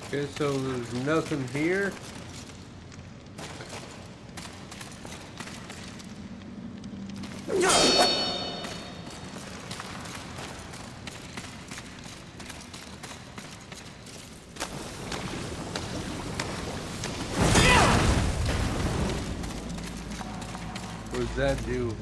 H: Okay, so there's nothing here. What does that do?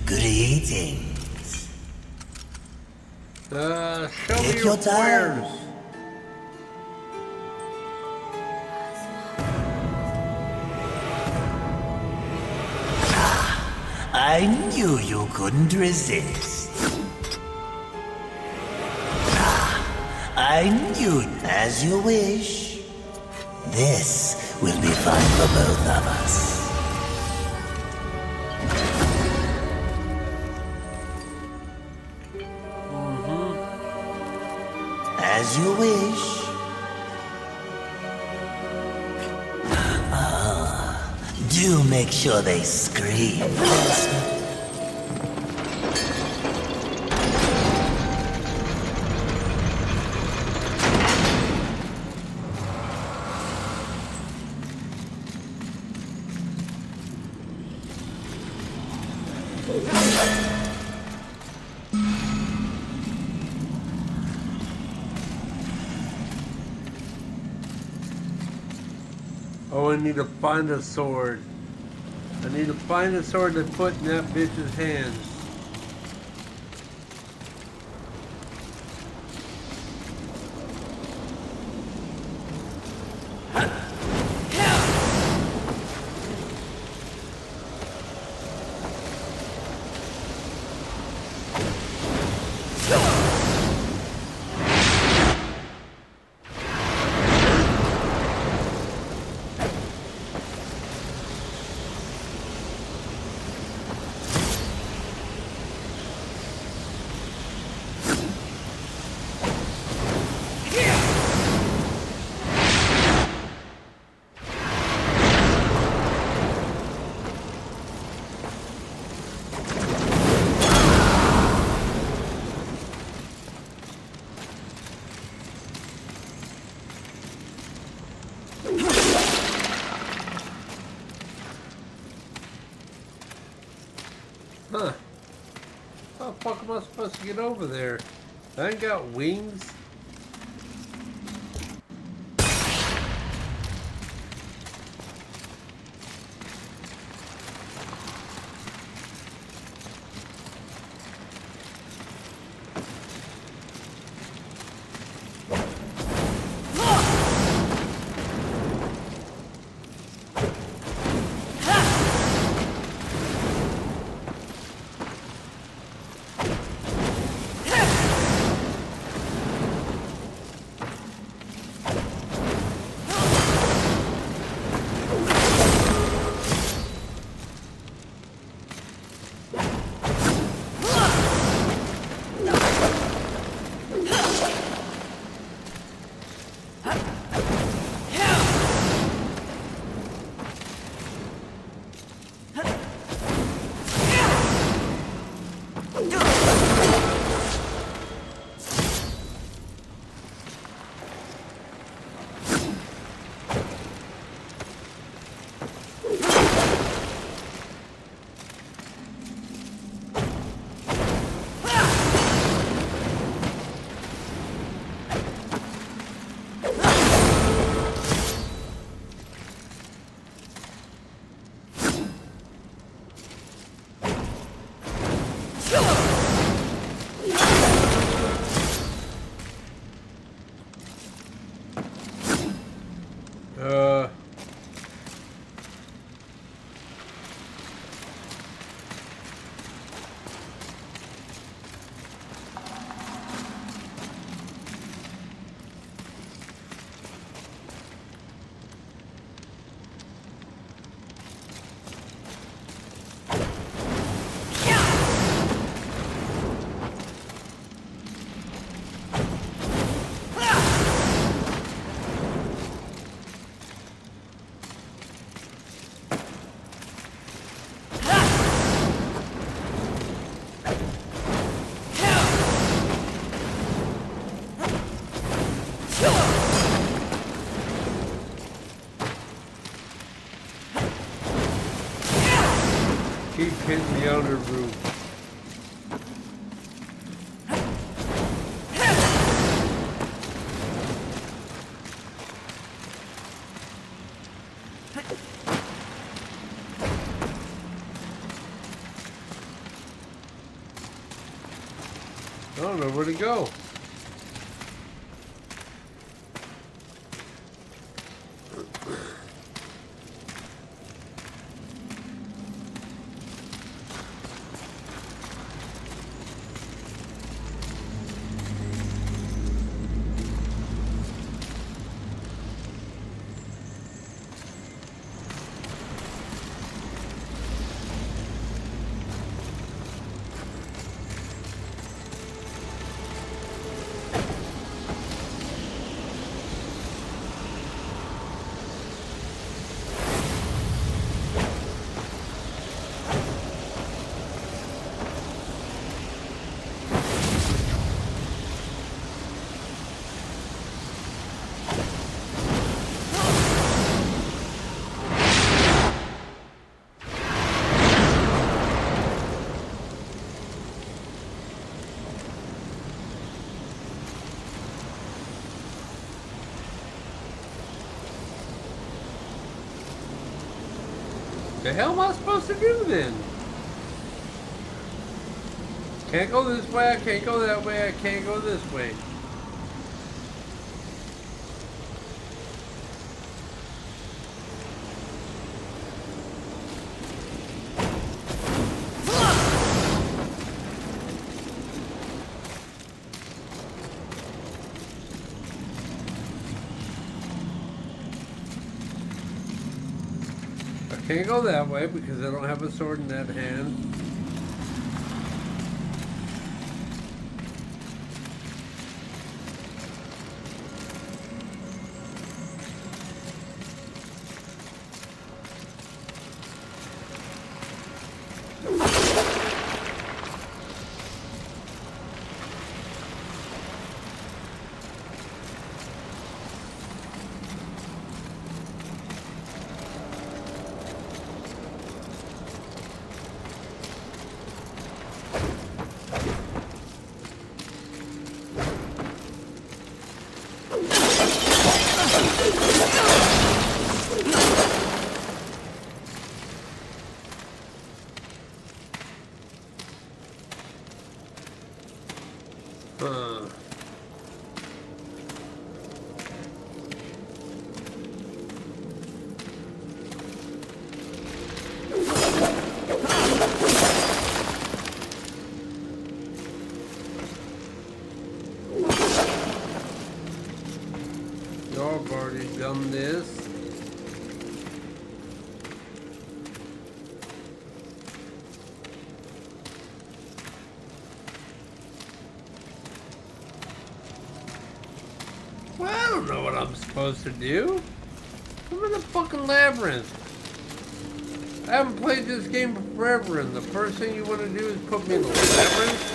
I: Greetings.
H: Show me
I: Take
H: your
I: your time.
H: wares.
I: I knew you couldn't resist. I knew it. As you wish. This will be fun for both of us. As you wish. Do make sure they scream.
H: Oh, I need to find a sword. I need to find a sword to put in that bitch's hands. Huh. How the fuck am I supposed to get over there? I ain't got wings. Keep hitting the outer roof. I don't know where to go.
A: The hell am I supposed to do then? Can't go this way, I can't go that way, I can't go this way. I can't go that way because I don't have a sword in that hand. Y'all have already done this. Well, I don't know what I'm supposed to do. I'm in the fucking labyrinth. I haven't played this game for forever, and the first thing you want to do is put me in the labyrinth?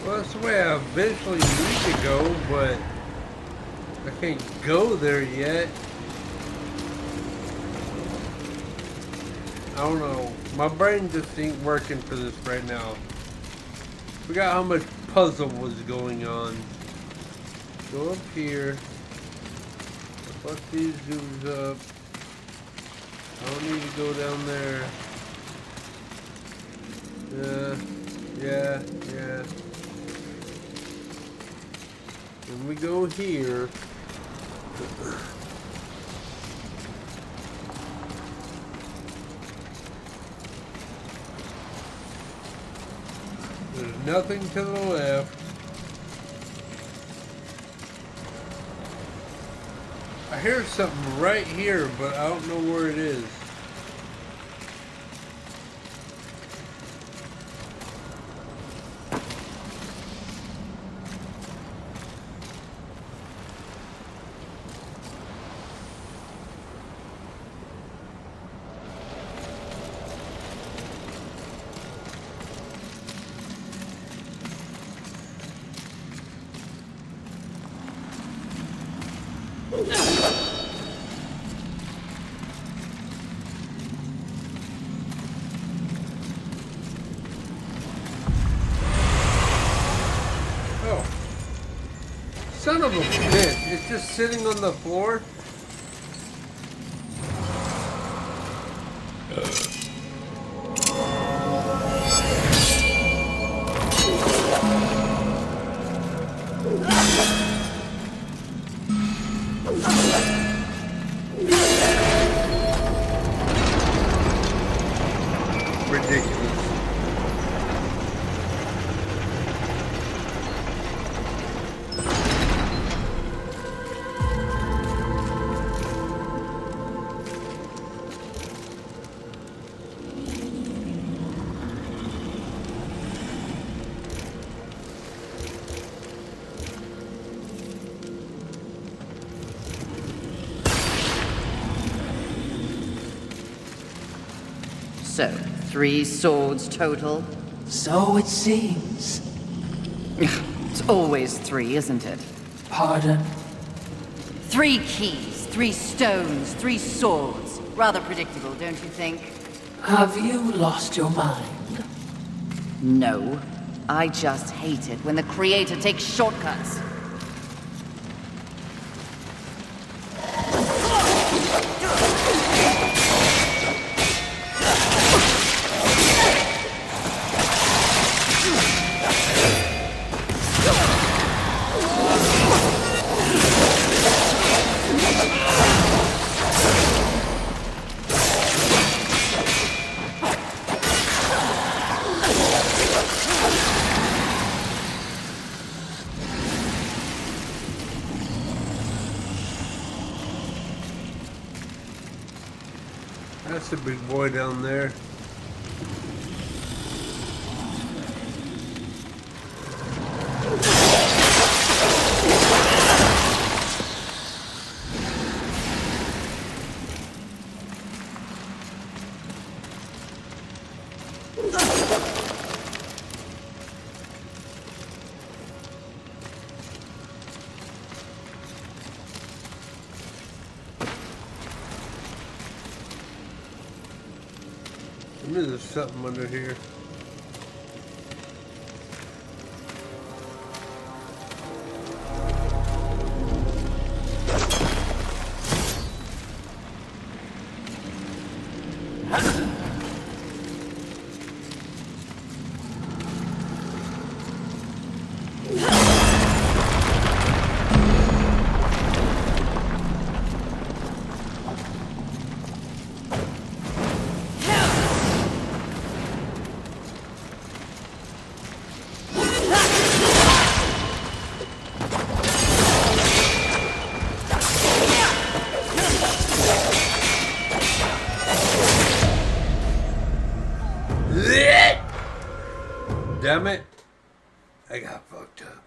A: Well, that's the way I eventually need to go, but I can't go there yet. I don't know. My brain just ain't working for this right now. Forgot how much puzzle was going on. Go up here. Fuck these dudes up. I don't need to go down there. Yeah. When we go here, there's nothing to the left. I hear something right here, but I don't know where it is.
H: Oh. Son of a bitch. It's just sitting on the floor. Ridiculous.
J: So, 3 swords total?
I: So it seems.
J: It's always 3, isn't it?
I: Pardon?
J: 3 keys, 3 stones, 3 swords. Rather predictable, don't you think?
I: Have you lost your mind?
J: No. I just hate it when the creator takes shortcuts.
H: That's a big boy down there. Maybe there's something under here. Damn it. I got fucked up.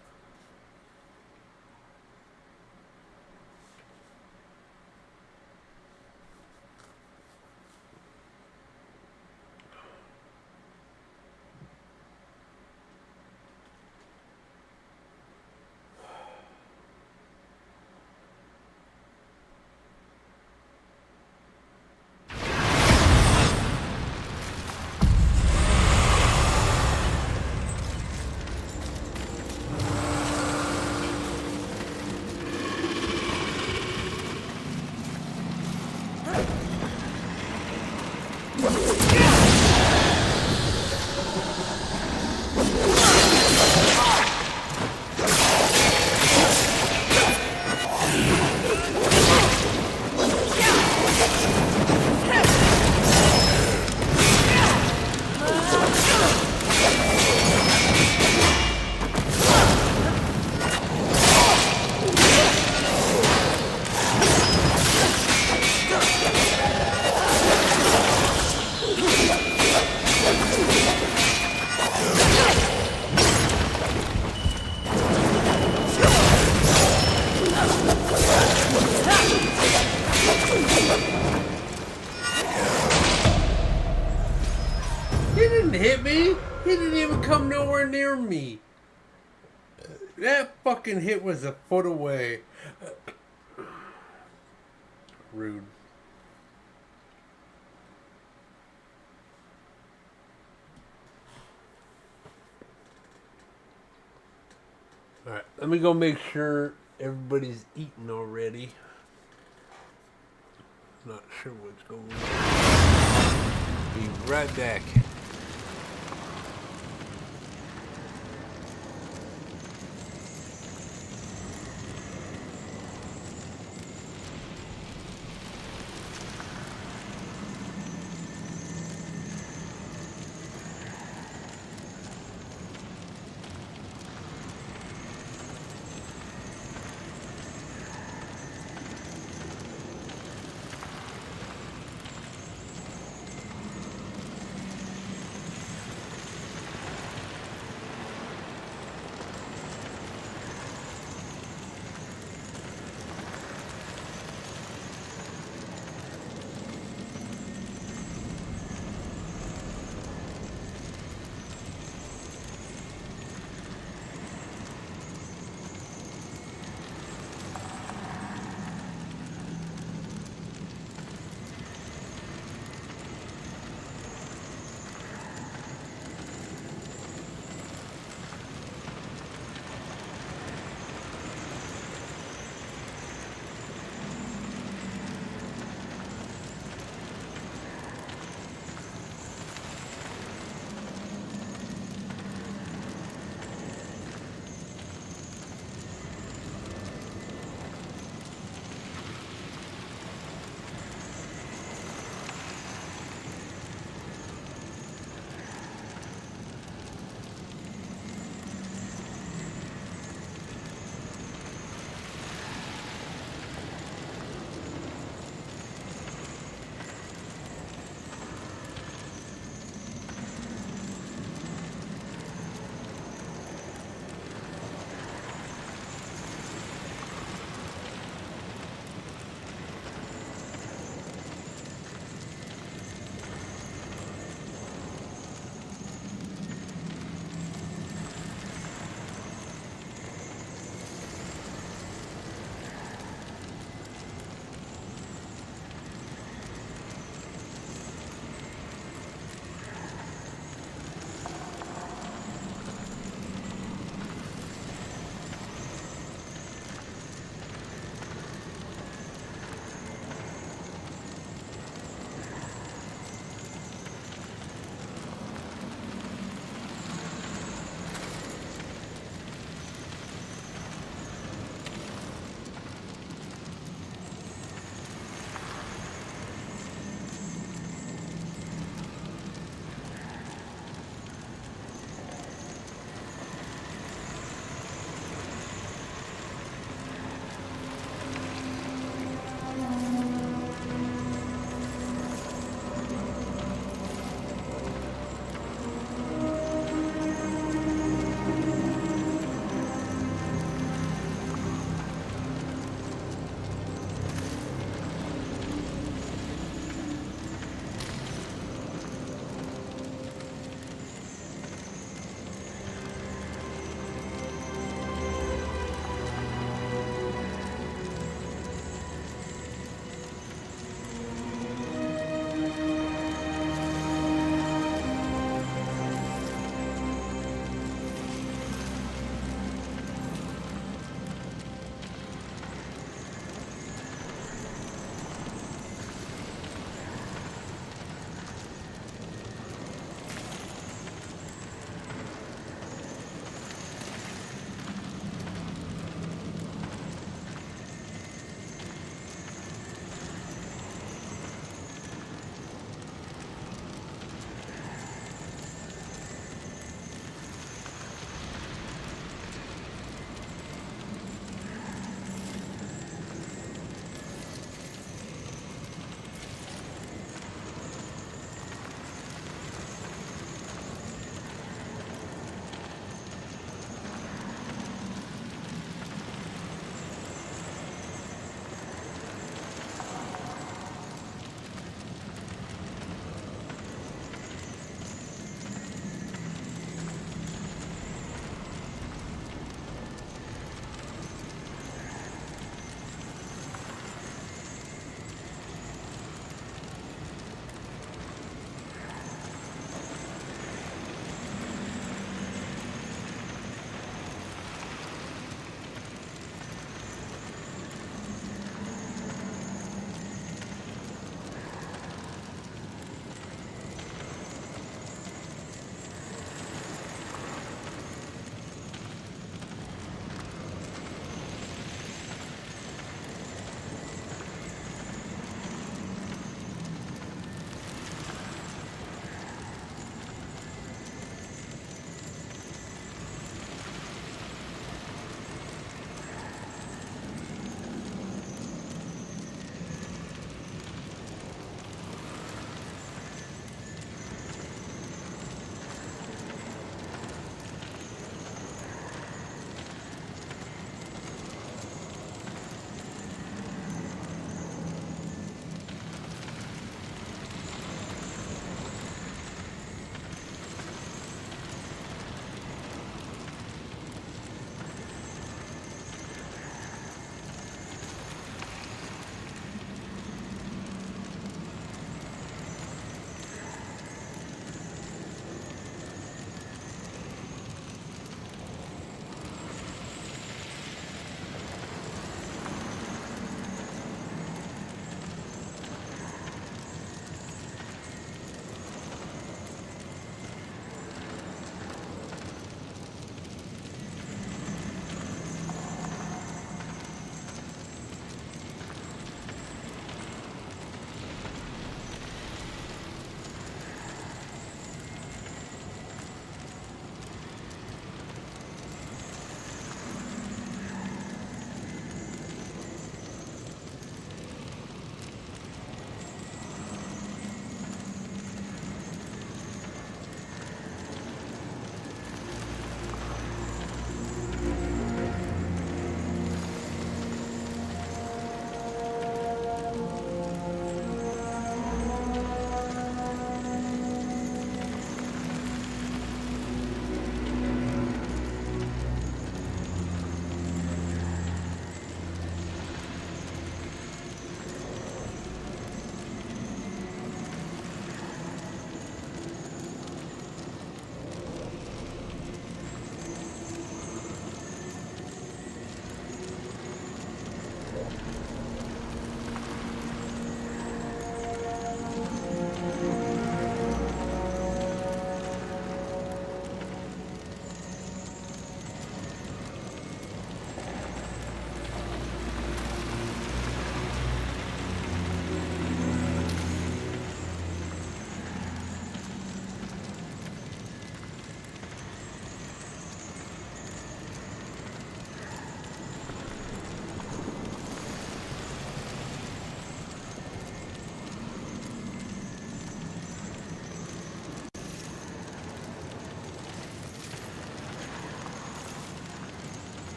H: Hit me? He didn't even come nowhere near me. That fucking hit was a foot away. Rude. Alright, let me go make sure everybody's eaten already. Not sure what's going on. Be right back.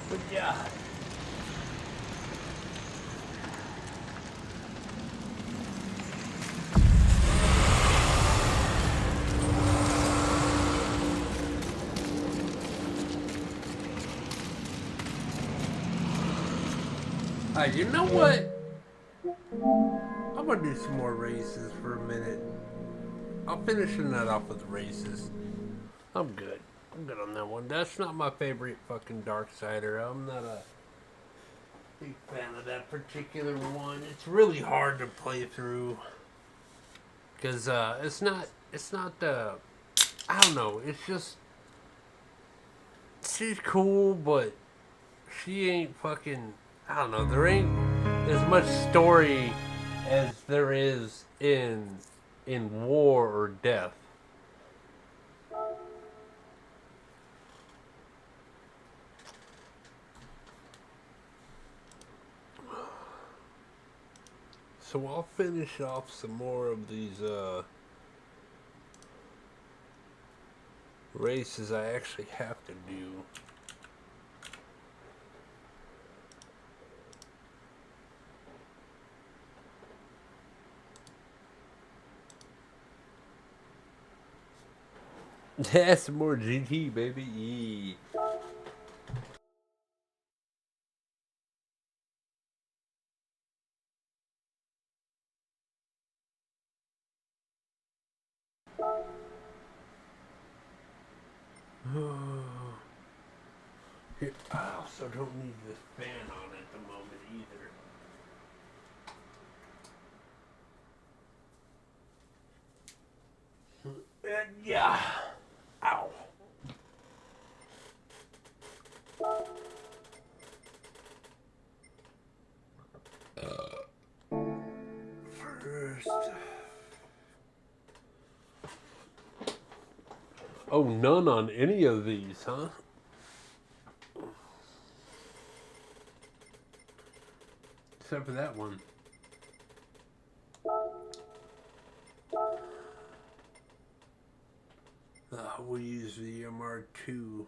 H: But yeah. You know what? I'm gonna do some more races for a minute. I'll finish the night off with the races. I'm good. I'm good on that one. That's not my favorite fucking Darksider. I'm not a big fan of that particular one. It's really hard to play through. Because it's not, I don't know. It's just, she's cool, but she ain't fucking, I don't know. There ain't as much story as there is in War or Death. So I'll finish off some more of these races I actually have to do. That's more GT, baby. Here, I also don't need this fan on at the moment either. Yeah. Ow. First. Oh, none on any of these, huh? Except for that one. We'll use the MR2.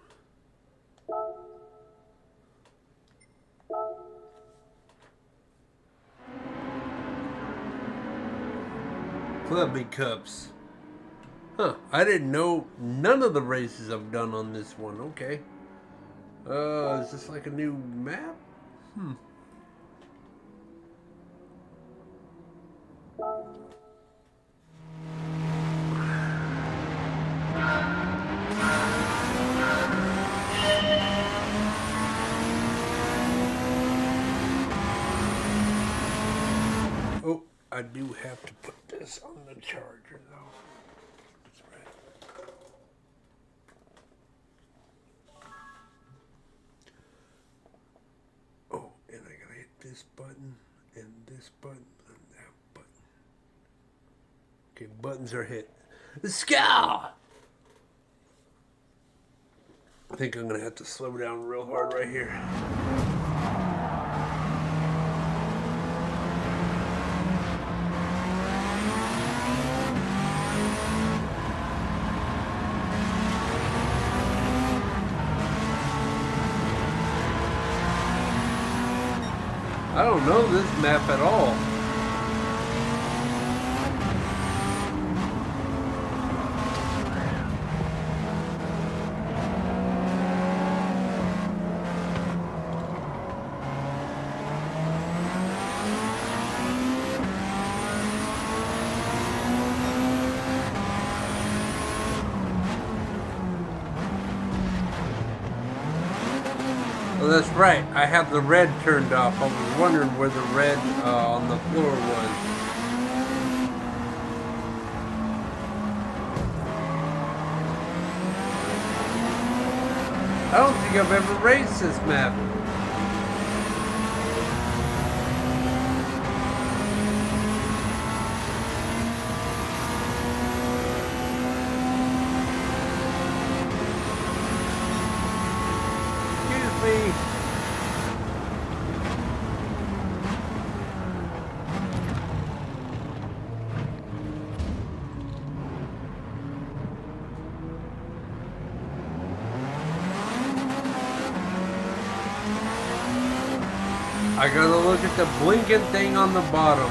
H: Clubby Cups. Huh, I didn't know none of the races I've done on this one. Okay. Is this like a new map? Oh, I do have to put this on the charger though. That's right. Oh, and I gotta hit this button and this button and that button. Okay, buttons are hit. Scow! I think I'm gonna have to slow down real hard right here. I don't know this map at all. Oh, that's right. I have the red turned off. I was wondering where the red on the floor was. I don't think I've ever raced this map. Excuse me. I gotta look at the blinking thing on the bottom.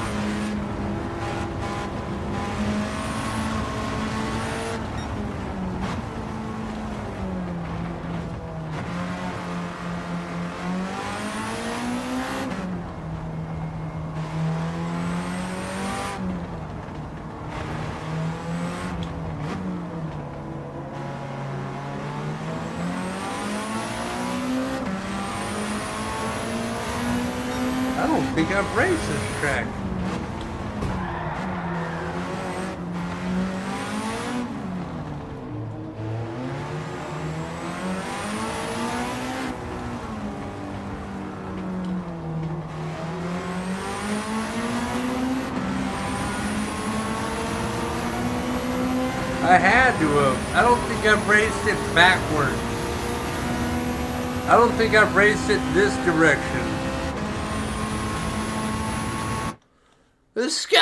H: I don't think I've raced this track. I had to have. I don't think I've raced it backwards. I don't think I've raced it this direction. Let's go!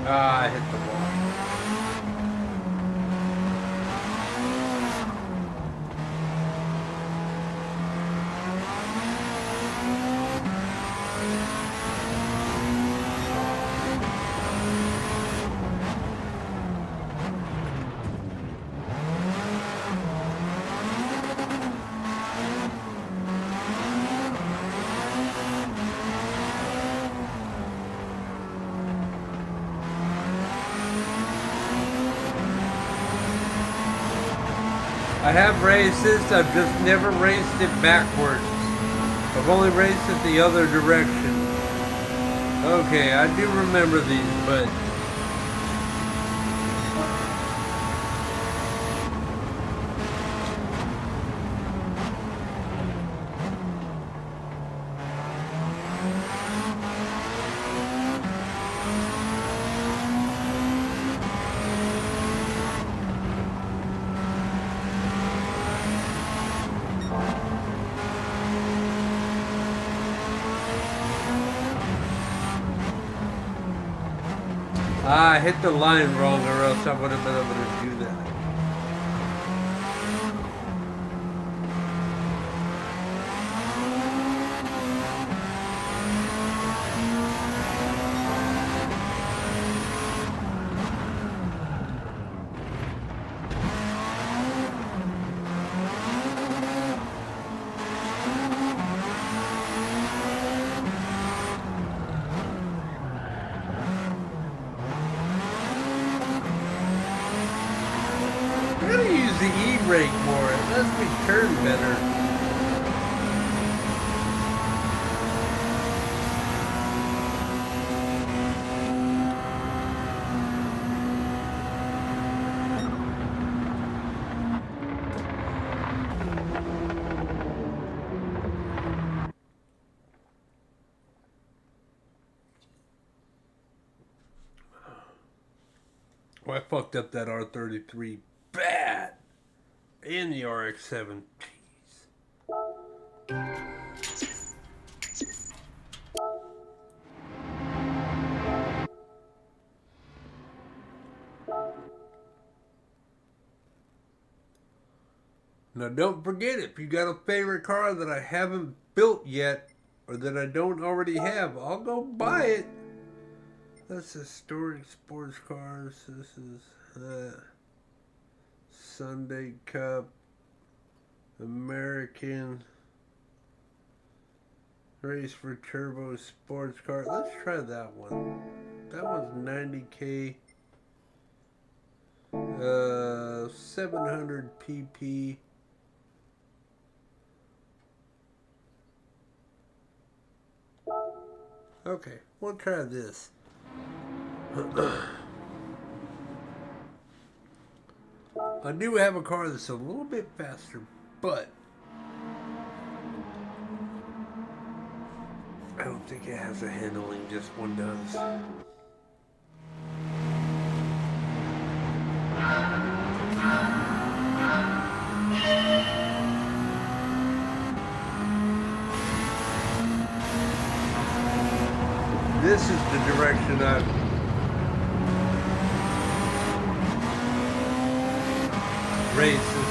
H: Ah, I hit the wall. I have raced this, I've just never raced it backwards. I've only raced it the other direction. Okay, I do remember these, but... I hit the line wrong or else I would have been able to do that. I gotta use the E-brake more. It lets me turn better. Oh, I fucked up that R33 bad. And the RX-7. Now don't forget, if you got a favorite car that I haven't built yet, or that I don't already have, I'll go buy it. That's historic sports cars. This is Sunday Cup, American Race for Turbo Sports Car. Let's try that one. That one's 90K. 700 pp. Okay, we'll try this. I do have a car that's a little bit faster, but I don't think it has a handling, just one does. This is the direction I've races.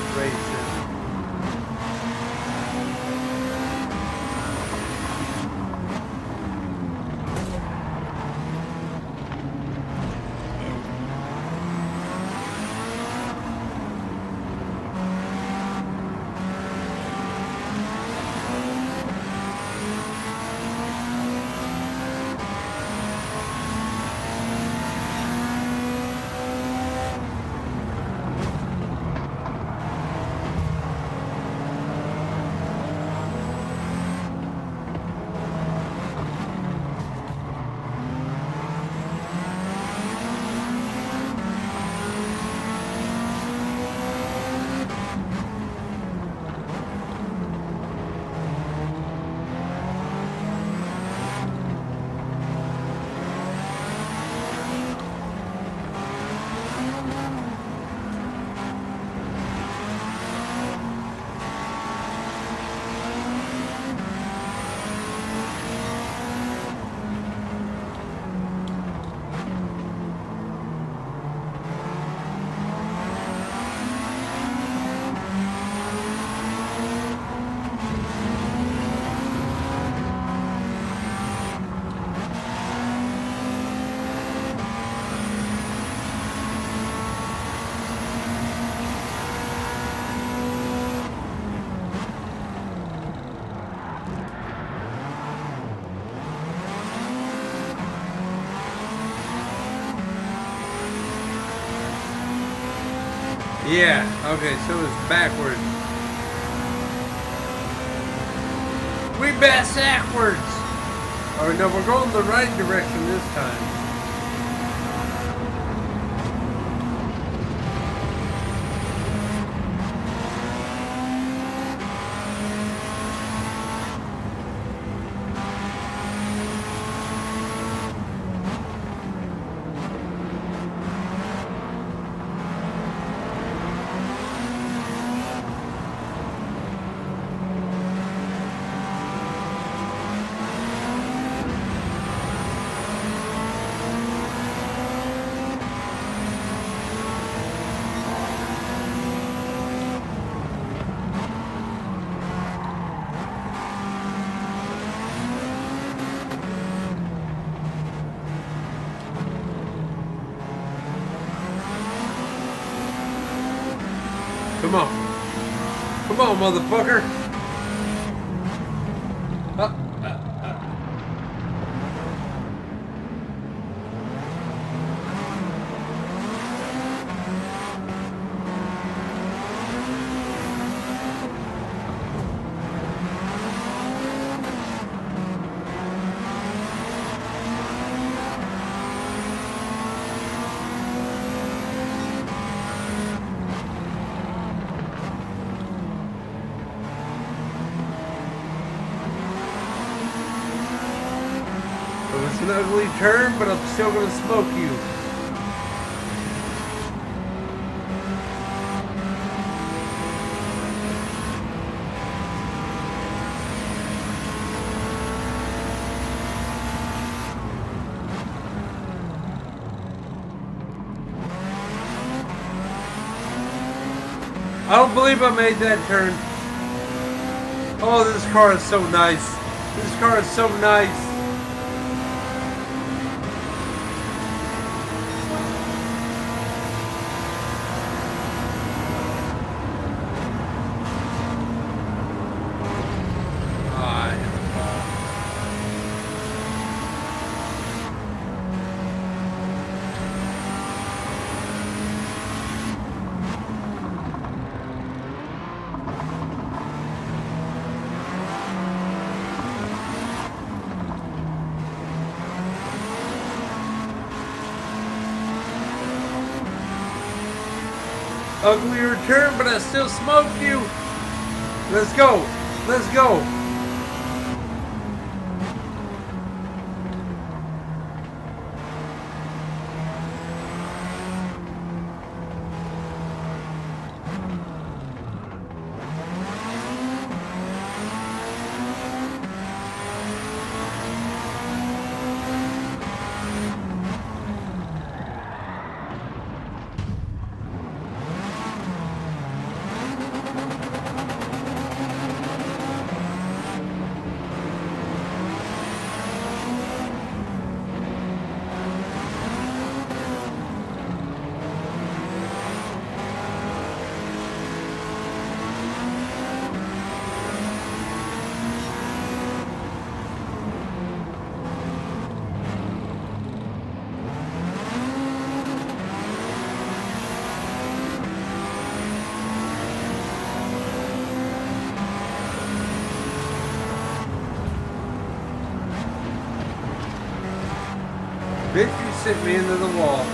H: Yeah, okay, so it's backwards. We backwards! Oh no, we're going the right direction this time. Come on. Come on, motherfucker. It's an ugly turn, but I'm still gonna smoke you. I don't believe I made that turn. Oh, this car is so nice. This car is so nice. Uglier turn, but I still smoked you. Let's go. Let's go. Bitch, you sent me into the wall.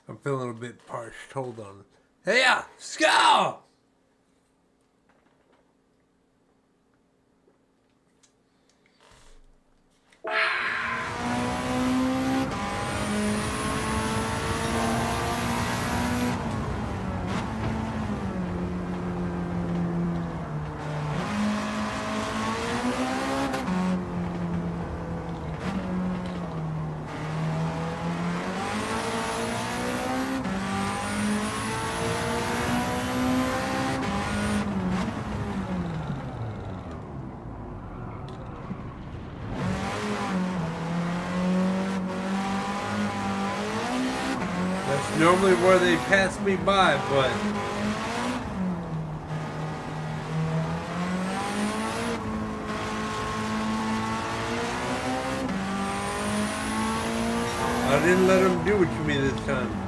H: I'm feeling a bit parched. Hold on. Hiya! Scow! That's normally where they pass me by, but I didn't let them do it to me this time.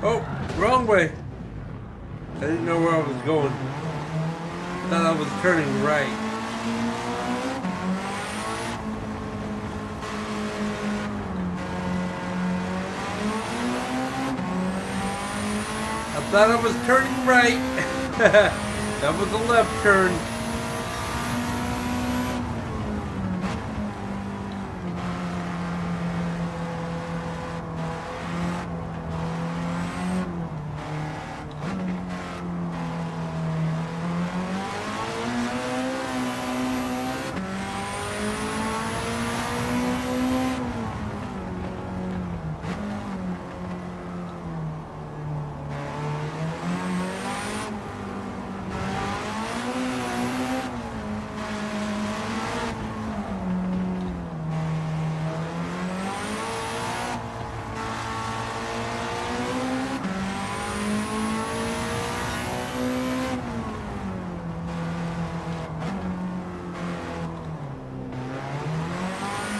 H: Oh, wrong way. I didn't know where I was going. Thought I was turning right. I thought I was turning right. That was a left turn.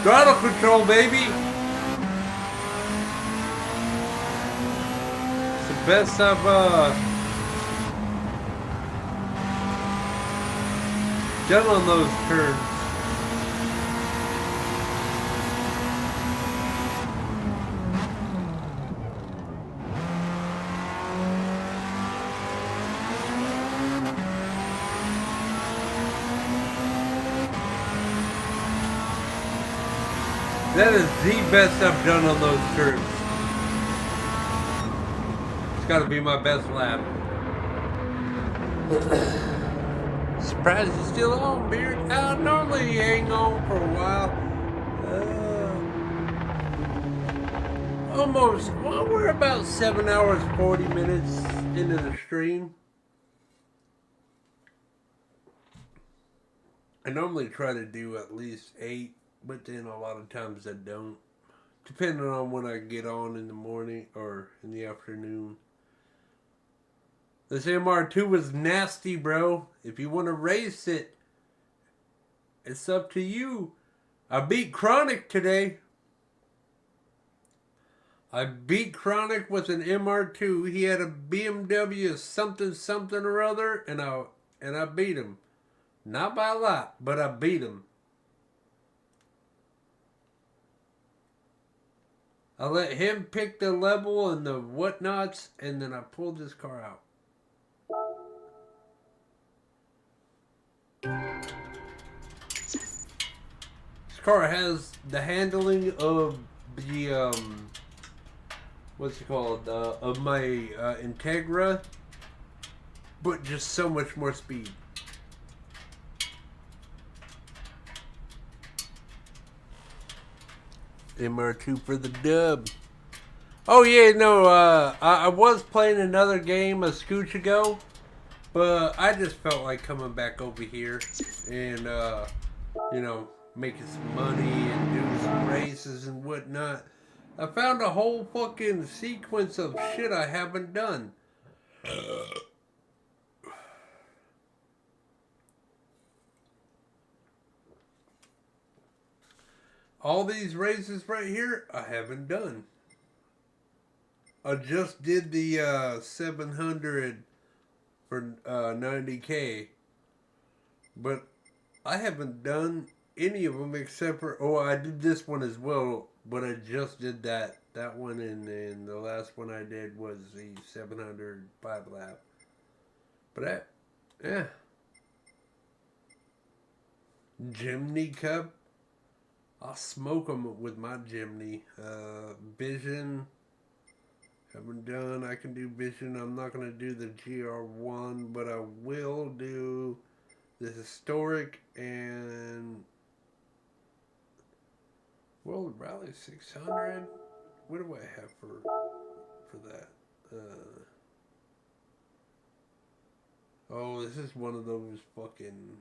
H: Throttle control, baby. It's the best I've done on those turns. That is the best I've done on those turns. It's got to be my best lap. Surprised he's still on, Beard. Normally he ain't on for a while. Almost. Well, we're about 7 hours 40 minutes into the stream. I normally try to do at least 8, but then a lot of times I don't. Depending on when I get on in the morning or in the afternoon. This MR2 was nasty, bro. If you want to race it, it's up to you. I beat Chronic today. I beat Chronic with an MR2. He had a BMW something or other, and I beat him. Not by a lot, but I beat him. I let him pick the level and the whatnots, and then I pulled this car out. This car has the handling of the what's it called? Of my Integra, but just so much more speed. MR2 for the dub. Oh yeah, no, I was playing another game a scooch ago, but I just felt like coming back over here and, you know, making some money and doing some races and whatnot. I found a whole fucking sequence of shit I haven't done. All these races right here, I haven't done. I just did the 700 for 90K. But I haven't done any of them except for... Oh, I did this one as well, but I just did that one, and the last one I did was the 700 5-lap. But yeah. Jimny Cup. I'll smoke them with my Jimny. Vision. Haven't done. I can do Vision. I'm not going to do the GR1, but I will do the Historic and World Rally 600. What do I have for that? Oh, this is one of those fucking...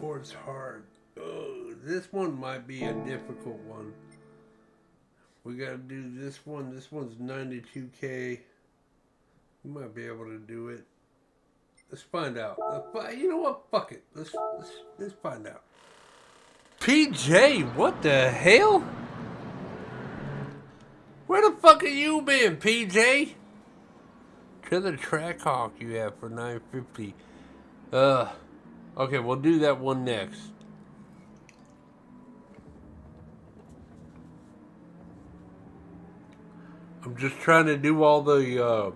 H: Sports hard. Oh, this one might be a difficult one. We gotta do this one. This one's 92K. We might be able to do it. Let's find out. You know what? Fuck it. Let's find out. PJ, what the hell? Where the fuck have you been, PJ? To the Trackhawk you have for 950. Okay, we'll do that one next. I'm just trying to do all the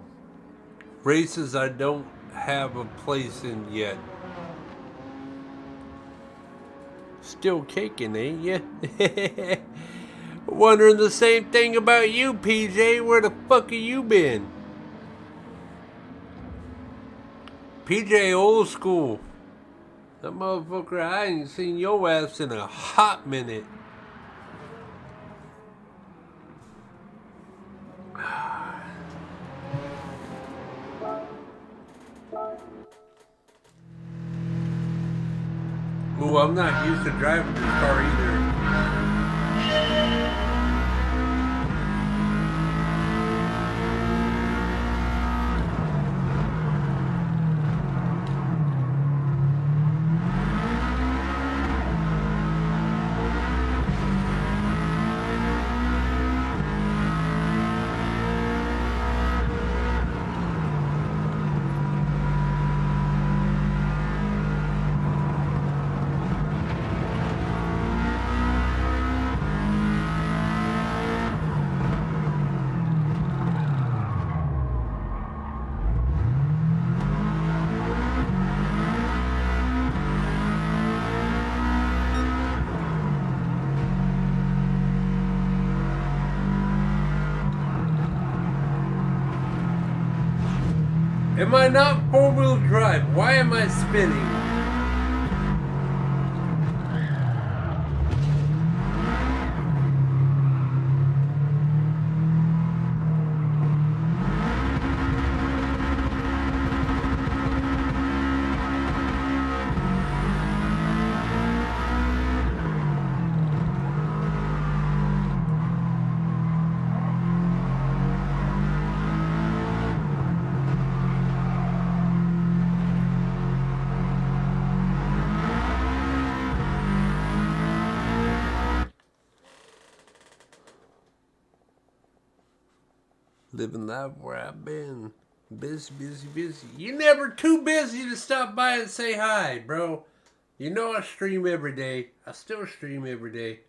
H: races I don't have a place in yet. Still kicking, ain't ya? Wondering the same thing about you, PJ. Where the fuck have you been? PJ old school. That motherfucker, I ain't seen your ass in a hot minute. Ooh, I'm not used to driving this car either. Am I not four-wheel drive? Why am I spinning? Living life where I've been. Busy, busy, busy. You're never too busy to stop by and say hi, bro. You know I stream every day. I still stream every day.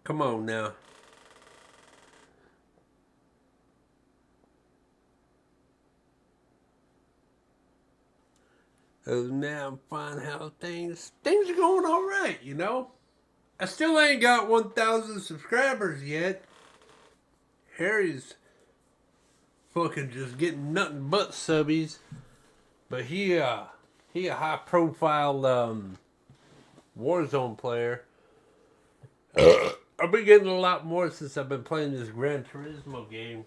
H: Come on now. Oh, now I'm finding how things are going all right, you know. I still ain't got 1,000 subscribers yet. Harry's fucking just getting nothing but subbies. But he a high profile Warzone player. I've been getting a lot more since I've been playing this Gran Turismo game.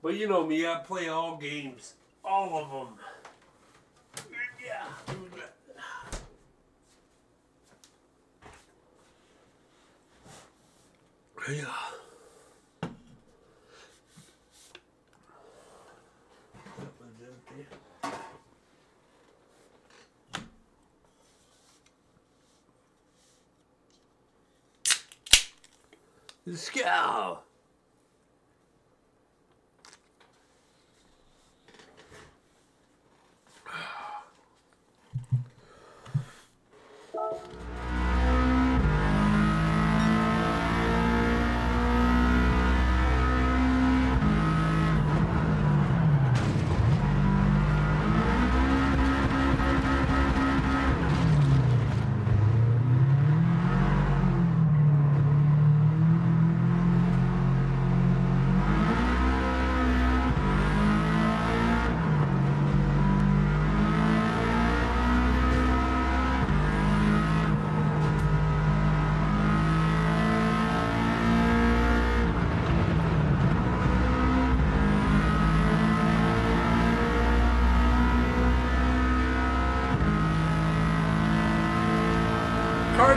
H: But you know me, I play all games. All of them. Yeah. Yeah. That one's empty. Let's go.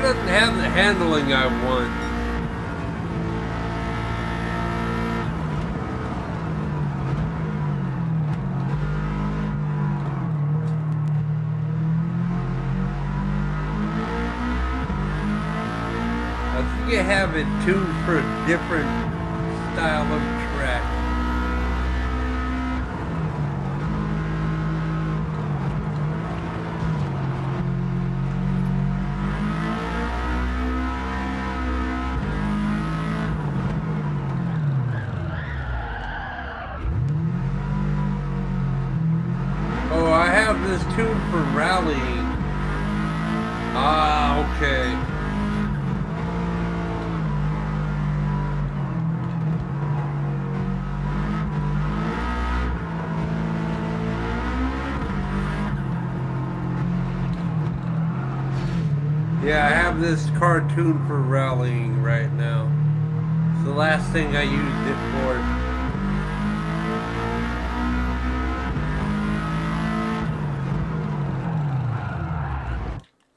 H: doesn't have the handling I want. I think you have it tuned for a different style of track. Oh, I have this tuned for rallying. Ah, okay. Yeah, I have this cartoon for rallying right now. It's the last thing I used it for.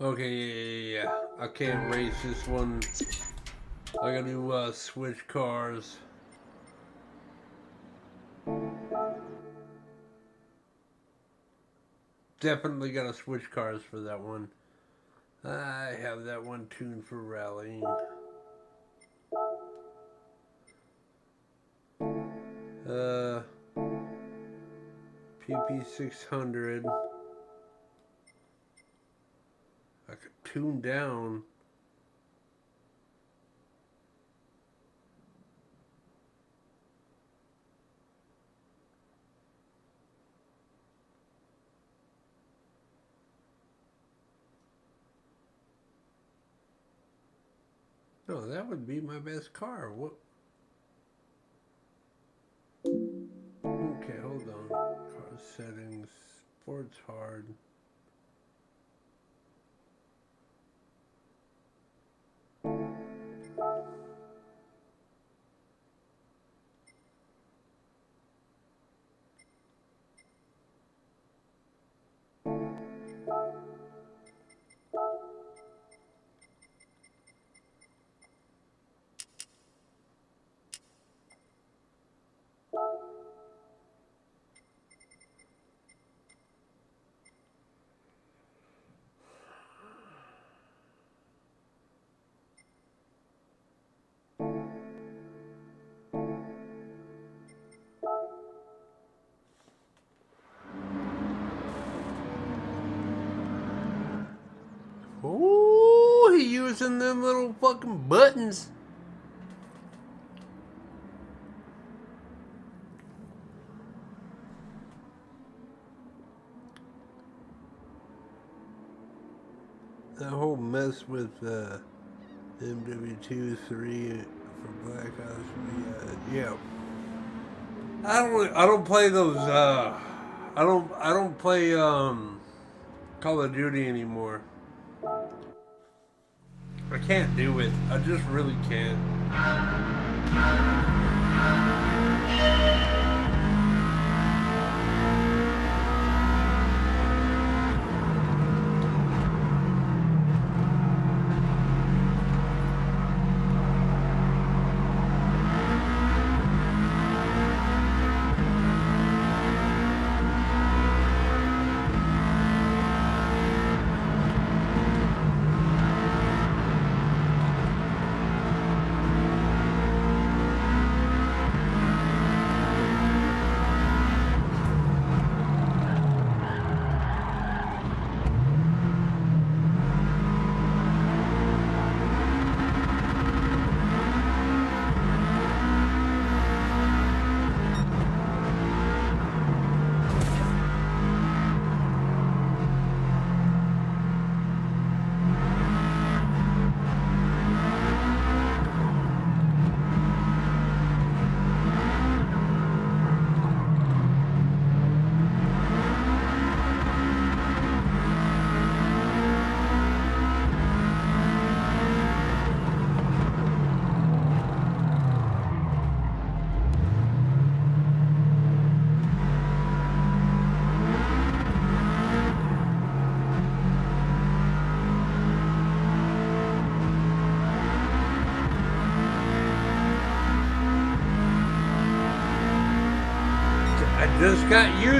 H: Okay, yeah. I can't race this one. I gotta do switch cars. Definitely gotta switch cars for that one. I have that one tuned for rallying. PP600. I could tune down. No, that would be my best car. What? Okay, hold on. Car settings, sports hard. Ooh, he using them little fucking buttons. That whole mess with MW2-3 for Black Ops, yeah. I don't play those. I don't play Call of Duty anymore. I can't do it. I just really can't.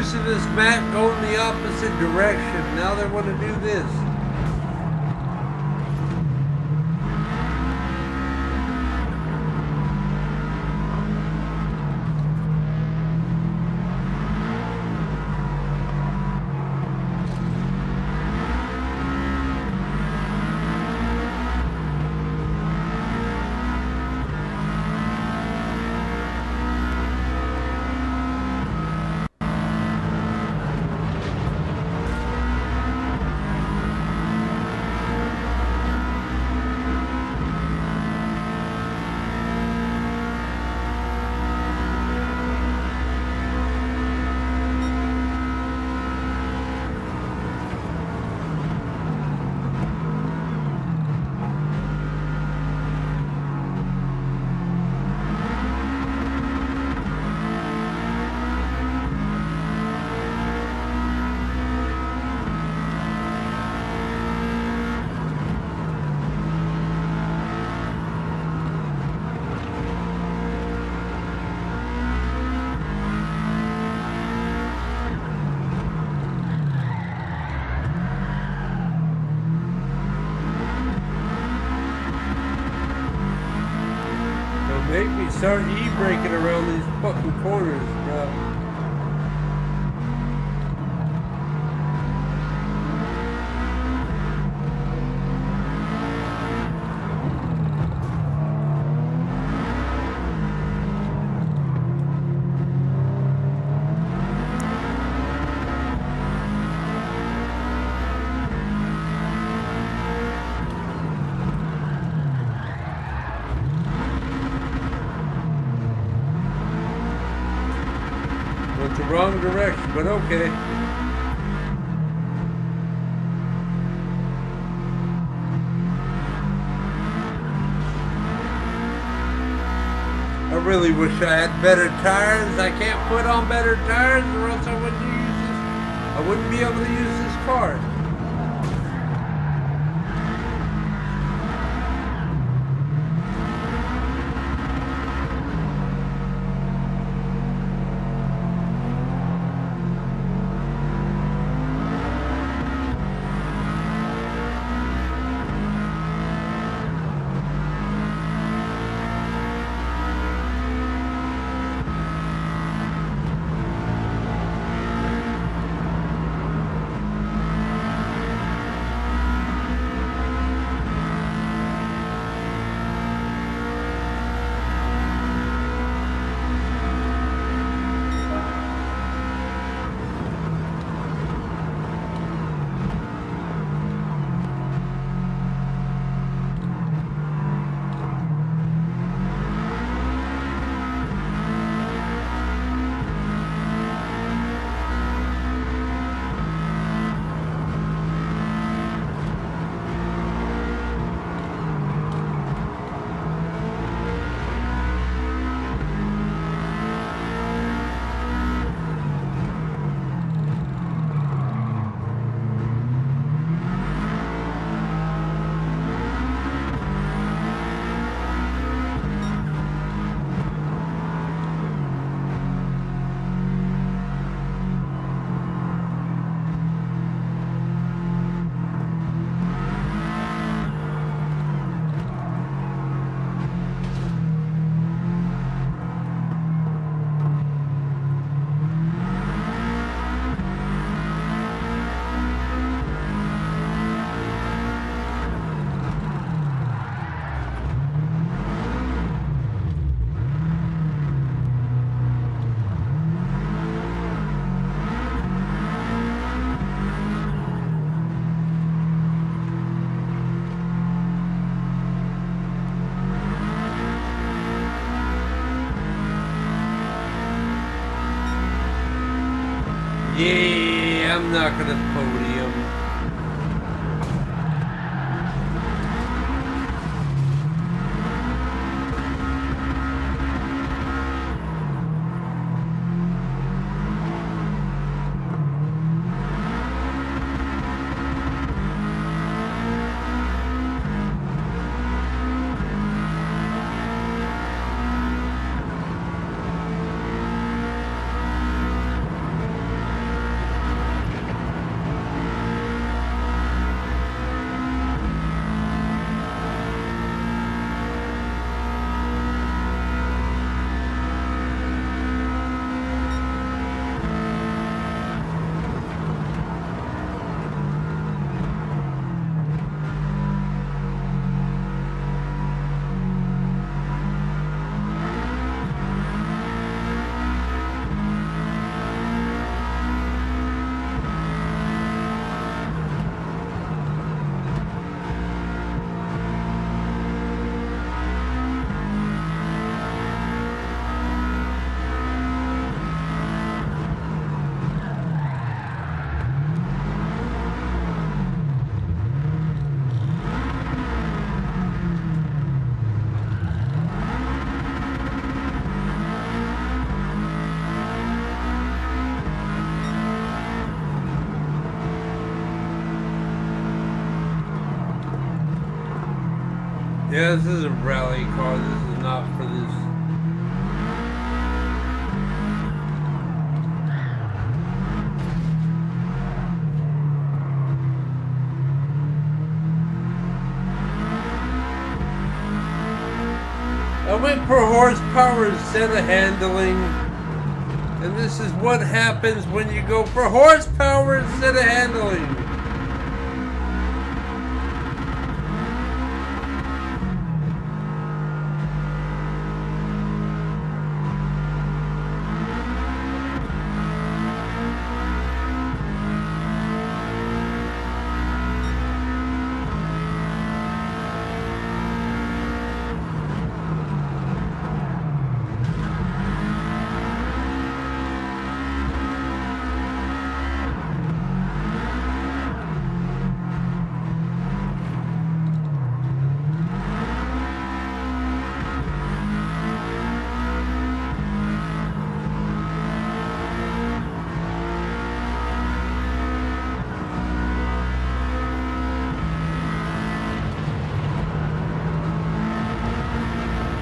H: used to this map going the opposite direction. Now they want to do this. Make me start e-braking around these fucking corners, bro. Went the wrong direction, but okay. I really wish I had better tires. I can't put on better tires or else I wouldn't use this. I wouldn't be able to use this car. Yeah, I'm not gonna podium. Yeah, this is a rally car. This is not for this. I went for horsepower instead of handling. And this is what happens when you go for horsepower instead of handling.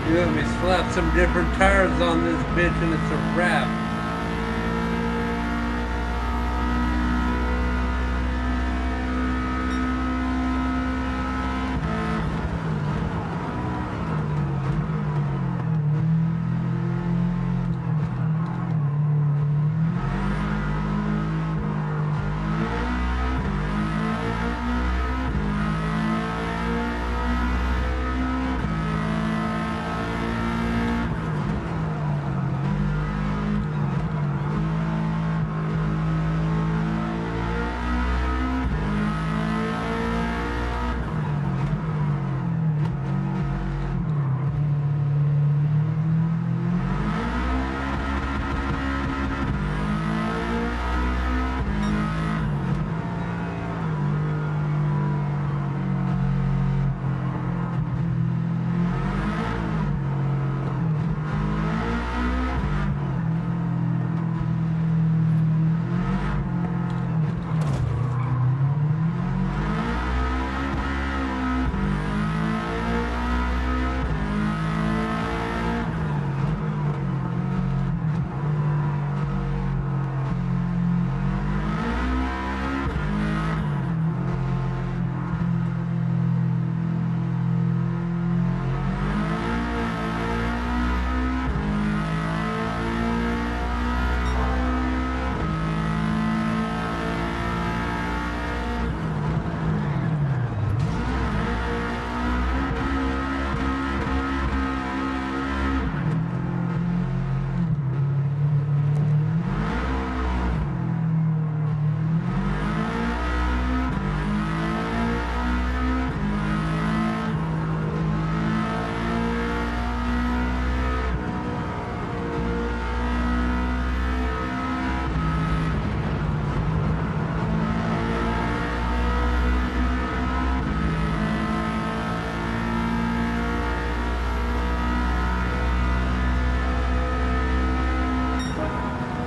H: You let me slap some different tires on this bitch and it's a wrap.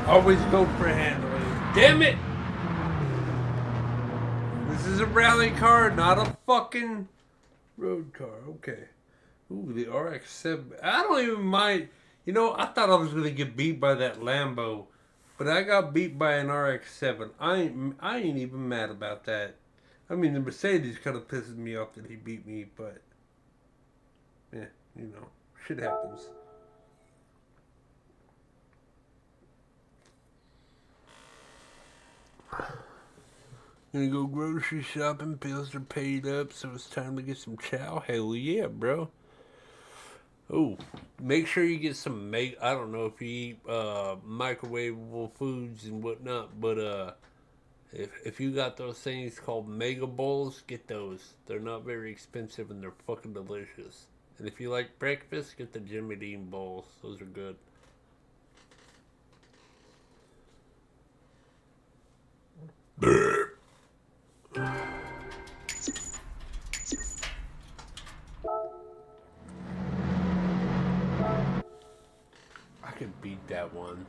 H: Always go for handling. Damn it! This is a rally car, not a fucking road car. Okay. Ooh, the RX-7. I don't even mind. You know, I thought I was going to get beat by that Lambo. But I got beat by an RX-7. I ain't even mad about that. I mean, the Mercedes kind of pisses me off that he beat me, but... yeah, you know, shit happens. Gonna go grocery shopping, bills are paid up, so it's time to get some chow. Hell yeah, bro. Oh, make sure you get some I don't know if you eat microwavable foods and whatnot, but if you got those things called mega bowls, get those. They're not very expensive and they're fucking delicious. And if you like breakfast, get the Jimmy Dean bowls. Those are good. I could beat that one.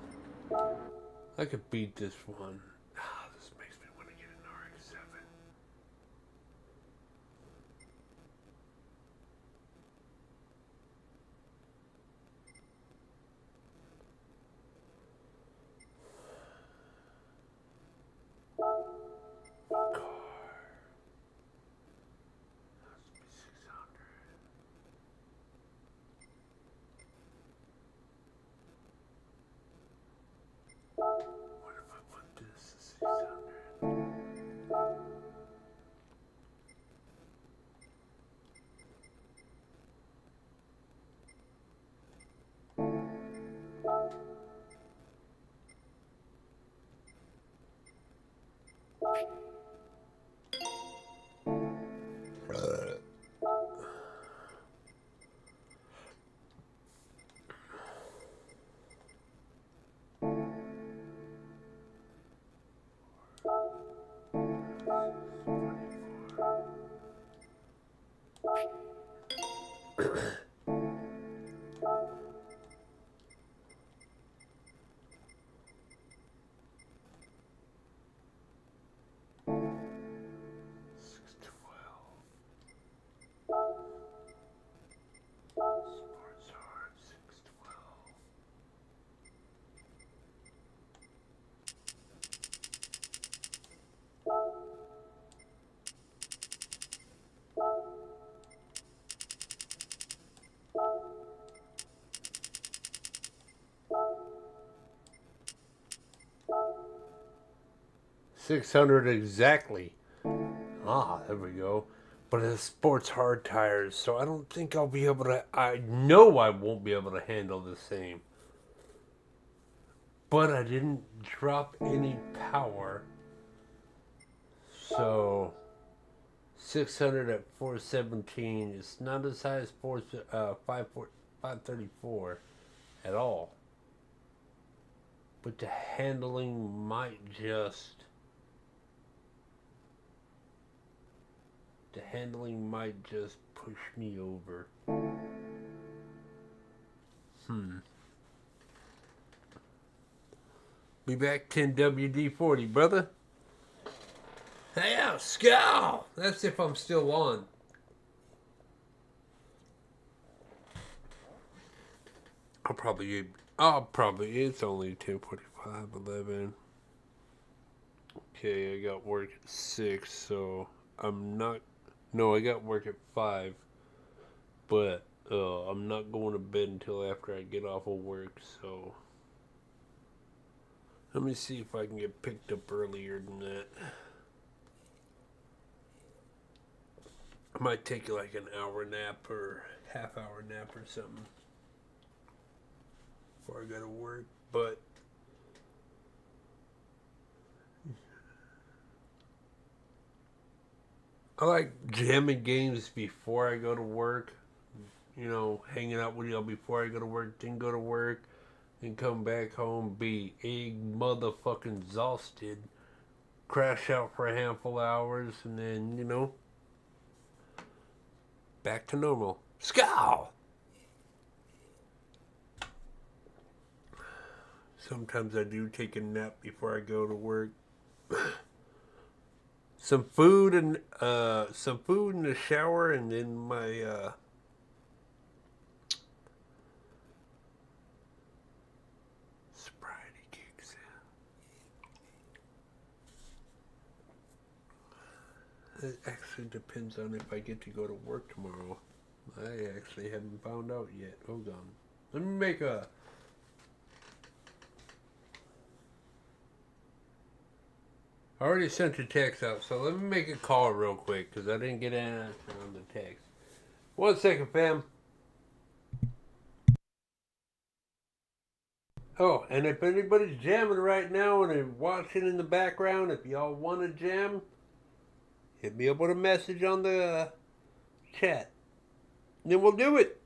H: I could beat this one. This makes me want to get an RX-7. 600 exactly. Ah, there we go. But it's sports hard tires, so I don't think I'll be able to. I know I won't be able to handle the same. But I didn't drop any power. So 600 at 417 is not as high as 534 at all. But the handling might just push me over. Be back 10 WD-40, brother. Hey, Scowl! That's if I'm still on. It's only 10:45, 11. Okay, I got work at 6, so I got work at 5, but I'm not going to bed until after I get off of work, so let me see if I can get picked up earlier than that. I might take like an hour nap or half-hour nap or something before I go to work, but I like jamming games before I go to work. You know, hanging out with y'all before I go to work, then go to work, and come back home, be motherfucking exhausted, crash out for a handful of hours, and then, back to normal. Scowl! Sometimes I do take a nap before I go to work. Some food in the shower, and then my sobriety kicks in. It actually depends on if I get to go to work tomorrow. I actually haven't found out yet. Hold on. Let me make a... I already sent the text out, so let me make a call real quick, because I didn't get an answer on the text. 1 second, fam. Oh, and if anybody's jamming right now and they're watching in the background, if y'all want to jam, hit me up with a message on the chat. Then we'll do it.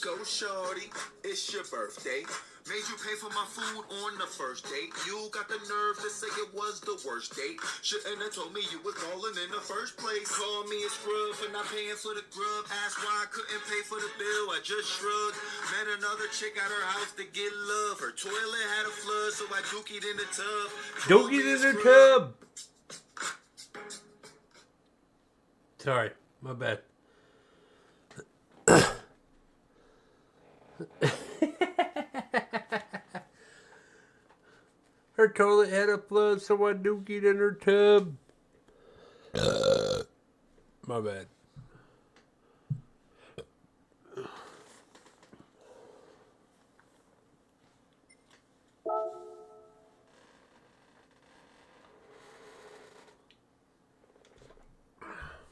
K: Go shorty, it's your birthday. Made you pay for my food on the first date. You got the nerve to say it was the worst date. Shouldn't have told me you was calling in the first place. Call me a scrub for not paying for the grub. Asked why I couldn't pay for the bill. I just shrugged. Met another chick at her house to get love. Her toilet had a flood, so I dookied in the tub.
H: Dookied in the tub. Sorry, my bad. Her toilet had a flood, so I dookied in her tub. My bad.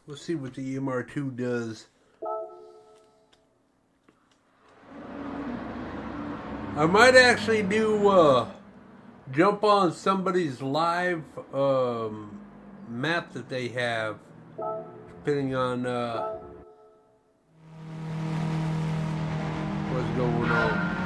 H: Let's see what the MR2 does. I might actually do jump on somebody's live map that they have, depending on what's going on.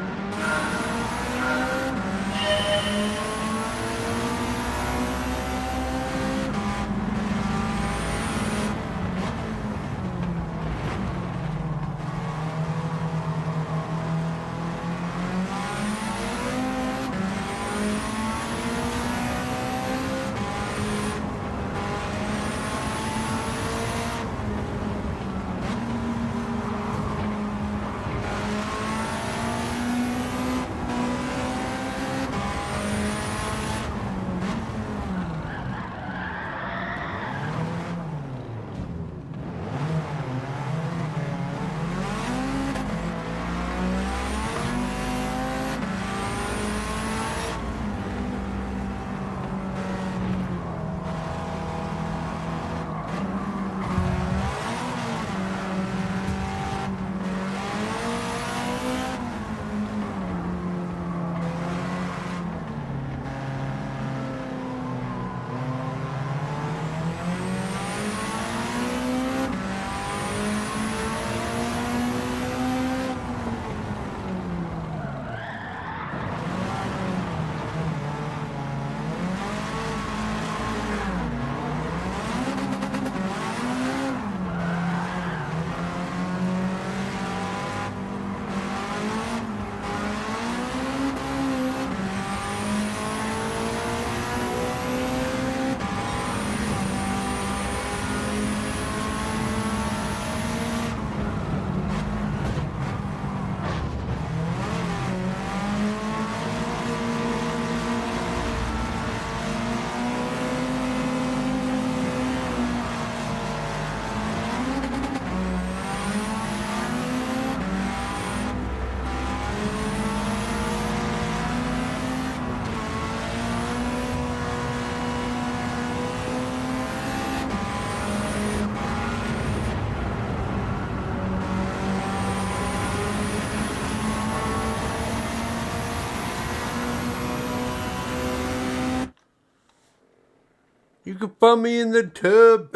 H: You can find me in the tub,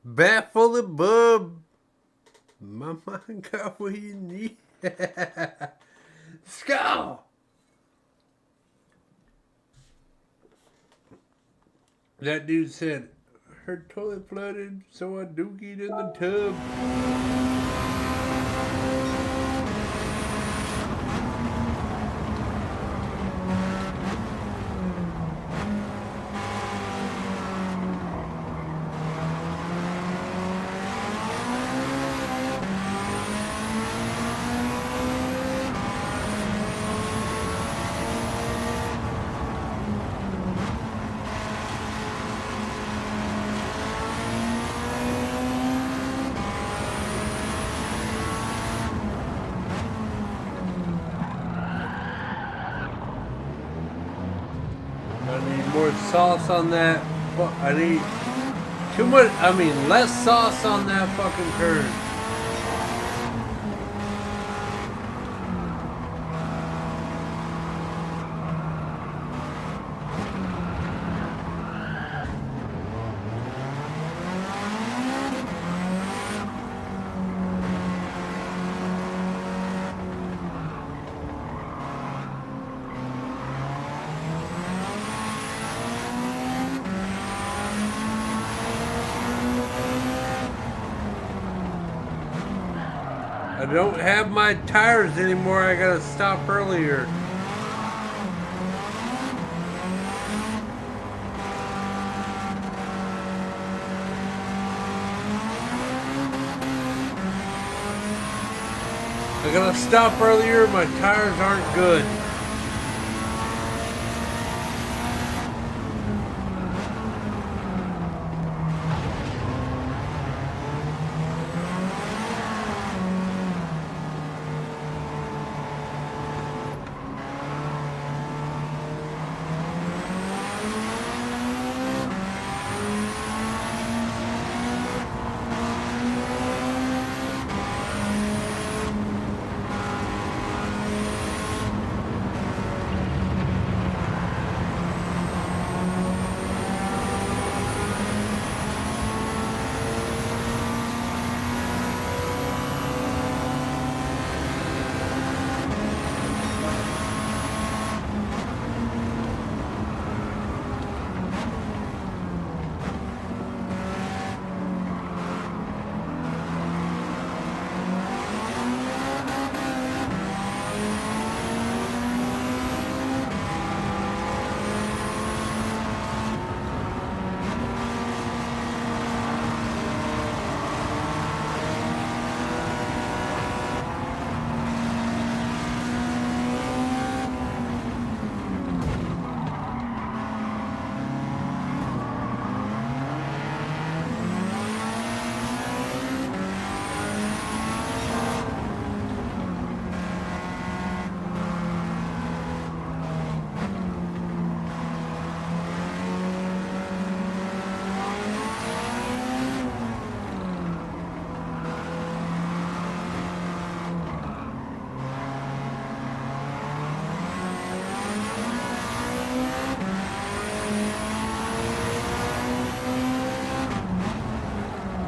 H: bat full of bub. My mind got what you need. Skull. That dude said, her toilet flooded, so I dookied in the tub. More sauce on that. I need too much. I mean, less sauce on that fucking curd. I don't have my tires anymore. I gotta stop earlier. I gotta stop earlier. My tires aren't good.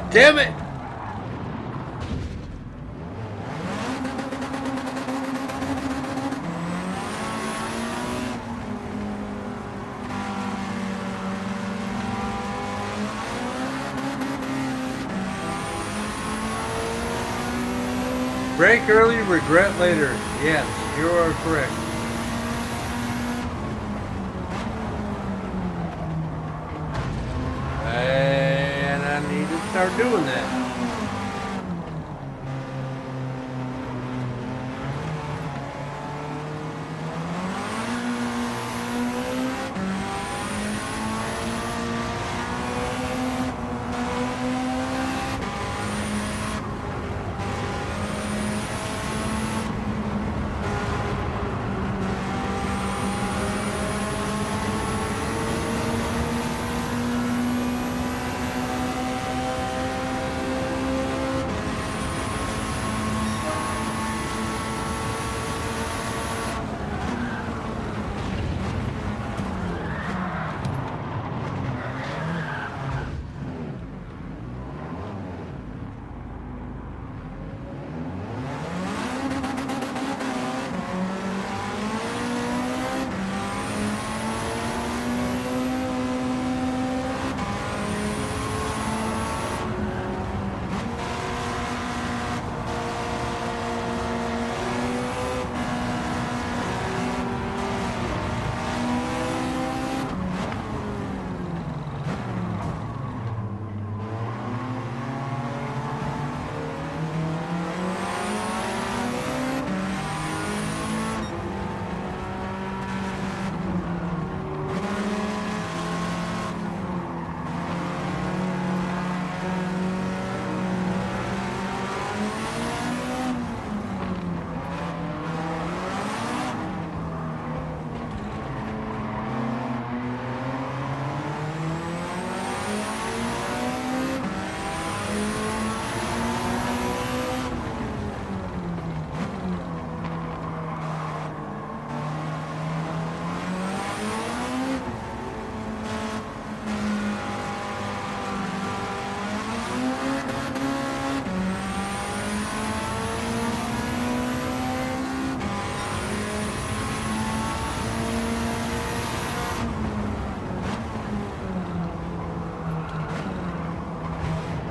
H: Damn it! Break early, regret later. Yes, you are correct. And I need to start doing that.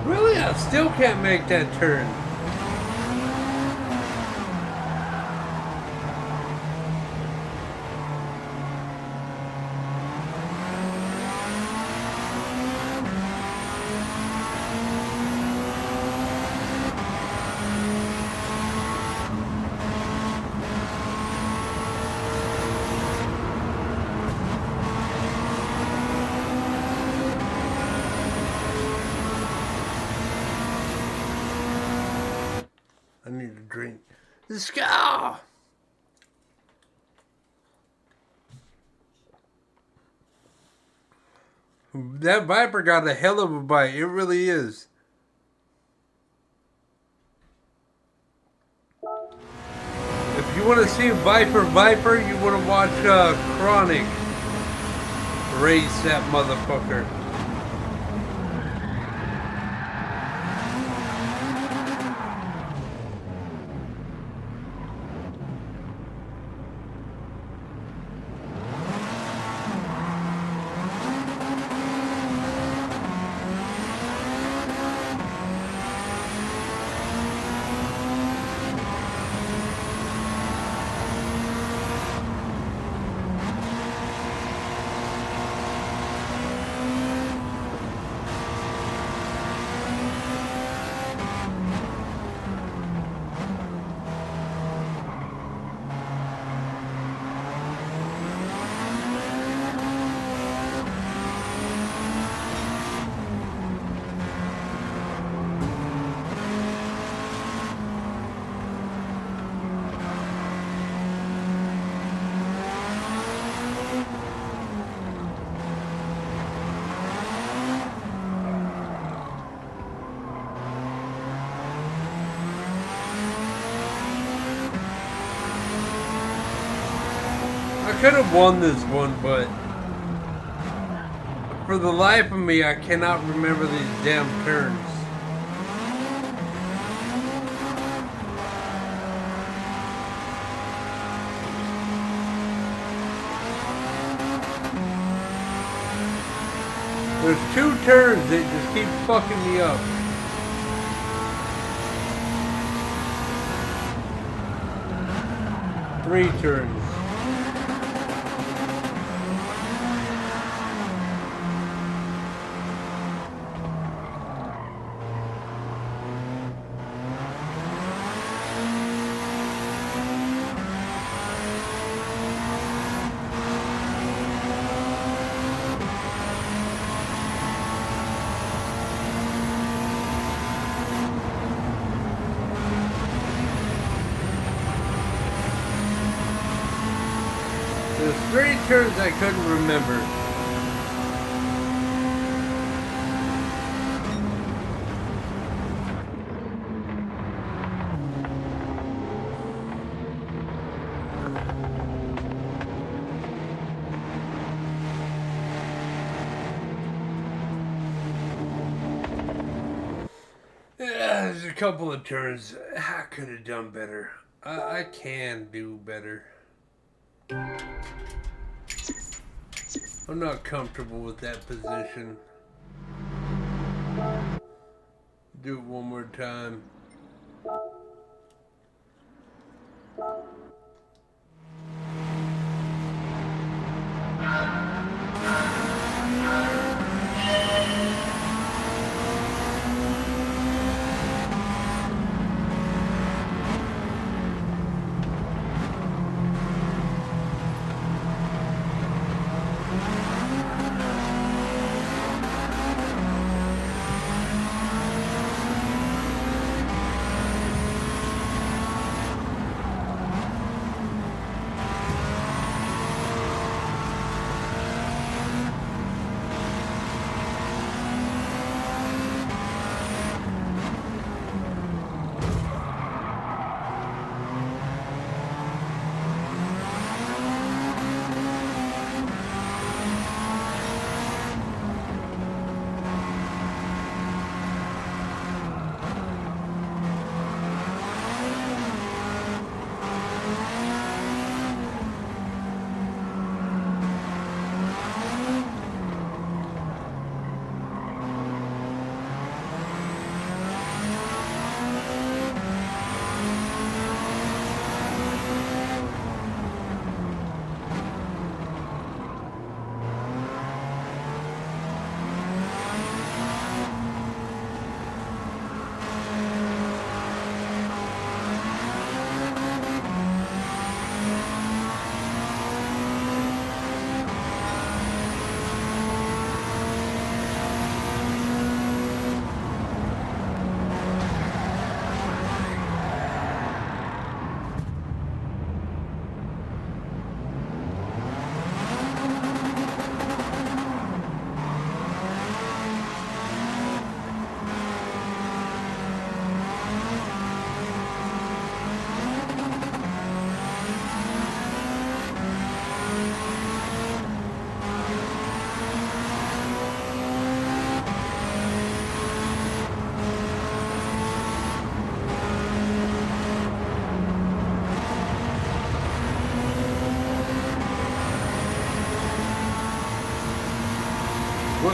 H: Really? I still can't make that turn. need a drink. Let's go. That Viper got a hell of a bite. It really is. If you want to see Viper, you want to watch Chronic race that motherfucker. I could have won this one, but for the life of me, I cannot remember these damn turns. There's 2 turns that just keep fucking me up. Three turns. There's 3 turns I couldn't remember. Yeah, there's a couple of turns I could have done better. I can do better. I'm not comfortable with that position. Do it one more time.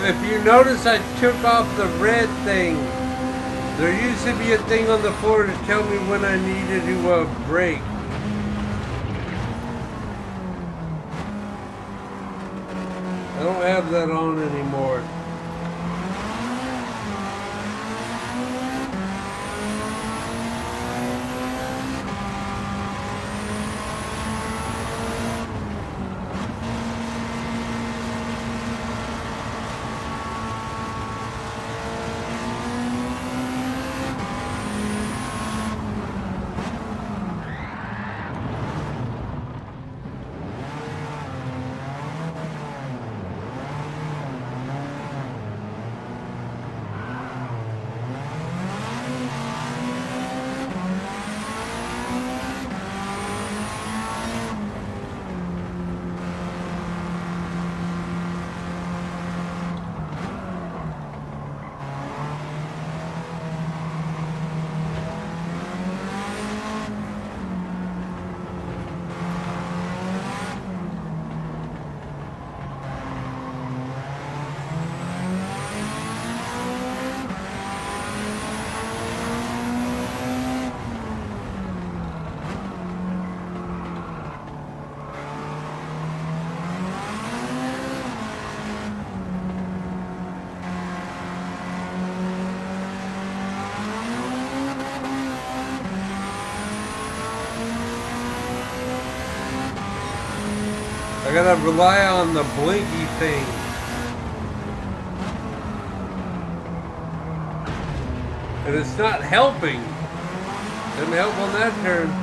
A: if you notice, I took off the red thing. There used to be a thing on the floor to tell me when I needed to brake. I don't have that on anymore. I gotta rely on the blinky thing. And it's not helping. Didn't help on that turn.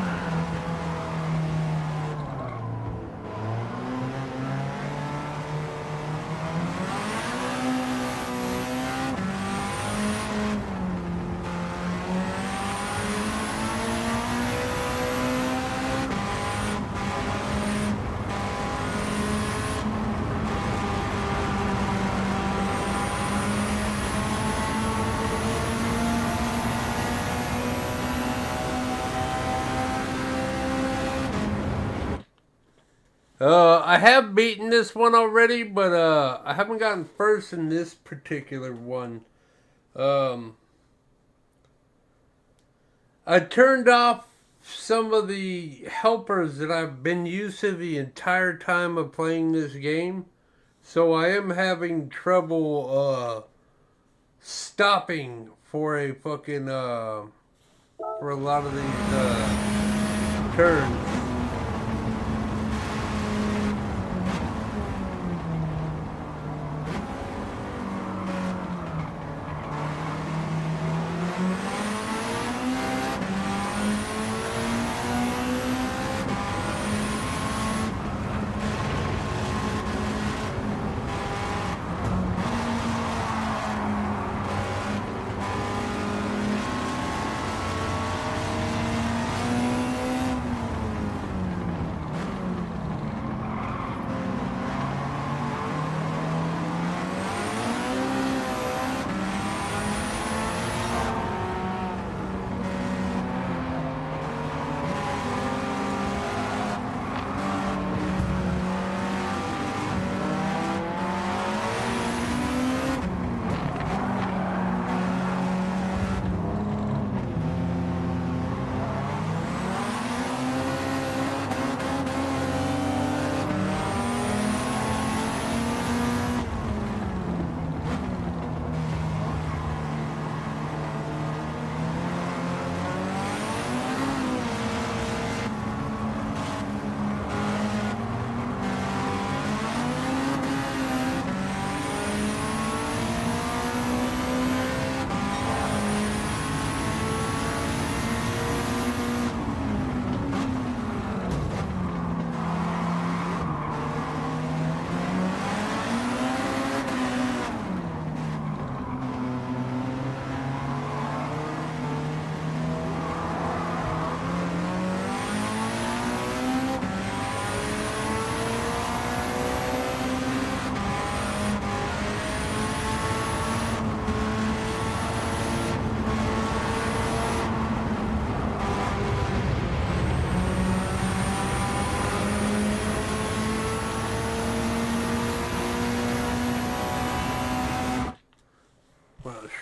A: I have beaten this one already, but I haven't gotten first in this particular one. I turned off some of the helpers that I've been using the entire time of playing this game, so I am having trouble stopping for a fucking for a lot of these turns.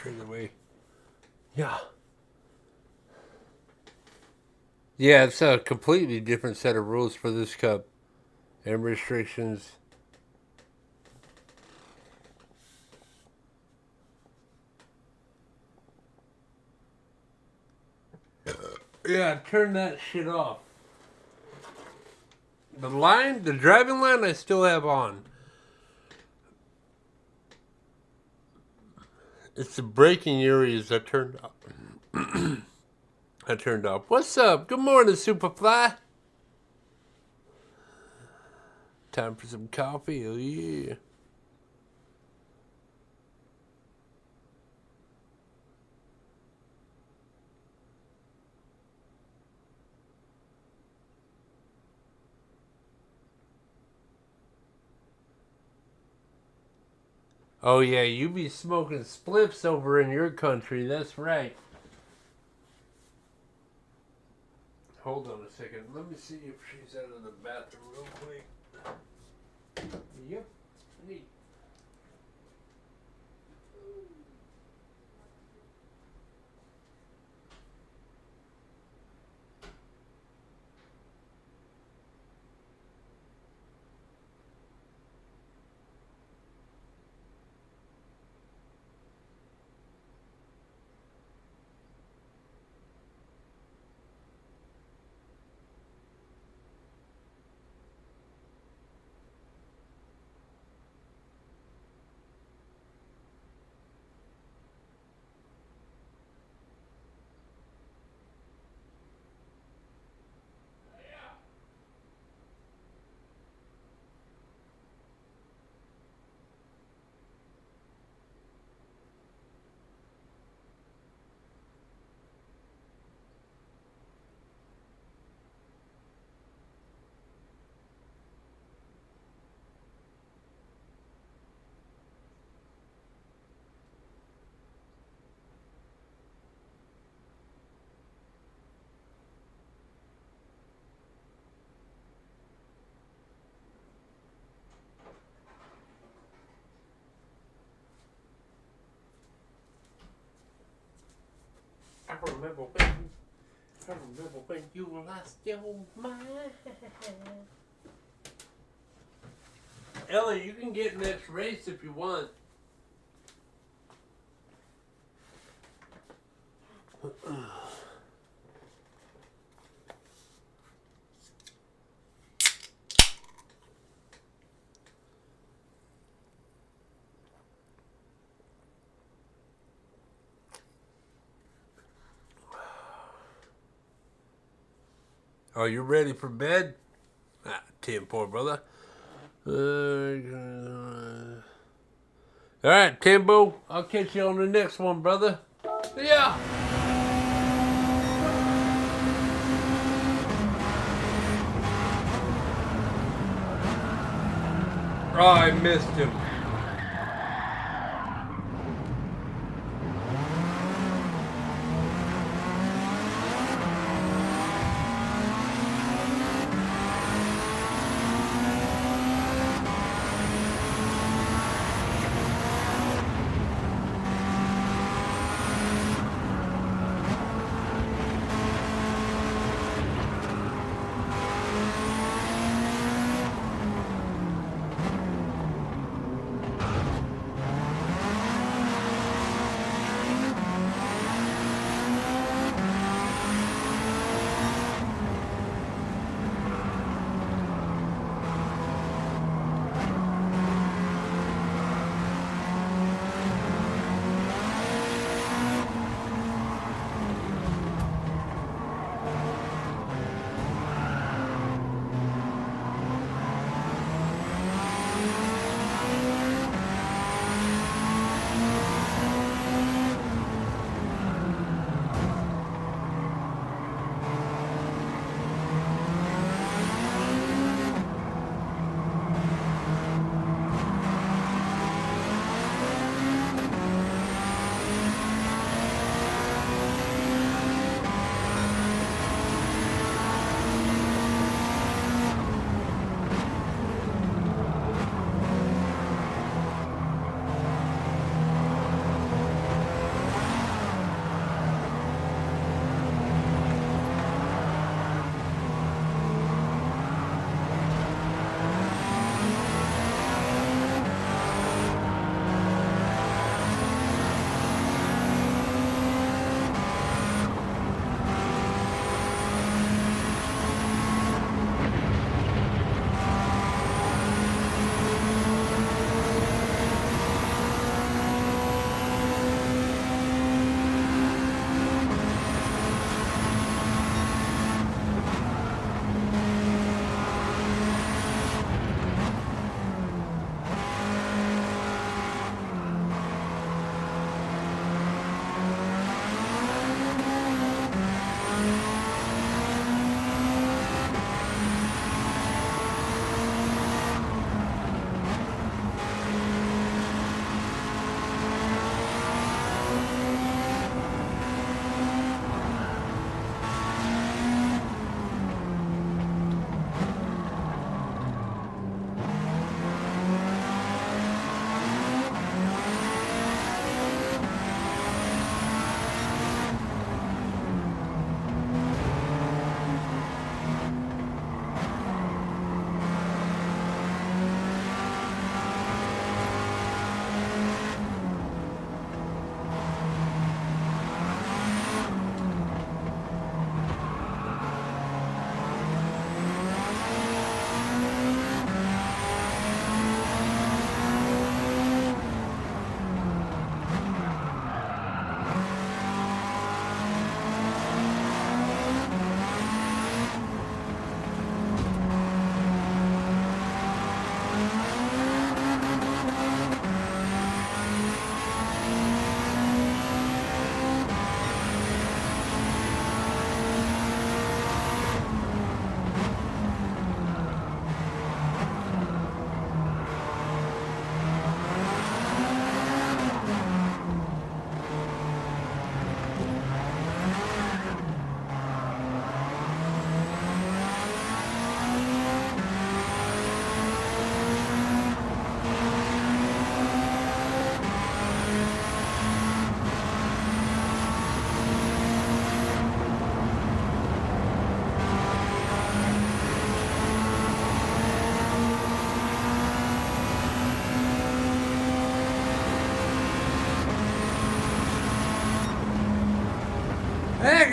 H: further away. Yeah. Yeah, it's a completely different set of rules for this cup and restrictions. Yeah, turn that shit off. The driving line I still have on. It's the braking areas I turned off. I turned off. What's up? Good morning, Superfly. Time for some coffee. Oh, yeah. Oh, yeah, you be smoking spliffs over in your country. That's right. Hold on a second. Let me see if she's out of the bathroom real quick. Yep. Neat. I remember when you lost your mind. Ellie, you can get in this race if you want. Are you ready for bed? 10-4, brother. All right, Timbo. I'll catch you on the next one, brother. Yeah. Oh, I missed him.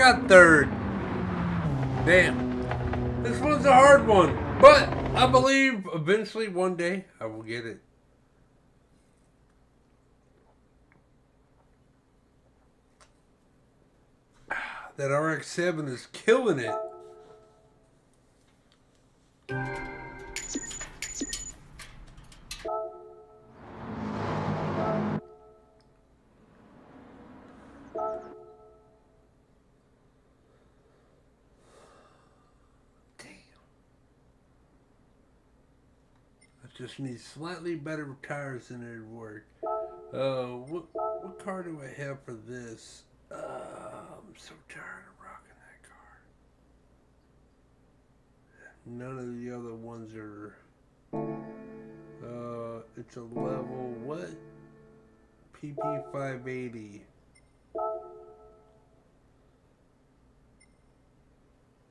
H: got third. Damn. This one's a hard one. But I believe eventually one day I will get it. That RX-7 is killing it. Just need slightly better tires than it would work. What car do I have for this? I'm so tired of rocking that car. None of the other ones are. It's a level what? PP 580.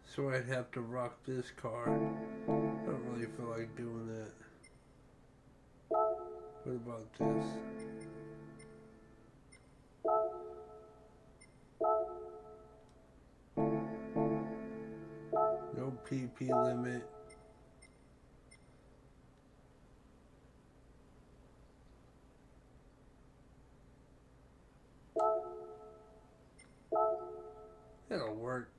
H: So I'd have to rock this car. I don't really feel like doing that. What about this? No PP limit. That'll work.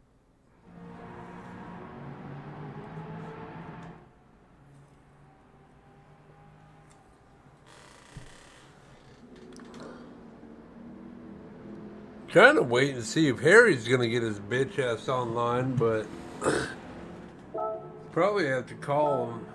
H: Trying to wait and see if Harry's gonna get his bitch ass online, but probably have to call him.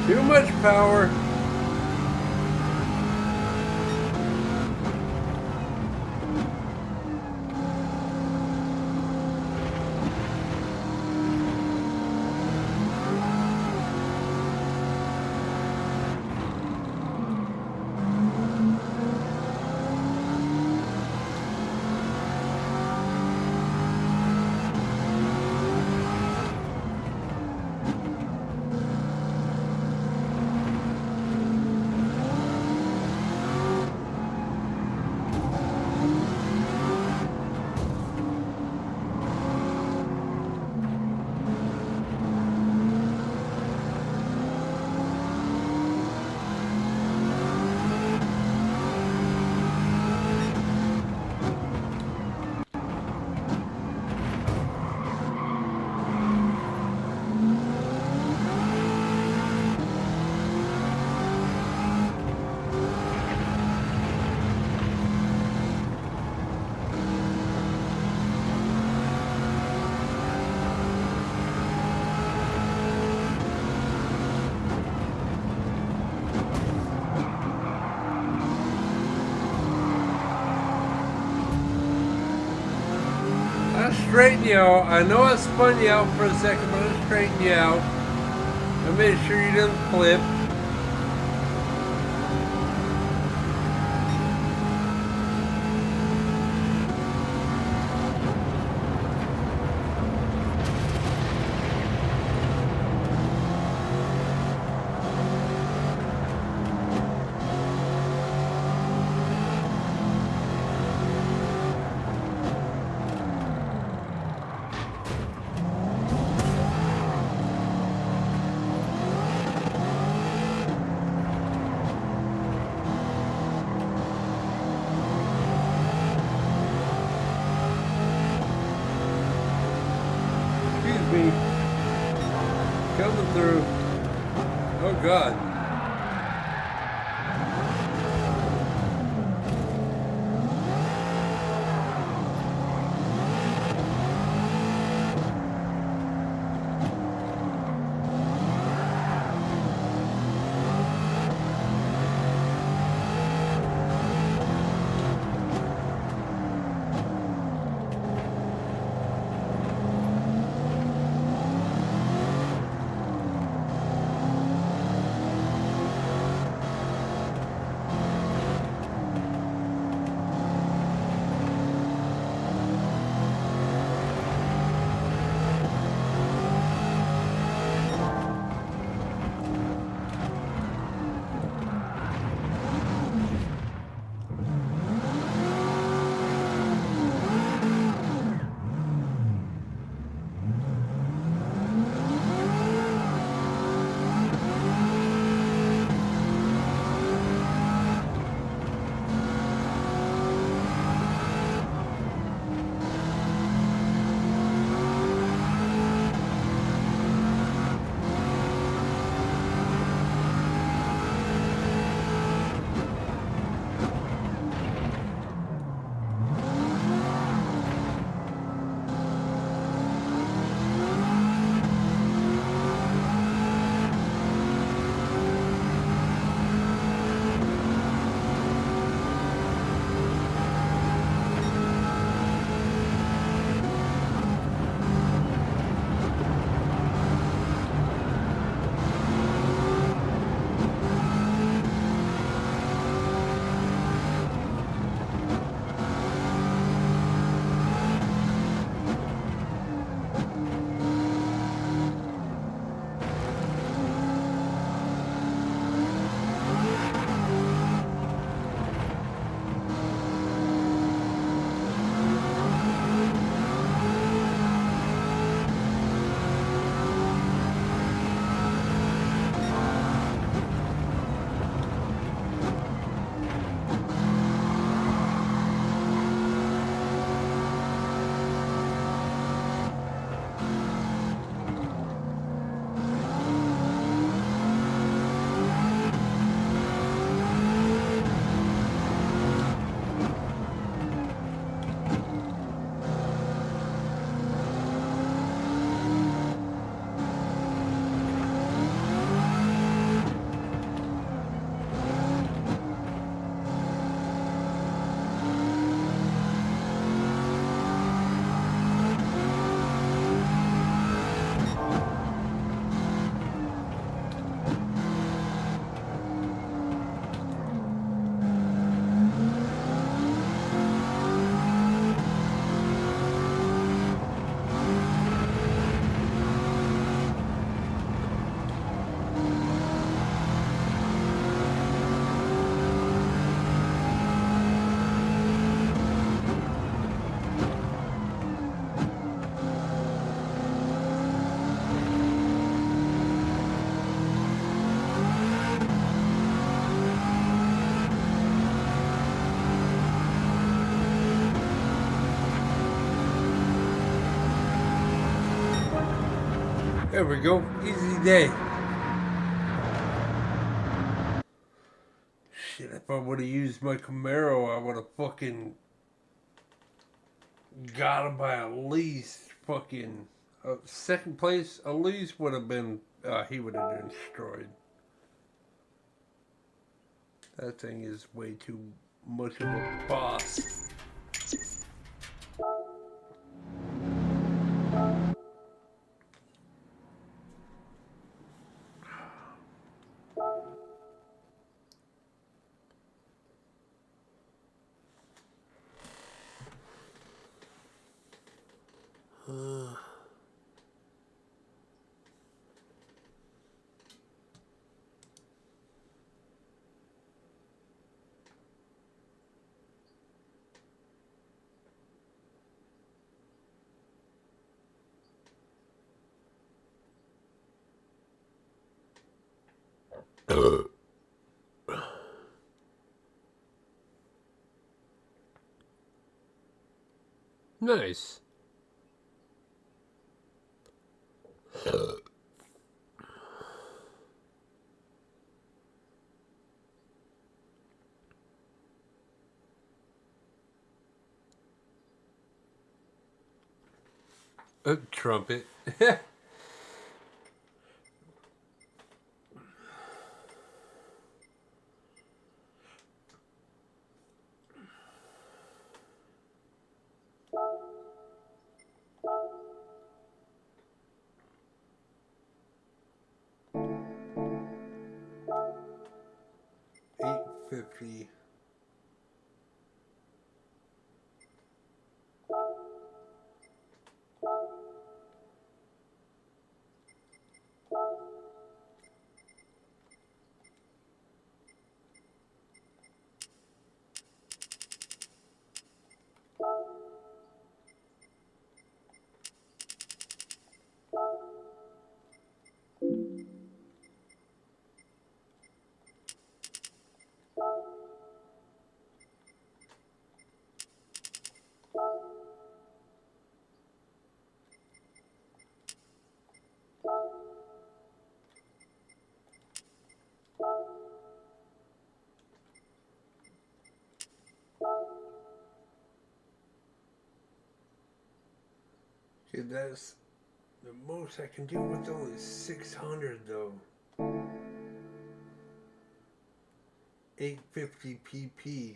H: Too much power. Straighten you out. I know I spun you out for a second, but I'll straighten you out. I made sure you didn't flip. Coming through. Oh God. There we go. Easy day. Shit, if I would have used my Camaro, I would have fucking got him by at least fucking second place. At least would have been, he would have been destroyed. That thing is way too much of a boss. Nice. A trumpet. 850. Okay, that's the most I can do with only 600 though. 850 pp.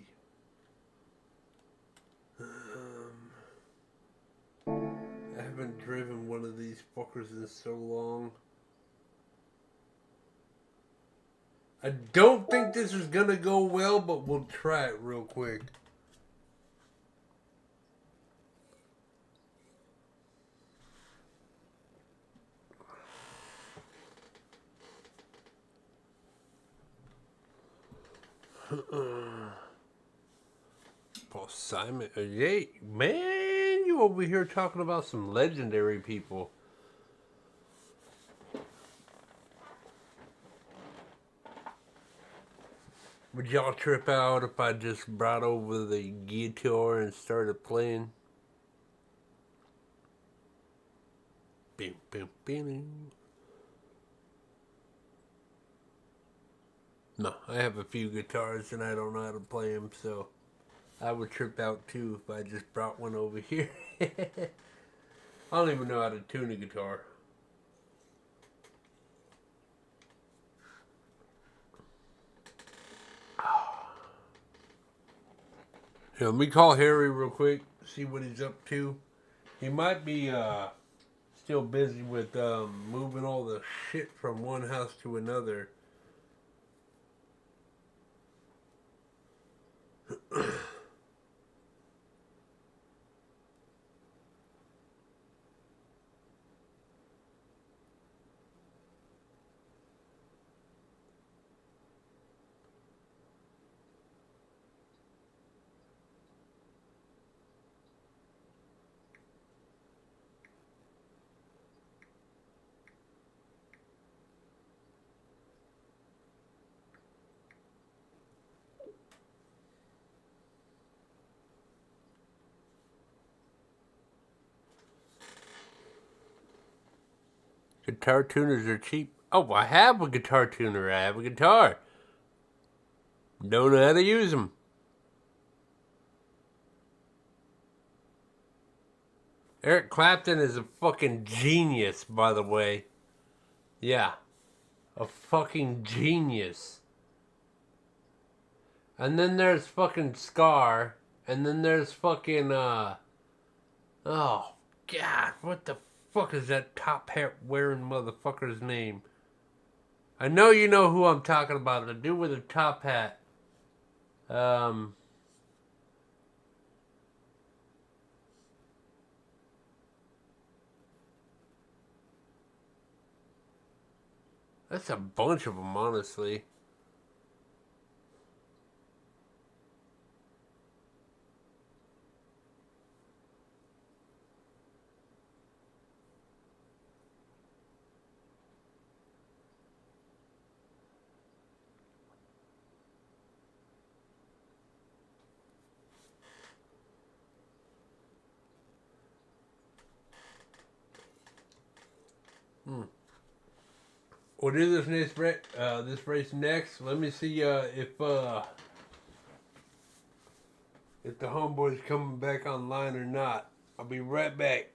H: I haven't driven one of these fuckers in so long. I don't think this is gonna go well, but we'll try it real quick. Paul Simon, yay, man, you over here talking about some legendary people. Would y'all trip out if I just brought over the guitar and started playing? Bing, bing, bing. No, I have a few guitars and I don't know how to play them, so I would trip out too if I just brought one over here. I don't even know how to tune a guitar. Here, let me call Harry real quick, see what he's up to. He might be still busy with moving all the shit from one house to another. Guitar tuners are cheap. Oh, I have a guitar tuner. I have a guitar. Don't know how to use them. Eric Clapton is a fucking genius, by the way. Yeah. A fucking genius. And then there's fucking Scar. And then there's fucking, oh, God. What the fuck is that top hat wearing motherfucker's name? I know you know who I'm talking about. The dude with the top hat. That's a bunch of them, honestly. We'll do this race next. Let me see if the homeboy's coming back online or not. I'll be right back.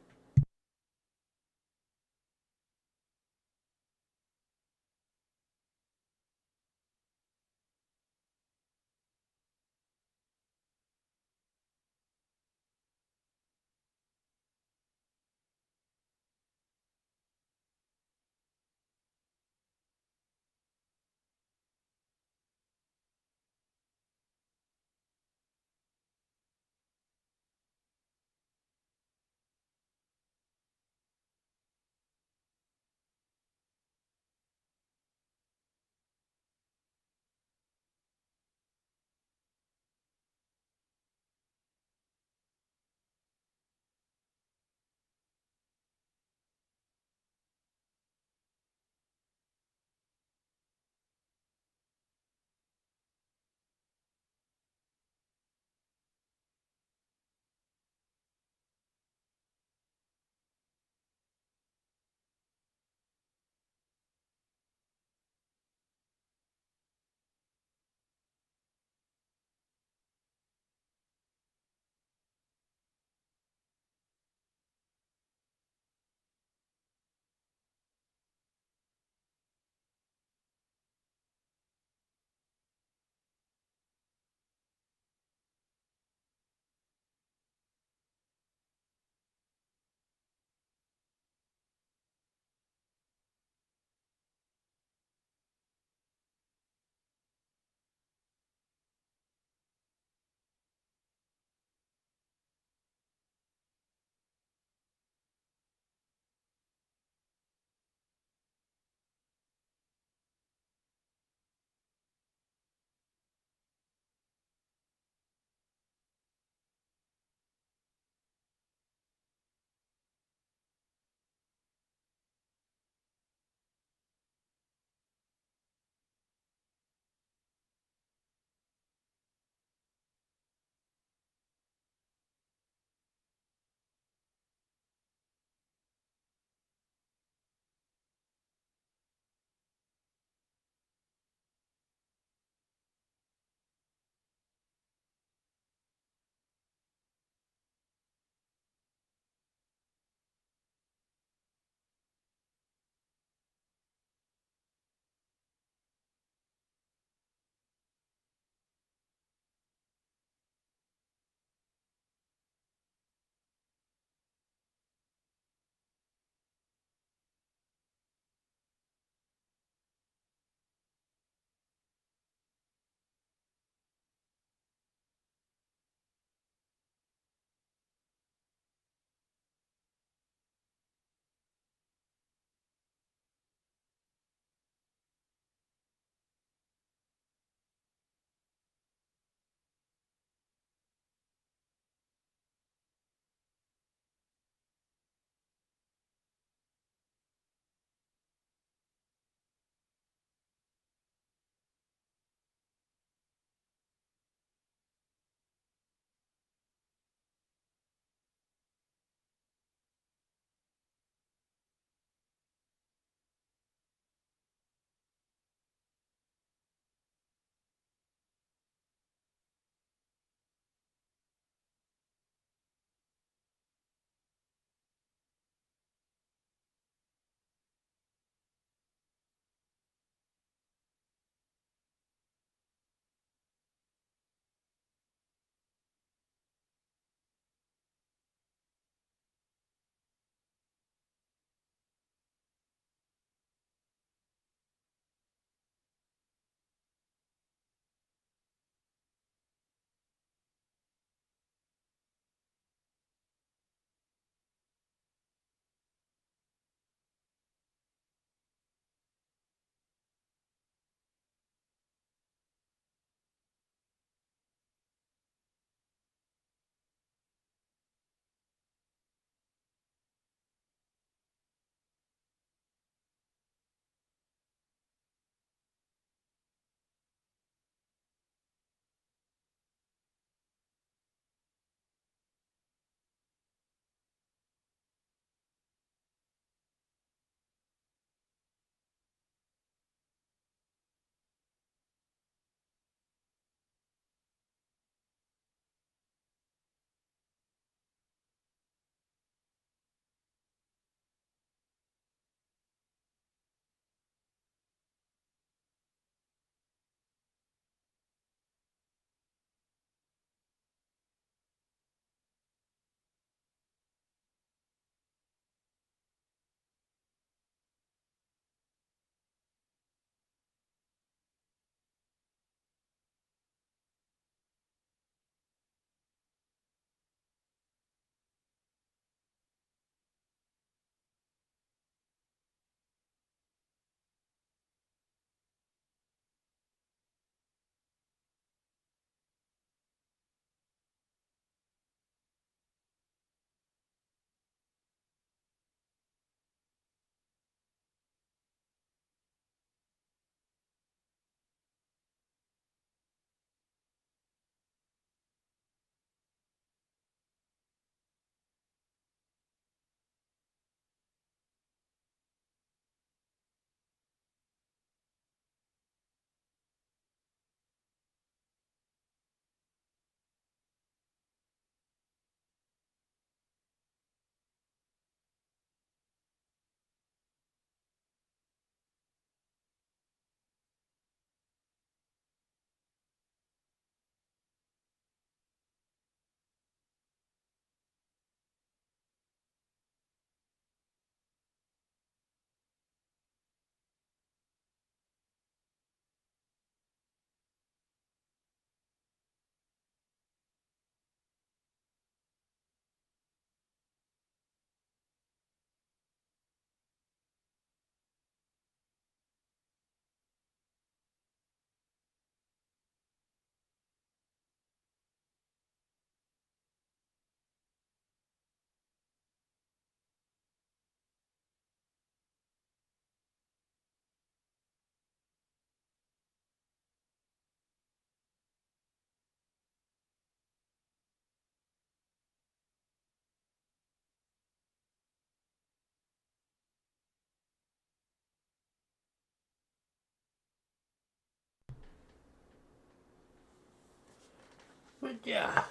H: But yeah.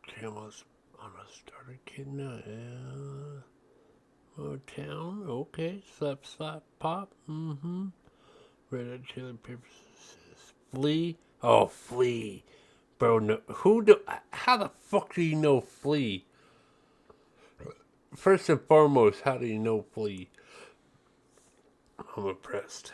H: Camels on a starter kid now. Motown, okay. Slap, slap, pop. Mm-hmm. Red Hot Chili Peppers. Flea. Oh, Flea. Bro, no, how the fuck do you know Flea? First and foremost, how do you know Flea? I'm impressed.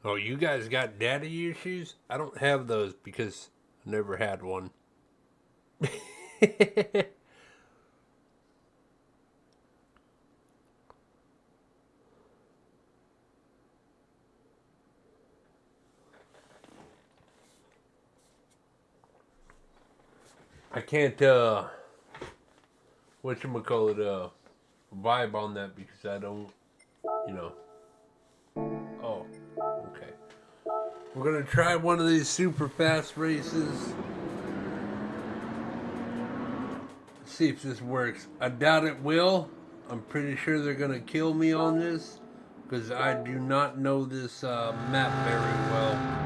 H: Oh, you guys got daddy issues? I don't have those because I never had one. I can't, whatchamacallit, vibe on that because I don't, you know. Oh, okay. We're gonna try one of these super fast races. See if this works. I doubt it will. I'm pretty sure they're gonna kill me on this because I do not know this map very well.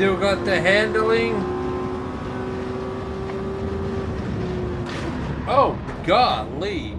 H: Still got the handling. Oh, golly.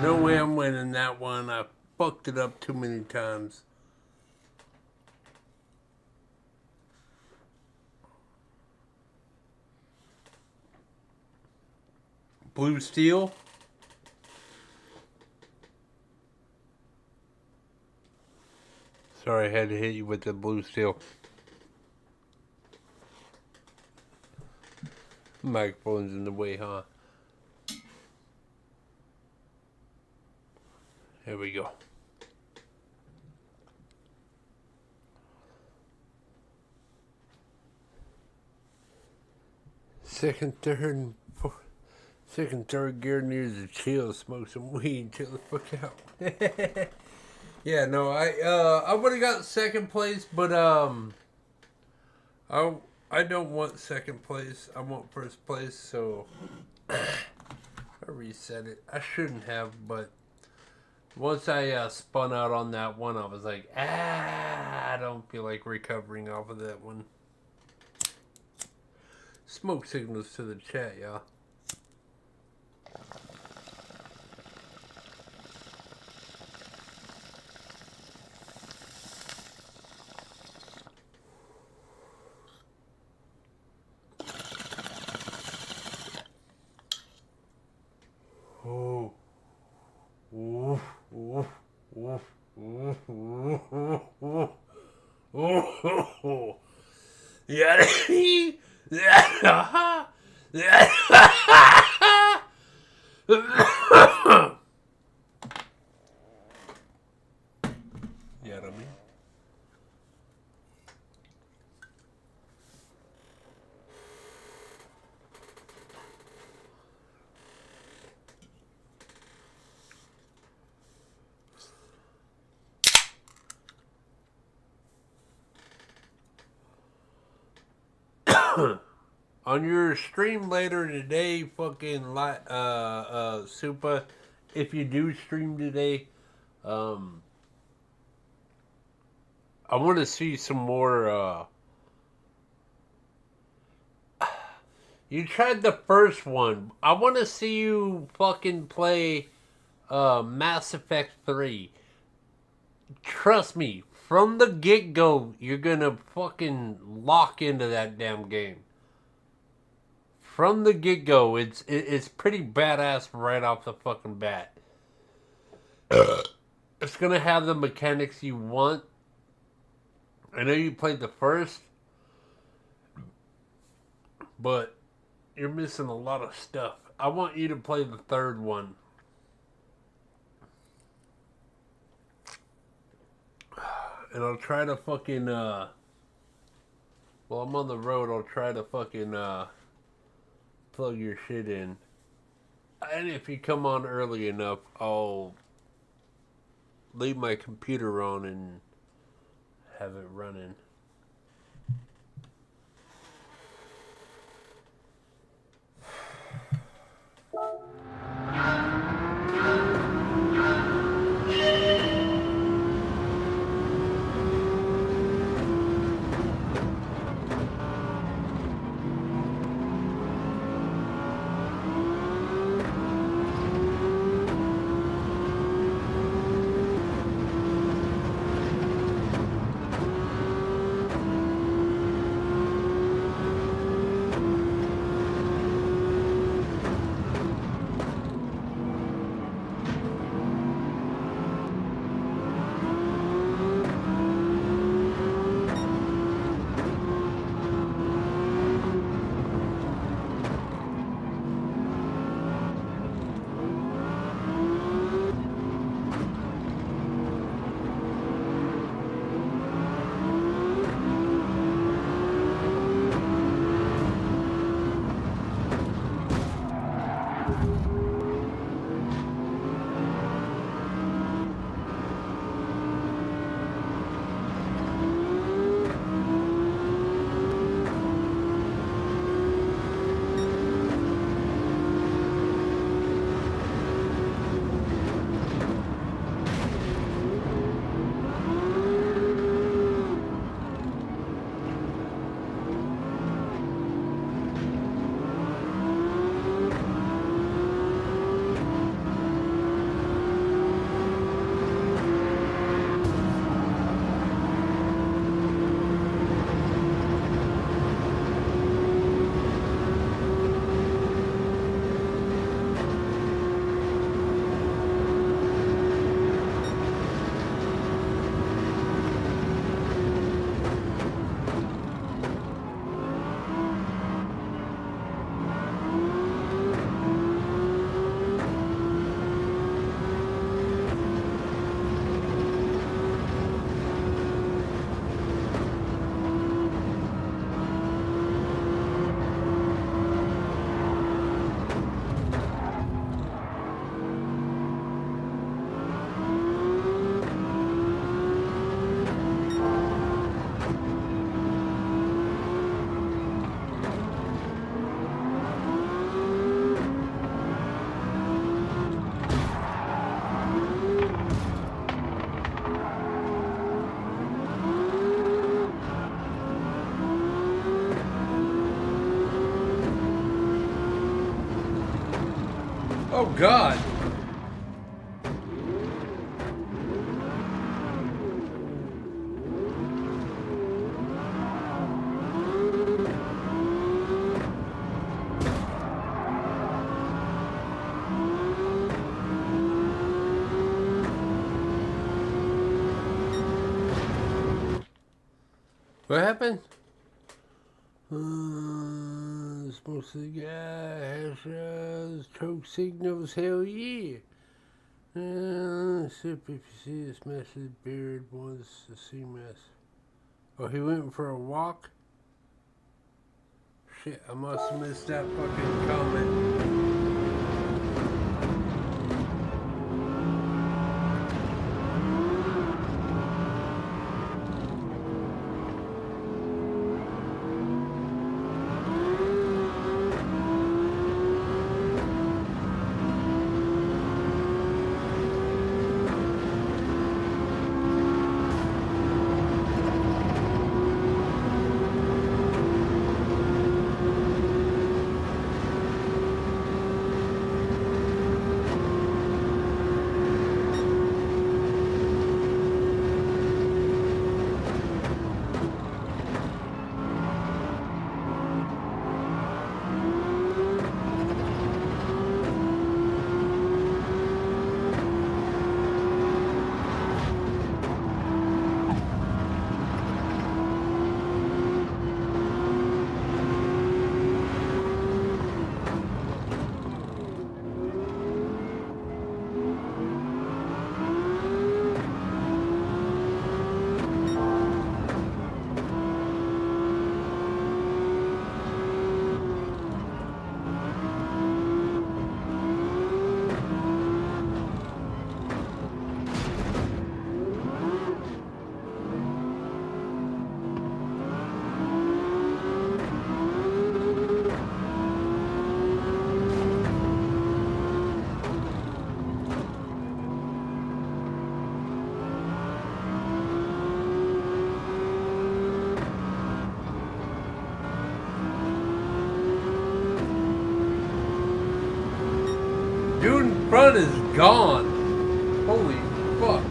H: No way I'm winning that one. I fucked it up too many times. Blue steel. Sorry, I had to hit you with the blue steel. Microphone's in the way, huh? Here we go. Second, third gear needs to chill, smoke some weed, chill the fuck out. Yeah, no, I would have got second place, but I don't want second place. I want first place, so I reset it. I shouldn't have, but once I spun out on that one, I was like, I don't feel like recovering off of that one. Smoke signals to the chat, y'all. Oh. Oof, oof, oof, oof, oof, oof, oof. Yeah. Yeah. Yeah, I mean. On your stream later today, fucking Supa, if you do stream today, I want to see some more. You tried the first one. I want to see you fucking play Mass Effect 3. Trust me, from the get-go, you're gonna fucking lock into that damn game. From the get-go, it's pretty badass right off the fucking bat. It's gonna have the mechanics you want. I know you played the first, but you're missing a lot of stuff. I want you to play the third one. And I'll try to fucking, while I'm on the road, I'll try to fucking, plug your shit in. And if you come on early enough, I'll leave my computer on and have it running. Oh God. What happened? Most of the guy has choke signals. Hell yeah. See if you see this message. Beard wants to see mess. Oh, he went for a walk? Shit, I must have missed that fucking comment. Dude in front is gone. Holy fuck.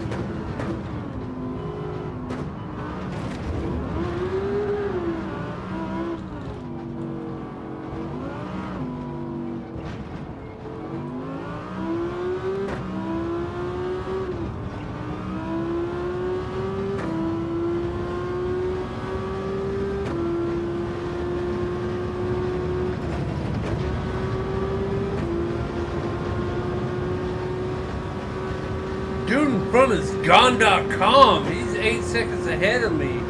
H: Dude in front is gone.com. He's 8 seconds ahead of me.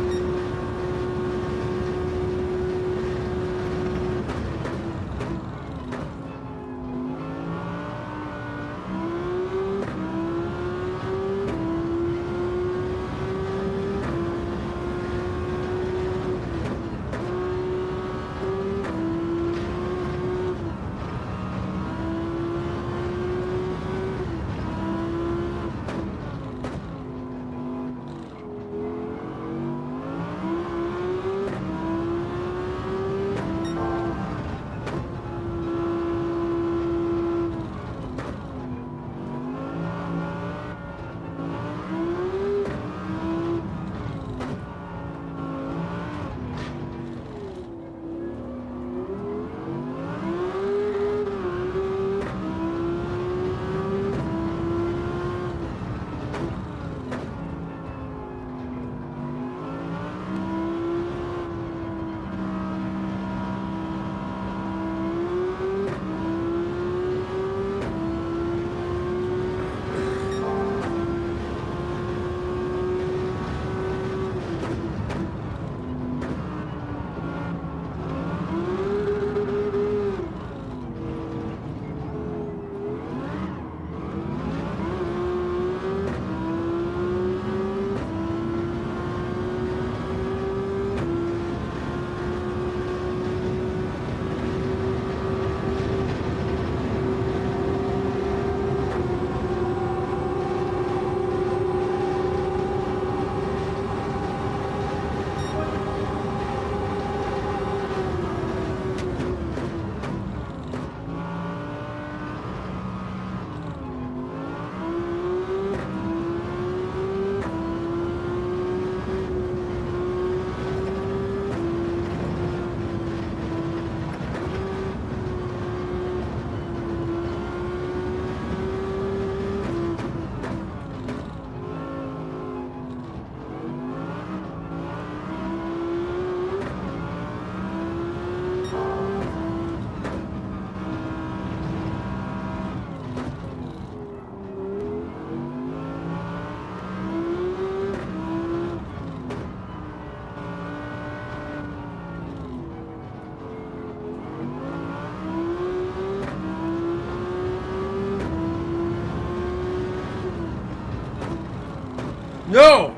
H: No!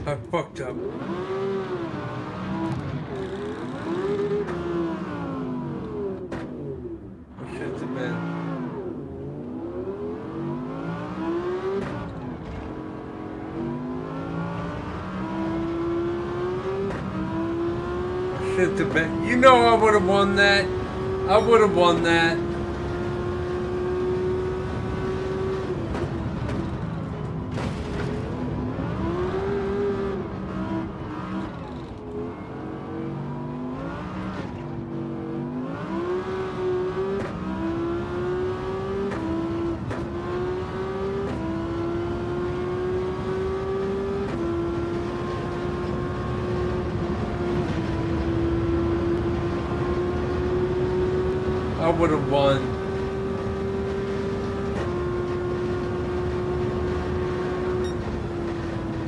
H: I fucked up. I shit the bed. Shit the bed. You know I would have won that. I would have won that. I would have won.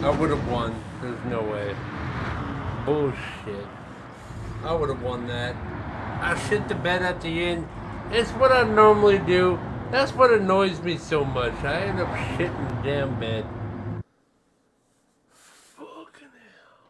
H: I would have won. There's no way. Bullshit. I would have won that. I shit the bed at the end. It's what I normally do. That's what annoys me so much. I end up shitting the damn bed. Fucking hell.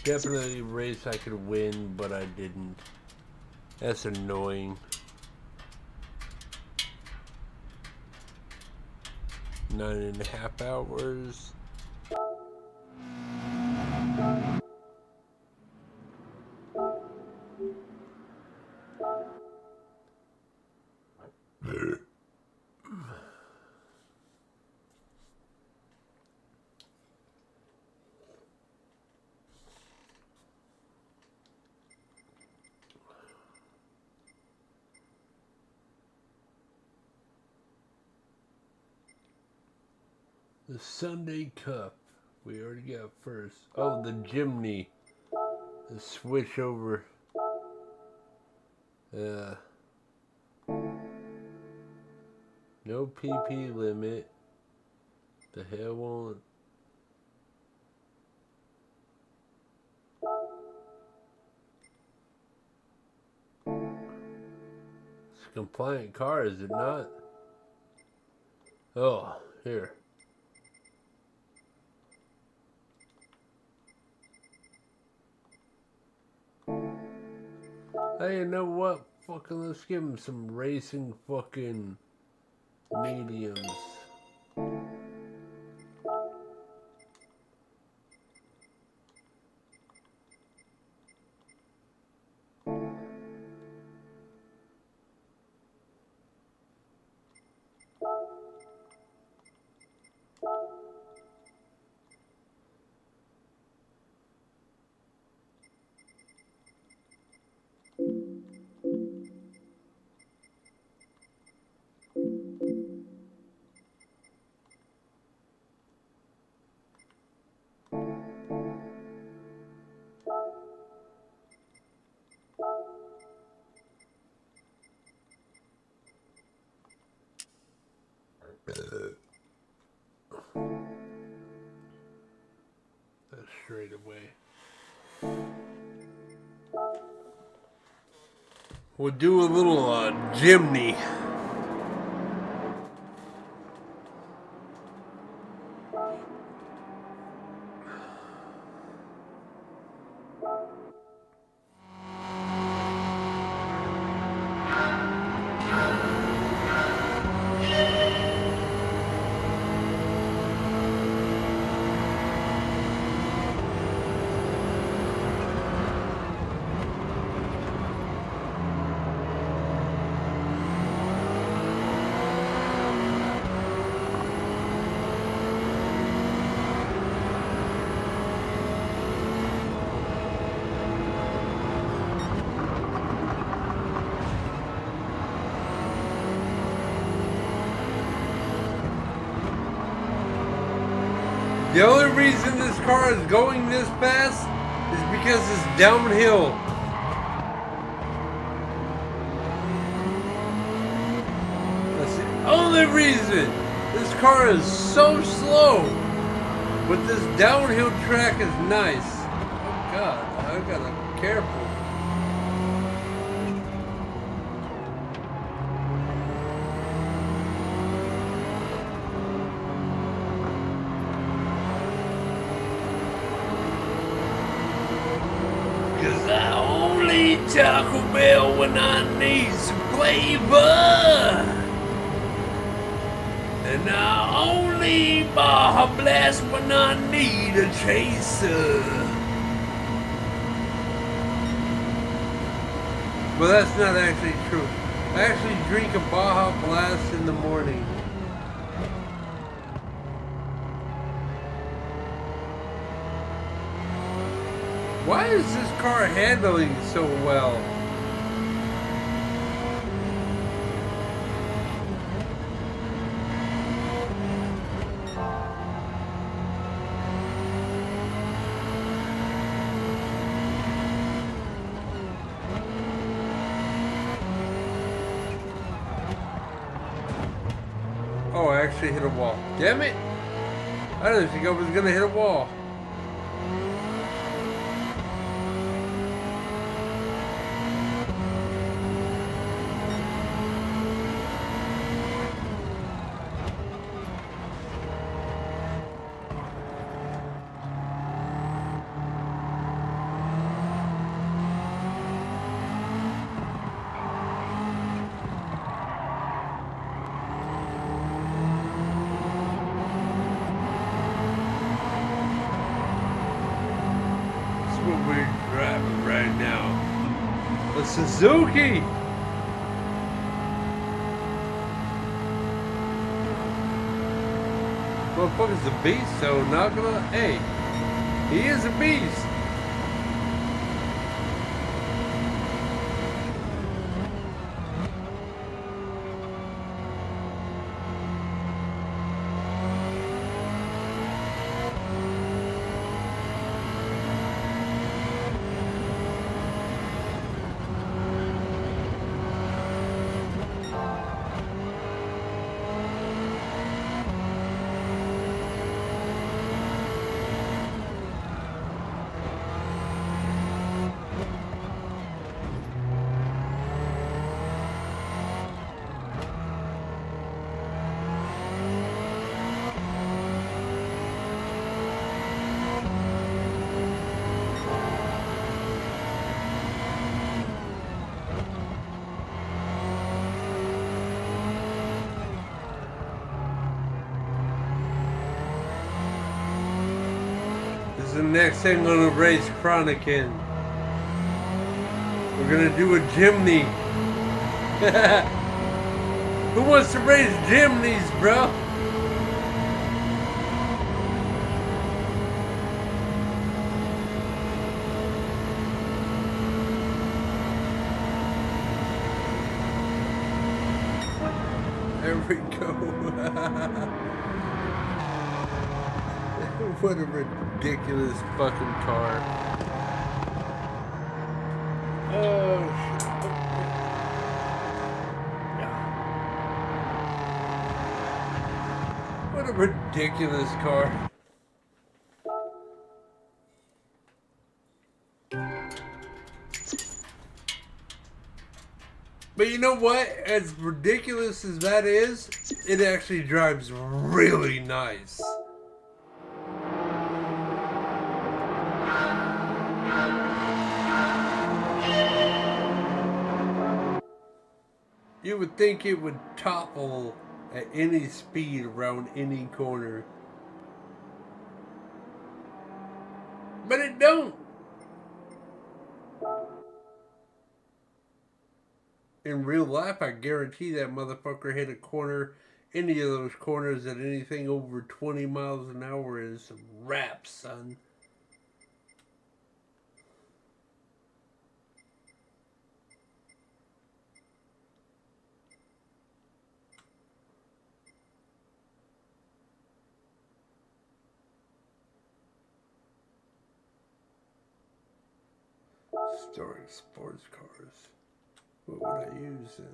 H: Definitely a race I could win, but I didn't. That's annoying. 9.5 hours. The Sunday Cup. We already got first. Oh, the Jimny. The switch over. No PP limit. The hell won't. It's a compliant car, is it not? Oh, here. Hey, you know what? Fucking let's give him some racing fucking mediums. That's straight away. We'll do a little Jimny. The only reason this car is going this fast is because it's downhill. That's it. only reason this car is so slow. But this downhill track is nice. Oh God, I gotta be careful. Cause I only eat Taco Bell when I need some flavor. And I only eat Baja Blast when I need a chaser. Well, that's not actually true. I actually drink a Baja Blast in the morning. Why is this car handling so well? Oh, I actually hit a wall. Damn it! I didn't think I was gonna hit a wall. What we're driving right now. A Suzuki! Motherfucker's a beast, so not gonna. Hey, he is a beast. This is the next thing I'm gonna race Chronic in. We're gonna do a Jimny. Who wants to race Jimneys, bro? There we go. What a ridiculous fucking car. Oh, shit. What a ridiculous car. But you know what? As ridiculous as that is, it actually drives really nice. You would think it would topple at any speed around any corner. But it don't. In real life, I guarantee that motherfucker hit a corner, any of those corners at anything over 20 miles an hour is a wrap, son. Historic sports cars. What would I use then?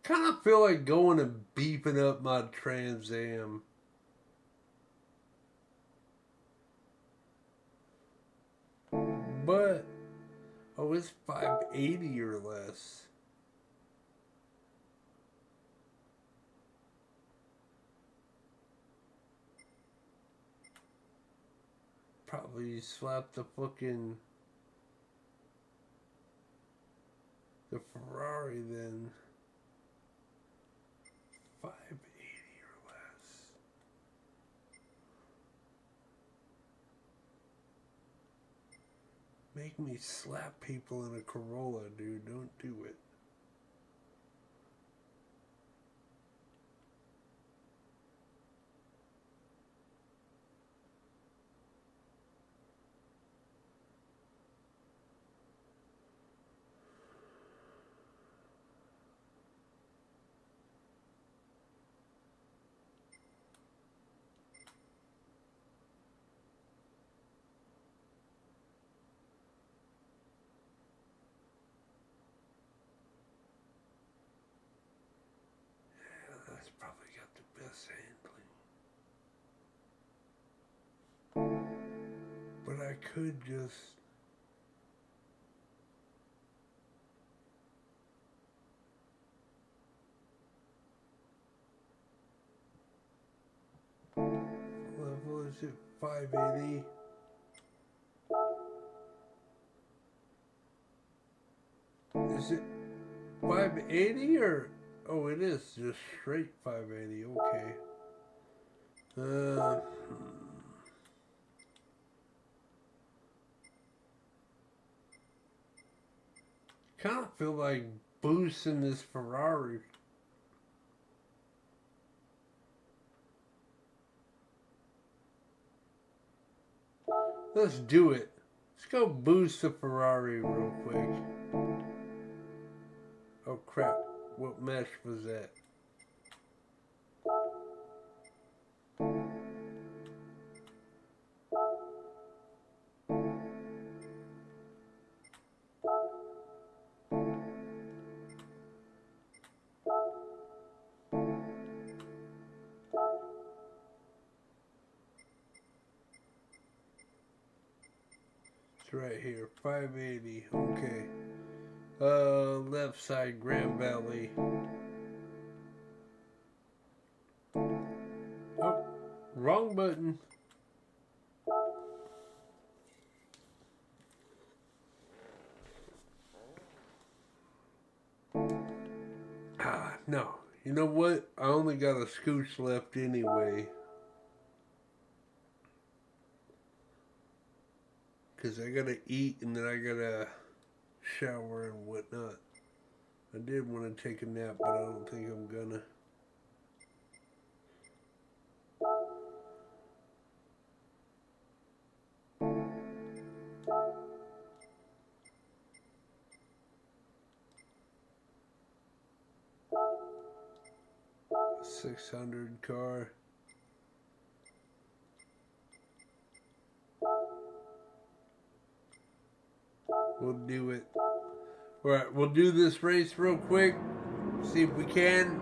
H: kind of feel like going and beefing up my Trans Am. But, oh, it's 580 or less. Probably slap the fucking the Ferrari then. 580 or less. Make me slap people in a Corolla, dude. Don't do it. That's probably got the best handling. But I could just... Level is it 580? Is it 580 or... Oh, it is just straight 580. Okay. Kind of feel like boosting this Ferrari. Let's do it. Let's go boost the Ferrari real quick. Oh crap. What mesh was that? It's right here, 580, okay. Left side, Grand Valley. Oh, wrong button. No. You know what? I only got a scooch left anyway. Because I gotta eat and then I gotta shower and whatnot. I did want to take a nap, but I don't think I'm gonna. $600 car. We'll do it. Alright, we'll do this race real quick. See if we can.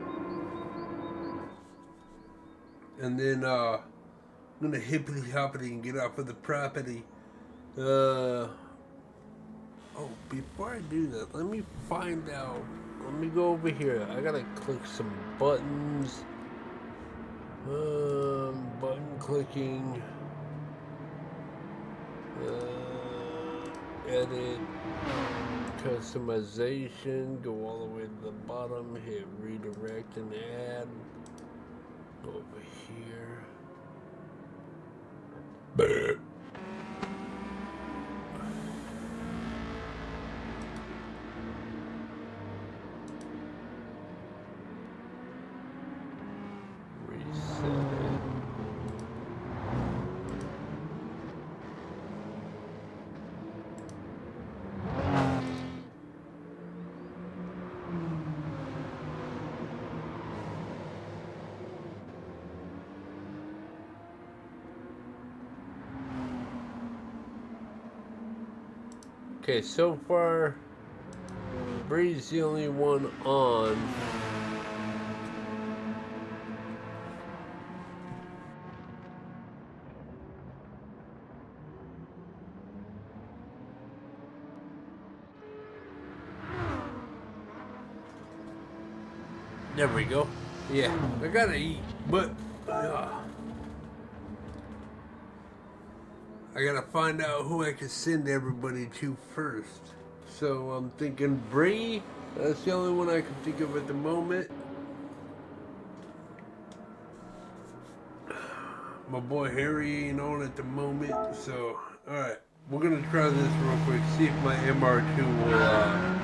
H: And then I'm gonna hippity hoppity and get off of the property. Oh, before I do that, let me find out. Let me go over here. I gotta click some buttons. Button clicking. Edit. Customization. Go all the way to the bottom. Hit redirect and add. Over here. Okay, so far, Bree's the only one on. There we go. Yeah, I gotta eat, but I gotta find out who I can send everybody to first. So I'm thinking Bree. That's the only one I can think of at the moment. My boy Harry ain't on at the moment, so alright. We're gonna try this real quick, see if my MR2 will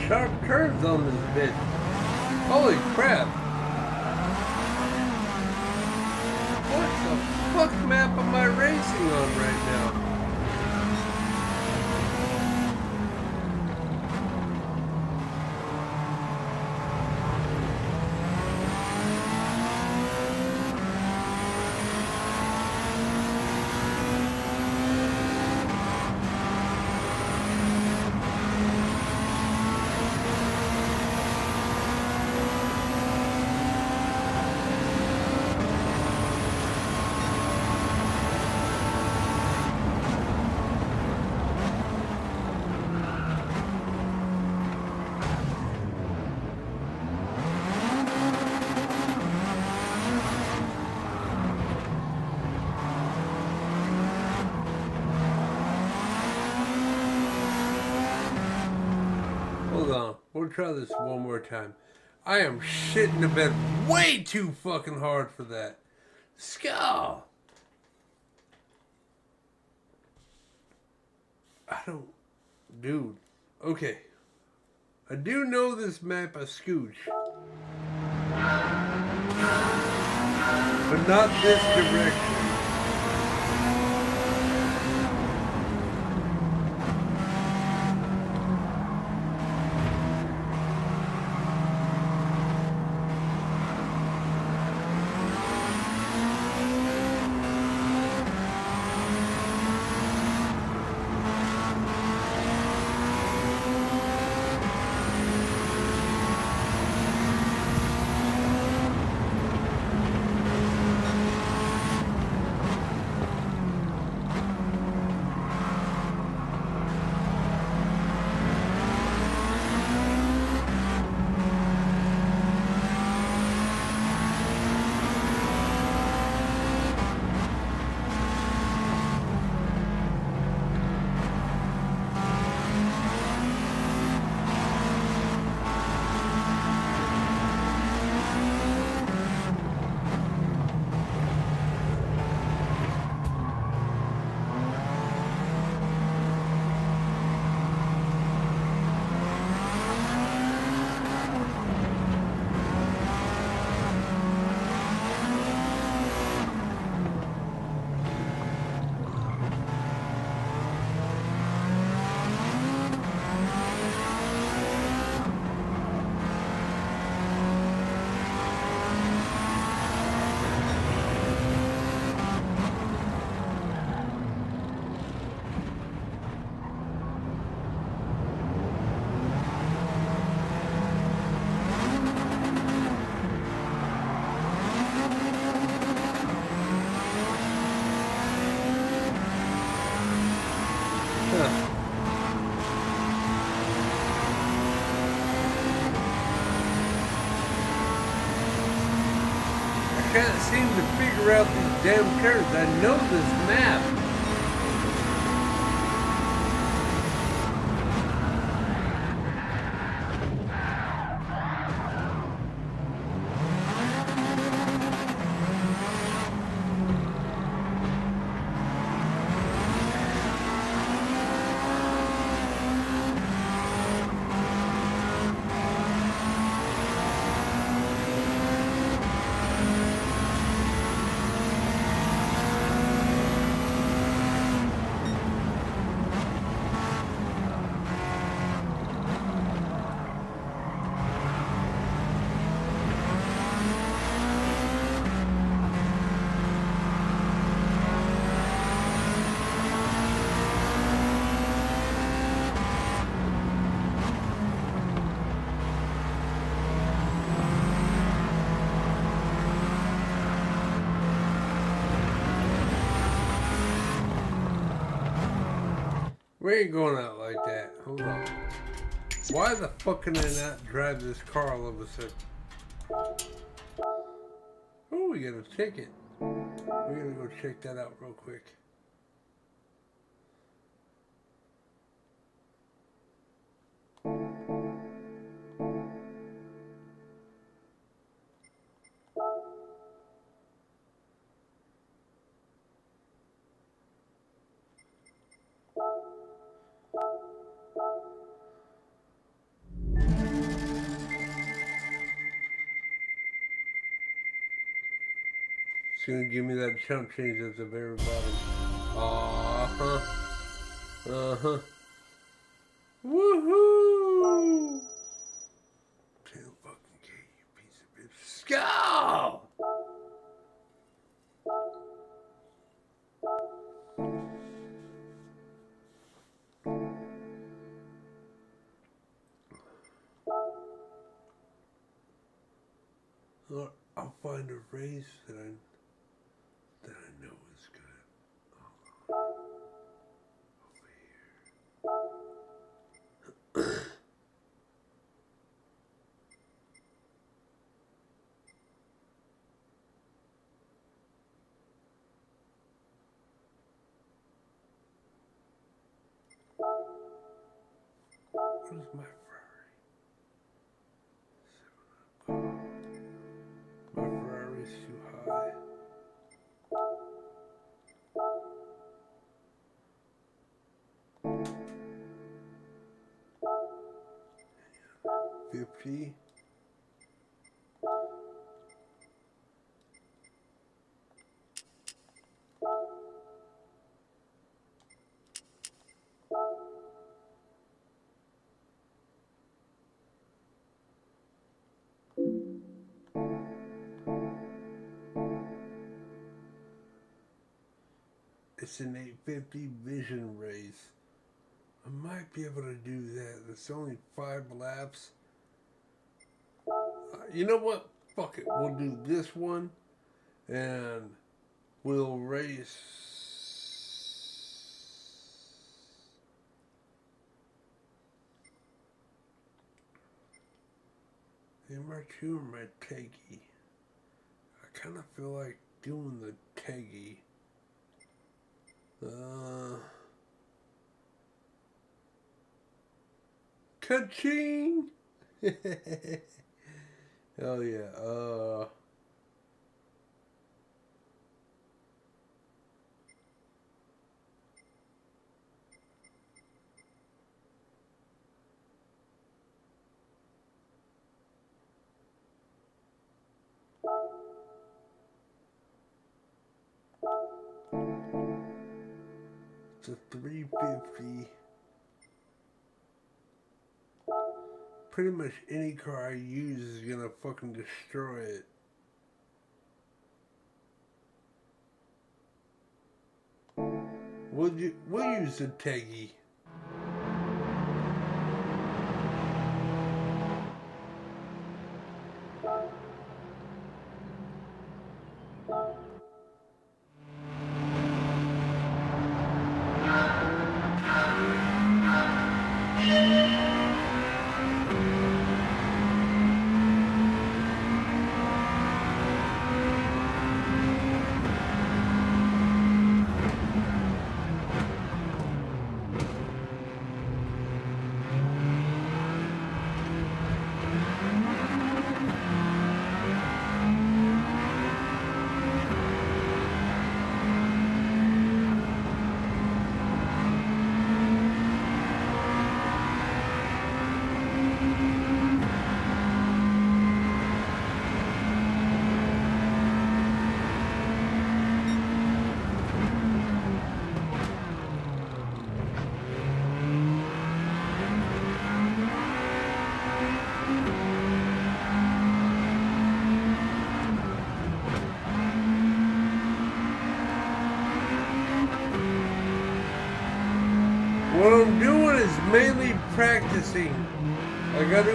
H: sharp turns on this bitch. Holy crap. What the fuck map am I racing on right now? Hold on, we'll try this one more time. I am shitting the bed way too fucking hard for that. Skull! I don't... Dude. Okay. I do know this map a scooch. But not this direction. can't seem to figure out these damn curves. I know this map. We ain't going out like that. Hold on. Why the fuck can I not drive this car all of a sudden? Oh, we got a ticket. We're gonna go check that out real quick. It's gonna give me that chump change at the very bottom. Uh-huh. Uh-huh. Woohoo! 10 fucking K, you piece of bitch. Go! Or I'll find a race that I know is good. Over here. Where's my Ferrari? My Ferrari's too high. $50. It's an 850 vision race. I might be able to do that. It's only 5 laps. You know what? Fuck it. We'll do this one and we'll race. MR2 or my Teggy? I kind of feel like doing the Teggy. Ka-ching! Hell yeah. It's a 350. Pretty much any car I use is gonna fucking destroy it. We'll use the Teggy. see. I gotta,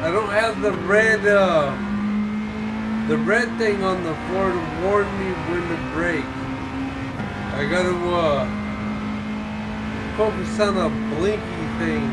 H: I don't have the red thing on the floor to warn me when to brake. I gotta, focus on a blinky thing.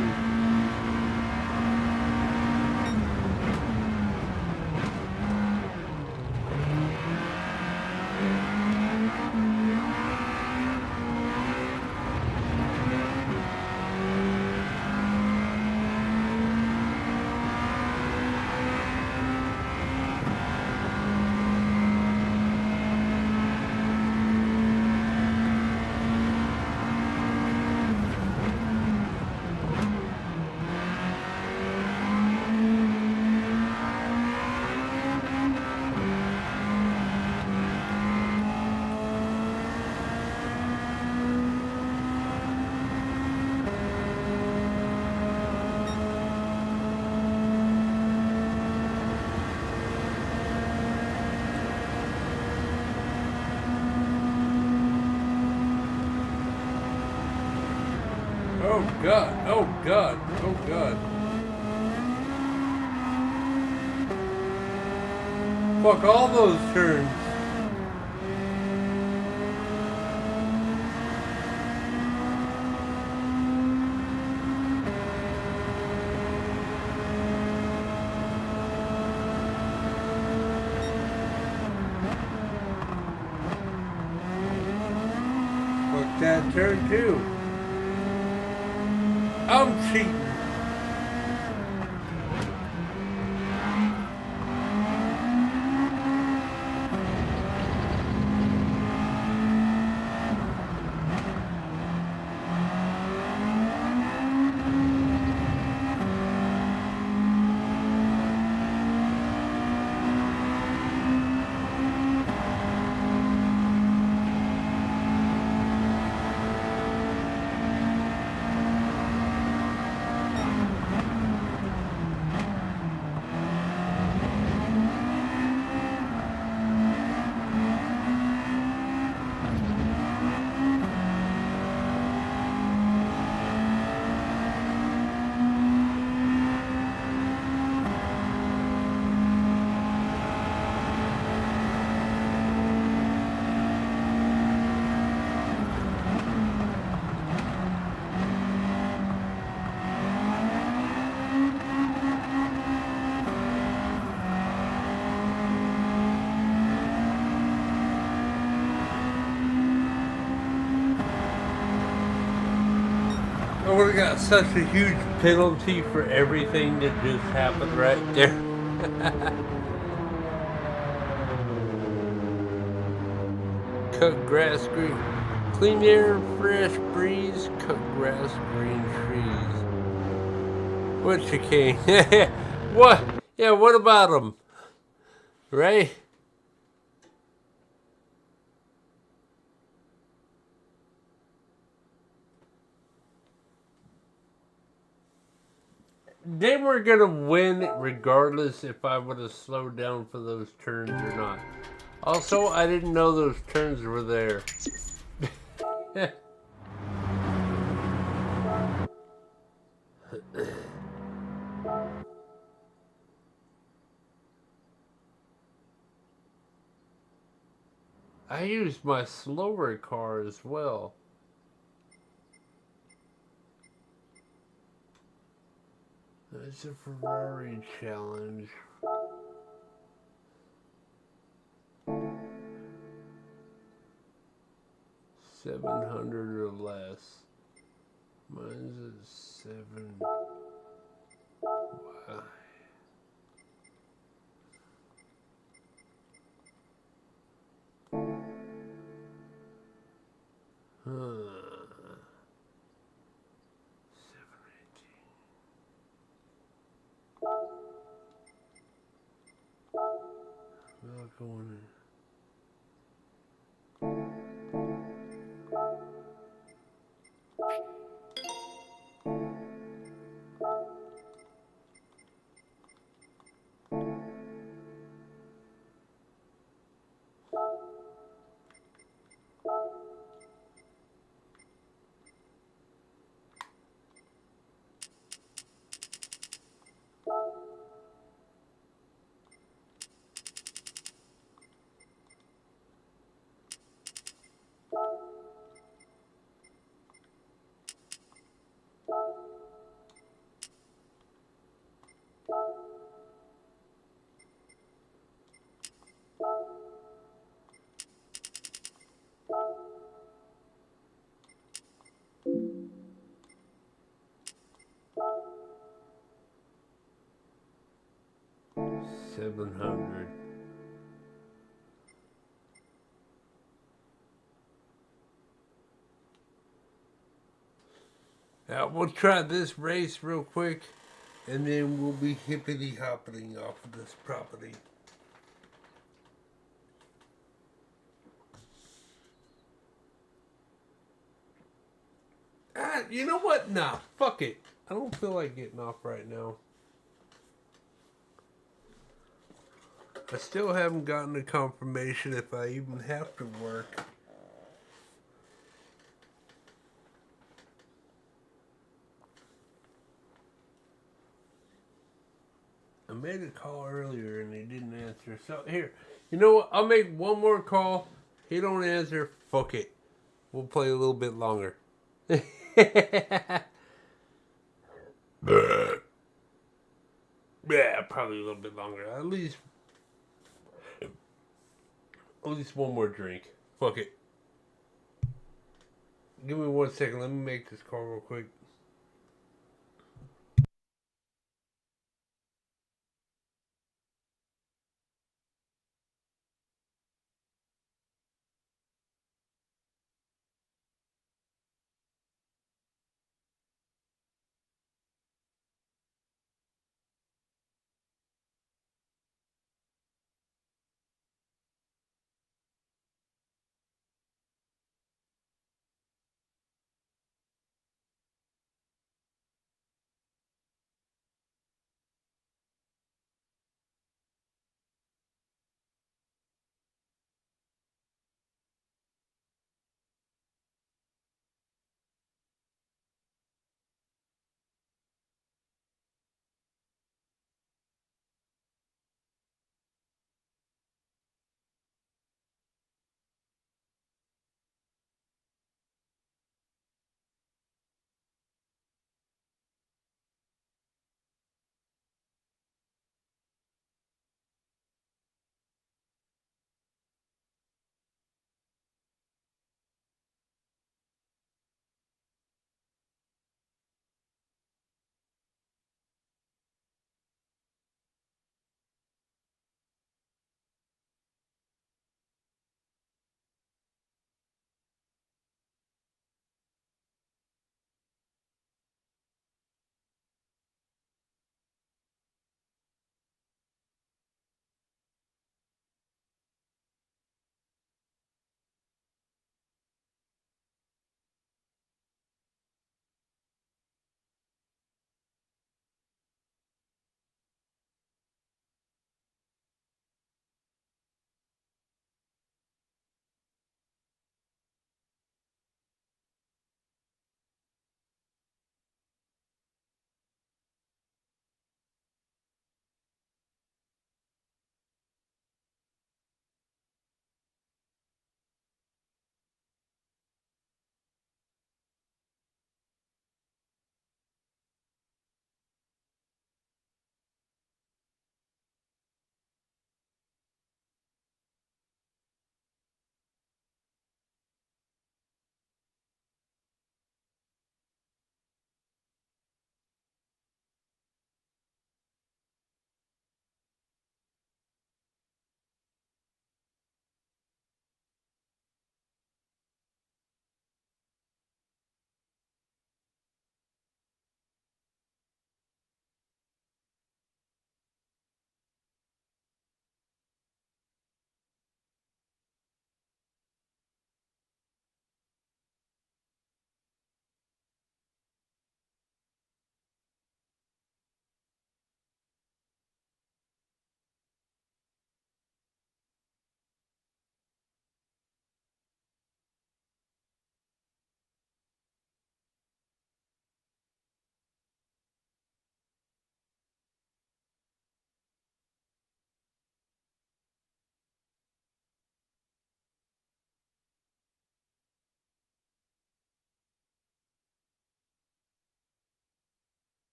H: Oh God, oh God, oh God. Fuck all those turns. Fuck that turn too. I'm cheating. I would have got such a huge penalty for everything that just happened right there. Cut grass green. Clean air, fresh breeze, cut grass, green trees. What you can? What? Yeah, what about them? Right? They were gonna win regardless if I would have slowed down for those turns or not. Also, I didn't know those turns were there. I used my slower car as well. It's a Ferrari challenge. $700 or less. Mine's at 7. Wow. Not going in. 700. Now we'll try this race real quick, and then we'll be hippity hopping off of this property. You know what? Nah, fuck it. I don't feel like getting off right now. I still haven't gotten a confirmation if I even have to work. I made a call earlier and he didn't answer. So here, you know what? I'll make one more call. He don't answer. Fuck it. We'll play a little bit longer. Yeah, probably a little bit longer. At least one more drink. Fuck it. Give me 1 second. Let me make this call real quick.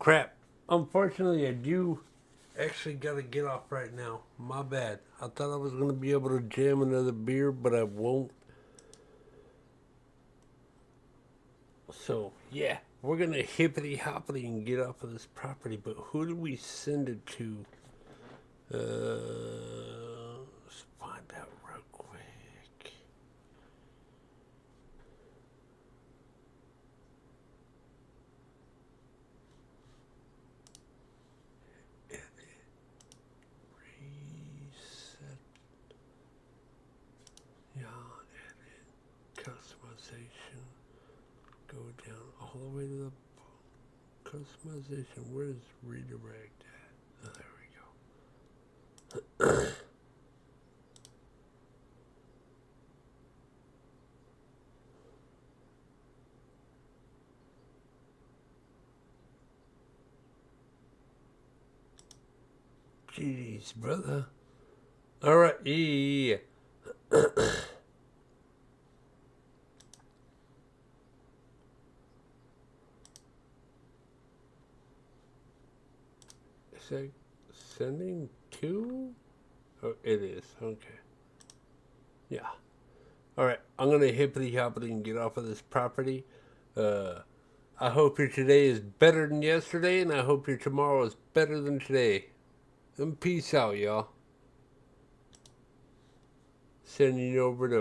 H: Crap. Unfortunately, I do actually got to get off right now. My bad. I thought I was going to be able to jam another beer, but I won't. So, yeah. We're going to hippity-hoppity and get off of this property. But who do we send it to? Let's find out real quick. Reset. Yeah, edit. Customization. Go down all the way to the customization. Where's redirect at? Oh, there we go. Jeez, brother. All right, yeah. Is that sending to? Oh, it is. Okay. Yeah. All right. I'm gonna hippity hoppity and get off of this property. I hope your today is better than yesterday, and I hope your tomorrow is better than today. And peace out, y'all. Sending you over to